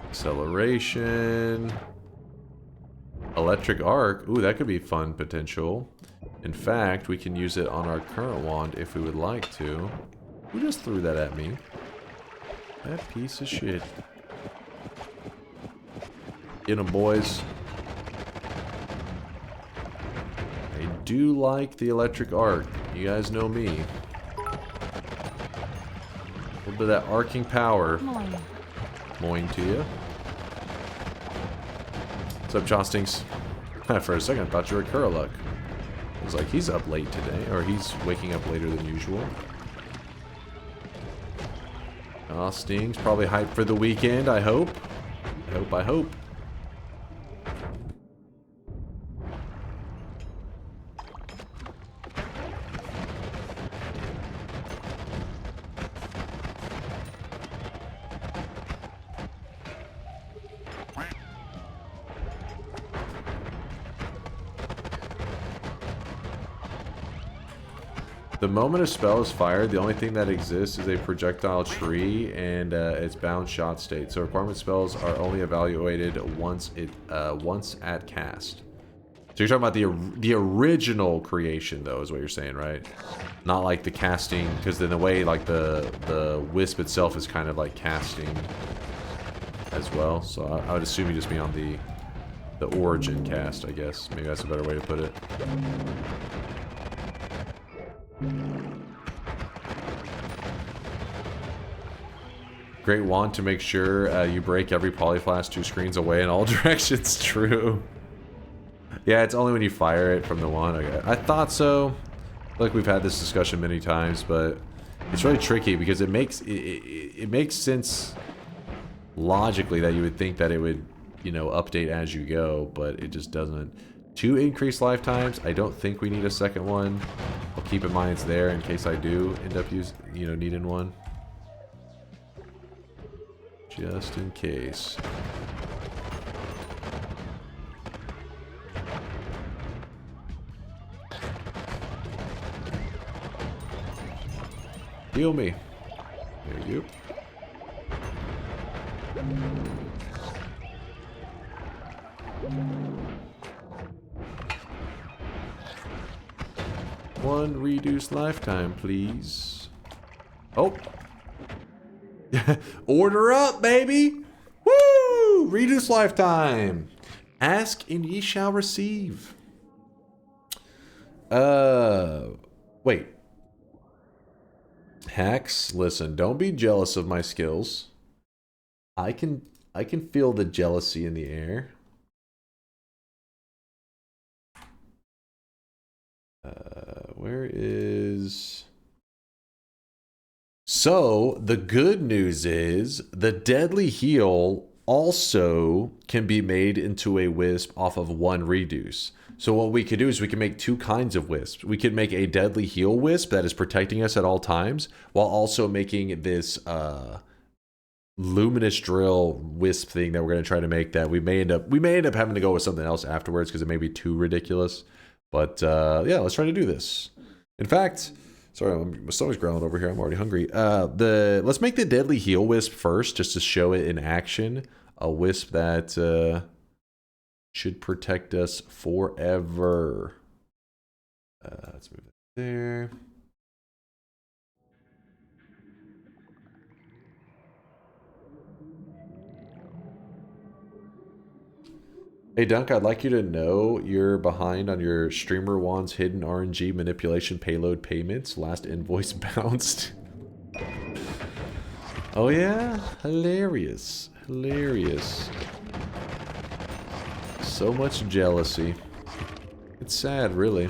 Acceleration. Electric arc. Ooh, that could be fun potential. In fact, we can use it on our current wand if we would like to. Who just threw that at me? That piece of shit. Get 'em, boys. I do like the electric arc. You guys know me. A little bit of that arcing power. Moin to you. What's up, Chostings? For a second, I thought you were Kuraluk. I was like, he's up late today, or he's waking up later than usual. Chostings, probably hyped for the weekend, I hope. I hope. The moment a spell is fired, the only thing that exists is a projectile tree and its bound shot state. So requirement spells are only evaluated once at cast. So you're talking about the original creation, though, is what you're saying, right? Not like the casting, because in a way, like the Wisp itself is kind of like casting as well. So I would assume you just mean on the origin cast, I guess. Maybe that's a better way to put it. Great wand to make sure you break every polyflash 2 screens away in all directions. True. Yeah, it's only when you fire it from the wand. Okay. I thought so. Like we've had this discussion many times, but it's really tricky because it makes sense logically that you would think that it would, you know, update as you go, but it just doesn't. 2 increased lifetimes. I don't think we need a second one. I'll keep in mind it's there in case I do end up needing one. Just in case. Heal me. There you go. One reduced lifetime, please. Oh! Order up, baby! Woo! Reduce lifetime. Ask and ye shall receive. Wait. Hacks, listen, don't be jealous of my skills. I can feel the jealousy in the air. Where is... So, the good news is, the Deadly Heal also can be made into a Wisp off of one reduce. So what we could do is we can make two kinds of Wisps. We could make a Deadly Heal Wisp that is protecting us at all times, while also making this Luminous Drill Wisp thing that we're going to try to make that we may end up having to go with something else afterwards because it may be too ridiculous. But yeah, let's try to do this. In fact, sorry, my stomach's growling over here. I'm already hungry. Let's make the Deadly Heal Wisp first, just to show it in action. A Wisp that should protect us forever. Let's move it there. Hey Dunk, I'd like you to know you're behind on your streamer Juan's hidden RNG manipulation payload payments. Last invoice bounced. Oh yeah? Hilarious. Hilarious. So much jealousy. It's sad, really.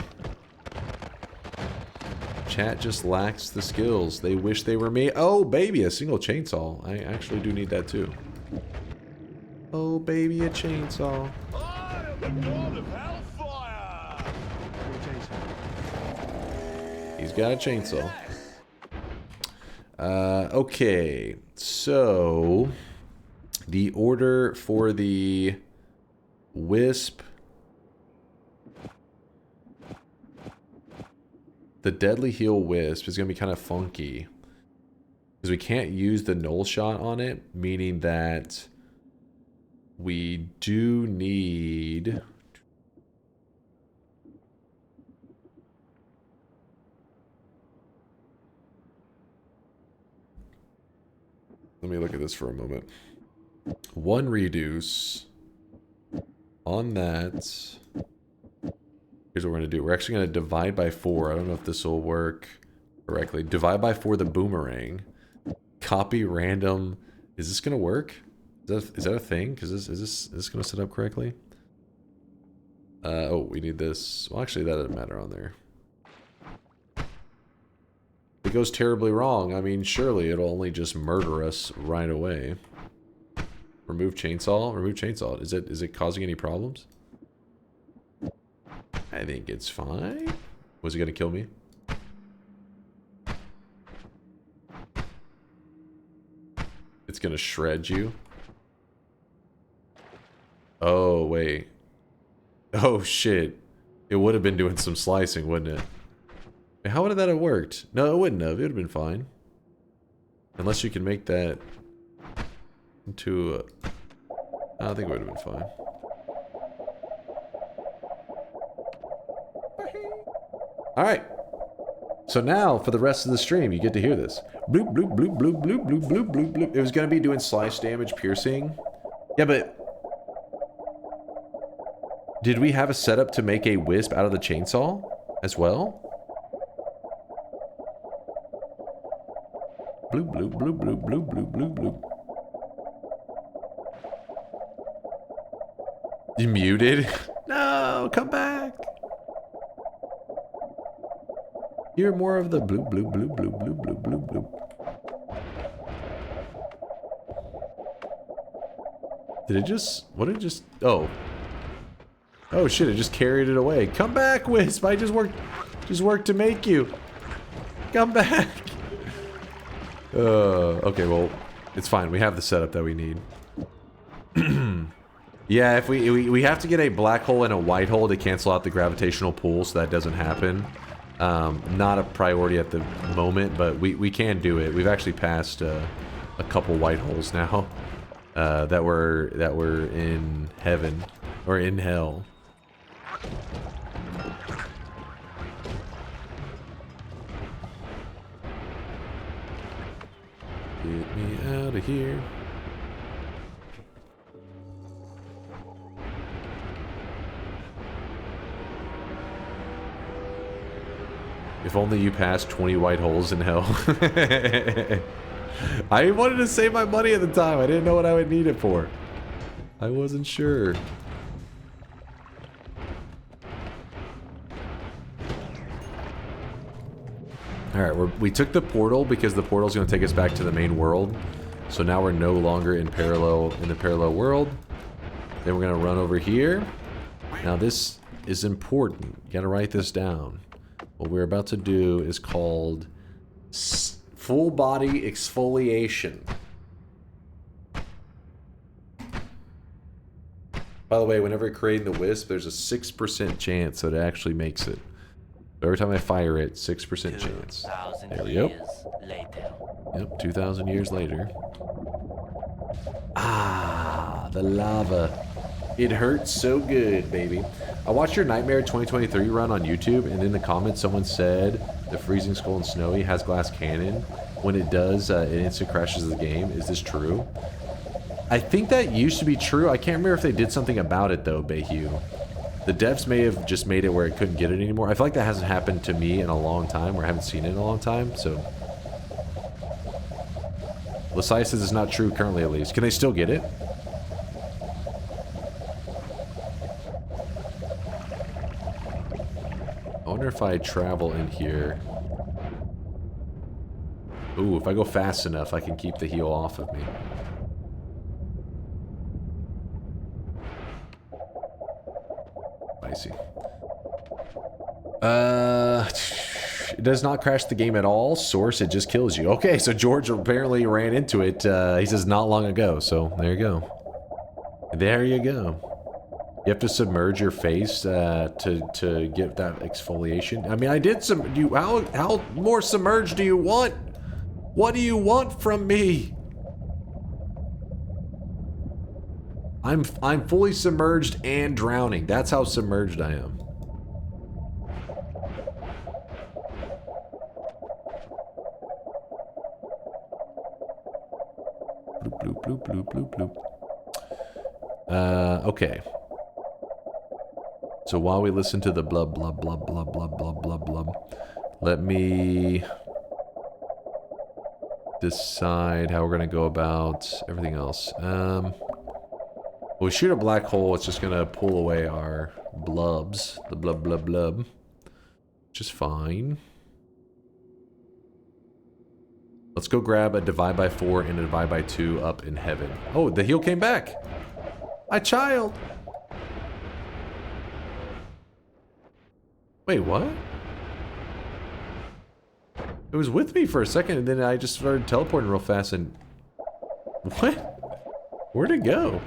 Chat just lacks the skills. They wish they were me. Oh, baby, a single chainsaw. I actually do need that too. Oh, baby, a chainsaw. He's got a chainsaw. Okay, so the order for the Wisp, the Deadly Heal Wisp is going to be kind of funky because we can't use the null shot on it, meaning that we do need... Let me look at this for a moment. One reduce on that. Here's what we're going to do. We're actually going to divide by 4. I don't know if this will work correctly. Divide by 4 the boomerang. Copy random. Is this going to work? Is that a thing? Because is this going to set up correctly? Oh, we need this. Well, actually, that doesn't matter on there. If it goes terribly wrong, I mean, surely it'll only just murder us right away. Remove chainsaw. Remove chainsaw. Is it causing any problems? I think it's fine. Was it going to kill me? It's going to shred you. Oh, wait. Oh, shit. It would have been doing some slicing, wouldn't it? Wait, how would that have worked? No, it wouldn't have. It would have been fine. Unless you can make that into a... I think it would have been fine. Alright. So now, for the rest of the stream, you get to hear this. Bloop, bloop, bloop, bloop, bloop, bloop, bloop, bloop, bloop. It was going to be doing slice damage, piercing. Yeah, but... Did we have a setup to make a wisp out of the chainsaw as well? Bloop, bloop, bloop, bloop, bloop, bloop, bloop, bloop. You muted? No, come back. Hear more of the bloop, bloop, bloop, bloop, bloop, bloop, bloop, bloop. Did it just... What did it just... Oh. Oh shit, it just carried it away. Come back, Wisp! I just worked to make you. Come back! Okay, well, it's fine. We have the setup that we need. Yeah, if we have to get a black hole and a white hole to cancel out the gravitational pull, so that doesn't happen. Not a priority at the moment, but we can do it. We've actually passed a couple white holes now that were in heaven or in hell. Get me out of here. If only you passed 20 white holes in hell. I wanted to save my money at the time. I didn't know what I would need it for. I wasn't sure. Alright, we took the portal because the portal's going to take us back to the main world. So now we're no longer in the parallel world. Then we're going to run over here. Now this is important. You got to write this down. What we're about to do is called full body exfoliation. By the way, whenever creating the Wisp, there's a 6% chance that it actually makes it. So every time I fire it, 6% chance. There we go. Yep, 2,000 years later. Ah, the lava. It hurts so good, baby. I watched your Nightmare 2023 run on YouTube, and in the comments someone said the Freezing Skull and Snowy has glass cannon. When it does, it instant crashes the game. Is this true? I think that used to be true. I can't remember if they did something about it, though, Bayhue. The devs may have just made it where it couldn't get it anymore. I feel like that hasn't happened to me in a long time, or I haven't seen it in a long time, so... Lasai says it's not true currently, at least. Can they still get it? I wonder if I travel in here. Ooh, if I go fast enough, I can keep the heal off of me. I see. It does not crash the game at all. Source, it just kills you. Okay, so George apparently ran into it, he says not long ago, so there you go. There you go. You have to submerge your face to get that exfoliation. I mean, I did some. How more submerged do you want? What do you want from me? I'm fully submerged and drowning. That's how submerged I am. Bloop bloop bloop bloop bloop bloop. Okay. So while we listen to the blub blub blub blub blub blub blub blub, let me decide how we're gonna go about everything else. When we shoot a black hole, it's just gonna pull away our blubs, the blub blub blub, which is fine. Let's go grab a divide by 4 and a divide by 2 up in heaven. Oh, the heal came back. My child. Wait, what? It was with me for a second, and then I just started teleporting real fast, and... What? Where'd it go?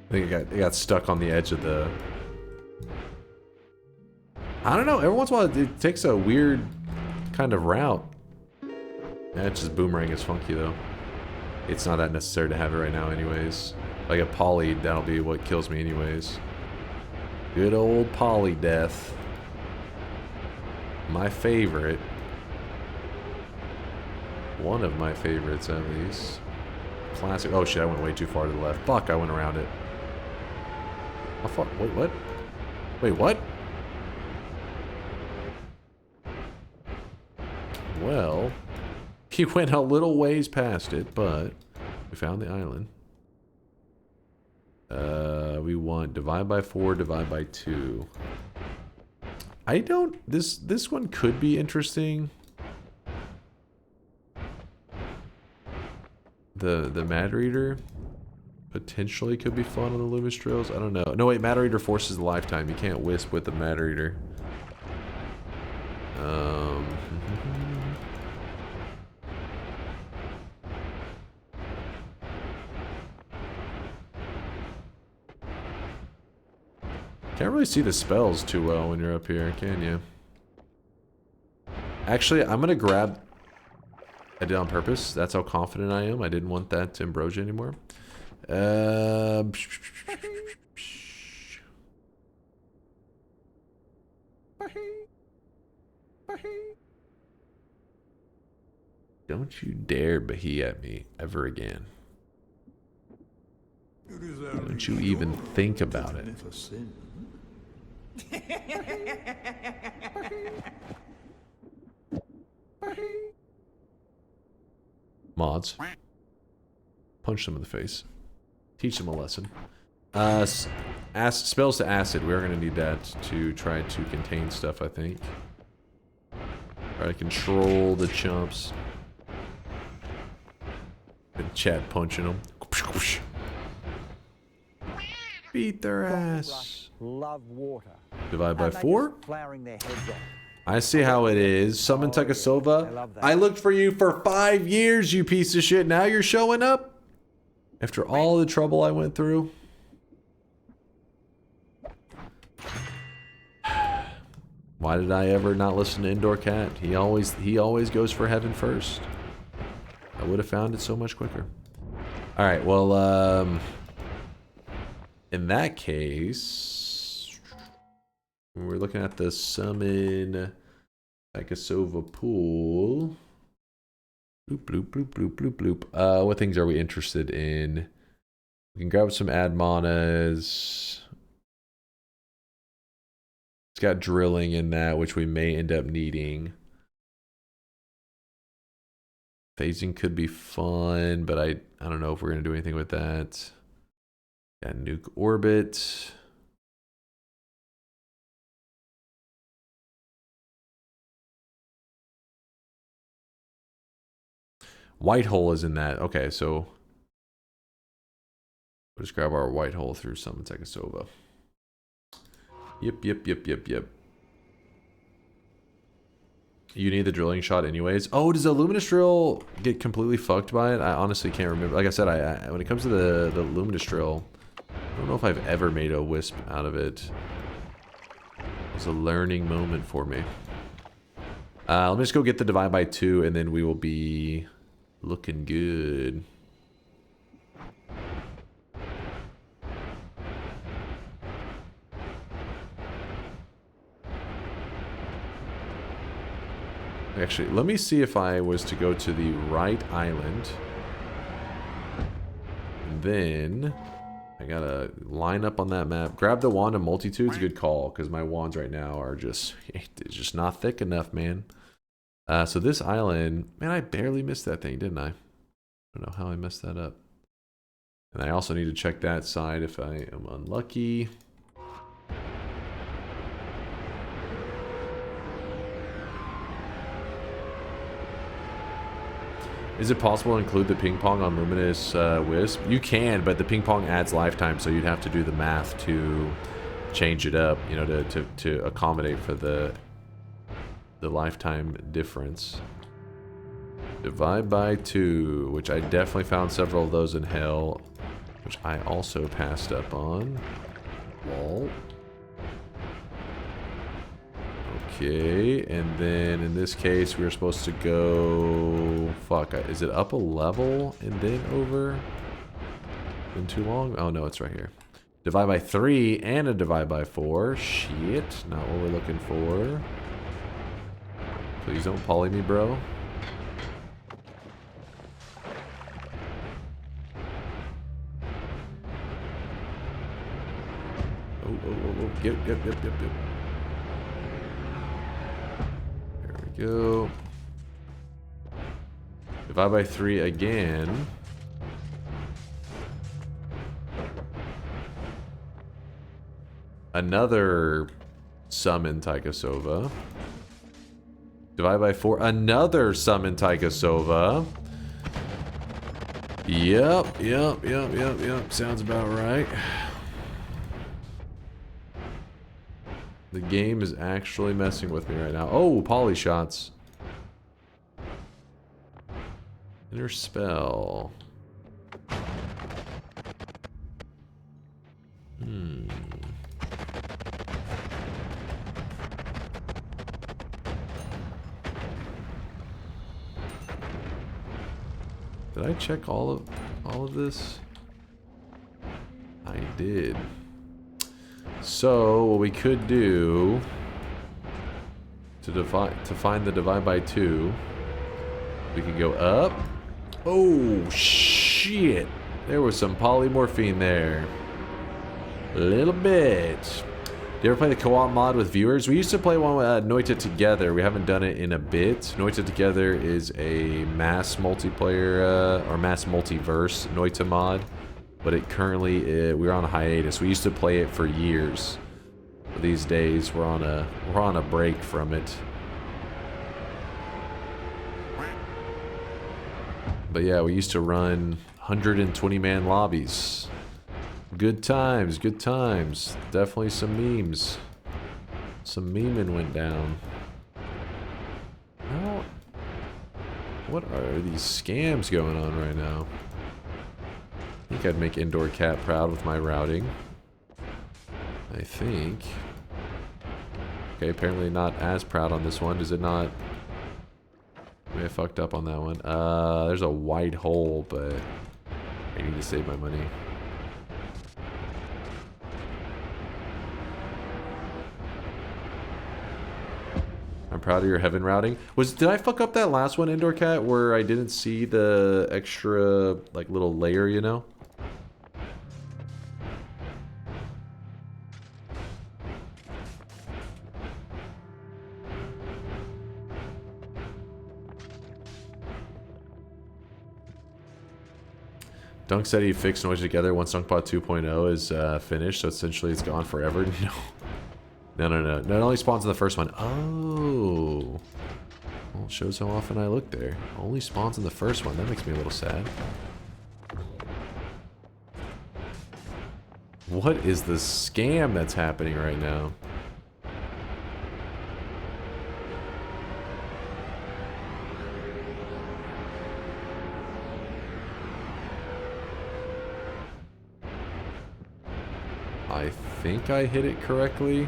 I think it got stuck on the edge of the... I don't know, every once in a while it takes a weird kind of route. Yeah, it's just boomerang is funky though. It's not that necessary to have it right now anyways. Like a poly, that'll be what kills me anyways. Good old poly death. My favorite. One of my favorites at least. Classic. Oh shit, I went way too far to the left. Fuck, I went around it. How far? Wait, what? Wait, what? Well, he went a little ways past it, but we found the island. We want divide by 4, divide by 2. I don't... This one could be interesting. The Mad Reader potentially could be fun on the Loomis Trails. I don't know. No, wait, Mad Reader forces a lifetime. You can't wisp with the Mad Reader. Can't really see the spells too well when you're up here, can you? Actually, I'm gonna grab... I did on purpose. That's how confident I am. I didn't want that Ambrosia anymore. Don't you dare Bahee at me ever again. Don't you even think about it. Mods. Punch them in the face. Teach them a lesson. Spells to acid. We are going to need that to try to contain stuff, I think. Try to control the chumps. And chat punching them. Beat their ass. Love water. Divide by 4. I see how it is. Summon Takasova. I looked for you for 5 years, you piece of shit. Now you're showing up? After all the trouble I went through? Why did I ever not listen to Indoor Cat? He always goes for heaven first. I would have found it so much quicker. Alright, well, in that case, we're looking at the summon Takasova pool. Bloop, bloop, bloop, bloop, bloop, bloop. What things are we interested in? We can grab some ad manas. It's got drilling in that, which we may end up needing. Phasing could be fun, but I don't know if we're going to do anything with that. Got nuke orbit. White hole is in that. Okay, so we'll just grab our white hole through Summon Takasova. Yep. You need the drilling shot anyways. Oh, does the Luminous Drill get completely fucked by it? I honestly can't remember. Like I said, I when it comes to the Luminous Drill, I don't know if I've ever made a Wisp out of it. It's a learning moment for me. Let me just go get the Divide by 2 and then we will be looking good. Actually, let me see if I was to go to the right island. And then I gotta line up on that map. Grab the wand of multitudes. Good call, because my wands right now are just not thick enough, man. So this island, man, I barely missed that thing, didn't I? I don't know how I messed that up. And I also need to check that side if I am unlucky. Is it possible to include the ping pong on Luminous Wisp? You can, but the ping pong adds lifetime, so you'd have to do the math to change it up, you know, to accommodate for the lifetime difference. Divide by 2, which I definitely found several of those in Hell, which I also passed up on. Lol. Okay, and then in this case, we were supposed to go... Fuck, is it up a level and then over? Been too long? Oh no, it's right here. Divide by 3 and a divide by 4. Shit, not what we're looking for. Please don't poly me, bro. Oh. Get. Go. Divide by 3 again. Another summon Takasova. Divide by 4. Another summon Takasova. Yep. Sounds about right. The game is actually messing with me right now. Oh, poly shots. Inner spell. Did I check all of this? I did. So what we could do To find the divide by 2, we can go up. Oh, shit. There was some polymorphine there. A little bit. Do you ever play the co-op mod with viewers? We used to play one with Noita Together. We haven't done it in a bit. Noita Together is a mass multiplayer or mass multiverse Noita mod, but it currently we're on a hiatus. We used to play it for years. But these days we're on a break from it. But yeah, we used to run 120-man lobbies. Good times, good times. Definitely some memes. Some memeing went down. How? What are these scams going on right now? I think I'd make Indoor Cat proud with my routing. I think. Okay, apparently not as proud on this one. Does it not? Maybe I fucked up on that one. There's a white hole, but I need to save my money. I'm proud of your heaven routing. Did I fuck up that last one, Indoor Cat, where I didn't see the extra, like, little layer, you know? Dunk said he fixed Noita Together once DunkPod 2.0 is finished, so essentially it's gone forever. No. No. It only spawns in the first one. Oh. Well, it shows how often I look there. Only spawns in the first one. That makes me a little sad. What is the scam that's happening right now? I think I hit it correctly.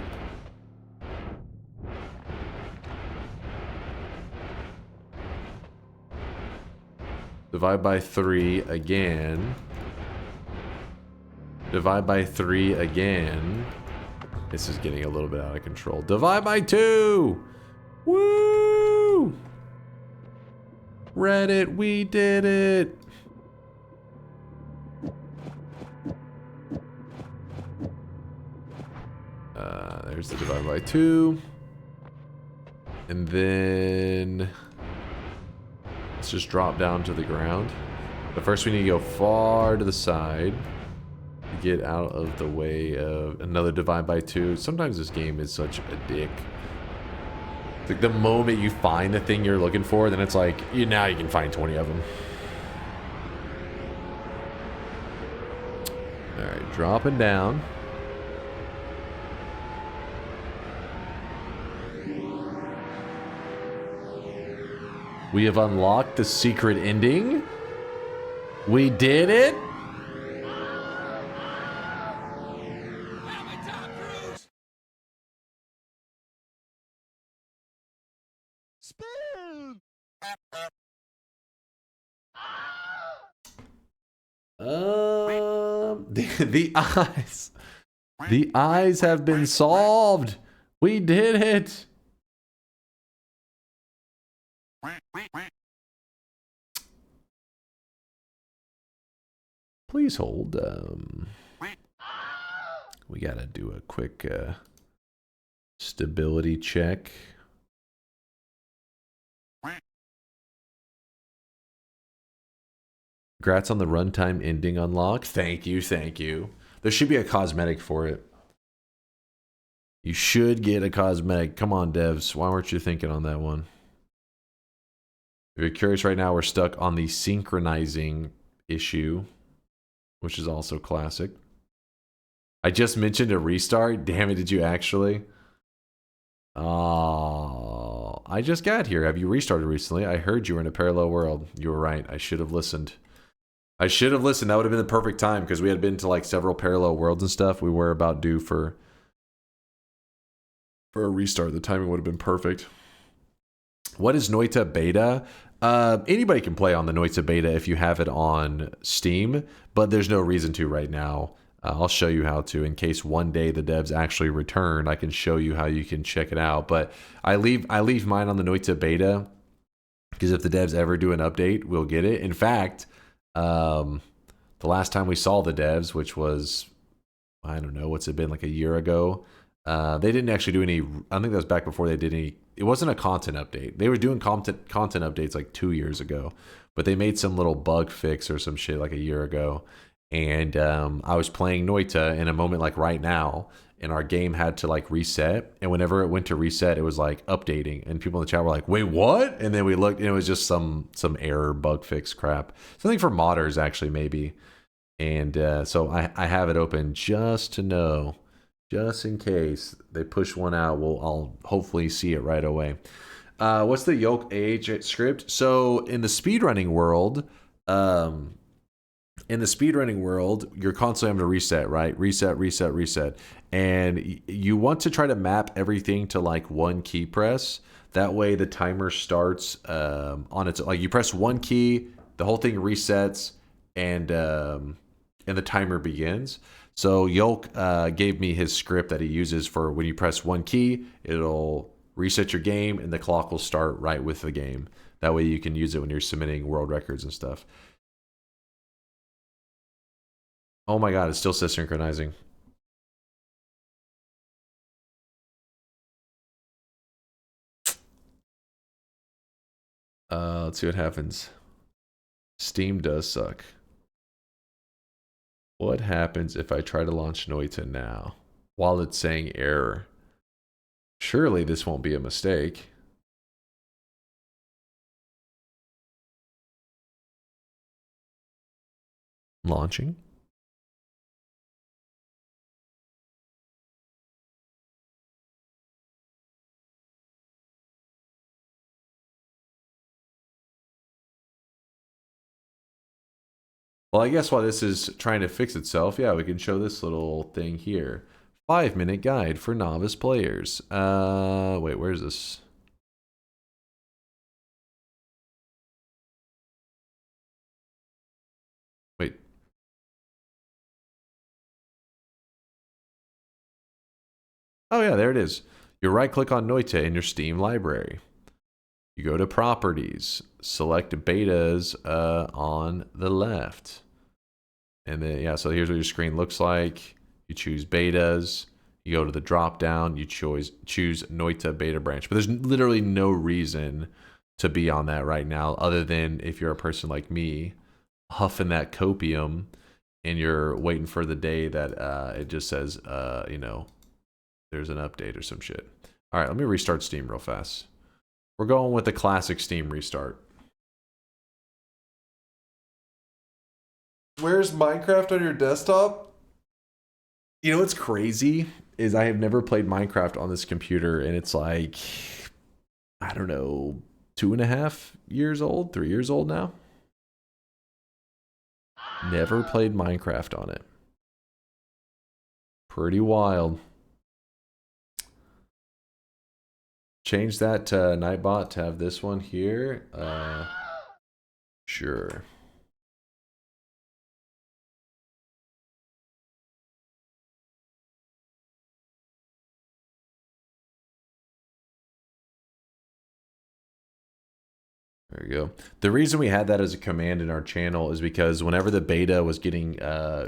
Divide by 3 again. Divide by 3 again. This is getting a little bit out of control. Divide by 2! Woo! Reddit, we did it! There's the divide by 2. And then let's just drop down to the ground. But first we need to go far to the side to get out of the way of another divide by 2. Sometimes this game is such a dick. It's like the moment you find the thing you're looking for, then it's like, now you can find 20 of them. Alright, dropping down. We have unlocked the secret ending. We did it. The eyes. The eyes have been solved. We did it. Please hold. We gotta do a quick stability check. Congrats on the runtime ending unlock. Thank you, thank you. There should be a cosmetic for it. You should get a cosmetic. Come on, devs. Why weren't you thinking on that one? If you're curious right now, we're stuck on the synchronizing issue, which is also classic. I just mentioned a restart. Damn it, did you actually? Oh, I just got here. Have you restarted recently? I heard you were in a parallel world. You were right. I should have listened. I should have listened. That would have been the perfect time because we had been to like several parallel worlds and stuff. We were about due for a restart. The timing would have been perfect. What is Noita Beta? Anybody can play on the Noita Beta if you have it on Steam, but there's no reason to right now. I'll show you how to, in case one day the devs actually return. I can show you how you can check it out. But I leave mine on the Noita beta, because if the devs ever do an update, we'll get it. In fact, the last time we saw the devs, which was, I don't know, what's it been, like a year ago, they didn't actually do any, I think that was back before they did any, it wasn't a content update. They were doing content updates like 2 years ago, but they made some little bug fix or some shit like a year ago. And I was playing Noita in a moment like right now, and our game had to like reset. And whenever it went to reset, it was like updating, and people in the chat were like, "Wait, what?" And then we looked, and it was just some error bug fix crap, something for modders actually maybe. And so I have it open just to know, just in case they push one out. I'll hopefully see it right away. What's the Yoke age script? So in the speedrunning world, you're constantly having to reset, right? Reset. And you want to try to map everything to like one key press. That way the timer starts on its, like you press one key, the whole thing resets, and the timer begins. So Yoke gave me his script that he uses for when you press one key, it'll reset your game and the clock will start right with the game. That way you can use it when you're submitting world records and stuff. Oh my god, it still says synchronizing. Let's see what happens. Steam does suck. What happens if I try to launch Noita now while it's saying error? Surely this won't be a mistake. Launching. Well, I guess while this is trying to fix itself, yeah, we can show this little thing here. 5-minute guide for novice players. Wait, where's this? Wait. Oh yeah, there it is. You right-click on Noita in your Steam library. You go to Properties, select Betas on the left. And then, yeah, so here's what your screen looks like. You choose Betas. You go to the drop-down. You choose Noita Beta Branch. But there's literally no reason to be on that right now, other than if you're a person like me, huffing that copium, and you're waiting for the day that it just says, you know, there's an update or some shit. All right, let me restart Steam real fast. We're going with the classic Steam restart. Where's Minecraft on your desktop? You know what's crazy is I have never played Minecraft on this computer, and it's like, I don't know, 2.5 years old, 3 years old now. Never played Minecraft on it. Pretty wild. Change that to Nightbot to have this one here. Sure. There you go. The reason we had that as a command in our channel is because whenever the beta was getting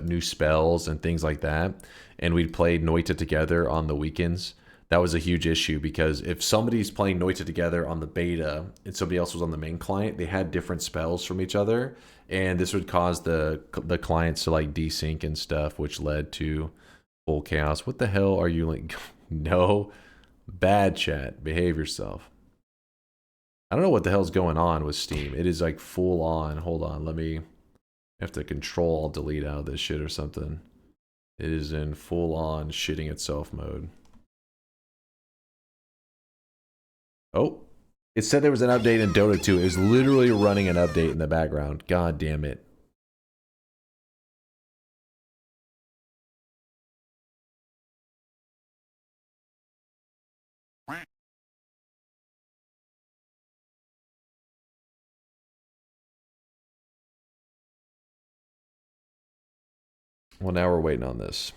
new spells and things like that, and we'd played Noita together on the weekends, that was a huge issue, because if somebody's playing Noita together on the beta and somebody else was on the main client, they had different spells from each other, and this would cause the clients to like desync and stuff, which led to full chaos. What the hell are you like? No, bad chat. Behave yourself. I don't know what the hell's going on with Steam. It is like full on. Hold on, let me have to control delete out of this shit or something. It is in full on shitting itself mode. Oh, it said there was an update in Dota 2. It was literally running an update in the background. God damn it. Well, now we're waiting on this.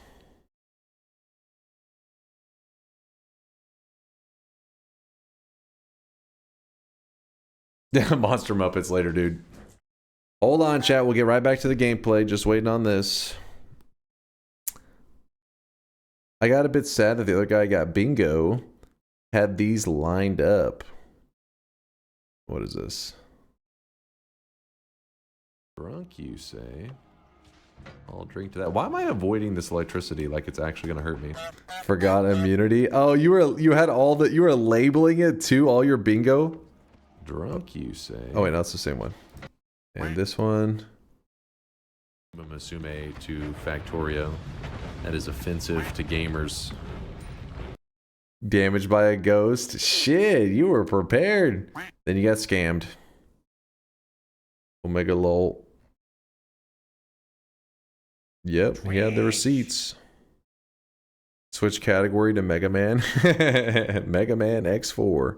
Yeah, Monster Muppets later, dude. Hold on, chat. We'll get right back to the gameplay. Just waiting on this. I got a bit sad that the other guy got bingo. Had these lined up. What is this? Drunk, you say? I'll drink to that. Why am I avoiding this electricity like it's actually gonna hurt me? Forgot immunity. Oh, you were labeling it too, all your bingo? Drunk, you say? Oh wait, no, it's the same one. And this one, Musume to Factorio. That is offensive to gamers. Damaged by a ghost? Shit, you were prepared. Then you got scammed. Omega lol. Yep, we had the receipts. Switch category to Mega Man. Mega Man X4.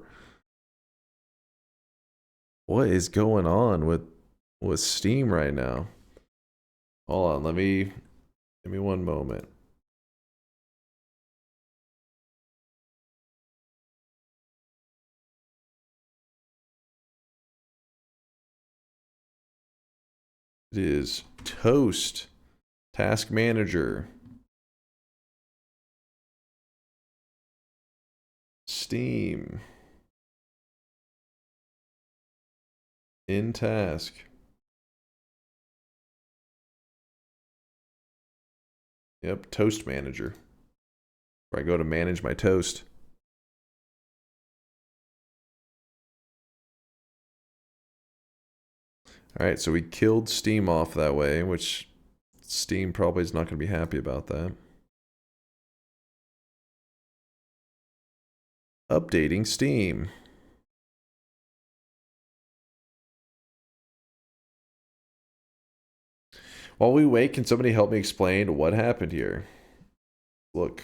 What is going on with Steam right now? Hold on, give me one moment. It is Toast. Task Manager. Steam. In task. Yep, Toast Manager. Where I go to manage my toast. Alright, so we killed Steam off that way, which Steam probably is not going to be happy about that. Updating Steam. While we wait, can somebody help me explain what happened here? Look.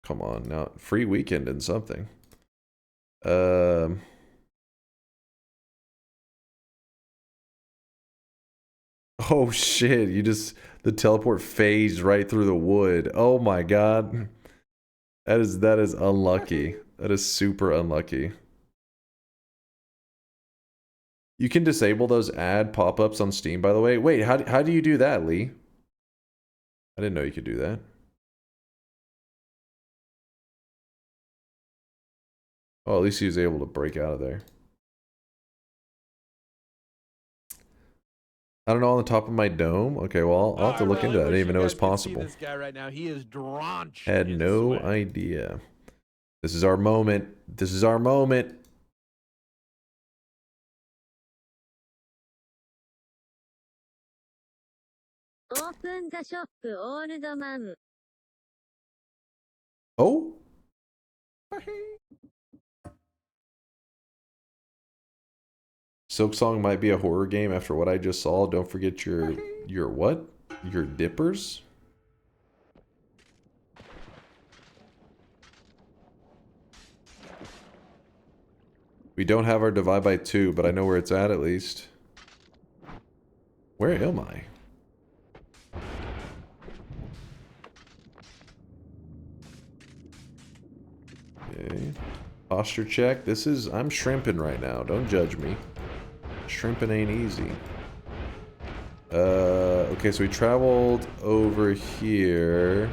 Come on, now free weekend and something. Oh shit, the teleport phased right through the wood. Oh my god. That is unlucky. That is super unlucky. You can disable those ad pop-ups on Steam, by the way. Wait, how do you do that, Lee? I didn't know you could do that. Oh, at least he was able to break out of there. I don't know, on the top of my dome? Okay, well, I'll have to look into that. I didn't even know it was possible. This guy right now, he is drenched. Had no idea. This is our moment. This is our moment. Open the shop, old man. Oh? Silksong might be a horror game after what I just saw. Don't forget your what? Your dippers? We don't have our divide by 2, but I know where it's at least. Where am I? Okay. Posture check. I'm shrimping right now. Don't judge me. Shrimping ain't easy. Okay, so we traveled over here.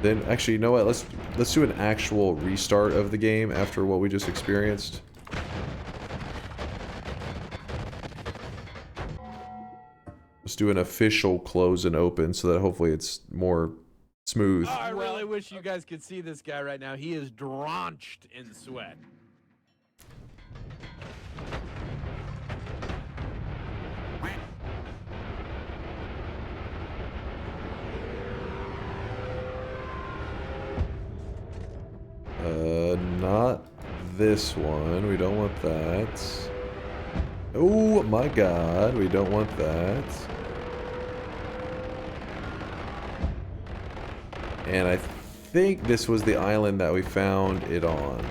Then, actually, you know what? Let's do an actual restart of the game after what we just experienced. Let's do an official close and open so that hopefully it's more smooth. Oh, I really wish you guys could see this guy right now. He is drenched in sweat. Not this one. We don't want that. Oh my god, we don't want that. And I think this was the island that we found it on.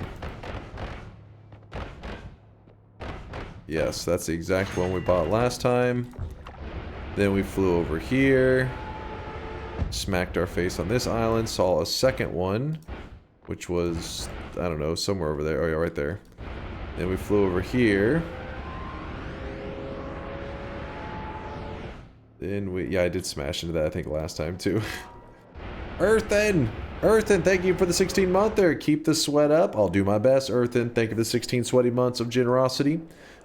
Yes, that's the exact one we bought last time. Then we flew over here. Smacked our face on this island. Saw a second one. Which was, I don't know, somewhere over there. Oh yeah, right there. Then we flew over here. Then we, yeah, I did smash into that I think last time too. Earthen, thank you for the 16-monther. Keep the sweat up. I'll do my best. Earthen, thank you for the 16 sweaty months of generosity.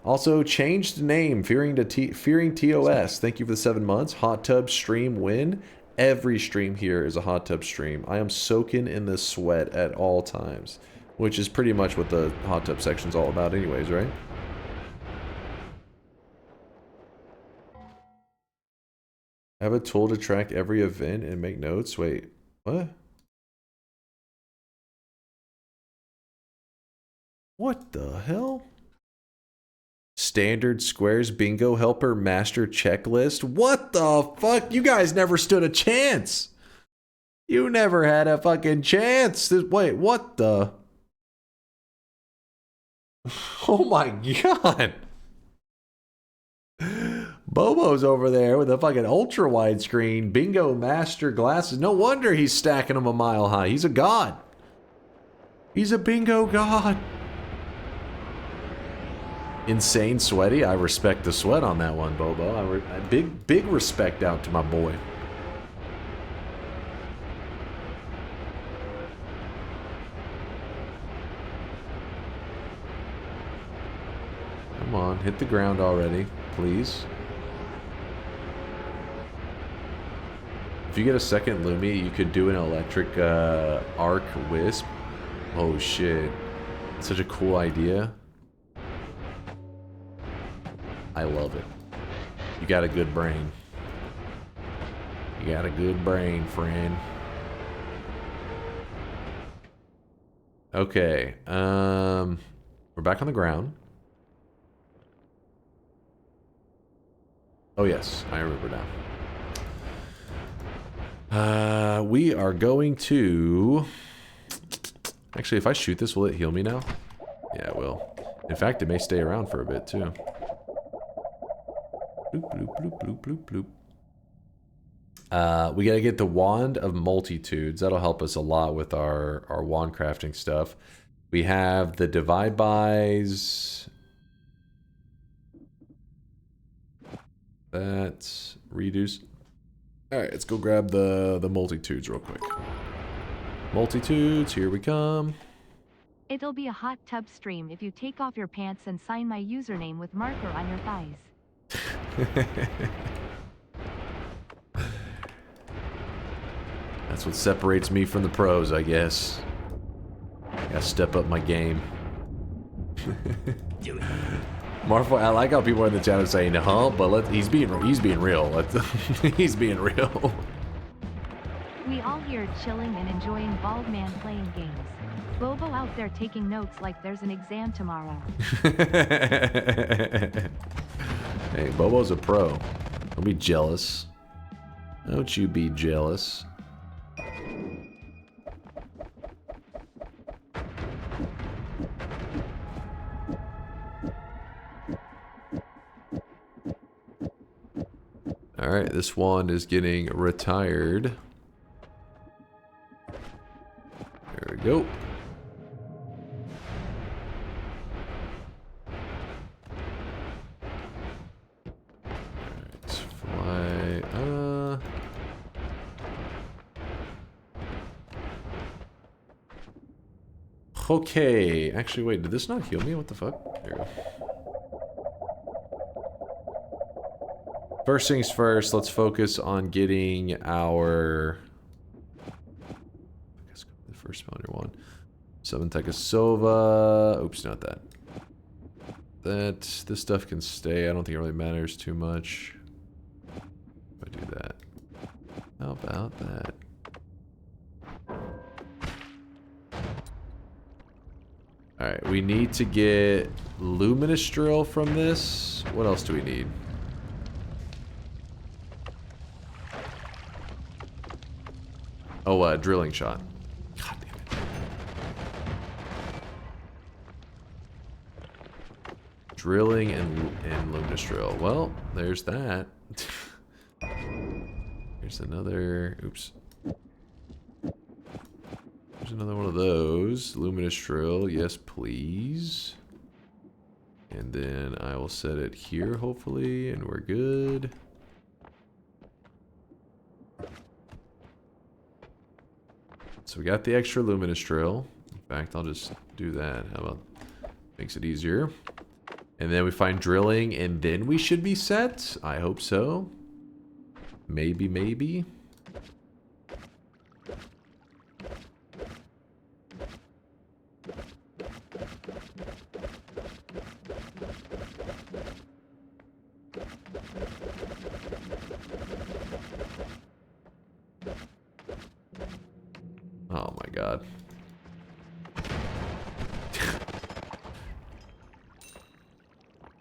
Also, changed name, Fearing TOS. Thank you for the 7 months. Hot tub stream win. Every stream here is a hot tub stream. I am soaking in the sweat at all times, which is pretty much what the hot tub section's all about anyways, right? I have a tool to track every event and make notes. Wait, what? What the hell? Standard squares bingo helper master checklist. What the fuck? You guys never stood a chance. You never had a fucking chance. Wait, what the? Oh my god. Bobo's over there with a fucking ultra wide screen bingo master glasses. No wonder he's stacking them a mile high. He's a god. He's a bingo god. Insane sweaty. I respect the sweat on that one, Bobo. Big respect out to my boy. Come on, hit the ground already, please. If you get a second Lumi, you could do an electric arc wisp. Oh shit. Such a cool idea. I love it. You got a good brain. You got a good brain, friend. Okay. We're back on the ground. Oh yes, I remember now. We are going to... Actually, if I shoot this, will it heal me now? Yeah, it will. In fact, it may stay around for a bit, too. Bloop, bloop, bloop, bloop, bloop, bloop. We gotta get the Wand of Multitudes. That'll help us a lot with our wand crafting stuff. We have the Divide Bys. That's reduce. Alright, let's go grab the Multitudes real quick. Multitudes, here we come. It'll be a hot tub stream if you take off your pants and sign my username with marker on your thighs. That's what separates me from the pros, I guess. Gotta step up my game. Marfo, I like how people in the chat are saying, huh? But he's being real. He's being real. We all here chilling and enjoying Bald Man playing games. Bobo out there taking notes like there's an exam tomorrow. Hey, Bobo's a pro. Don't be jealous. Don't you be jealous. Alright, this wand is getting retired. There we go. Okay, actually wait, did this not heal me? What the fuck? There we go. First things first, let's focus on getting our... I guess the first spawner one. Summon Tekasova. Oops, not that. This stuff can stay. I don't think it really matters too much. If I do that. How about that? Alright, we need to get Luminous Drill from this. What else do we need? Oh, Drilling Shot. God damn it. Drilling and Luminous Drill. Well, there's that. There's another. Oops. There's another one of those. Luminous drill. Yes, please. And then I will set it here, hopefully, and we're good. So we got the extra luminous drill. In fact, I'll just do that. How about makes it easier. And then we find drilling, and then we should be set. I hope so. Maybe, maybe. Oh my god.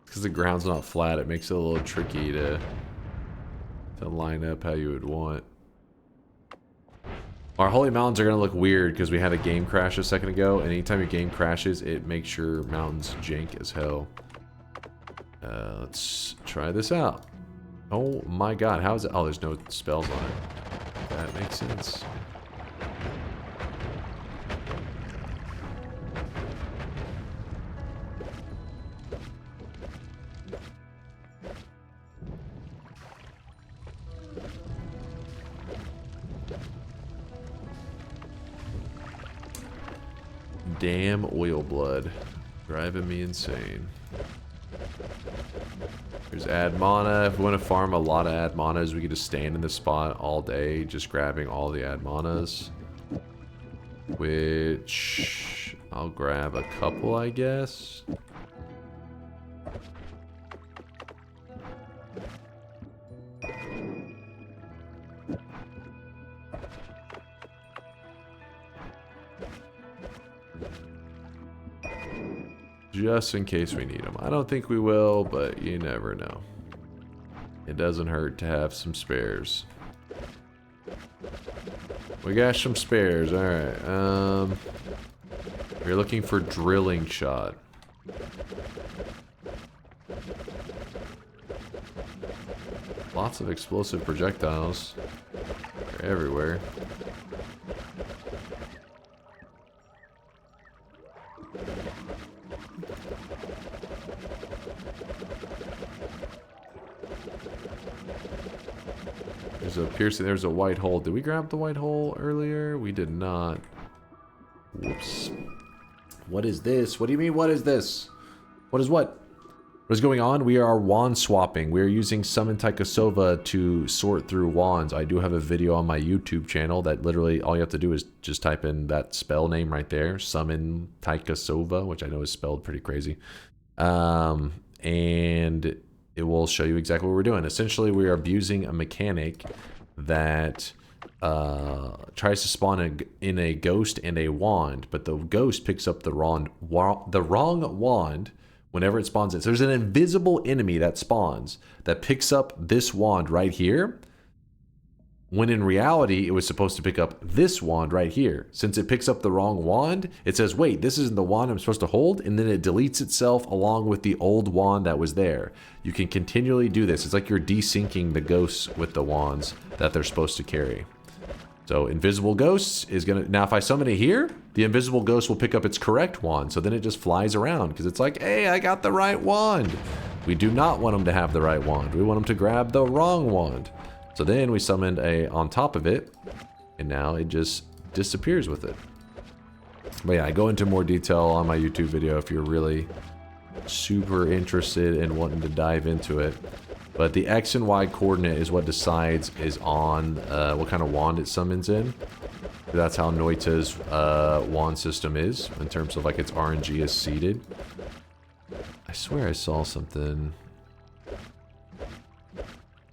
Because the ground's not flat, it makes it a little tricky to line up how you would want. Our holy mountains are going to look weird because we had a game crash a second ago, and anytime your game crashes, it makes your mountains jank as hell. Let's try this out. Oh my god, how is it? Oh, there's no spells on it. That makes sense. Damn oil blood. Driving me insane. There's ad mana. If we want to farm a lot of ad manas, we could just stand in this spot all day, just grabbing all the ad manas. Which I'll grab a couple, I guess. Just in case we need them. I don't think we will, but you never know. It doesn't hurt to have some spares. We got some spares, alright. We're looking for drilling shot. Lots of explosive projectiles. They're everywhere. There's a piercing, there's a white hole. Did we grab the white hole earlier? We did not. Whoops. What is this? What do you mean, what is this? What is what? What is going on? We are wand swapping. We are using Summon Taikasova to sort through wands. I do have a video on my YouTube channel that literally all you have to do is just type in that spell name right there. Summon Taikasova, which I know is spelled pretty crazy. And it will show you exactly what we're doing. Essentially, we are abusing a mechanic that tries to spawn in a ghost and a wand, but the ghost picks up the wrong wand whenever it spawns in. So there's an invisible enemy that spawns that picks up this wand right here, when in reality, it was supposed to pick up this wand right here. Since it picks up the wrong wand, it says, wait, this isn't the wand I'm supposed to hold, and then it deletes itself along with the old wand that was there. You can continually do this. It's like you're desyncing the ghosts with the wands that they're supposed to carry. So invisible ghosts is gonna, now if I summon it here, the invisible ghost will pick up its correct wand, so then it just flies around, because it's like, hey, I got the right wand. We do not want them to have the right wand. We want them to grab the wrong wand. So then we summoned a on top of it, and now it just disappears with it. But yeah, I go into more detail on my YouTube video if you're really super interested in wanting to dive into it. But the X and Y coordinate is what decides is on what kind of wand it summons in. That's how Noita's wand system is, in terms of like its RNG is seeded. I swear I saw something.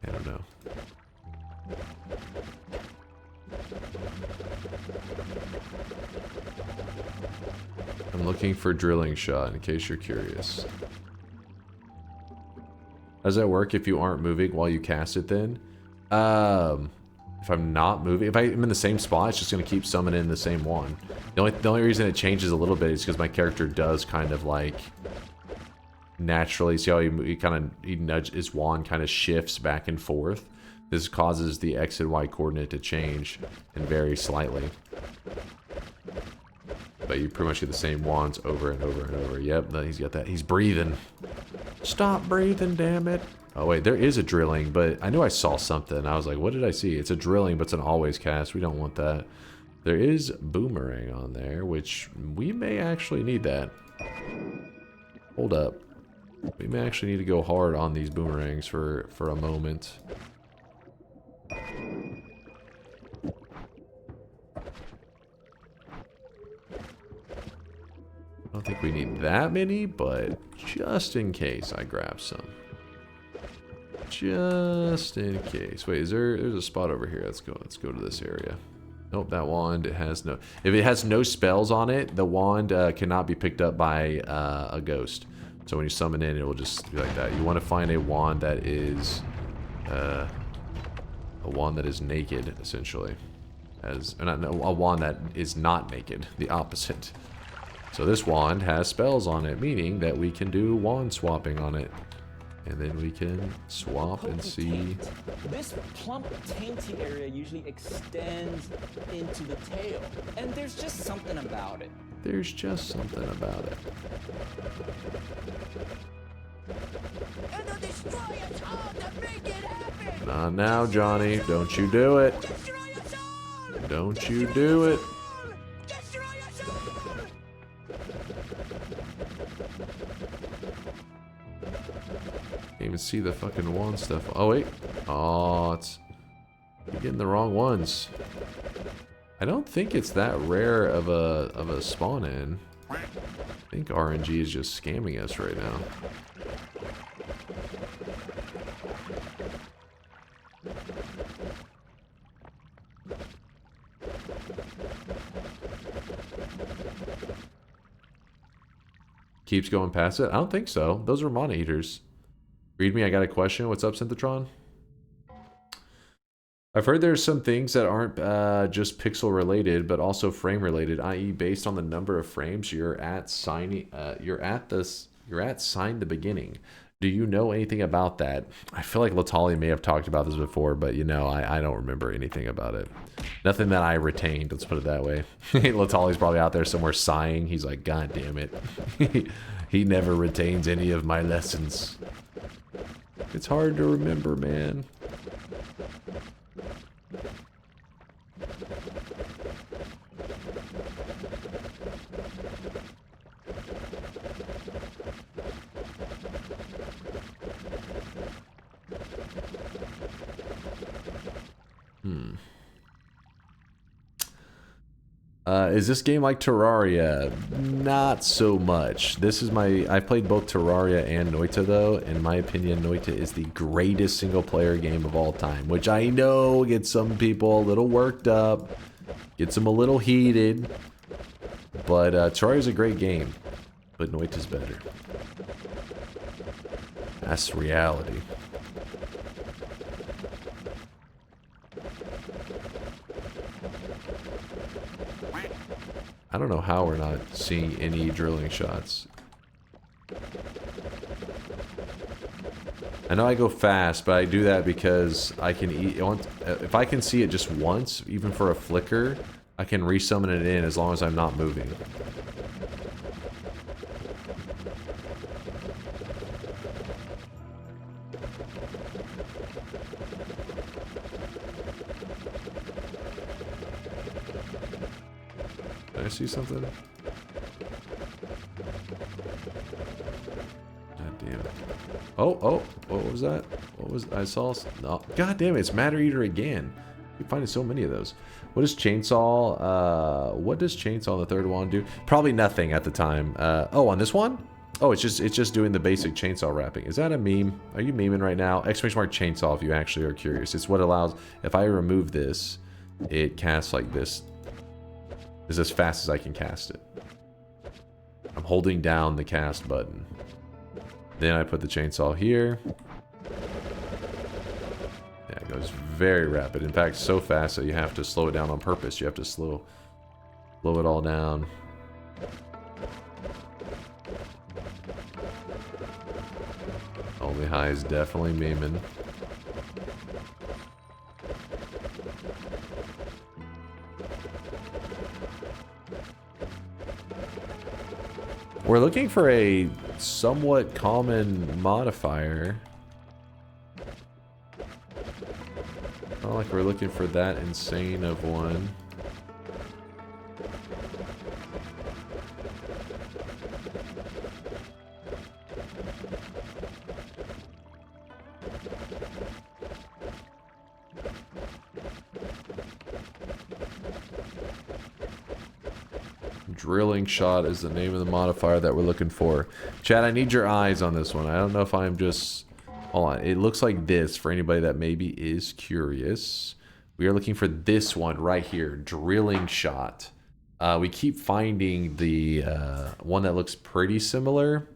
I don't know. I'm looking for drilling shot in case you're curious. How does that work if you aren't moving while you cast it then? If I'm not moving, if I'm in the same spot, it's just going to keep summoning the same one. The only reason it changes a little bit is because my character does kind of like naturally, see how he nudges his wand kind of shifts back and forth. This causes the X and Y coordinate to change and vary slightly. But you pretty much get the same wands over and over and over. Yep, he's got that. He's breathing. Stop breathing, damn it. Oh, wait, there is a drilling, but I knew I saw something. I was like, what did I see? It's a drilling, but it's an always cast. We don't want that. There is boomerang on there, which we may actually need that. Hold up. We may actually need to go hard on these boomerangs for a moment. I don't think we need that many, but just in case I grab some. Just in case. Wait, there's a spot over here. Let's go to this area. Nope, that wand, it has no... If it has no spells on it, the wand cannot be picked up by a ghost. So when you summon in, it will just be like that. You want to find a wand that is... a wand that is naked, essentially. A wand that is not naked. The opposite. So this wand has spells on it, meaning that we can do wand swapping on it. And then we can swap and see. This plump, tainty area usually extends into the tail. And there's just something about it. There's just something about it. And they'll destroy us all to make it happen! Not now, Johnny. Don't you do it. Don't you do it. Can't even see the fucking wand stuff. Oh, wait. Oh, you're getting the wrong ones. I don't think it's that rare of a spawn in. I think RNG is just scamming us right now. Keeps going past it? I don't think so. Those are mana eaters. Read me, I got a question. What's up, Synthetron? I've heard there's some things that aren't just pixel related, but also frame related, i.e., based on the number of frames you're at sign the beginning. Do you know anything about that? I feel like Latali may have talked about this before, but you know, I don't remember anything about it. Nothing that I retained, let's put it that way. Latali's probably out there somewhere sighing. He's like, God damn it. He never retains any of my lessons. It's hard to remember, man. Is this game like Terraria? Not so much. This is I've played both Terraria and Noita though. In my opinion, Noita is the greatest single player game of all time, which I know gets some people a little worked up, gets them a little heated, but Terraria is a great game, but Noita's better. That's reality. I don't know how we're not seeing any drilling shots. I know I go fast, but I do that because I can if I can see it just once, even for a flicker, I can resummon it in as long as I'm not moving. I see something? God damn it. Oh, what was that? I saw? No. God damn it, it's Matter Eater again. You're finding so many of those. What does Chainsaw, what does Chainsaw on the third wand do? Probably nothing at the time. Oh, on this one? Oh, it's just doing the basic chainsaw wrapping. Is that a meme? Are you memeing right now? ! Chainsaw if you actually are curious. It's what allows, if I remove this, it casts like this. Is as fast as I can cast it. I'm holding down the cast button. Then I put the chainsaw here. Yeah, it goes very rapid. In fact, so fast that you have to slow it down on purpose. You have to slow it all down. Only High is definitely memeing. We're looking for a somewhat common modifier. Not like we're looking for that insane of one. Drilling shot is the name of the modifier that we're looking for. Chad, I need your eyes on this one. I don't know if I'm just... Hold on. It looks like this for anybody that maybe is curious. We are looking for this one right here. Drilling shot. We keep finding the one that looks pretty similar.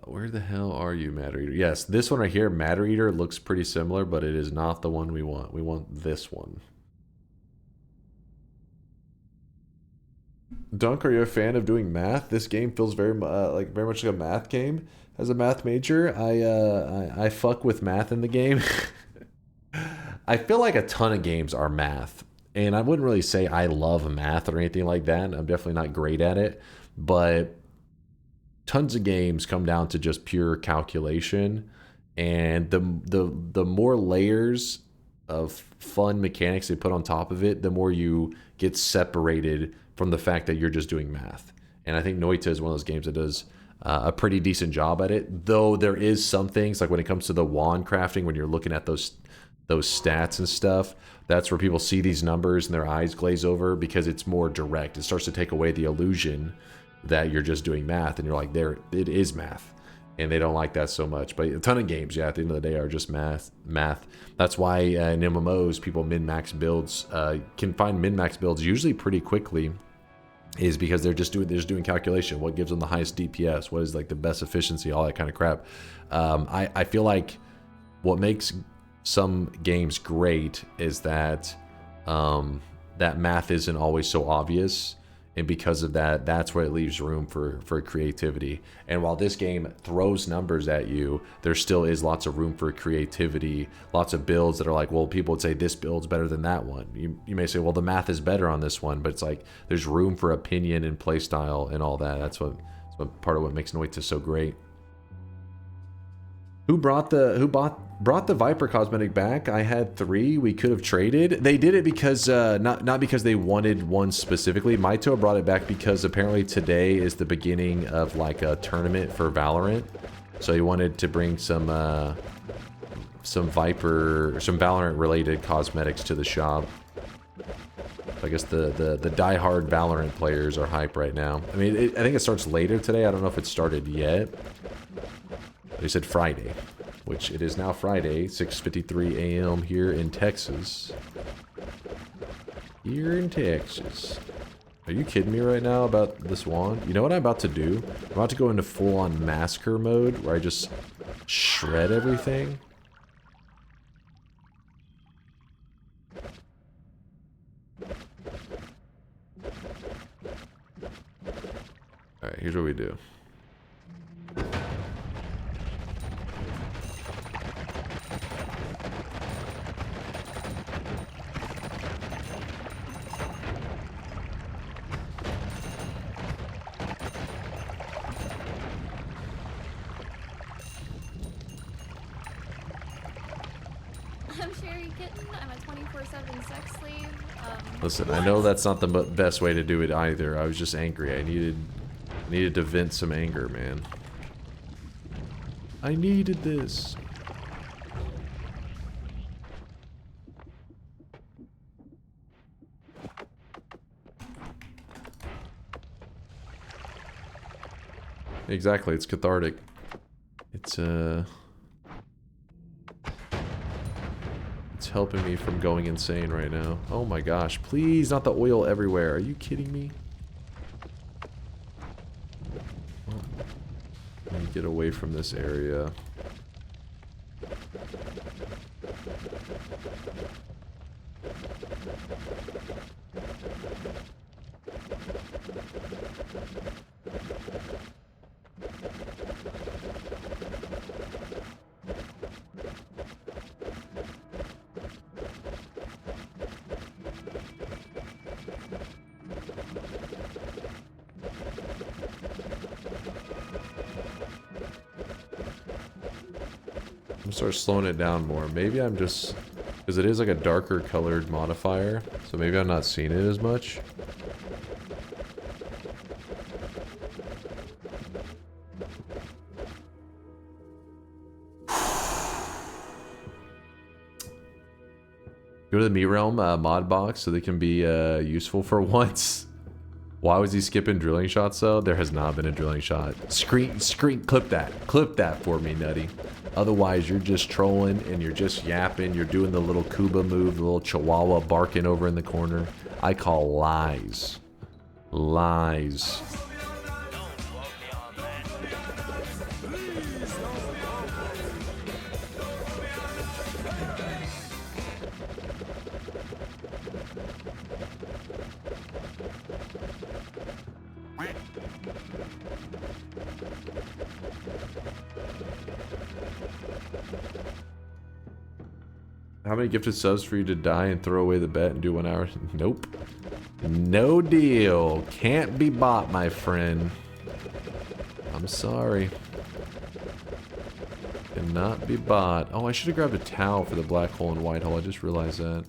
Where the hell are you, Matter Eater? Yes, this one right here, Matter Eater, looks pretty similar, but it is not the one we want. We want this one. Dunk, are you a fan of doing math? This game feels very much like a math game. As a math major, I fuck with math in the game. I feel like a ton of games are math, and I wouldn't really say I love math or anything like that. I'm definitely not great at it, but tons of games come down to just pure calculation, and the more layers of fun mechanics they put on top of it, the more you get separated from the fact that you're just doing math. And I think Noita is one of those games that does a pretty decent job at it, though there is some things, like when it comes to the wand crafting, when you're looking at those stats and stuff, that's where people see these numbers and their eyes glaze over because it's more direct. It starts to take away the illusion that you're just doing math, and you're like, there, it is math. And they don't like that so much. But a ton of games, yeah, at the end of the day are just math. That's why in MMOs, people min-max builds, can find min-max builds usually pretty quickly, is because they're just doing calculation. What gives them the highest DPS? What is like the best efficiency? All that kind of crap. I feel like what makes some games great is that that math isn't always so obvious, and because of that, that's where it leaves room for creativity. And while this game throws numbers at you, there still is lots of room for creativity, lots of builds that are like, well, people would say this build's better than that one. You may say, well, the math is better on this one, but it's like there's room for opinion and playstyle and all that. That's what part of what makes Noita so great. Who brought the Viper cosmetic back? I had 3. We could have traded. They did it because not because they wanted one specifically. Maito brought it back because apparently today is the beginning of like a tournament for Valorant. So he wanted to bring some Valorant related cosmetics to the shop. I guess the diehard Valorant players are hype right now. I mean, I think it starts later today. I don't know if it started yet. They said Friday, which it is now Friday, 6:53 a.m. here in Texas. Here in Texas. Are you kidding me right now about this wand? You know what I'm about to do? I'm about to go into full-on massacre mode where I just shred everything. Alright, here's what we do. I'm Sherry Kitten. I'm a 24/7 sex slave. Listen, I know that's not the best way to do it either. I was just angry. I needed to vent some anger, man. I needed this. Exactly, it's cathartic. It's helping me from going insane right now. Oh my gosh, please, not the oil everywhere. Are you kidding me? Let me get away from this area. start slowing it down more. Maybe I'm just... Because it is like a darker colored modifier. So maybe I'm not seeing it as much. Go to the Meat Realm mod box so they can be useful for once. Why was he skipping drilling shots though? There has not been a drilling shot. Screen, clip that for me, Nutty. Otherwise, you're just trolling and you're just yapping. You're doing the little Kuba move, the little chihuahua barking over in the corner. I call lies. Lies. How many gifted subs for you to die and throw away the bet and do 1 hour? Nope. No deal. Can't be bought, my friend. I'm sorry. Cannot be bought. Oh, I should have grabbed a towel for the black hole and white hole. I just realized that.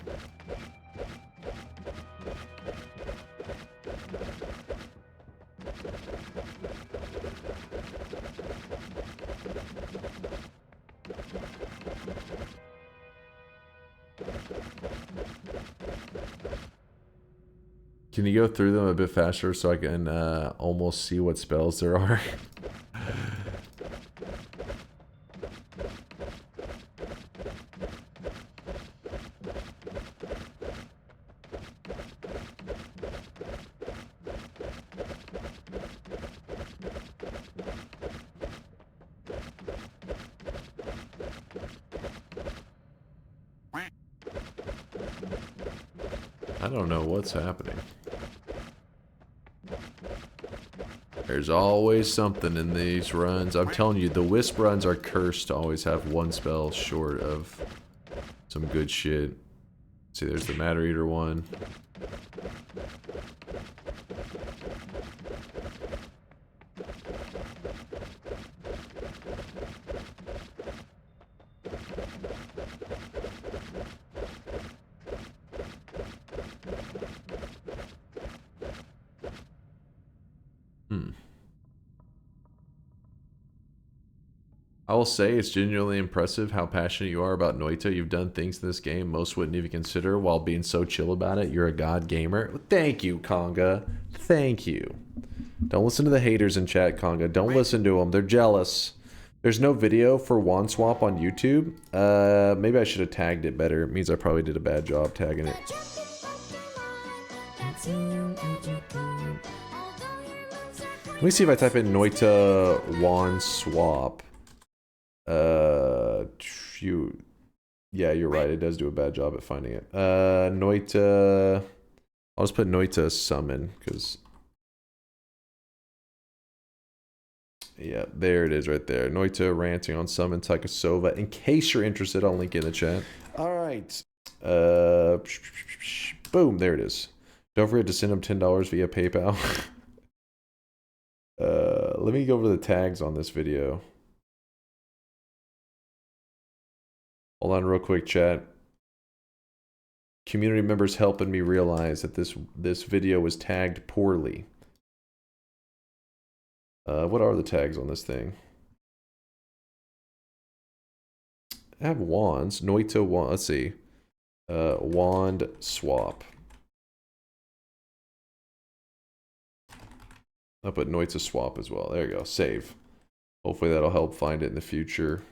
Can you go through them a bit faster so I can almost see what spells there are? I don't know what's happening. There's always something in these runs. I'm telling you, the Wisp runs are cursed to always have one spell short of some good shit. See, there's the Matter Eater one. I will say it's genuinely impressive how passionate you are about Noita. You've done things in this game most wouldn't even consider while being so chill about it. You're a god gamer. Thank you, Conga. Thank you. Don't listen to the haters in chat, Conga. Don't listen to them. They're jealous. There's no video for wand swap on YouTube. Maybe I should have tagged it better. It means I probably did a bad job tagging it. Let me see if I type in Noita wand swap. Yeah, you're right. It does do a bad job at finding it. Noita. I'll just put Noita summon because. Yeah, there it is right there. Noita ranting on summon Tychosova. In case you're interested, I'll link in the chat. All right. Boom. There it is. Don't forget to send them $10 via PayPal. Let me go over the tags on this video. Hold on real quick, chat. Community members helping me realize that this video was tagged poorly. What are the tags on this thing? I have wands. Noita wand. Let's see. Wand swap. I'll put Noita swap as well. There you go. Save. Hopefully that'll help find it in the future.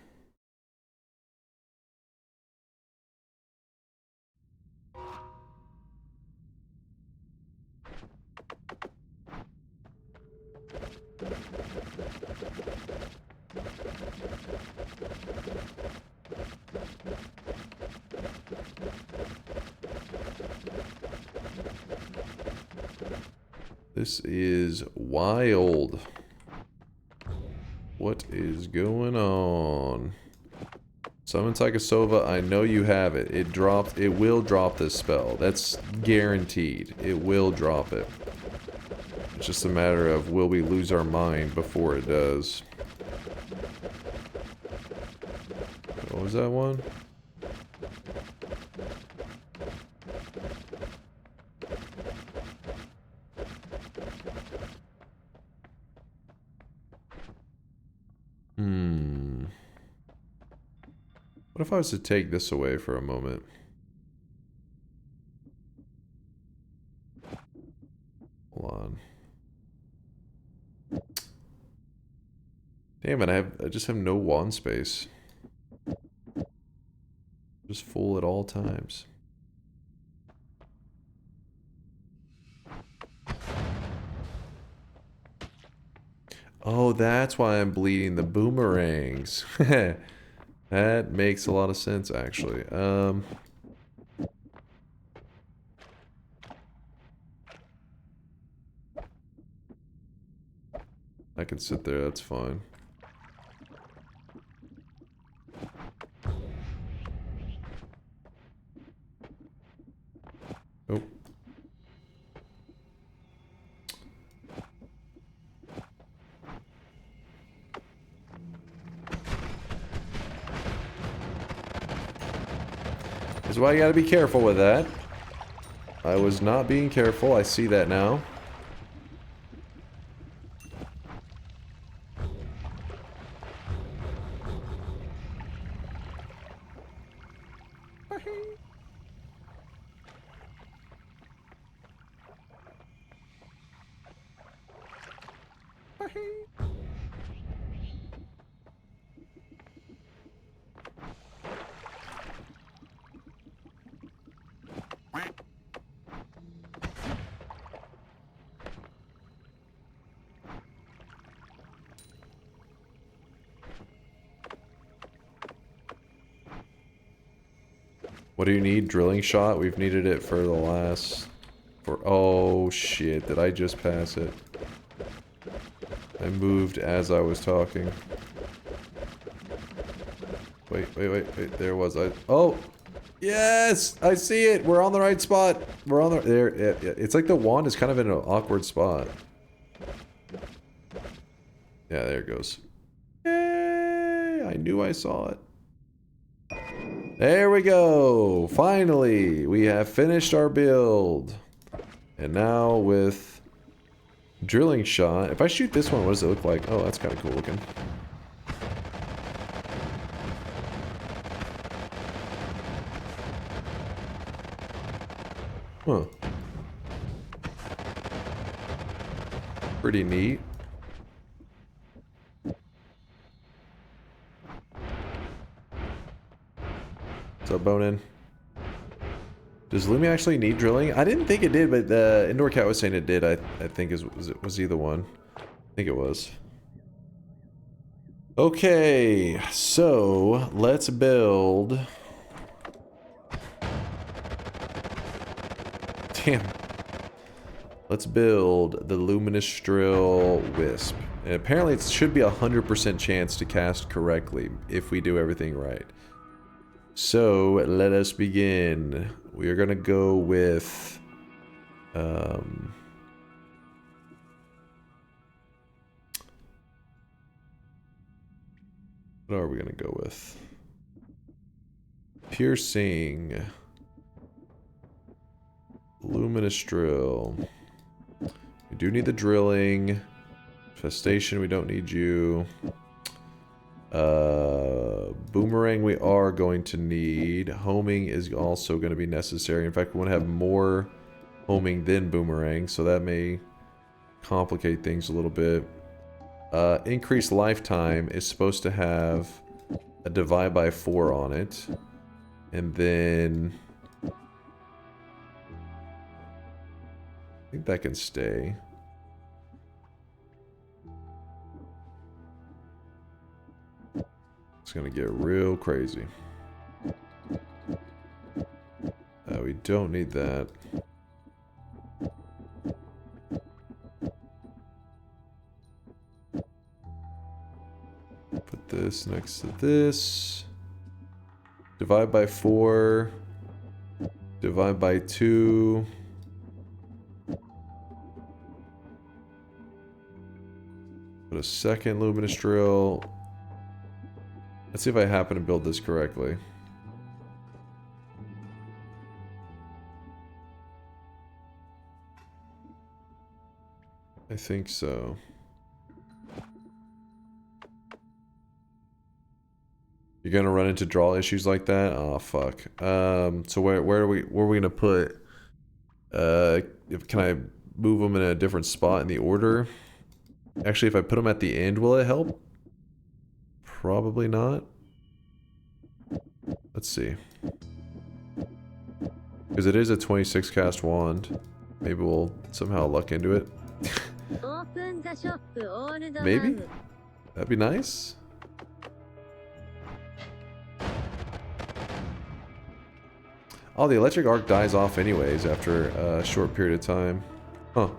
This is wild. What is going on? Summon Tychosova, I know you have it. It will drop this spell. That's guaranteed. It will drop it. It's just a matter of will we lose our mind before it does. What was that one? What if I was to take this away for a moment? Hold on. Damn it, I just have no wand space. Just full at all times. Oh, that's why I'm bleeding the boomerangs. That makes a lot of sense, actually. I can sit there, that's fine. Oh. This is why you gotta be careful with that. I was not being careful, I see that now. What do you need? Drilling shot? We've needed it for the last... Oh shit, did I just pass it? I moved as I was talking. Wait, there was I... Oh! Yes! I see it! We're on the right spot! We're on the... There, yeah. It's like the wand is kind of in an awkward spot. Yeah, there it goes. Yay! I knew I saw it. There we go! Finally! We have finished our build. And now with drilling shot. If I shoot this one, what does it look like? Oh, that's kind of cool looking. Huh. Pretty neat. What's up, Bonin? Does Lumi actually need drilling? I didn't think it did, but the Indoor Cat was saying it did. I think was he the one? I think it was. Okay, so let's build. Damn. Let's build the Luminous Drill Wisp. And apparently it should be 100% chance to cast correctly if we do everything right. So let us begin. We are gonna go with what are we gonna go with? Piercing. Luminous Drill. We do need the drilling. Infestation, we don't need you. Boomerang we are going to need. Homing is also going to be necessary. In fact, we want to have more homing than boomerang, so that may complicate things a little bit. Increased lifetime is supposed to have a divide by 4 on it. And then I think that can stay. It's gonna get real crazy. We don't need that. Put this next to this. Divide by 4. Divide by 2. Put a second luminous drill. Let's see if I happen to build this correctly. I think so. You're gonna run into draw issues like that? Oh fuck. So where are we gonna put? Can I move them in a different spot in the order? Actually, if I put them at the end, will it help? Probably not. Let's see. Because it is a 26 cast wand. Maybe we'll somehow luck into it. Maybe? That'd be nice. Oh, the electric arc dies off anyways after a short period of time. Huh.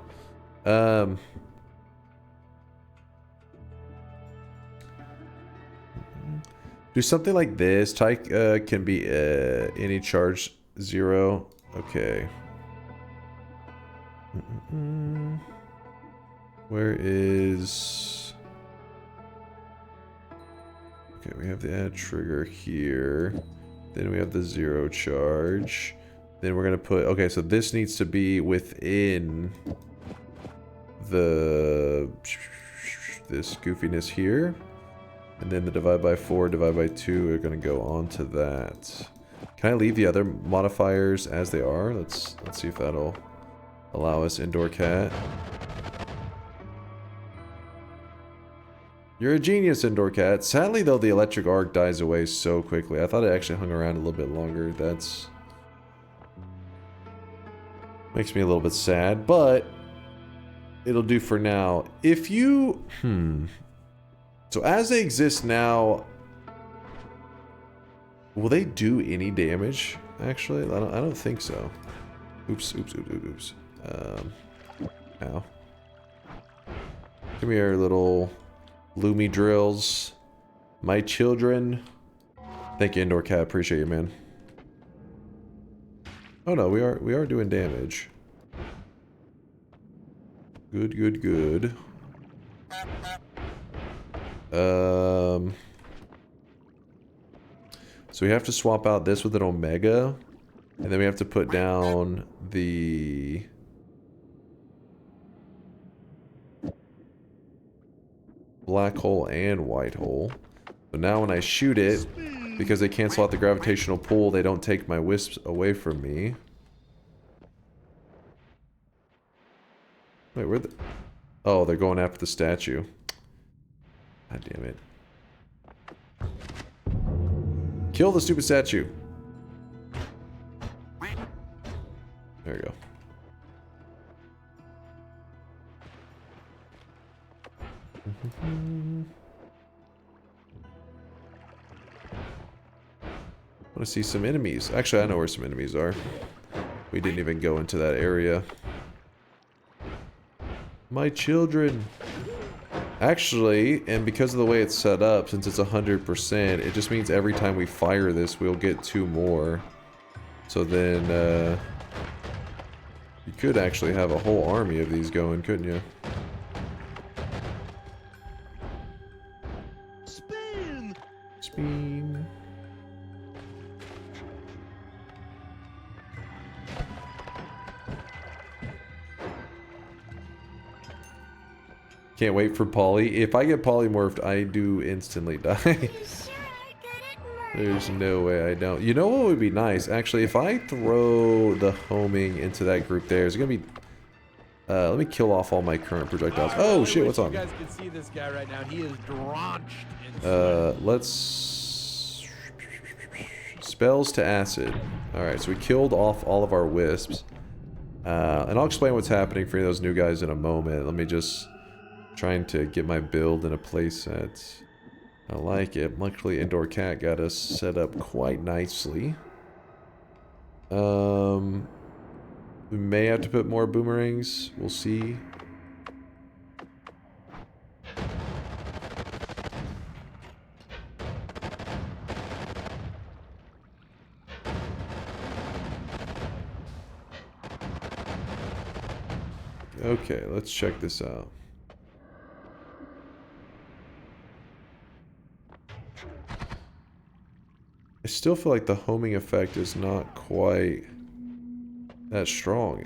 Do something like this. Tyke can be any charge 0. Okay. Where is... Okay, we have the add trigger here. Then we have the 0 charge. Then we're gonna put... Okay, so this needs to be within the... this goofiness here. And then the divide by 4, divide by 2 are gonna go onto that. Can I leave the other modifiers as they are? Let's see if that'll allow us. Indoor cat. You're a genius, Indoor cat. Sadly though, the electric arc dies away so quickly. I thought it actually hung around a little bit longer. That's... makes me a little bit sad, but it'll do for now. If you... So as they exist now, will they do any damage? Actually, I don't think so. Oops. Ow. Come here, little Loomy drills. My children. Thank you, Indoor Cat. Appreciate you, man. Oh no, we are doing damage. Good. So we have to swap out this with an Omega, and then we have to put down the black hole and white hole. But now when I shoot it, because they cancel out the gravitational pull, they don't take my wisps away from me. Wait, where the... Oh, they're going after the statue. God damn it. Kill the stupid statue. There we go. I want to see some enemies. Actually, I know where some enemies are. We didn't even go into that area. My children. Actually, and because of the way it's set up, since it's 100%, it just means every time we fire this, we'll get 2 more. So then, you could actually have a whole army of these going, couldn't you? Spin! Can't wait for poly. If I get polymorphed, I do instantly die. There's no way I don't. You know what would be nice? Actually, if I throw the homing into that group there, it's gonna be... let me kill off all my current projectiles. Oh shit, what's on? You guys can see this guy right now. He is drenched in let's... Spells to acid. Alright, so we killed off all of our wisps. And I'll explain what's happening for those new guys in a moment. Let me just... Trying to get my build in a playset. I like it. Luckily, Indoor Cat got us set up quite nicely. We may have to put more boomerangs. We'll see. Okay, let's check this out. still feel like the homing effect is not quite that strong.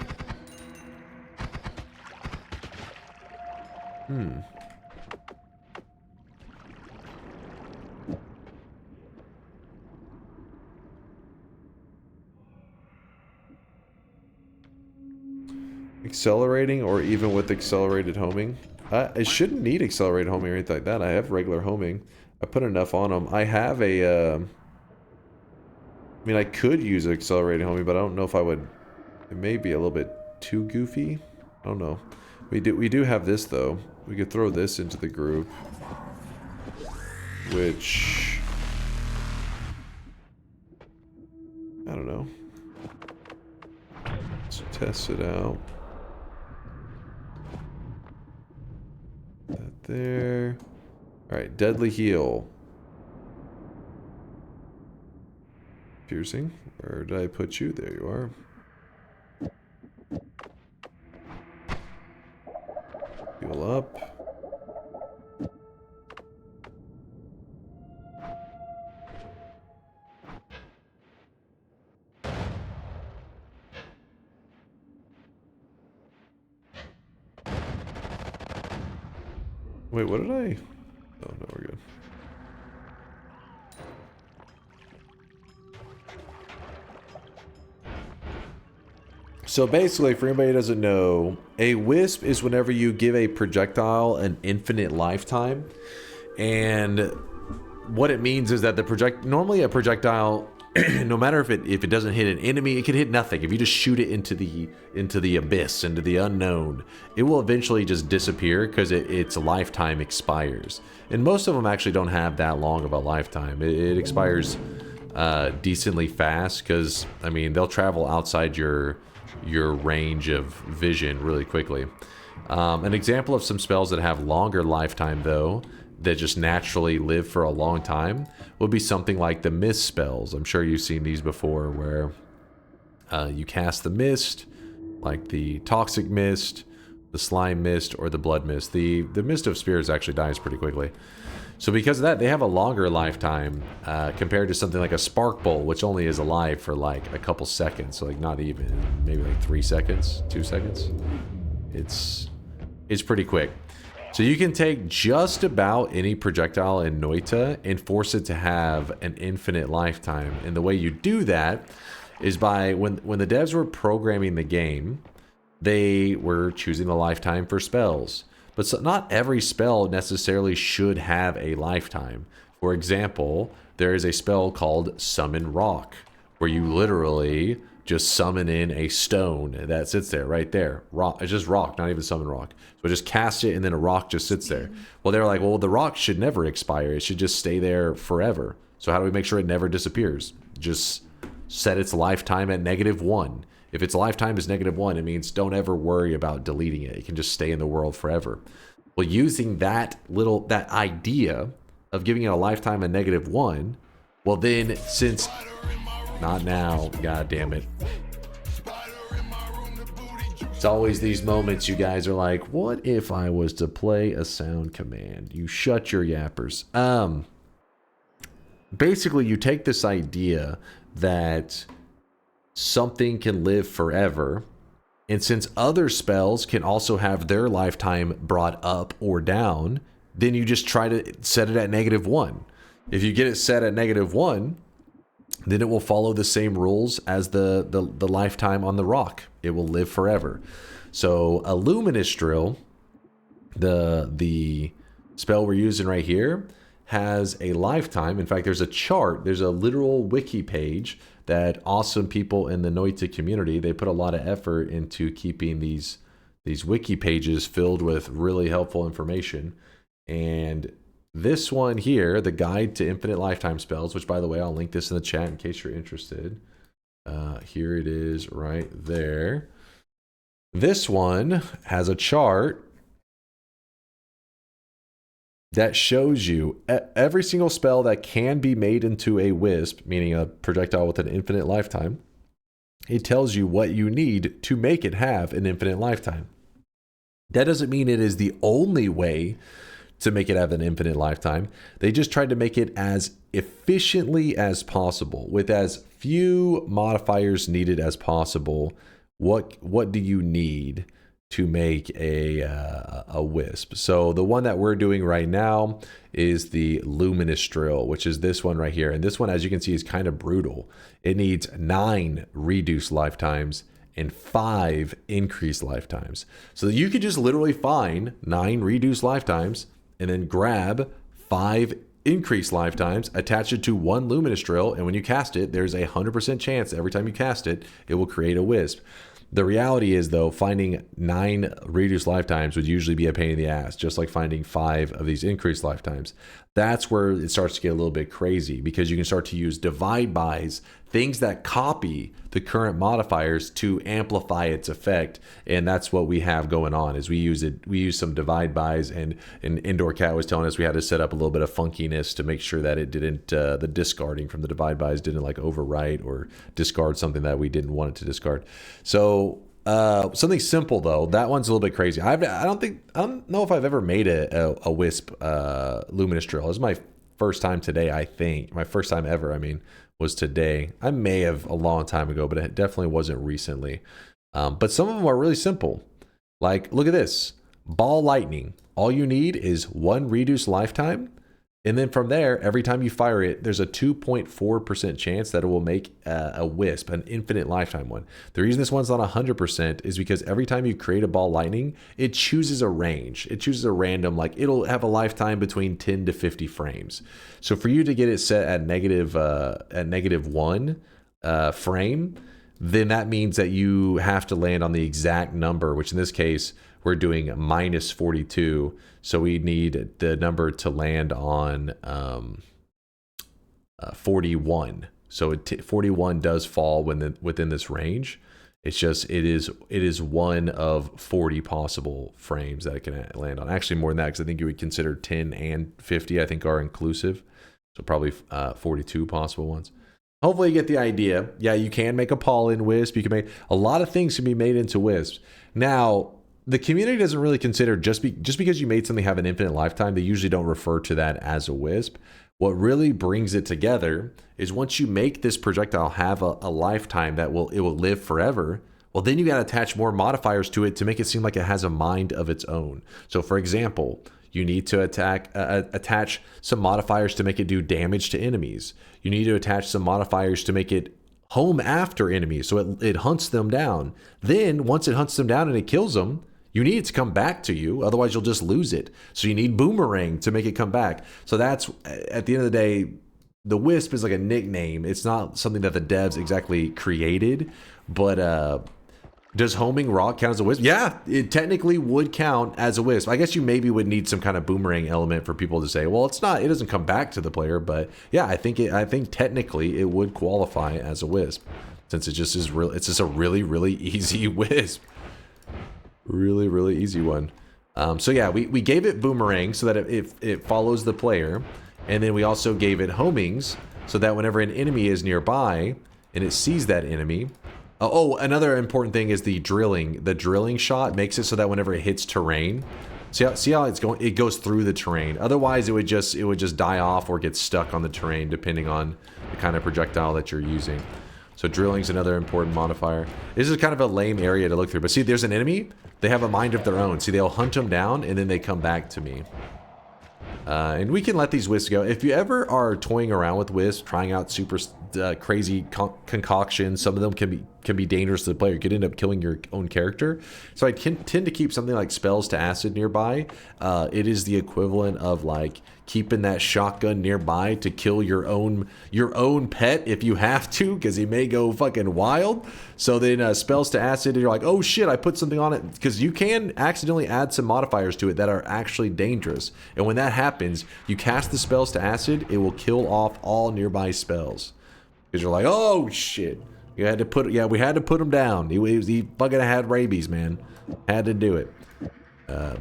Accelerating or even with accelerated homing? It shouldn't need accelerated homing or anything like that. I have regular homing. I put enough on them. I have a, I mean, I could use accelerated homing, but I don't know if I would. It may be a little bit too goofy. I don't know. We do have this though. We could throw this into the group, which I don't know. Let's test it out. That there. All right, deadly heal. Piercing. Where did I put you? There you are. Heal up. Wait, what did I? Oh, no, we're good. So basically, for anybody who doesn't know, a wisp is whenever you give a projectile an infinite lifetime. And what it means is that normally a projectile, no matter if it doesn't hit an enemy, it can hit nothing. If you just shoot it into the abyss, into the unknown, it will eventually just disappear because its lifetime expires. And most of them actually don't have that long of a lifetime. It expires decently fast because, I mean, they'll travel outside your range of vision really quickly. An example of some spells that have longer lifetime though, that just naturally live for a long time, would be something like the mist spells. I'm sure you've seen these before where you cast the mist, like the toxic mist, the slime mist, or the blood mist. The mist of spirits actually dies pretty quickly. So because of that, they have a longer lifetime compared to something like a spark bolt, which only is alive for like a couple seconds. So like not even, maybe like 3 seconds, 2 seconds. It's pretty quick. So you can take just about any projectile in Noita and force it to have an infinite lifetime. And the way you do that is by, when the devs were programming the game, they were choosing the lifetime for spells. But so not every spell necessarily should have a lifetime. For example, there is a spell called Summon Rock, where you literally just summon in a stone that sits there, right there. Rock, it's just rock, not even summon rock. So just cast it and then a rock just sits there. Well, they're like, well, the rock should never expire. It should just stay there forever. So how do we make sure it never disappears? Just set its lifetime at -1. If its lifetime is -1, it means don't ever worry about deleting it. It can just stay in the world forever. Well, using that idea of giving it a lifetime at -1, well then, since... Not now, god damn it. It's always these moments you guys are like, what if I was to play a sound command? You shut your yappers. Basically, you take this idea that something can live forever, and since other spells can also have their lifetime brought up or down, then you just try to set it at -1. If you get it set at -1, then it will follow the same rules as the lifetime on the rock. It will live forever. So a luminous drill, the spell we're using right here, has a lifetime. In fact, there's a chart, there's a literal wiki page that awesome people in the Noita community, they put a lot of effort into keeping these wiki pages filled with really helpful information. And this one here, the Guide to Infinite Lifetime Spells, which by the way, I'll link this in the chat in case you're interested. Here it is right there. This one has a chart that shows you every single spell that can be made into a wisp, meaning a projectile with an infinite lifetime. It tells you what you need to make it have an infinite lifetime. That doesn't mean it is the only way to make it have an infinite lifetime. They just tried to make it as efficiently as possible with as few modifiers needed as possible. What do you need to make a wisp? So the one that we're doing right now is the luminous drill, which is this one right here. And this one, as you can see, is kind of brutal. It needs 9 reduced lifetimes and 5 increased lifetimes. So you could just literally find 9 reduced lifetimes and then grab 5 increased lifetimes, attach it to 1 luminous drill, and when you cast it, there's a 100% chance every time you cast it, it will create a wisp. The reality is, though, finding 9 reduced lifetimes would usually be a pain in the ass, just like finding 5 of these increased lifetimes. That's where it starts to get a little bit crazy, because you can start to use divide bys, things that copy the current modifiers to amplify its effect. And that's what we have going on, is we use some divide bys, and Indoor Cat was telling us we had to set up a little bit of funkiness to make sure that it didn't, the discarding from the divide bys didn't like overwrite or discard something that we didn't want it to discard. So something simple though, that one's a little bit crazy. I don't know if I've ever made a Wisp luminous drill. This is my first time today, I think. My first time ever, I mean, was today. I may have a long time ago, but it definitely wasn't recently. But some of them are really simple. Like, look at this. Ball lightning. All you need is 1 reduced lifetime. And then from there, every time you fire it, there's a 2.4% chance that it will make a wisp, an infinite lifetime one. The reason this one's not 100% is because every time you create a ball lightning, it chooses a range. It chooses a random, like it'll have a lifetime between 10 to 50 frames. So for you to get it set at -1 frame, then that means that you have to land on the exact number, which in this case, we're doing -42. So we need the number to land on 41. So 41 does fall within this range. It's just, it is one of 40 possible frames that it can land on. Actually more than that, because I think you would consider 10 and 50, I think, are inclusive. So probably 42 possible ones. Hopefully you get the idea. Yeah, you can make a Pollen Wisp. You can make a lot of things can be made into wisps. Now, the community doesn't really consider just because you made something have an infinite lifetime, they usually don't refer to that as a wisp. What really brings it together is once you make this projectile have a lifetime that it will live forever, well, then you got to attach more modifiers to it to make it seem like it has a mind of its own. So for example, you need to attach some modifiers to make it do damage to enemies. You need to attach some modifiers to make it home after enemies, so it hunts them down. Then once it hunts them down and it kills them, you need it to come back to you, otherwise you'll just lose it. So you need Boomerang to make it come back. So that's, at the end of the day, the Wisp is like a nickname. It's not something that the devs exactly created, but does homing rock count as a wisp? Yeah, it technically would count as a wisp. I guess you maybe would need some kind of boomerang element for people to say, well, it's not, it doesn't come back to the player, but yeah, I think technically it would qualify as a wisp, since it just is it's just a really, really easy wisp. Really, really easy one. So yeah, we gave it boomerang so that it follows the player, and then we also gave it homings so that whenever an enemy is nearby and it sees that enemy. Oh, another important thing is the drilling. The drilling shot makes it so that whenever it hits terrain, see how it's going, it goes through the terrain. Otherwise, it would just die off or get stuck on the terrain depending on the kind of projectile that you're using. So drilling's another important modifier. This is kind of a lame area to look through, but see, there's an enemy. They have a mind of their own. See, they'll hunt them down and then they come back to me. And we can let these wisps go. If you ever are toying around with wisps, trying out super crazy concoctions, some of them can be dangerous to the player. You could end up killing your own character. So I tend to keep something like spells to acid nearby. It is the equivalent of like keeping that shotgun nearby to kill your own pet if you have to, because he may go fucking wild. So then spells to acid, you're like, oh shit, I put something on it, because you can accidentally add some modifiers to it that are actually dangerous. And when that happens, you cast the spells to acid, it will kill off all nearby spells. Because you're like, oh shit, we had to put him down. He fucking had rabies, man. Had to do it.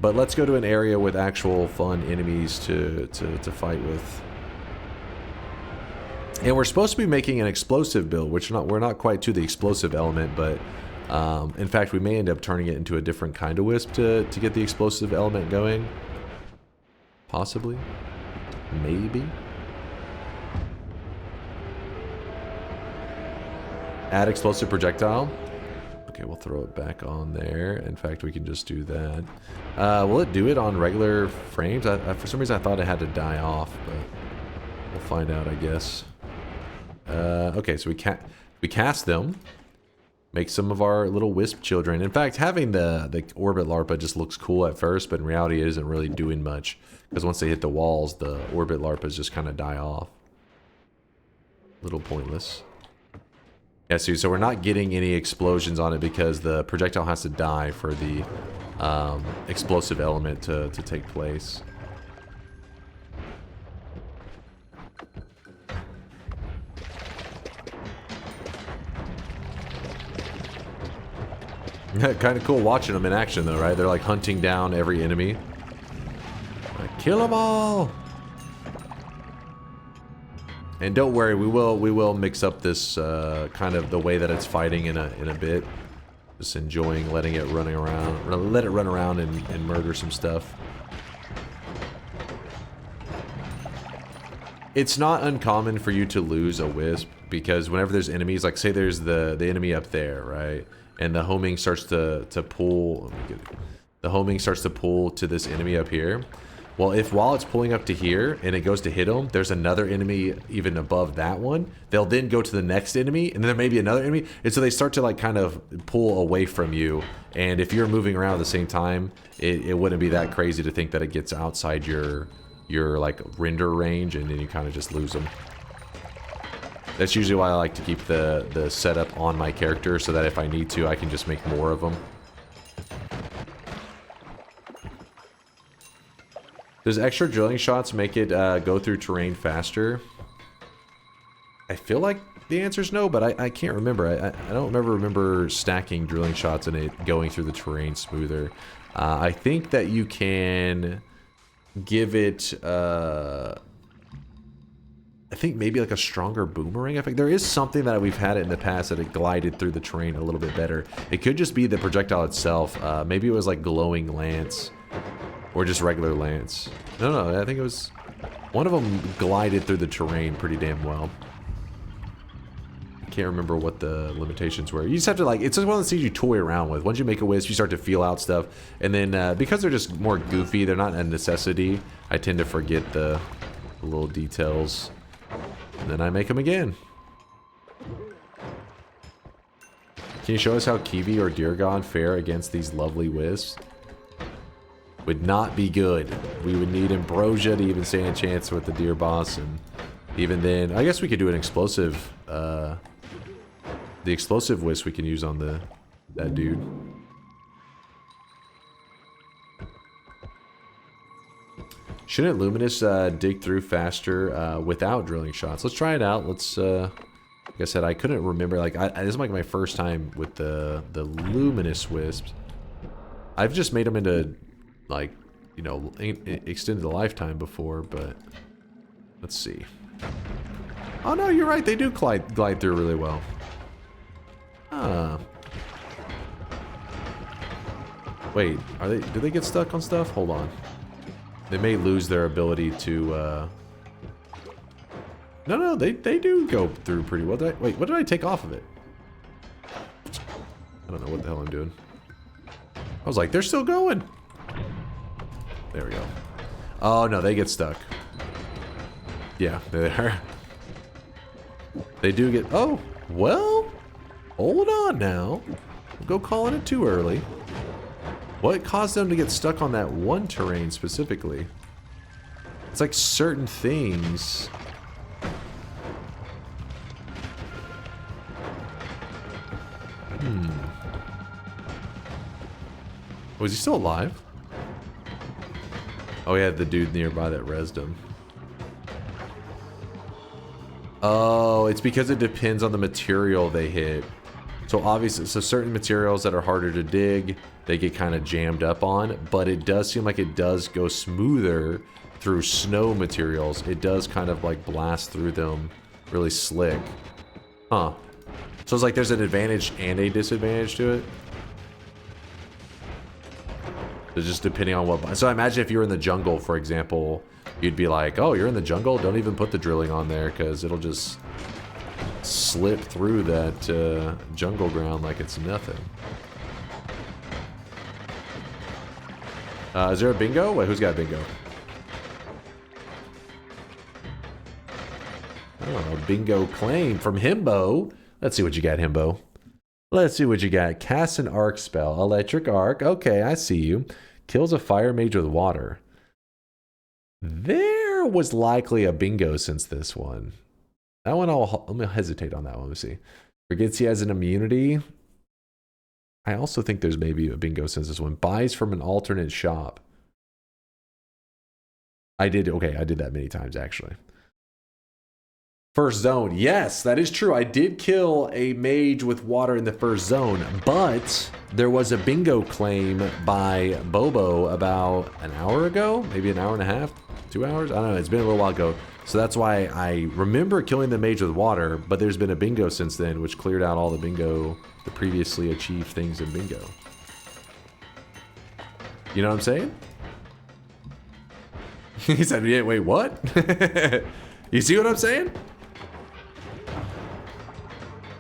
But let's go to an area with actual fun enemies to fight with. And we're supposed to be making an explosive build, which we're not quite to the explosive element, but in fact, we may end up turning it into a different kind of wisp to get the explosive element going. Possibly. Maybe. Add explosive projectile. Okay, we'll throw it back on there. In fact, we can just do that. Will it do it on regular frames? For some reason, I thought it had to die off, but we'll find out, I guess. Okay, so we cast them. Make some of our little Wisp children. In fact, having the orbit larpa just looks cool at first, but in reality, it isn't really doing much. Because once they hit the walls, the orbit larpas just kind of die off. Little pointless. Yeah, see, so we're not getting any explosions on it because the projectile has to die for the explosive element to take place. Kind of cool watching them in action though, right? They're like hunting down every enemy. Like, kill them all! And don't worry, we will mix up this kind of the way that it's fighting in a bit. Just enjoying letting it running around, let it run around and murder some stuff. It's not uncommon for you to lose a Wisp because whenever there's enemies, like say there's the enemy up there, right? And the homing starts to pull. The homing starts to pull to this enemy up here. Well, if while it's pulling up to here and it goes to hit them, there's another enemy even above that one. They'll then go to the next enemy, and then there may be another enemy, and so they start to like kind of pull away from you. And if you're moving around at the same time, it wouldn't be that crazy to think that it gets outside your like render range, and then you kind of just lose them. That's usually why I like to keep the setup on my character, so that if I need to, I can just make more of them. Does extra drilling shots make it go through terrain faster? I feel like the answer is no, but I can't remember. I don't remember stacking drilling shots and it going through the terrain smoother. I think that you can give it... I think maybe like a stronger boomerang effect. There is something that we've had it in the past that it glided through the terrain a little bit better. It could just be the projectile itself. Maybe it was like glowing lance. Or just regular lance. No, I think it was... One of them glided through the terrain pretty damn well. I can't remember what the limitations were. You just have to like... It's just one of the things you toy around with. Once you make a Wisp, you start to feel out stuff. And then because they're just more goofy, they're not a necessity, I tend to forget the little details. And then I make them again. Can you show us how Kiwi or Deer God fare against these lovely Wisps? Would not be good. We would need Ambrosia to even stand a chance with the Deer boss, and even then, I guess we could do an explosive. The explosive Wisp we can use on that dude. Shouldn't Luminous dig through faster without drilling shots? Let's try it out. Let's. Like I said, I couldn't remember. Like, this is like my first time with the Luminous Wisps. I've just made them into, like, you know, extended the lifetime before, but let's see. Oh no, you're right. They do glide through really well. Wait, are they? Do they get stuck on stuff? Hold on. They may lose their ability to. No, they do go through pretty well. Wait, what did I take off of it? I don't know what the hell I'm doing. I was like, they're still going. There we go. Oh no, they get stuck. Yeah, there. They do get. Oh, well. Hold on now. We'll go calling it too early. What caused them to get stuck on that one terrain specifically? It's like certain things. Was he still alive? Oh, yeah, the dude nearby that rezzed him. Oh, it's because it depends on the material they hit. So obviously, so certain materials that are harder to dig, they get kind of jammed up on, but it does seem like it does go smoother through snow materials. It does kind of like blast through them really slick. Huh. So it's like there's an advantage and a disadvantage to it. It's just depending on what. So I imagine if you're in the jungle, for example, you'd be like, oh, you're in the jungle? Don't even put the drilling on there because it'll just slip through that jungle ground like it's nothing. Is there a bingo? Wait, who's got a bingo? Oh, a bingo claim from Himbo. Let's see what you got, Himbo. Let's see what you got. Cast an arc spell. Electric arc. Okay, I see you. Kills a fire mage with water. There was likely a bingo since this one. That one, let me hesitate on that one. Let me see. Forgets he has an immunity. I also think there's maybe a bingo since this one. Buys from an alternate shop. I did that many times, actually. First zone. Yes, that is true. I did kill a mage with water in the first zone, but there was a bingo claim by Bobo about an hour ago, maybe an hour and a half, 2 hours. I don't know. It's been a little while ago. So that's why I remember killing the mage with water, but there's been a bingo since then, which cleared out all the bingo, the previously achieved things in bingo. You know what I'm saying? He said, yeah, wait, what? You see what I'm saying?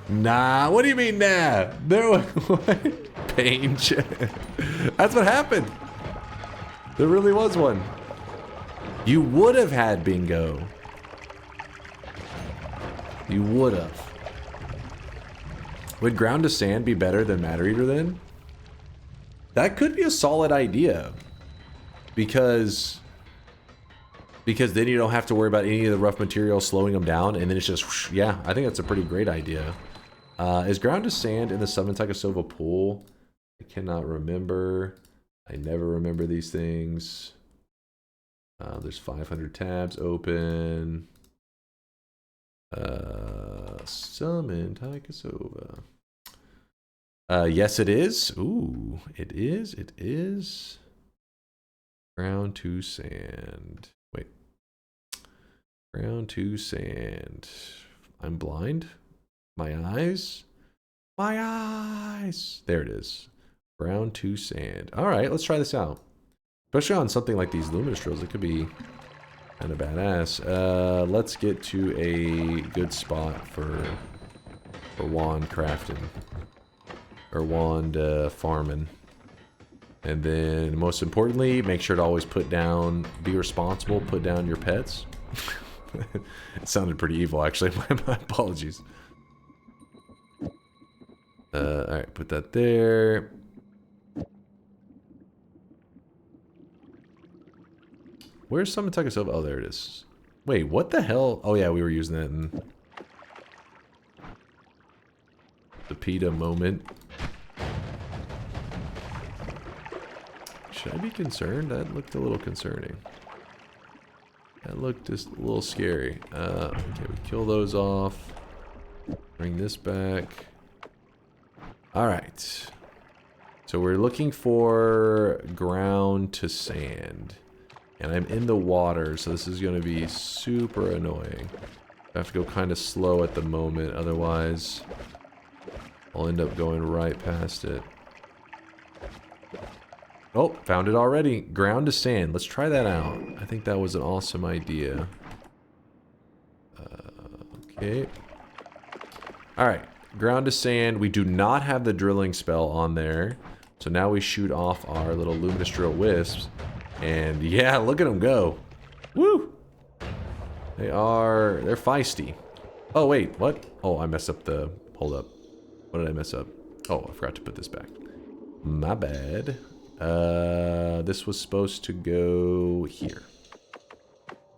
Nah, what do you mean nah? There was what? Pain check. That's what happened. There really was one. You would have had bingo. You would have. Would ground to sand be better than Matter Eater then? That could be a solid idea. Because then you don't have to worry about any of the rough materials slowing them down, and then it's just whoosh. Yeah, I think that's a pretty great idea. Is ground to sand in the Summon Takasova pool? I cannot remember. I never remember these things. There's 500 tabs open. Summon Takasova. Yes, it is. Ooh, it is. It is. Ground to sand. Wait. Ground to sand. I'm blind. My eyes? My eyes! There it is. Ground to sand. Alright, let's try this out. Especially on something like these luminous drills, it could be kind of badass. Let's get to a good spot for wand crafting. Or wand farming. And then, most importantly, make sure to always put down, be responsible, put down your pets. It sounded pretty evil, actually. My apologies. Alright, put that there. Where's Summon Takasova? Oh, there it is. Wait, what the hell? Oh, yeah, we were using that in the PETA moment. Should I be concerned? That looked a little concerning. That looked just a little scary. Okay, we kill those off. Bring this back. Alright. So we're looking for ground to sand. And I'm in the water, so this is going to be super annoying. I have to go kind of slow at the moment, otherwise I'll end up going right past it. Oh, found it already. Ground to sand. Let's try that out. I think that was an awesome idea. Okay. Alright. Ground to sand. We do not have the drilling spell on there. So now we shoot off our little luminous drill wisps. And yeah, look at them go. Woo! They're feisty. Oh, wait, what? Oh, I messed up the... Hold up. What did I mess up? Oh, I forgot to put this back. My bad. This was supposed to go here.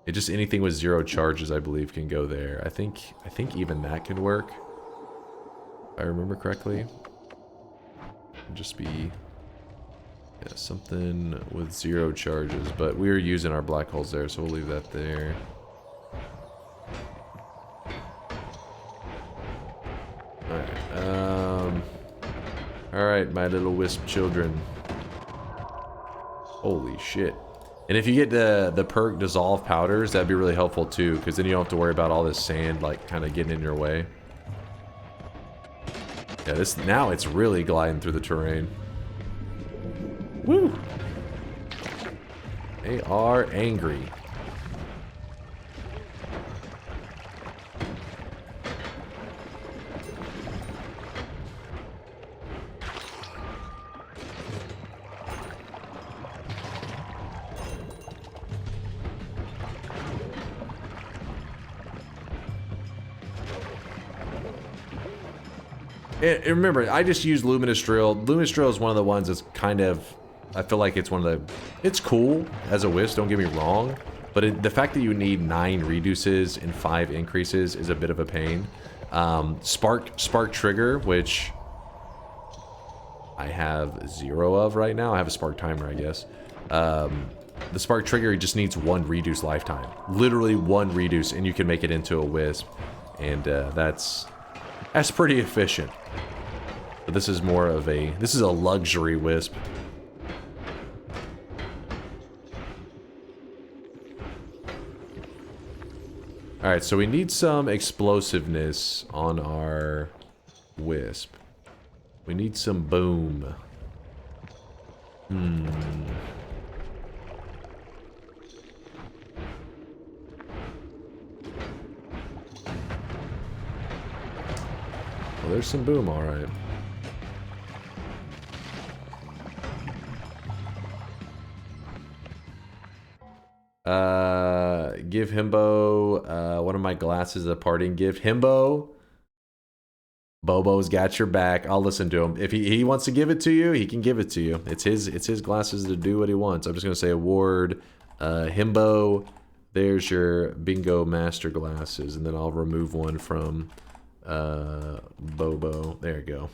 It just anything with 0 charges, I believe, can go there. I think even that can work. If I remember correctly. It'd just be something with 0 charges, but we were using our black holes there, so we'll leave that there. Alright, my little wisp children. Holy shit. And if you get the perk dissolve powders, that'd be really helpful too, because then you don't have to worry about all this sand like kind of getting in your way. Yeah, now it's really gliding through the terrain. Woo! They are angry. And remember, I just use Luminous Drill. Luminous Drill is one of the ones that's kind of, I feel like it's one of the, it's cool as a Wisp, don't get me wrong. But the fact that you need 9 reduces and 5 increases is a bit of a pain. Spark Trigger, which I have 0 of right now. I have a Spark Timer, I guess. The Spark Trigger just needs 1 reduce lifetime. Literally 1 reduce, and you can make it into a Wisp. And that's pretty efficient. But this is more of a, this is a luxury Wisp. Alright, so we need some explosiveness on our Wisp. We need some boom. Well, there's some boom, alright. Give Himbo one of my glasses at a parting gift. Himbo, Bobo's got your back. I'll listen to him. If he wants to give it to you, he can give it to you. It's his glasses to do what he wants. I'm just gonna say award Himbo. There's your bingo master glasses, and then I'll remove one from Bobo. There you go.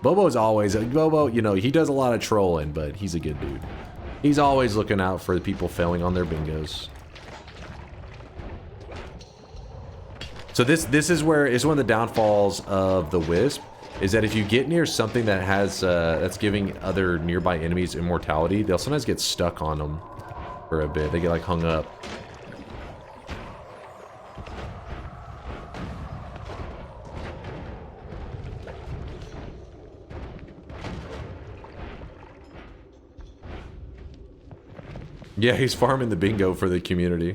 Bobo's always Bobo. You know, he does a lot of trolling, but he's a good dude. He's always looking out for the people failing on their bingos. So this is where is one of the downfalls of the Wisp, is that if you get near something that has that's giving other nearby enemies immortality, they'll sometimes get stuck on them for a bit. They get like hung up. Yeah, he's farming the bingo for the community.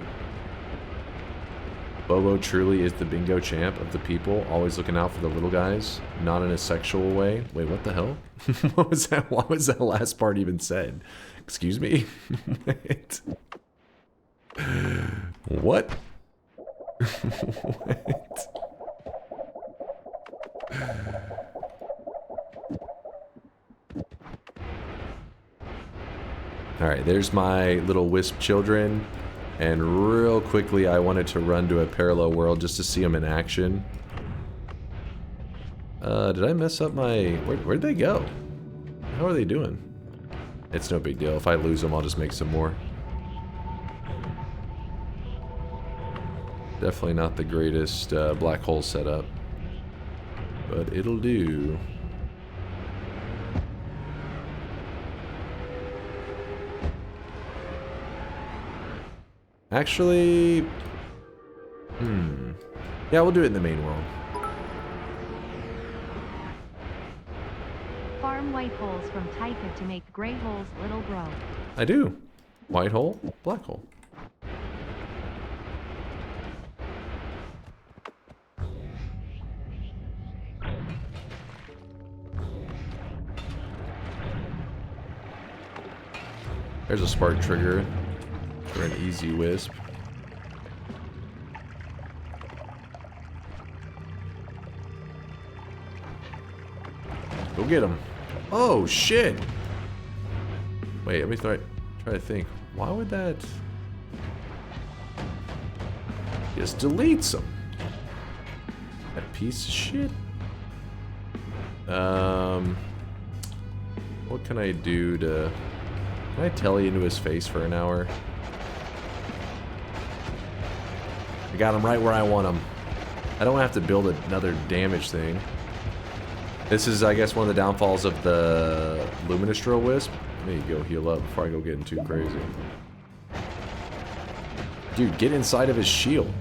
Bobo truly is the bingo champ of the people, always looking out for the little guys, not in a sexual way. Wait, what the hell? What was that? What was that last part even said? Excuse me? What? What? Alright, there's my little Wisp children. And real quickly, I wanted to run to a parallel world just to see them in action. Did I mess up my... Where'd they go? How are they doing? It's no big deal. If I lose them, I'll just make some more. Definitely not the greatest black hole setup. But it'll do. Actually, yeah, we'll do it in the main world. Farm white holes from Taika to make gray holes, little bro. I do. White hole, black hole. There's a spark trigger. For an easy Wisp. Go get him. Oh, shit. Wait, let me try to think. Why would that... Just deletes them. That piece of shit. What can I do to... Can I telly into his face for an hour? I got him right where I want him. I don't have to build another damage thing. This is, I guess, one of the downfalls of the Luminous Drill Wisp. Let me go heal up before I go getting too crazy. Dude, get inside of his shield.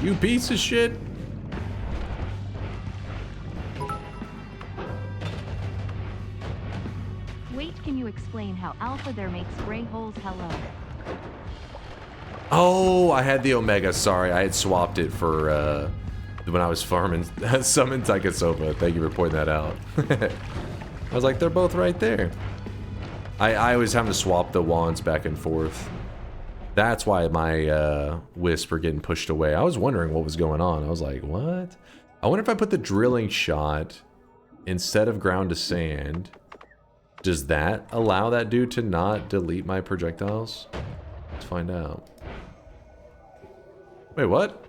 You piece of shit. Wait, can you explain how alpha there makes gray holes? Hello. Oh, I had the Omega. Sorry, I had swapped it for when I was farming Summon Taikasoba. Thank you for pointing that out. I was like, they're both right there. I always have to swap the wands back and forth. That's why my Wisp are getting pushed away. I was wondering what was going on. I was like, what? I wonder if I put the drilling shot instead of ground to sand. Does that allow that dude to not delete my projectiles? Let's find out. Wait, what?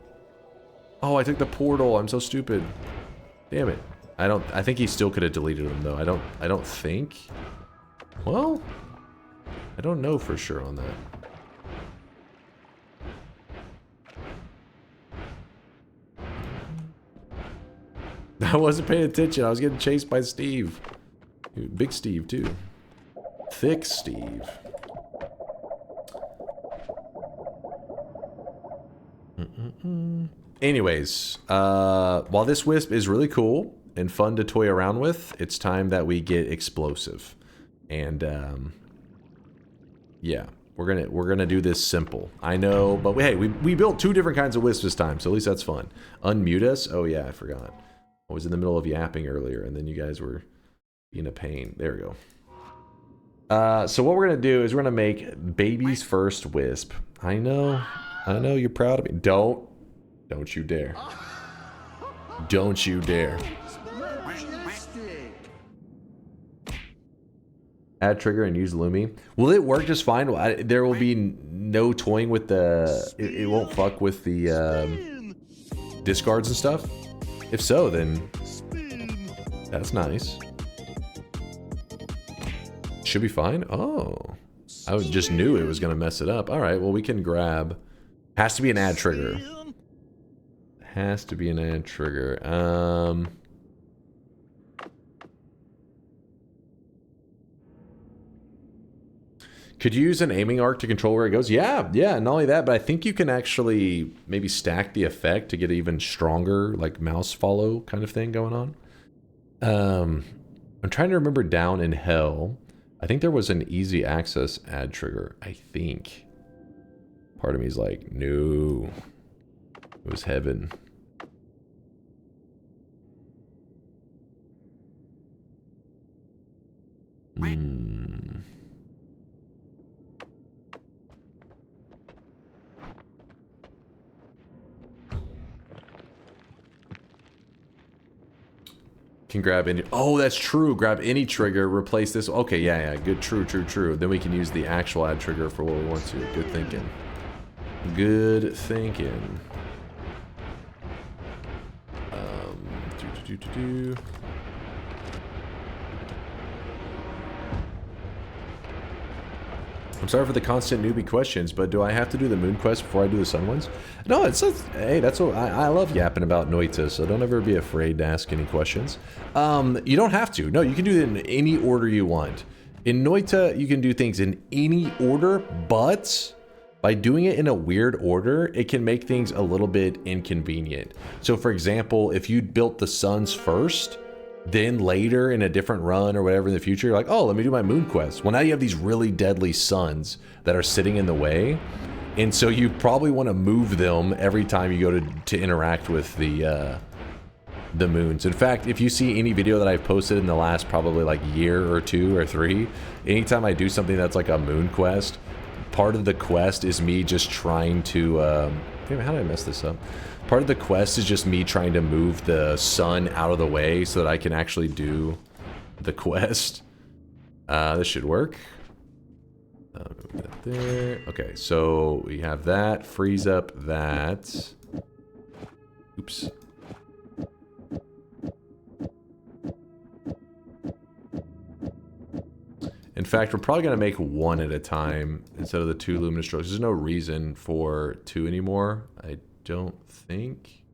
Oh, I took the portal. I'm so stupid. Damn it. I think he still could have deleted them though. I don't think. Well, I don't know for sure on that. I wasn't paying attention. I was getting chased by Steve. Big Steve too. Thick Steve. Anyways, while this Wisp is really cool and fun to toy around with, it's time that we get explosive. And yeah, we're gonna do this simple. I know, but hey, we built 2 different kinds of Wisps this time, so at least that's fun. Unmute us? Oh yeah, I forgot. I was in the middle of yapping earlier, and then you guys were being a pain. There we go. So what we're gonna do is we're gonna make baby's first Wisp. I know you're proud of me. Don't you dare. Don't you dare. Add trigger and use Lumi. Will it work just fine? There will be no toying with the... It won't fuck with the discards and stuff? If so, then... That's nice. Should be fine? Oh. I just knew it was going to mess it up. Alright, well we can grab... Has to be an add trigger. Has to be an add trigger. Could you use an aiming arc to control where it goes? Yeah, not only that, but I think you can actually maybe stack the effect to get even stronger, like mouse follow kind of thing going on. I'm trying to remember down in Hell. I think there was an easy access add trigger, I think. Part of me is like, no. It was heaven. Can grab any... Oh, that's true. Grab any trigger, replace this. Okay, yeah, good. True. Then we can use the actual add trigger for what we want to. Good thinking. Good thinking. I'm sorry for the constant newbie questions, but do I have to do the moon quest before I do the sun ones? No, hey, that's what I love yapping about Noita, so don't ever be afraid to ask any questions. You don't have to. No, you can do it in any order you want. In Noita, you can do things in any order, but by doing it in a weird order, it can make things a little bit inconvenient. So for example, if you built the suns first, then later in a different run or whatever in the future, you're like, oh, let me do my moon quest. Well, now you have these really deadly suns that are sitting in the way. And so you probably want to move them every time you go to interact with the moons. In fact, if you see any video that I've posted in the last probably like year or 2 or 3, anytime I do something that's like a moon quest, part of the quest is me just trying to, damn, how did I mess this up? Part of the quest is just me trying to move the sun out of the way so that I can actually do the quest. This should work. Move that there. Okay, so we have that. Freeze up that. Oops. In fact, we're probably going to make 1 at a time instead of the 2 luminous strokes. There's no reason for 2 anymore. I don't think.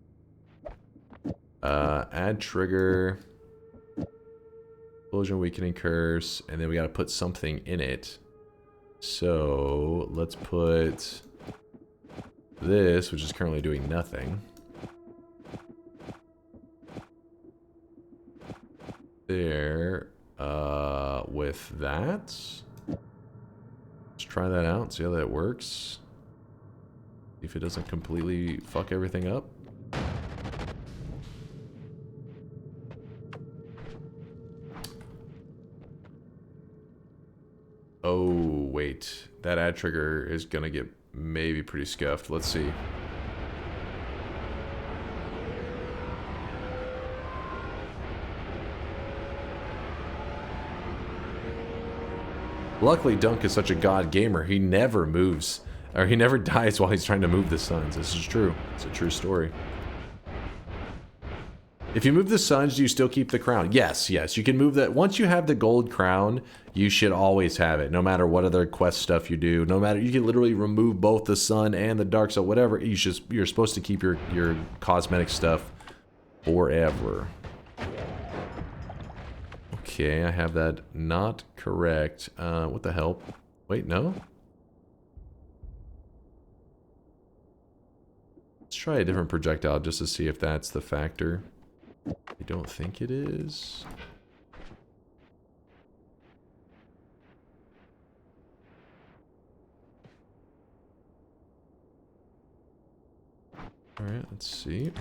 Add trigger. Explosion, weakening curse. And then we got to put something in it. So let's put this, which is currently doing nothing. There. with that. Let's try that out, see how that works. See if it doesn't completely fuck everything up. Oh, wait. That ad trigger is gonna get maybe pretty scuffed. Let's see. Luckily, Dunk is such a god gamer, he never moves, or he never dies while he's trying to move the suns. This is true. It's a true story. If you move the suns, do you still keep the crown? Yes, yes. You can move that. Once you have the gold crown, you should always have it, no matter what other quest stuff you do. No matter, you can literally remove both the sun and the dark, so whatever. You're supposed to keep your cosmetic stuff forever. Okay, I have that not correct. What the hell? Wait, no? Let's try a different projectile just to see if that's the factor. I don't think it is. Alright, let's see.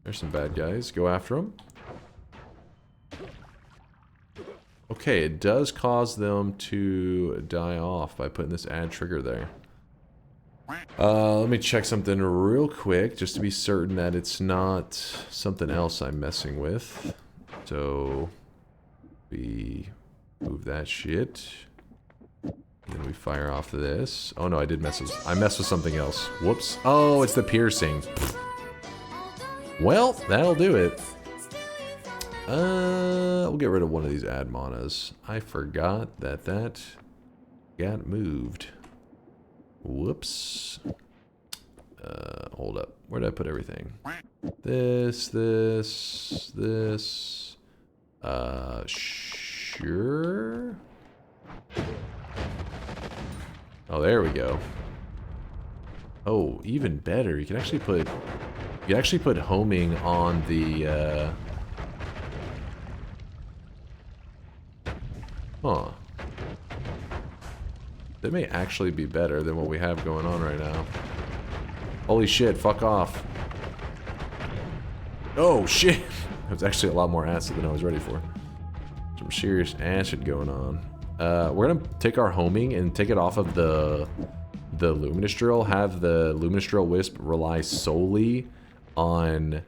There's some bad guys. Go after them. Okay, it does cause them to die off by putting this ad trigger there. Let me check something real quick just to be certain that it's not something else I'm messing with. So we move that shit. Then we fire off this. Oh no, I messed with something else. Whoops. Oh, it's the piercing. Well, that'll do it. We'll get rid of one of these ad manas. I forgot that got moved. Whoops. Hold up. Where did I put everything? This. Sure. Oh, there we go. Oh, even better. You can actually put homing on the huh. That may actually be better than what we have going on right now. Holy shit, fuck off. Oh shit! It was actually a lot more acid than I was ready for. Some serious acid going on. We're gonna take our homing and take it off of the luminous drill. Have the luminous drill wisp rely solely on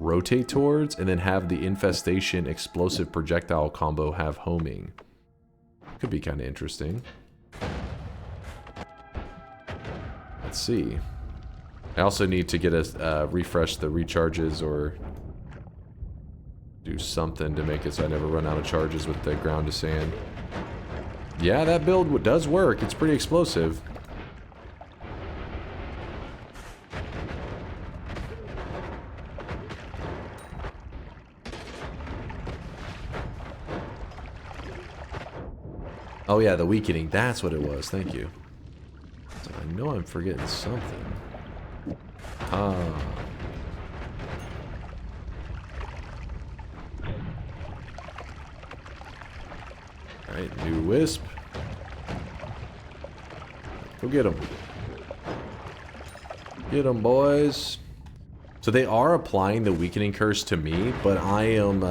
rotate towards, and then have the infestation explosive projectile combo have homing. Could be kind of interesting. Let's see. I also need to get us refresh the recharges or do something to make it so I never run out of charges with the ground to sand. Yeah, that build does work. It's pretty explosive. Oh yeah, the weakening. That's what it was. Thank you. So I know I'm forgetting something. Ah. Alright, new wisp. Go get them. Get them, boys. So they are applying the weakening curse to me, but I am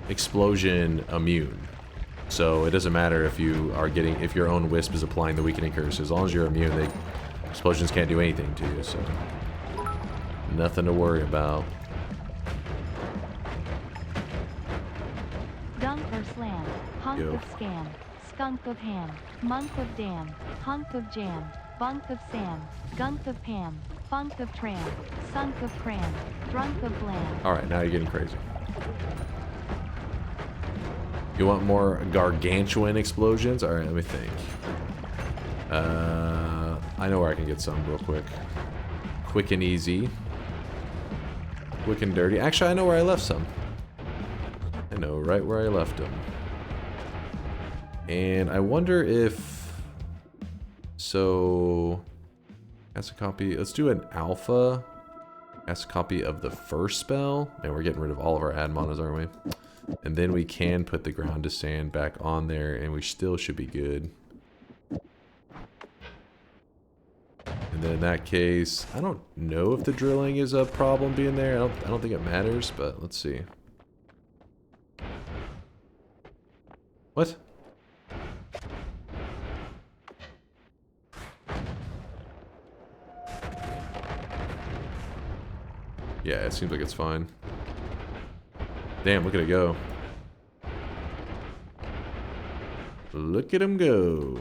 explosion immune. So it doesn't matter if if your own wisp is applying the weakening curse. As long as you're immune, explosions can't do anything to you, so nothing to worry about. DunkOrSlam, hunk of scam, skunk of ham, monk of damn, hunk of jam, bunk of sam, gunk of pam, funk of tram, sunk of cram, drunk of blam. Alright, now you're getting crazy. You want more gargantuan explosions? Alright, let me think. I know where I can get some real quick. Quick and easy. Quick and dirty. Actually, I know where I left some. I know right where I left them. And I wonder if... So... That's a copy. Let's do an alpha. Cast a copy of the first spell. And we're getting rid of all of our ad monos, aren't we? And then we can put the ground to sand back on there, and we still should be good. And then in that case, I don't know if the drilling is a problem being there. I don't think it matters, but let's see. What? Yeah, it seems like it's fine. Damn, look at it go. Look at him go.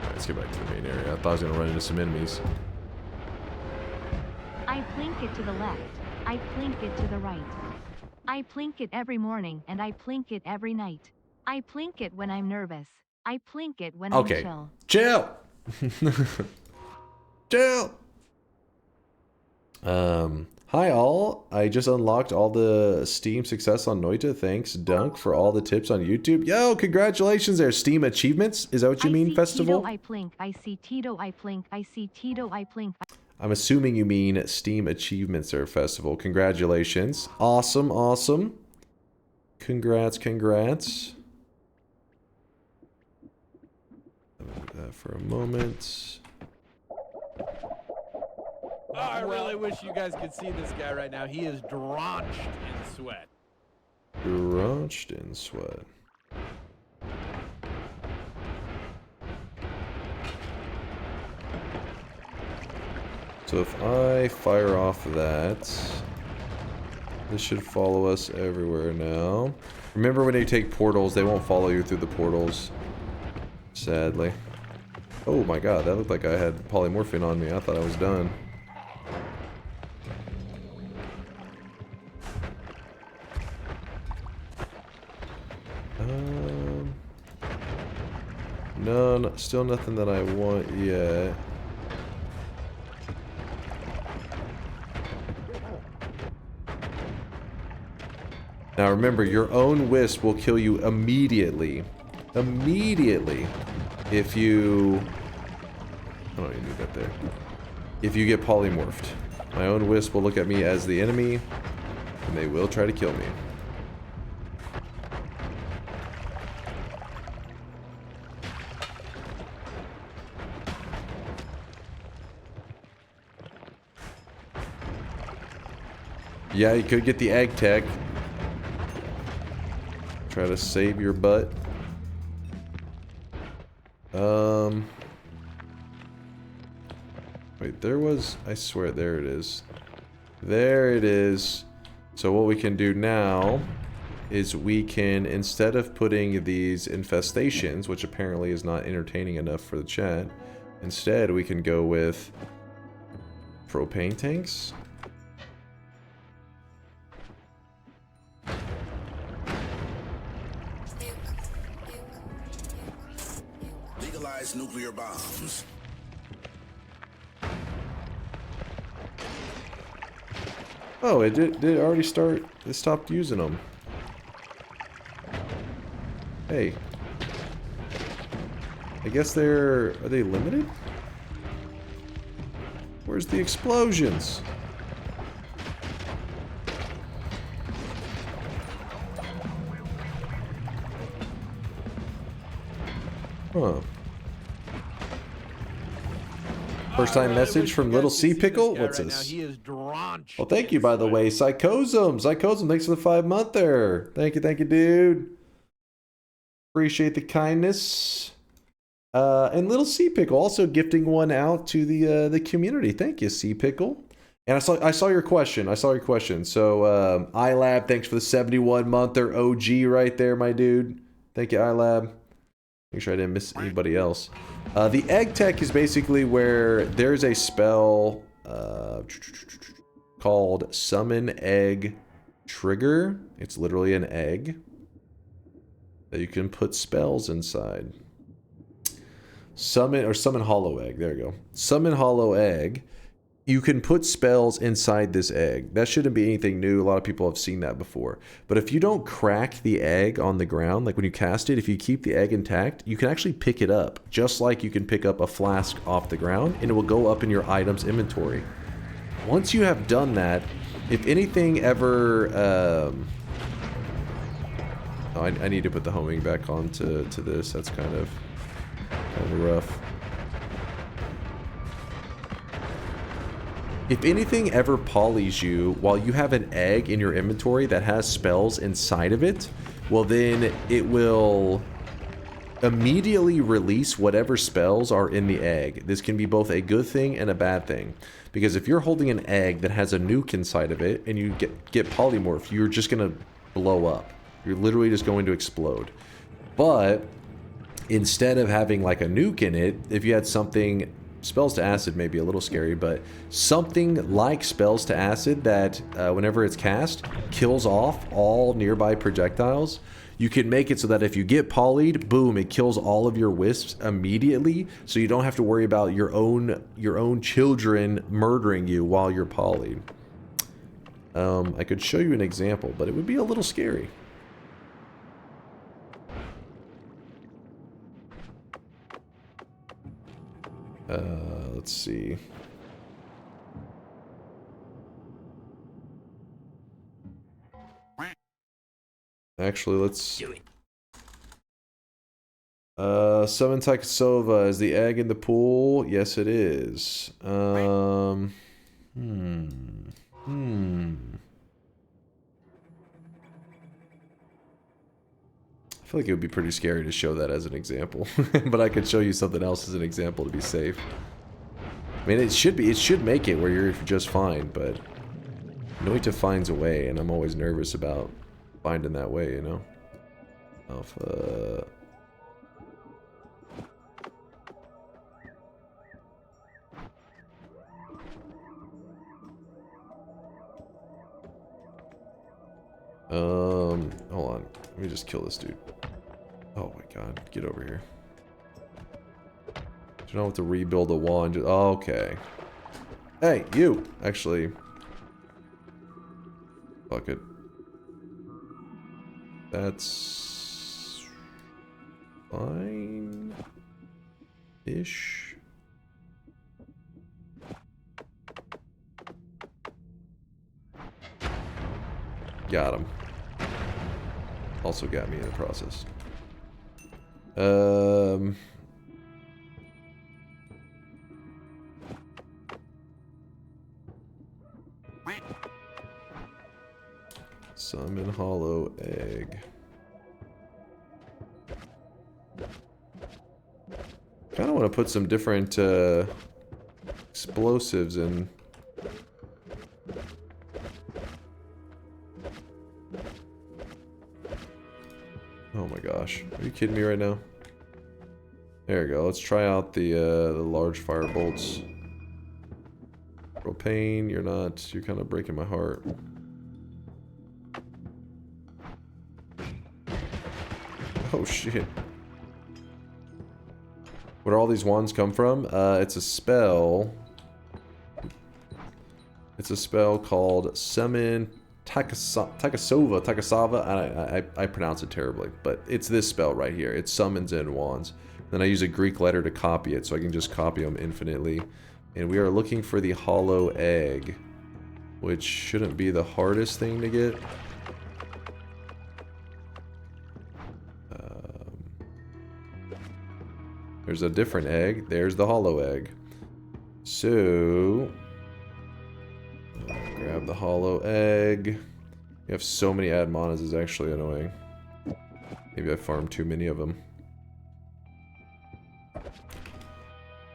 Let's get back to the main area. I thought I was going to run into some enemies. I plink it to the left. I plink it to the right. I plink it every morning and I plink it every night. I plink it when I'm nervous. I plink it when I'm chill. Chill! Chill! Hi all. I just unlocked all the Steam success on Noita. Thanks, Dunk, for all the tips on YouTube. Yo, congratulations there. Steam achievements? Is that what you mean, festival? I plink. I see Tito. I plink. I see Tito. I plink. I'm assuming you mean Steam achievements or festival. Congratulations. Awesome, awesome. Congrats, congrats. For a moment. Oh, I really wish you guys could see this guy right now. He is drenched in sweat. Drenched in sweat. So if I fire off that, this should follow us everywhere now. Remember when they take portals, they won't follow you through the portals. Sadly. Oh my god, that looked like I had polymorphine on me. I thought I was done. No, still nothing that I want yet. Now remember, your own Wisp will kill you immediately. Immediately. If you... I don't even need that there. If you get polymorphed. My own Wisp will look at me as the enemy, and they will try to kill me. Yeah, you could get the egg tech. Try to save your butt. Wait, there was... I swear, there it is. There it is. So what we can do now is we can, instead of putting these infestations, which apparently is not entertaining enough for the chat, instead we can go with propane tanks. Legalize nuclear bombs. Oh, it did already start. It stopped using them. Hey. I guess are they limited? Where's the explosions? Huh. First time message from Little Sea Pickle? What's this? He is drenched. Well, thank you, by the way. Psychosm, thanks for the 5-monther. Thank you, dude. Appreciate the kindness. And Little Sea Pickle also gifting one out to the community. Thank you, Sea Pickle. And I saw your question. So iLab, thanks for the 71-monther OG right there, my dude. Thank you, iLab. Make sure I didn't miss anybody else. The egg tech is basically where there's a spell called Summon Egg Trigger. It's literally an egg that you can put spells inside. Summon Hollow Egg. There you go. Summon Hollow Egg you can put spells inside this egg. That shouldn't be anything new. A lot of people have seen that before. But if you don't crack the egg on the ground, like when you cast it, if you keep the egg intact, you can actually pick it up. Just like you can pick up a flask off the ground, and it will go up in your items inventory. Once you have done that, if anything ever... oh, I need to put the homing back on to this. That's kind of rough. If anything ever polys you while you have an egg in your inventory that has spells inside of it, well then it will immediately release whatever spells are in the egg. This can be both a good thing and a bad thing. Because if you're holding an egg that has a nuke inside of it and you get polymorph, you're just going to blow up. You're literally just going to explode. But instead of having like a nuke in it, if you had something... Spells to Acid may be a little scary, but something like Spells to Acid that, whenever it's cast, kills off all nearby projectiles. You can make it so that if you get polyed, boom, it kills all of your wisps immediately, so you don't have to worry about your own children murdering you while you're polyed. I could show you an example, but it would be a little scary. Let's see. Actually, let's do it. Summon Takasova. Is the egg in the pool? Yes, it is. I feel like it would be pretty scary to show that as an example, but I could show you something else as an example to be safe. I mean, it should make it where you're just fine, but Noita finds a way, and I'm always nervous about finding that way, you know? Alpha... hold on. Let me just kill this dude. Oh my god, get over here. Do you know what to rebuild a wand? Oh, okay. Hey, you! Actually... Fuck it. That's... fine... ish. Got him. Also got me in the process. Summon hollow egg. Kind of want to put some different explosives in. Oh my gosh. Are you kidding me right now? There we go. Let's try out the large fire bolts. Propane, you're kind of breaking my heart. Oh shit. Where do all these wands come from? It's a spell. It's a spell called Summon Takasova. I pronounce it terribly, but it's this spell right here. It summons in wands. Then I use a Greek letter to copy it, so I can just copy them infinitely. And we are looking for the hollow egg, which shouldn't be the hardest thing to get. There's a different egg. There's the hollow egg. So... grab the hollow egg. You have so many ad manas is actually annoying. Maybe I farmed too many of them.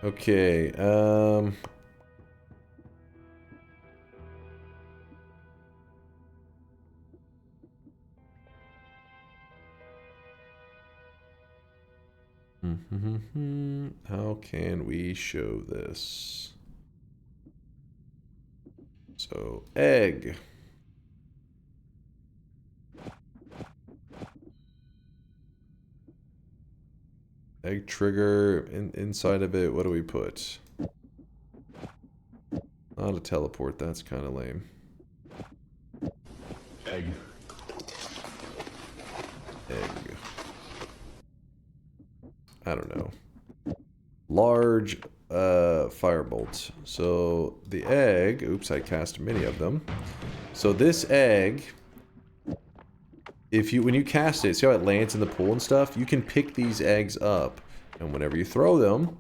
Okay, how can we show this? So, egg. Egg trigger, inside of it, what do we put? Not a teleport, that's kind of lame. Egg. Egg. I don't know. Large firebolts. So the egg, oops, I cast many of them. So this egg, when you cast it, see how it lands in the pool and stuff? You can pick these eggs up, and whenever you throw them,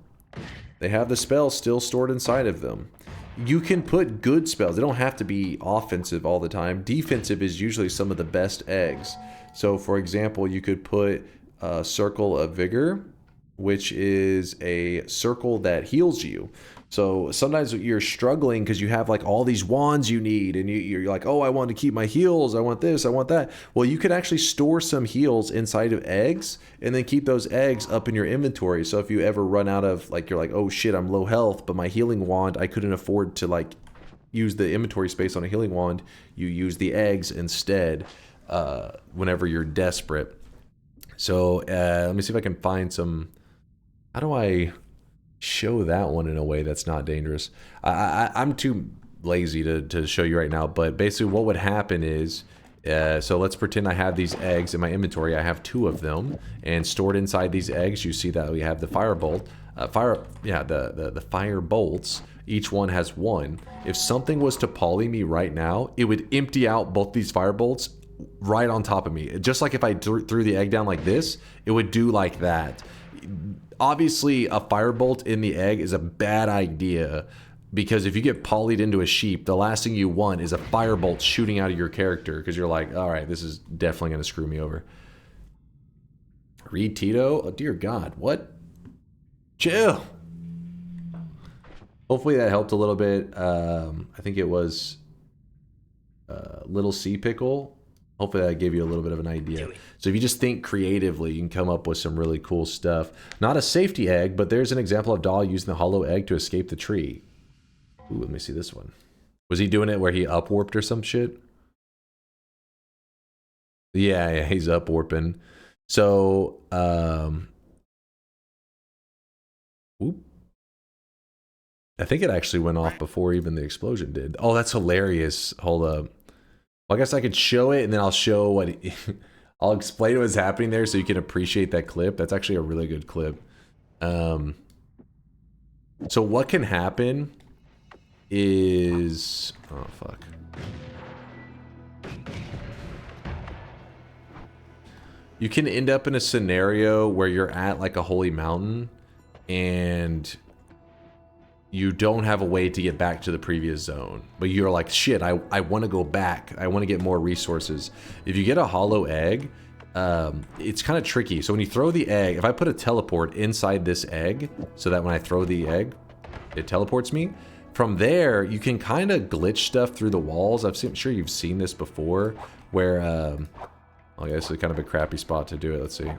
they have the spell still stored inside of them. You can put good spells. They don't have to be offensive all the time. Defensive is usually some of the best eggs. So for example, you could put a Circle of Vigor, which is a circle that heals you. So sometimes you're struggling because you have like all these wands you need, and you're like, oh, I want to keep my heals, I want this, I want that. Well, you could actually store some heals inside of eggs and then keep those eggs up in your inventory. So if you ever run out of, like, you're like, oh shit, I'm low health, but my healing wand, I couldn't afford to like use the inventory space on a healing wand, you use the eggs instead whenever you're desperate. So let me see if I can find some. How do I show that one in a way that's not dangerous? I'm too lazy to show you right now, but basically what would happen is, so let's pretend I have these eggs in my inventory. I have 2 of them, and stored inside these eggs, you see that we have the firebolt. The fire bolts. Each one has 1. If something was to poly me right now, it would empty out both these fire bolts right on top of me. Just like if I threw the egg down like this, it would do like that. Obviously, a firebolt in the egg is a bad idea, because if you get polyed into a sheep, the last thing you want is a firebolt shooting out of your character, because you're like, all right, this is definitely going to screw me over. Read Tito? Oh, dear God. What? Chill. Hopefully that helped a little bit. I think it was Little Sea Pickle. Hopefully that gave you a little bit of an idea. So if you just think creatively, you can come up with some really cool stuff. Not a safety egg, but there's an example of Dahl using the hollow egg to escape the tree. Ooh, let me see this one. Was he doing it where he upwarped or some shit? Yeah, he's upwarping. So, whoop. I think it actually went off before even the explosion did. Oh, that's hilarious. Hold up. Well, I guess I could show it, and then I'll show what I'll explain what's happening there so you can appreciate that clip. That's actually a really good clip. So what can happen is, oh fuck. You can end up in a scenario where you're at like a holy mountain and you don't have a way to get back to the previous zone, but you're like, shit, I want to go back. I want to get more resources. If you get a hollow egg, it's kind of tricky. So when you throw the egg, if I put a teleport inside this egg so that when I throw the egg, it teleports me. From there, you can kind of glitch stuff through the walls. I'm sure you've seen this before where, I guess it's kind of a crappy spot to do it. Let's see.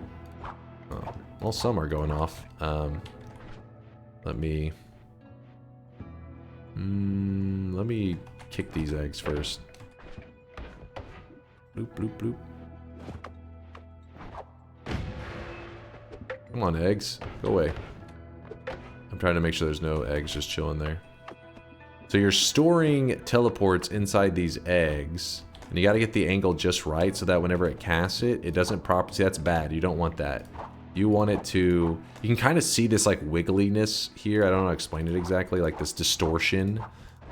Oh, well, some are going off. Let me kick these eggs first. Bloop, bloop, bloop. Come on, eggs. Go away. I'm trying to make sure there's no eggs just chilling there. So you're storing teleports inside these eggs, and you got to get the angle just right so that whenever it casts it, it doesn't properly. See, that's bad. You don't want that. You want it to, you can kind of see this like wiggliness here. I don't know how to explain it exactly, like this distortion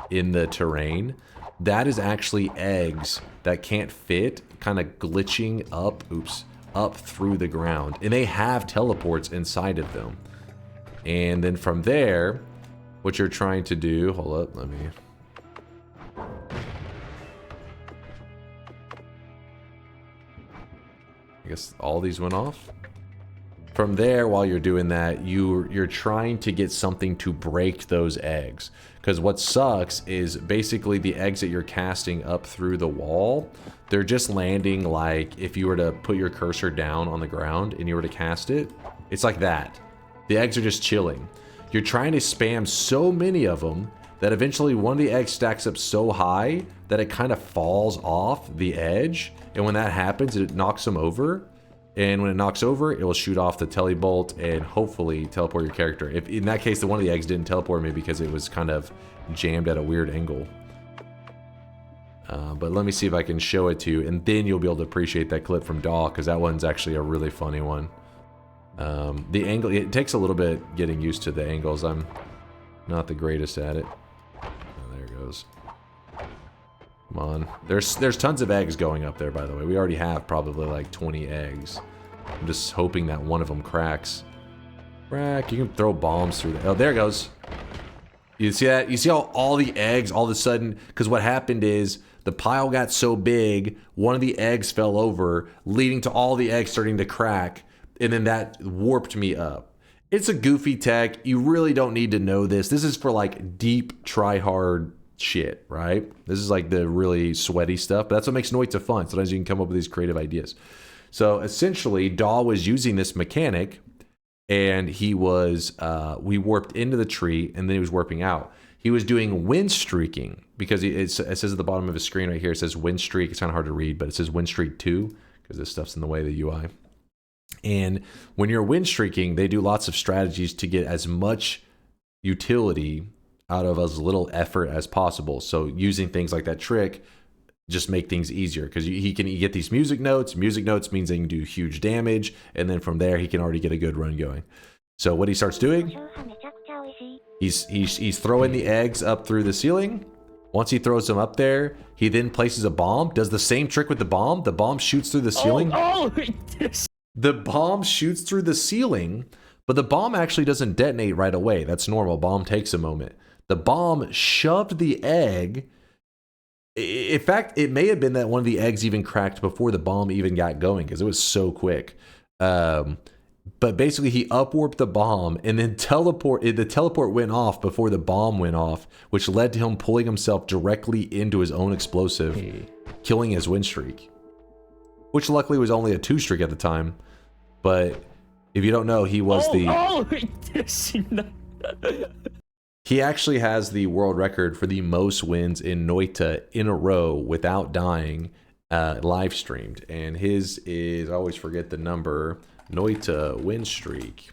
in the terrain. That is actually eggs that can't fit, kind of glitching up, up through the ground. And they have teleports inside of them. And then from there, what you're trying to do, hold up, let me. I guess all these went off. From there, while you're doing that, you're trying to get something to break those eggs. Because what sucks is basically the eggs that you're casting up through the wall, they're just landing like if you were to put your cursor down on the ground and you were to cast it, it's like that. The eggs are just chilling. You're trying to spam so many of them that eventually one of the eggs stacks up so high that it kind of falls off the edge. And when that happens, it knocks them over. And when it knocks over, it will shoot off the telebolt and hopefully teleport your character. If in that case, the one of the eggs didn't teleport me because it was kind of jammed at a weird angle. But let me see if I can show it to you, and then you'll be able to appreciate that clip from Daw, because that one's actually a really funny one. The angle, it takes a little bit getting used to the angles. I'm not the greatest at it. Oh, there it goes. Come on. There's tons of eggs going up there, by the way. We already have probably like 20 eggs. I'm just hoping that one of them cracks. Crack. You can throw bombs through the... Oh, there it goes. You see that? You see how all the eggs all of a sudden... Because what happened is the pile got so big, one of the eggs fell over, leading to all the eggs starting to crack. And then that warped me up. It's a goofy tech. You really don't need to know this. This is for like deep try-hard shit, right? This is like the really sweaty stuff. But that's what makes Noita fun. Sometimes you can come up with these creative ideas. So essentially, Daw was using this mechanic, and he was, we warped into the tree, and then he was warping out. He was doing wind streaking, because it says at the bottom of his screen right here, it says wind streak. It's kind of hard to read, but it says wind streak 2, because this stuff's in the way of the UI. And when you're wind streaking, they do lots of strategies to get as much utility out of as little effort as possible. So using things like that trick just make things easier, because he can get these music notes. Music notes means they can do huge damage, and then from there he can already get a good run going. So what he starts doing, he's throwing the eggs up through the ceiling. Once he throws them up there, he then places a bomb, does the same trick with the bomb. The bomb shoots through the ceiling. The bomb shoots through the ceiling, but the bomb actually doesn't detonate right away. That's normal. Bomb takes a moment. The bomb shoved the egg. In fact, it may have been that one of the eggs even cracked before the bomb even got going, because it was so quick. But basically, he upwarped the bomb, and then the teleport went off before the bomb went off, which led to him pulling himself directly into his own explosive, killing his win streak. Which luckily was only a 2 streak at the time. But if you don't know, he was he actually has the world record for the most wins in Noita in a row without dying, live streamed. And his is, I always forget the number, Noita win streak.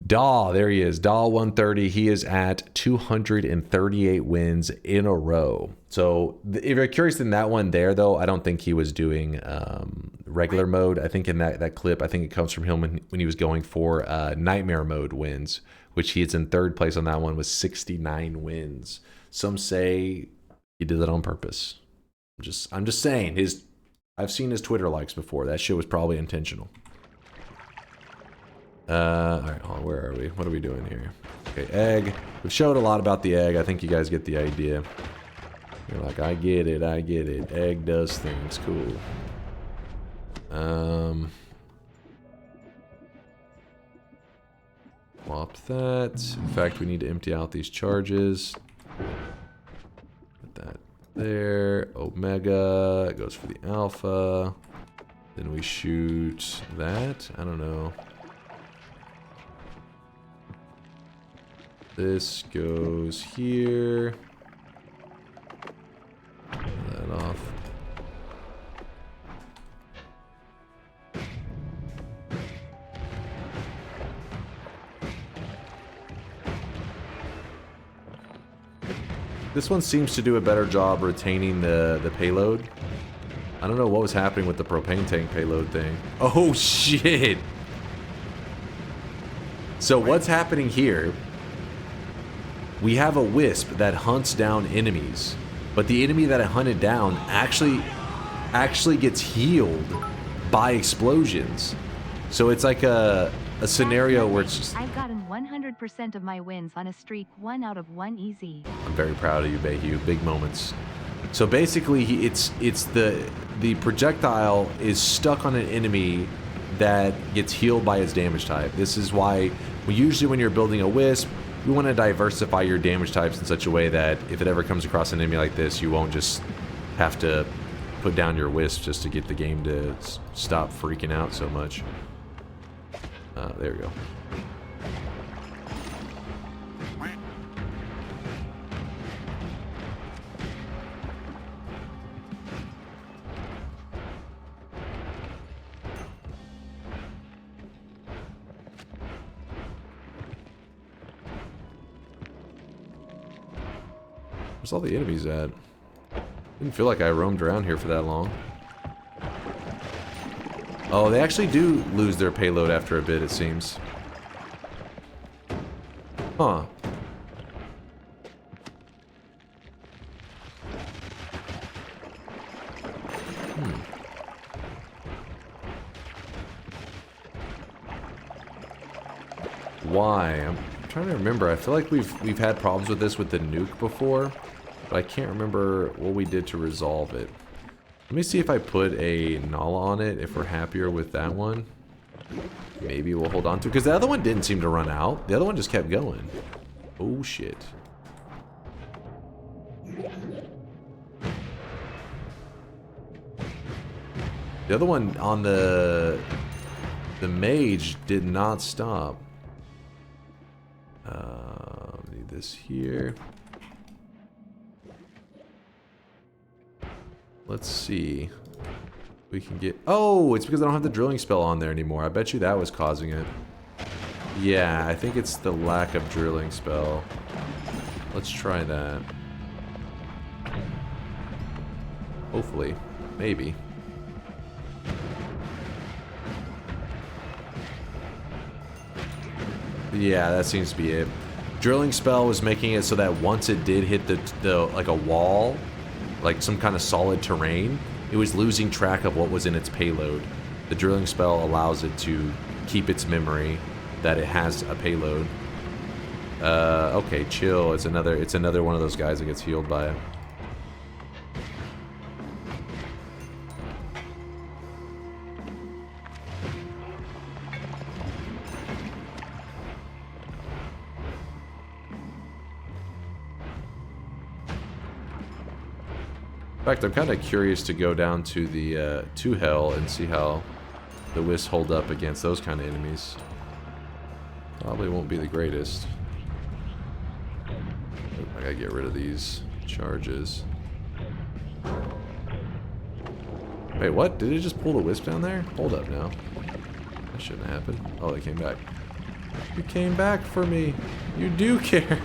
Daw, there he is. Daw 130. He is at 238 wins in a row. So if you're curious in that one there, though, I don't think he was doing regular mode. I think in that clip, I think it comes from him when he was going for nightmare mode wins, which he is in 3rd place on that one with 69 wins. Some say he did that on purpose. I'm just saying, I've seen his Twitter likes before. That shit was probably intentional. Alright, hold on, where are we? What are we doing here? Okay, egg. We've showed a lot about the egg. I think you guys get the idea. You're like, I get it. Egg does things. Cool. Swap that. In fact, we need to empty out these charges. Put that there. Omega. It goes for the alpha. Then we shoot that. I don't know. This goes here. Turn that off. This one seems to do a better job retaining the payload. I don't know what was happening with the propane tank payload thing. Oh shit! So what's happening here? We have a Wisp that hunts down enemies, but the enemy that it hunted down actually gets healed by explosions. So it's like a scenario where it's just... I've gotten 100% of my wins on a streak, 1 out of 1 easy. I'm very proud of you, Bayhue. Big moments. So basically, it's the projectile is stuck on an enemy that gets healed by its damage type. This is why usually when you're building a Wisp, you want to diversify your damage types in such a way that if it ever comes across an enemy like this, you won't just have to put down your Wisp just to get the game to stop freaking out so much. There we go. Where's all the enemies at? Didn't feel like I roamed around here for that long. Oh, they actually do lose their payload after a bit, it seems. Huh. Why? I'm trying to remember. I feel like we've had problems with this with the nuke before, but I can't remember what we did to resolve it. Let me see if I put a Nala on it, if we're happier with that one. Maybe we'll hold on to it, because the other one didn't seem to run out. The other one just kept going. Oh shit. The other one on the mage did not stop. Need this here. Let's see. We can get... Oh, it's because I don't have the drilling spell on there anymore. I bet you that was causing it. Yeah, I think it's the lack of drilling spell. Let's try that. Hopefully. Maybe. Yeah, that seems to be it. Drilling spell was making it so that once it did hit the like a wall, like some kind of solid terrain, it was losing track of what was in its payload. The drilling spell allows it to keep its memory that it has a payload. Okay, chill. It's another one of those guys that gets healed by it. In fact, I'm kind of curious to go down to the to hell and see how the Wisps hold up against those kind of enemies. Probably won't be the greatest. I gotta get rid of these charges. Wait, what? Did it just pull the Wisp down there? Hold up now. That shouldn't happen. Oh, they came back. You came back for me. You do care.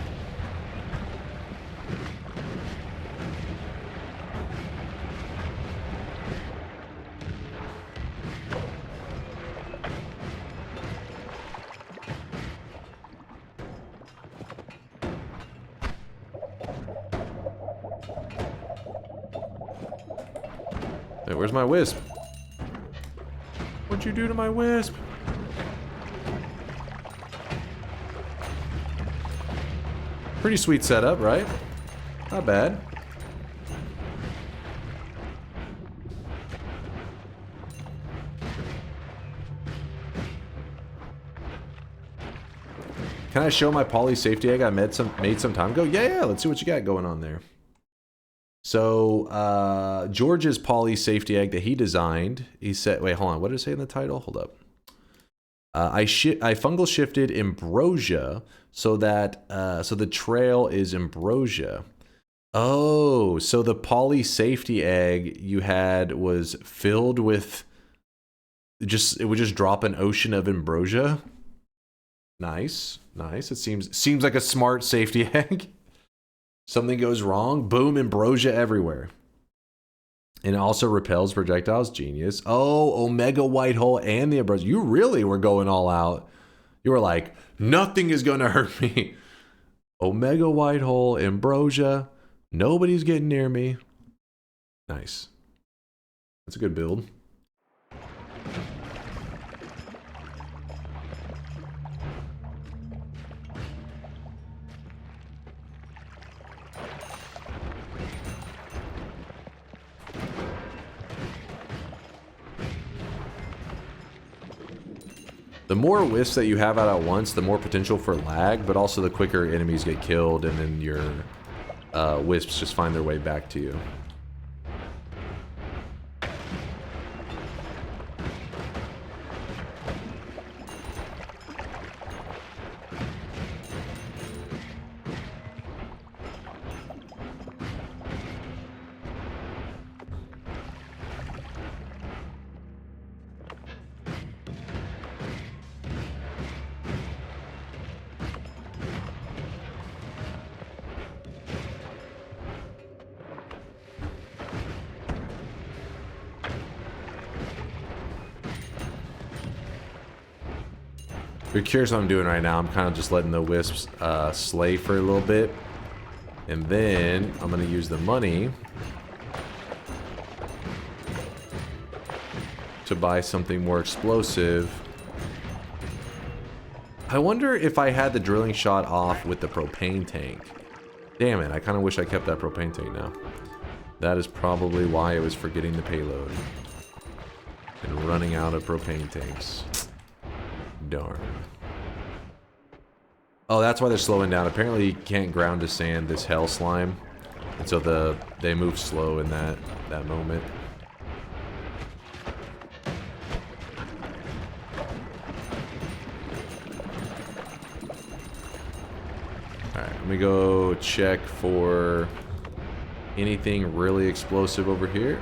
Hey, where's my Wisp? What'd you do to my Wisp? Pretty sweet setup, right? Not bad. Can I show my poly safety egg I made some time ago? Yeah, let's see what you got going on there. So, George's poly safety egg that he designed, he said, wait, hold on, what did it say in the title? Hold up. I fungal shifted ambrosia so that, so the trail is ambrosia. Oh, so the poly safety egg you had was filled with it would just drop an ocean of ambrosia. Nice, nice. It seems like a smart safety egg. Something goes wrong, boom, ambrosia everywhere. And it also repels projectiles, genius. Oh, Omega White Hole and the ambrosia. You really were going all out. You were like, nothing is going to hurt me. Omega White Hole, ambrosia. Nobody's getting near me. Nice. That's a good build. The more Wisps that you have out at once, the more potential for lag, but also the quicker enemies get killed and then your Wisps just find their way back to you. you're curious what I'm doing right now, I'm kind of just letting the wisps slay for a little bit. And then I'm going to use the money to buy something more explosive. I wonder if I had the drilling shot off with the propane tank. Damn it, I kind of wish I kept that propane tank now. That is probably why it was forgetting the payload. And running out of propane tanks. Darn. Oh, that's why they're slowing down. Apparently you can't ground to sand this hell slime. And so they move slow in that moment. Alright, let me go check for anything really explosive over here.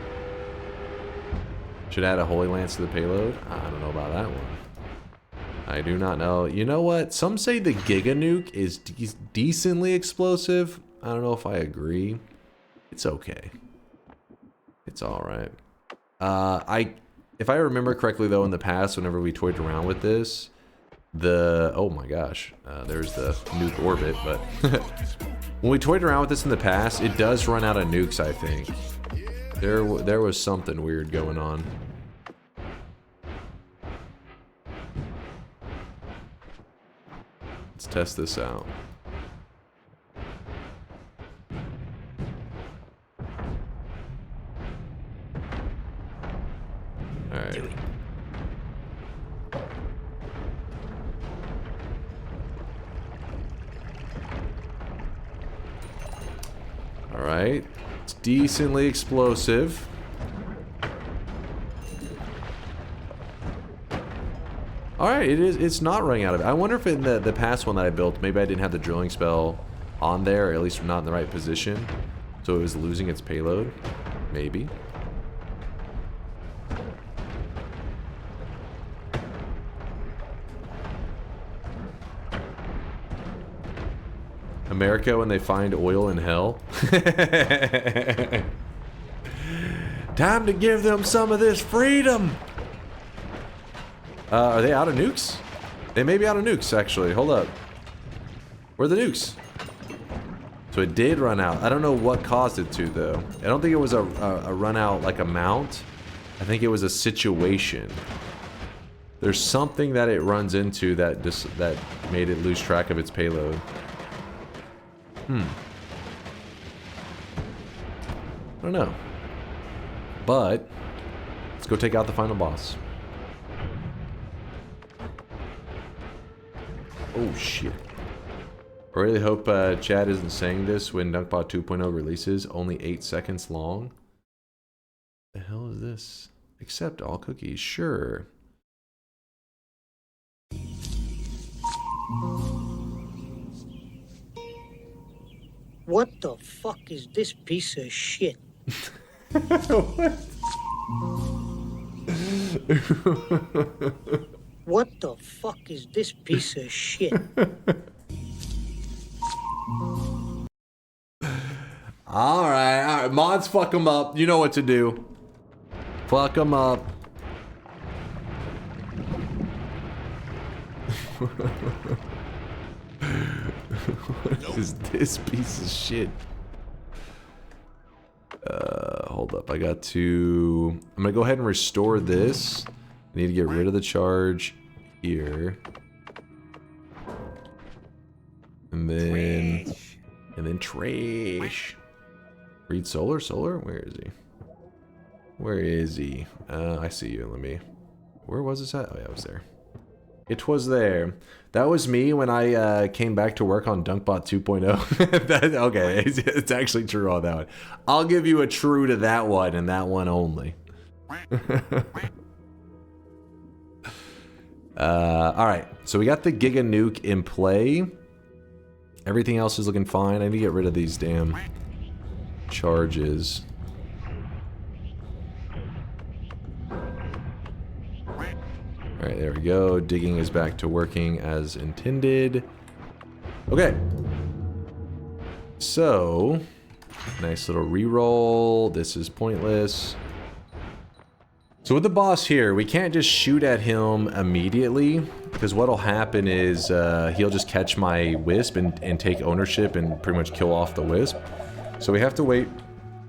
Should add a Holy Lance to the payload. I don't know about that one. I do not know. You know what? Some say the Giga Nuke is decently explosive. I don't know if I agree. It's okay. It's alright. If I remember correctly though, in the past, whenever we toyed around with this, oh my gosh, there's the nuke orbit, but when we toyed around with this in the past, it does run out of nukes, I think. There was something weird going on. Let's test this out. Alright. Alright. It's decently explosive. Alright, it's not running out of it. I wonder if in the past one that I built, maybe I didn't have the drilling spell on there, or at least not in the right position. So it was losing its payload. Maybe. America when they find oil in hell. Time to give them some of this freedom. Are they out of nukes? They may be out of nukes, actually. Hold up. Where are the nukes? So it did run out. I don't know what caused it to, though. I don't think it was a run out like amount. I think it was a situation. There's something that it runs into that made it lose track of its payload. I don't know. But let's go take out the final boss. Oh shit. I really hope Chad isn't saying this when DunkBot 2.0 releases. Only 8 seconds long. The hell is this? Accept all cookies. Sure. What the fuck is this piece of shit? What? What the fuck is this piece of shit? Alright. Mods, fuck them up. You know what to do. Fuck them up. What is this piece of shit? Hold up. I'm gonna go ahead and restore this. I need to get rid of the charge here. And then trash. Read solar? Where is he? Where is he? I see you. Where was this at? Oh yeah, it was there. It was there. That was me when I came back to work on DunkBot 2.0. Okay, it's actually true on that one. I'll give you a true to that one and that one only. Alright, so we got the Giga Nuke in play. Everything else is looking fine. I need to get rid of these damn charges. Alright, there we go. Digging is back to working as intended. Okay. So, nice little reroll. This is pointless. So with the boss here, we can't just shoot at him immediately, because what'll happen is he'll just catch my Wisp and take ownership and pretty much kill off the Wisp. So we have to wait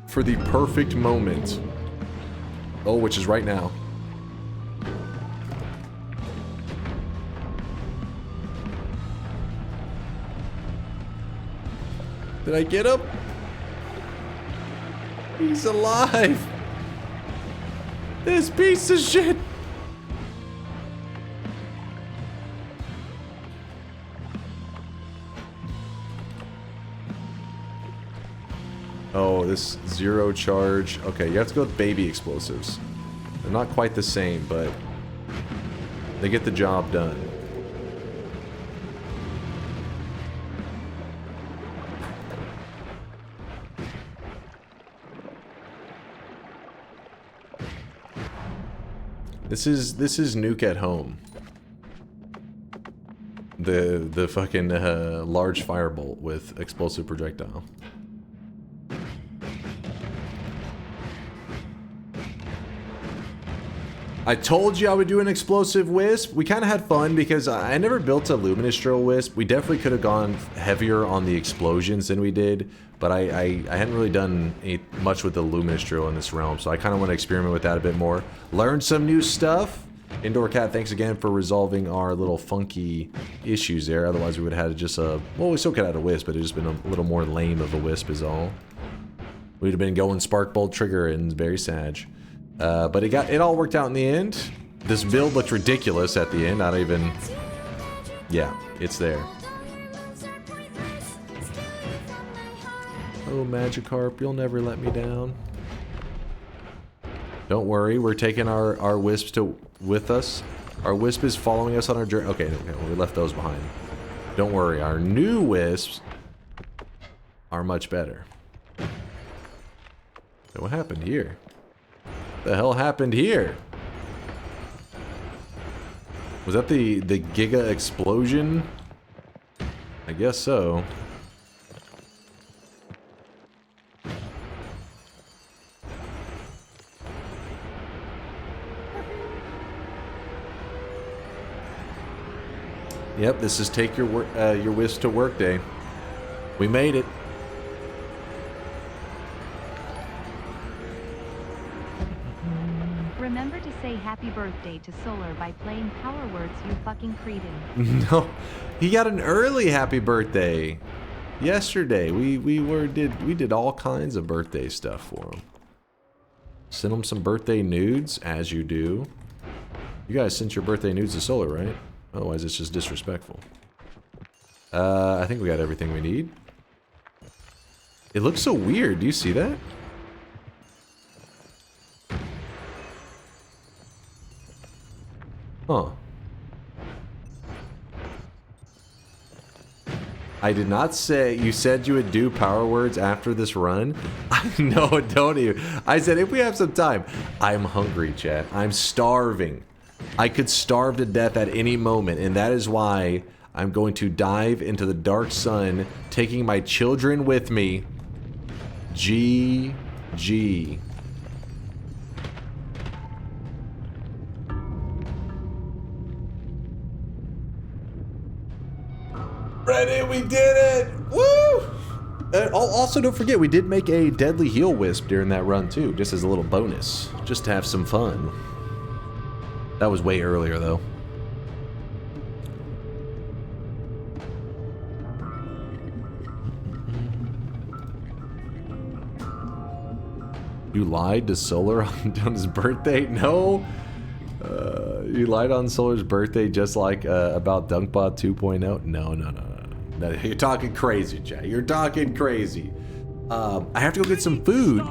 for the perfect moment. Oh, which is right now. Did I get him? He's alive! This piece of shit! Oh, this zero charge. Okay, you have to go with baby explosives. They're not quite the same, but they get the job done. This is Nuke at Home. The fucking large firebolt with explosive projectile. I told you I would do an explosive Wisp. We kind of had fun because I never built a Luminous Drill Wisp. We definitely could have gone heavier on the explosions than we did, but I hadn't really done much with the Luminous Drill in this realm, so I kind of want to experiment with that a bit more. Learn some new stuff. Indoor Cat, thanks again for resolving our little funky issues there. Otherwise, we would have had just a... Well, we still could have had a Wisp, but it would just been a little more lame of a Wisp is all. We'd have been going Spark Bolt Trigger and very sad. But it all worked out in the end. This build looked ridiculous at the end. Not even... Yeah, it's there. Oh, Magikarp, you'll never let me down. Don't worry, we're taking our Wisps with us. Our Wisp is following us on our journey. Okay, well, we left those behind. Don't worry, our new Wisps are much better. So what happened here? What the hell happened here? Was that the Giga Explosion? I guess so. Yep, this is take your Wisp to work day. We made it. Remember to say happy birthday to Solar by playing Power Words, you fucking cretin. No, he got an early happy birthday yesterday. We did all kinds of birthday stuff for him. Sent him some birthday nudes, as you do. You guys sent your birthday nudes to Solar, right? Otherwise, it's just disrespectful. I think we got everything we need. It looks so weird. Do you see that? Huh. I did not say... You said you would do Power Words after this run? No, don't even. I said if we have some time. I'm hungry, chat. I'm starving. I could starve to death at any moment, and that is why I'm going to dive into the dark sun, taking my children with me. GG. Ready, we did it! Woo! Also, don't forget, we did make a Deadly Heal Wisp during that run, too, just as a little bonus. Just to have some fun. That was way earlier, though. You lied to Solar on his birthday? No! You lied on Solar's birthday just like about DunkBot 2.0? No, you're talking crazy, Jay. You're talking crazy. I have to go get some food.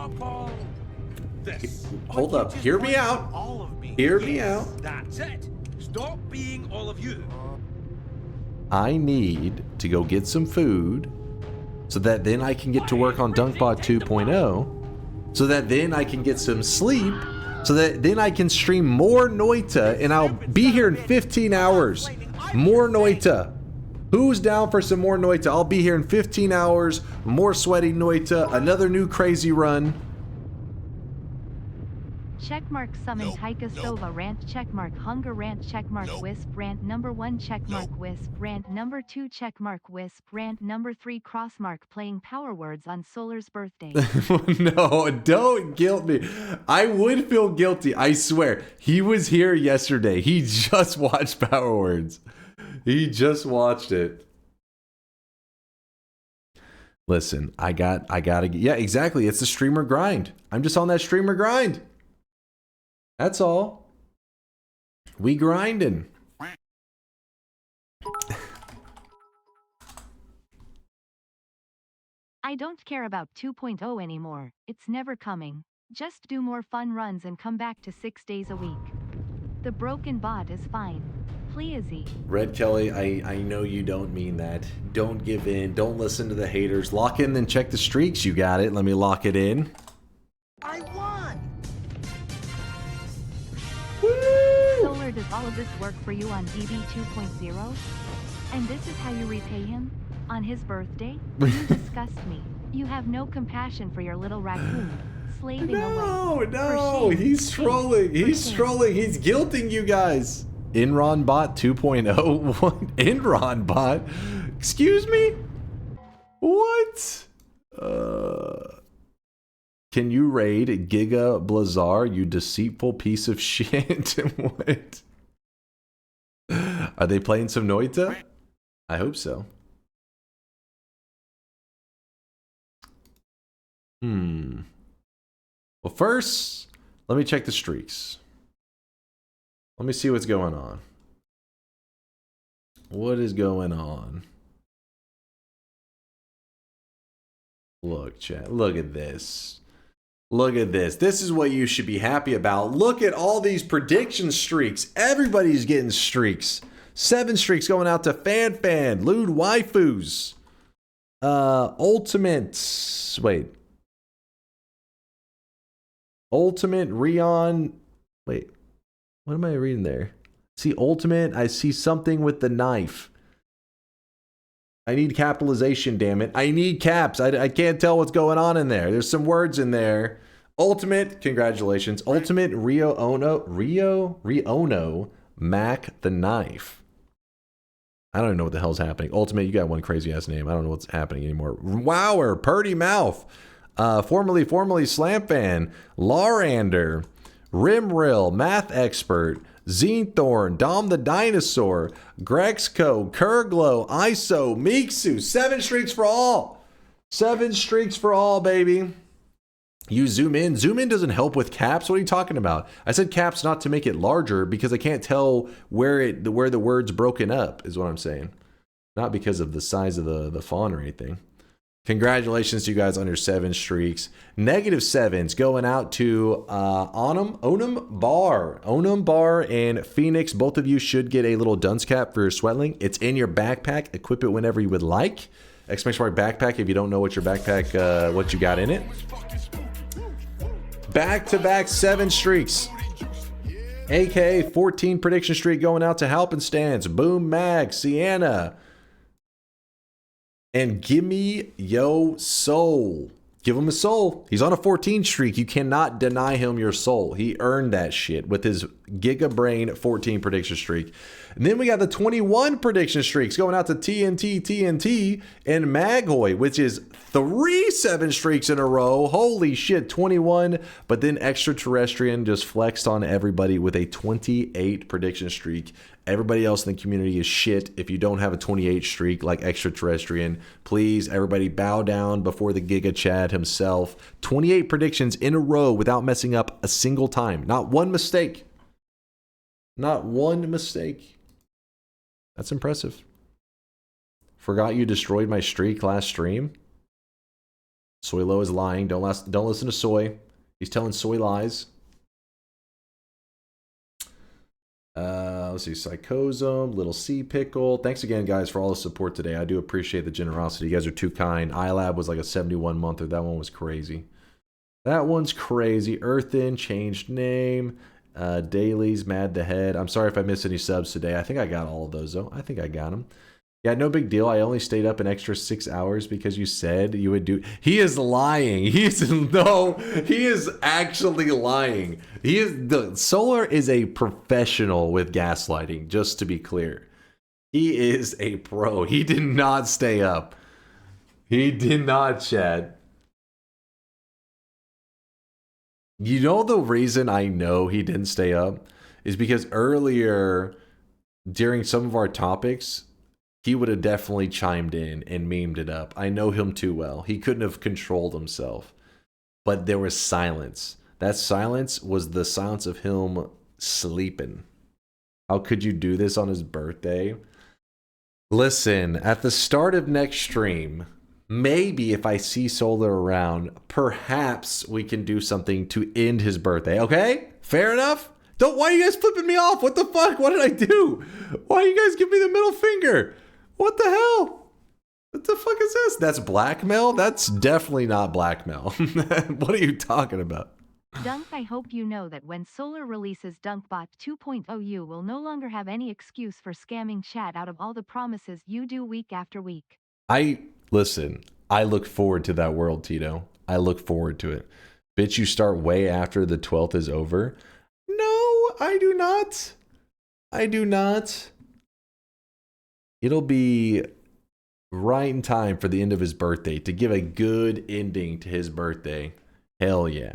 Hold up. Hear me out. Hear me out. That's it. Stop being all of you. I need to go get some food so that then I can get to work on DunkBot 2.0, so that then I can get some sleep, so that then I can stream more Noita, and I'll be here in 15 hours. More Noita. Who's down for some more Noita? I'll be here in 15 hours. More sweaty Noita. Another new crazy run. Checkmark summon Taika Sova rant checkmark hunger rant checkmark wisp rant number 1 checkmark wisp rant number 2 checkmark wisp rant number 3 crossmark playing Power Words on Solar's birthday. No, don't guilt me. I would feel guilty. I swear. He was here yesterday. He just watched Power Words. He just watched it. Listen, I gotta, yeah, exactly. It's the streamer grind. I'm just on that streamer grind. That's all. We grinding. I don't care about 2.0 anymore. It's never coming. Just do more fun runs and come back to 6 days a week. The broken bot is fine. Pleasey. Red Kelly, I know you don't mean that. Don't give in. Don't listen to the haters. Lock in and check the streaks. You got it. Let me lock it in. I won! Solar, does all of this work for you on DB 2.0? And this is how you repay him? On his birthday? You disgust me. You have no compassion for your little raccoon. Slaving away. No, he's trolling. He's trolling. He's guilting you guys. Enron bot 2.0? What? Enron bot? Excuse me? What? Can you raid Giga Blazar, you deceitful piece of shit? What? Are they playing some Noita? I hope so. Well, first, let me check the streaks. Let me see what's going on. What is going on? Look, chat. Look at this. Look at this. This is what you should be happy about. Look at all these prediction streaks. Everybody's getting streaks. 7 streaks going out to FanFan, Lewd Waifus, Ultimate. Wait. Ultimate Rion. Wait. What am I reading there? See Ultimate. I see something with the knife. I need capitalization, damn it. I need caps. I can't tell what's going on in there. There's some words in there. Ultimate, congratulations. Ultimate Riono Mac the knife. I don't even know what the hell's happening. Ultimate, you got one crazy ass name. I don't know what's happening anymore. Wower, Purdy Mouth, formerly Slamfan, Larander, Rimrill, Math Expert, Zenethorn, Dom the Dinosaur, Grexco, Kurglow, ISO, Miksu. 7 streaks for all. 7 streaks for all, baby. You zoom in. Zoom in doesn't help with caps. What are you talking about? I said caps not to make it larger because I can't tell where the word's broken up is what I'm saying. Not because of the size of the font or anything. Congratulations to you guys on your 7 streaks. -7s going out to Onum Bar and Phoenix. Both of you should get a little dunce cap for your sweatling. It's in your backpack. Equip it whenever you would like. Exclamation mark backpack if you don't know what your backpack, what you got in it. Back-to-back 7 streaks. AKA 14 prediction streak going out to Halpenstans, Boom Mag, Sienna. And gimme yo soul. Give him a soul. He's on a 14 streak. You cannot deny him your soul. He earned that shit with his Giga Brain 14 prediction streak. And then we got the 21 prediction streaks going out to TNT, and Maghoy, which is 3 7 streaks in a row. Holy shit, 21. But then Extraterrestrian just flexed on everybody with a 28 prediction streak. Everybody else in the community is shit. If you don't have a 28 streak like Extraterrestrian, please, everybody bow down before the Giga Chad himself. 28 predictions in a row without messing up a single time. Not one mistake. Not one mistake. That's impressive. Forgot you destroyed my streak last stream. Soylo is lying. Don't listen to Soy. He's telling Soy lies. Let's see, Psychosm, Little Sea Pickle. Thanks again, guys, for all the support today. I do appreciate the generosity. You guys are too kind. iLab was like a 71-monther. That one was crazy. That one's crazy. Earthen, changed name. Dailies, Mad the Head. I'm sorry if I missed any subs today. I think I got all of those, though. I think I got them. Yeah, no big deal. I only stayed up an extra 6 hours because you said you would do. He is lying. He is actually lying. Solar is a professional with gaslighting, just to be clear. He is a pro. He did not stay up. He did not, Chad. You know the reason I know he didn't stay up is because earlier during some of our topics, he would have definitely chimed in and memed it up. I know him too well. He couldn't have controlled himself. But there was silence. That silence was the silence of him sleeping. How could you do this on his birthday? Listen, at the start of next stream, maybe if I see Solar around, perhaps we can do something to end his birthday. Okay? Fair enough? Why are you guys flipping me off? What the fuck? What did I do? Why you guys give me the middle finger? What the hell? What the fuck is this? That's blackmail? That's definitely not blackmail. What are you talking about? Dunk, I hope you know that when Solar releases DunkBot 2.0, you will no longer have any excuse for scamming chat out of all the promises you do week after week. Listen, I look forward to that world, Tito. I look forward to it. Bitch, you start way after the 12th is over? No, I do not. I do not. It'll be right in time for the end of his birthday to give a good ending to his birthday. Hell yeah.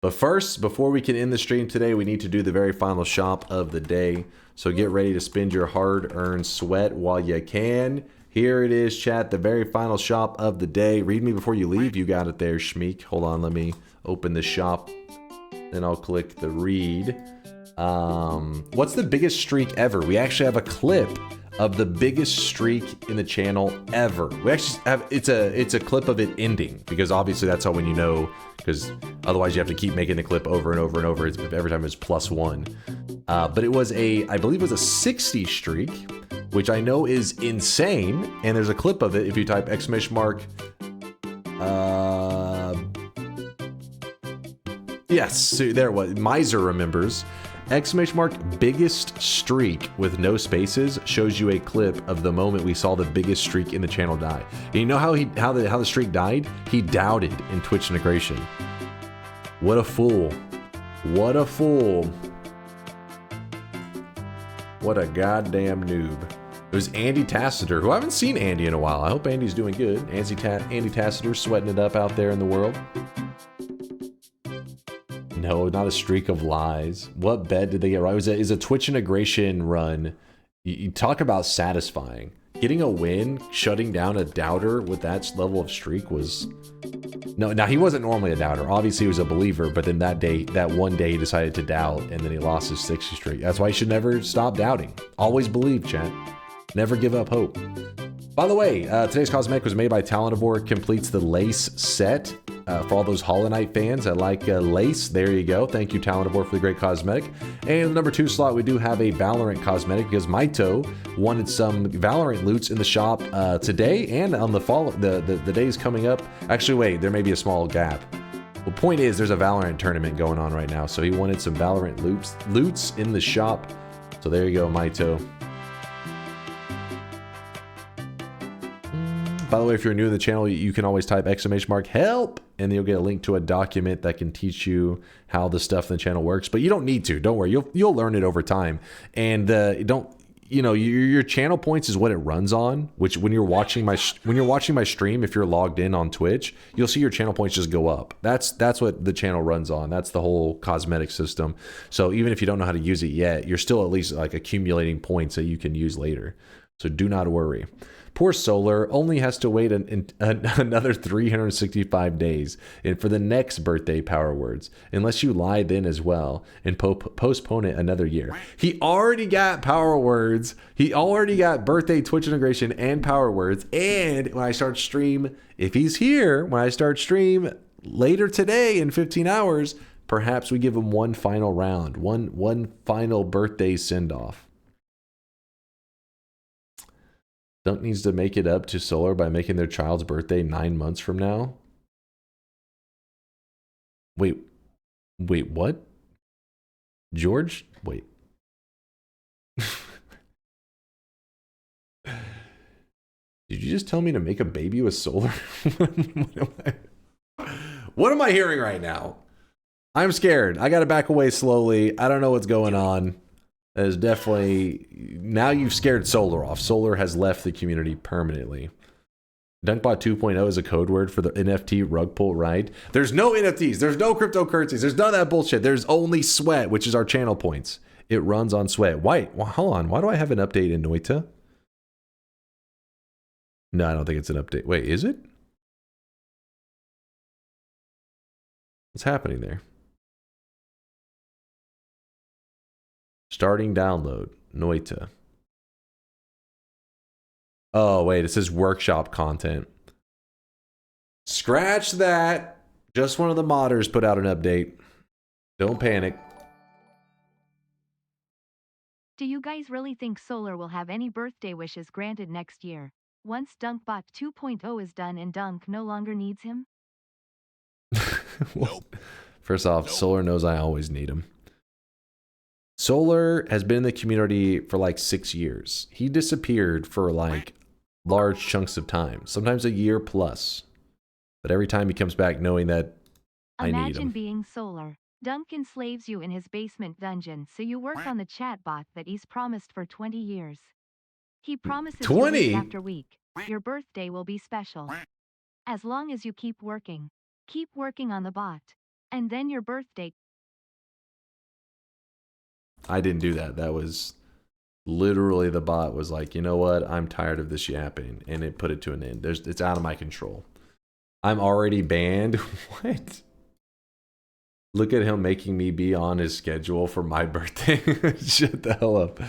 But first, before we can end the stream today, we need to do the very final shop of the day. So get ready to spend your hard-earned sweat while you can. Here it is, chat, the very final shop of the day. Read me before you leave. You got it there, Schmeek. Hold on, let me open the shop. Then I'll click the read. What's the biggest streak ever? We actually have a clip of the biggest streak in the channel ever. We actually have it's a clip of it ending, because obviously that's how when you know, because otherwise you have to keep making the clip over and over and over. Every time it's +1. But it was I believe it was a 60 streak, which I know is insane. And there's a clip of it if you type ! Yes, so there it was. Miser remembers. ! Biggest streak with no spaces shows you a clip of the moment we saw the biggest streak in the channel die. And you know how the streak died? He doubted in Twitch integration. What a fool. What a fool. What a goddamn noob. It was Andy Tassiter, who I haven't seen Andy in a while. I hope Andy's doing good. Andy Tassiter sweating it up out there in the world. No, not a streak of lies. What bet did they get right? Is a Twitch integration run. You talk about satisfying. Getting a win, shutting down a doubter with that level of streak was... No, now he wasn't normally a doubter. Obviously he was a believer, but then that one day he decided to doubt, and then he lost his 60 streak. That's why you should never stop doubting. Always believe, chat. Never give up hope. By the way, today's cosmetic was made by Talentivore. Completes the lace set. For all those Hollow Knight fans that like lace, there you go. Thank you, Talentivore, for the great cosmetic. And the number 2 slot, we do have a Valorant cosmetic because Maito wanted some Valorant loots in the shop today and on the days coming up. Actually, wait, there may be a small gap. The point is, there's a Valorant tournament going on right now, so he wanted some Valorant loots in the shop. So there you go, Maito. By the way, if you're new to the channel, you can always type !help, and then you'll get a link to a document that can teach you how the stuff in the channel works. But you don't need to. Don't worry. You'll learn it over time. And your channel points is what it runs on. Which when you're watching my stream, if you're logged in on Twitch, you'll see your channel points just go up. That's what the channel runs on. That's the whole cosmetic system. So even if you don't know how to use it yet, you're still at least like accumulating points that you can use later. So do not worry. Poor Solar only has to wait another 365 days and for the next birthday Power Words, unless you lie then as well and postpone it another year. He already got Power Words. He already got birthday Twitch integration and Power Words. And when I start stream, if he's here, when I start stream later today in 15 hours, perhaps we give him one final round, one final birthday send-off. Dunk needs to make it up to Solar by making their child's birthday 9 months from now. Wait, what? George? Wait. Did you just tell me to make a baby with solar? What am I hearing right now? I'm scared. I got to back away slowly. I don't know what's going on. That is definitely... Now you've scared Solar off. Solar has left the community permanently. DunkBot 2.0 is a code word for the NFT rug pull ride. There's no NFTs. There's no cryptocurrencies. There's none of that bullshit. There's only sweat, which is our channel points. It runs on sweat. Why? Well, hold on. Why do I have an update in Noita? No, I don't think it's an update. Wait, is it? What's happening there? Starting download. Noita. Oh, wait. It says workshop content. Scratch that. Just one of the modders put out an update. Don't panic. Do you guys really think Solar will have any birthday wishes granted next year? Once DunkBot 2.0 is done and Dunk no longer needs him? Well, first off, Solar knows I always need him. Solar has been in the community for like 6 years. He disappeared for like large chunks of time, sometimes a year plus. But every time he comes back knowing that I need him. Imagine being Solar. Dunk enslaves you in his basement dungeon, so you work on the chatbot that he's promised for 20 years. He promises 20? you week after week. Your birthday will be special. As long as you keep working on the bot. And then your birthday. I didn't do that. That was literally the bot was like, you know what? I'm tired of this yapping. And it put it to an end. It's out of my control. I'm already banned. What? Look at him making me be on his schedule for my birthday. Shut the hell up.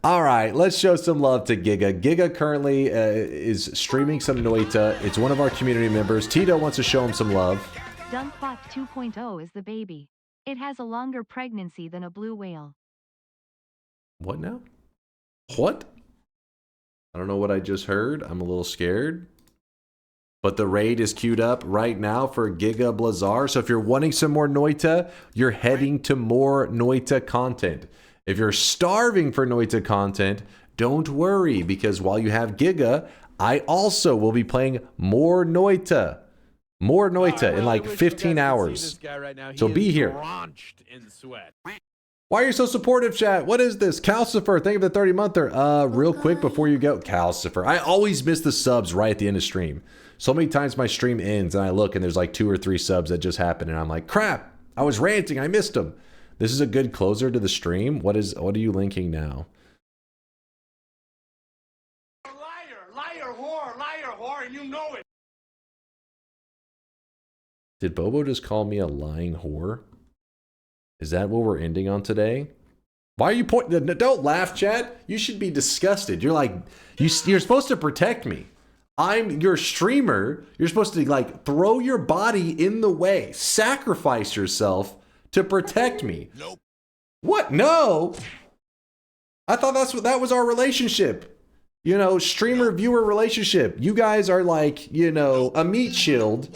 All right, let's show some love to Giga. Giga currently is streaming some Noita. It's one of our community members. Tito wants to show him some love. DunkBot 2.0 is the baby. It has a longer pregnancy than a blue whale. What now? What? I don't know what I just heard. I'm a little scared. But the raid is queued up right now for Giga Blazar. So if you're wanting some more Noita, you're heading to more Noita content. If you're starving for Noita content, don't worry, because while you have Giga, I also will be playing more Noita. More Noita in like 15 hours. So be here. Why are you so supportive, chat? What is this? Calcifer, thank you for the 30-monther. Real quick before you go. Calcifer. I always miss the subs right at the end of stream. So many times my stream ends and I look and there's like 2 or 3 subs that just happened and I'm like, crap, I was ranting, I missed them. This is a good closer to the stream. What are you linking now? Liar, whore, and you know it. Did Bobo just call me a lying whore? Is that what we're ending on today? Why are you pointing? Don't laugh, chat. You should be disgusted. You're like, you're supposed to protect me. I'm your streamer. You're supposed to like throw your body in the way, sacrifice yourself to protect me. Nope. What? No. I thought that was our relationship. You know, streamer viewer relationship. You guys are like, you know, a meat shield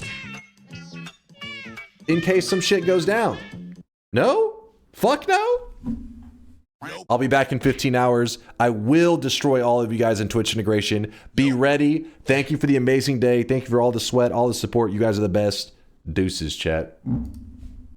in case some shit goes down. No? Fuck no? I'll be back in 15 hours. I will destroy all of you guys in Twitch integration. Be ready. Thank you for the amazing day. Thank you for all the sweat, all the support. You guys are the best. Deuces, chat.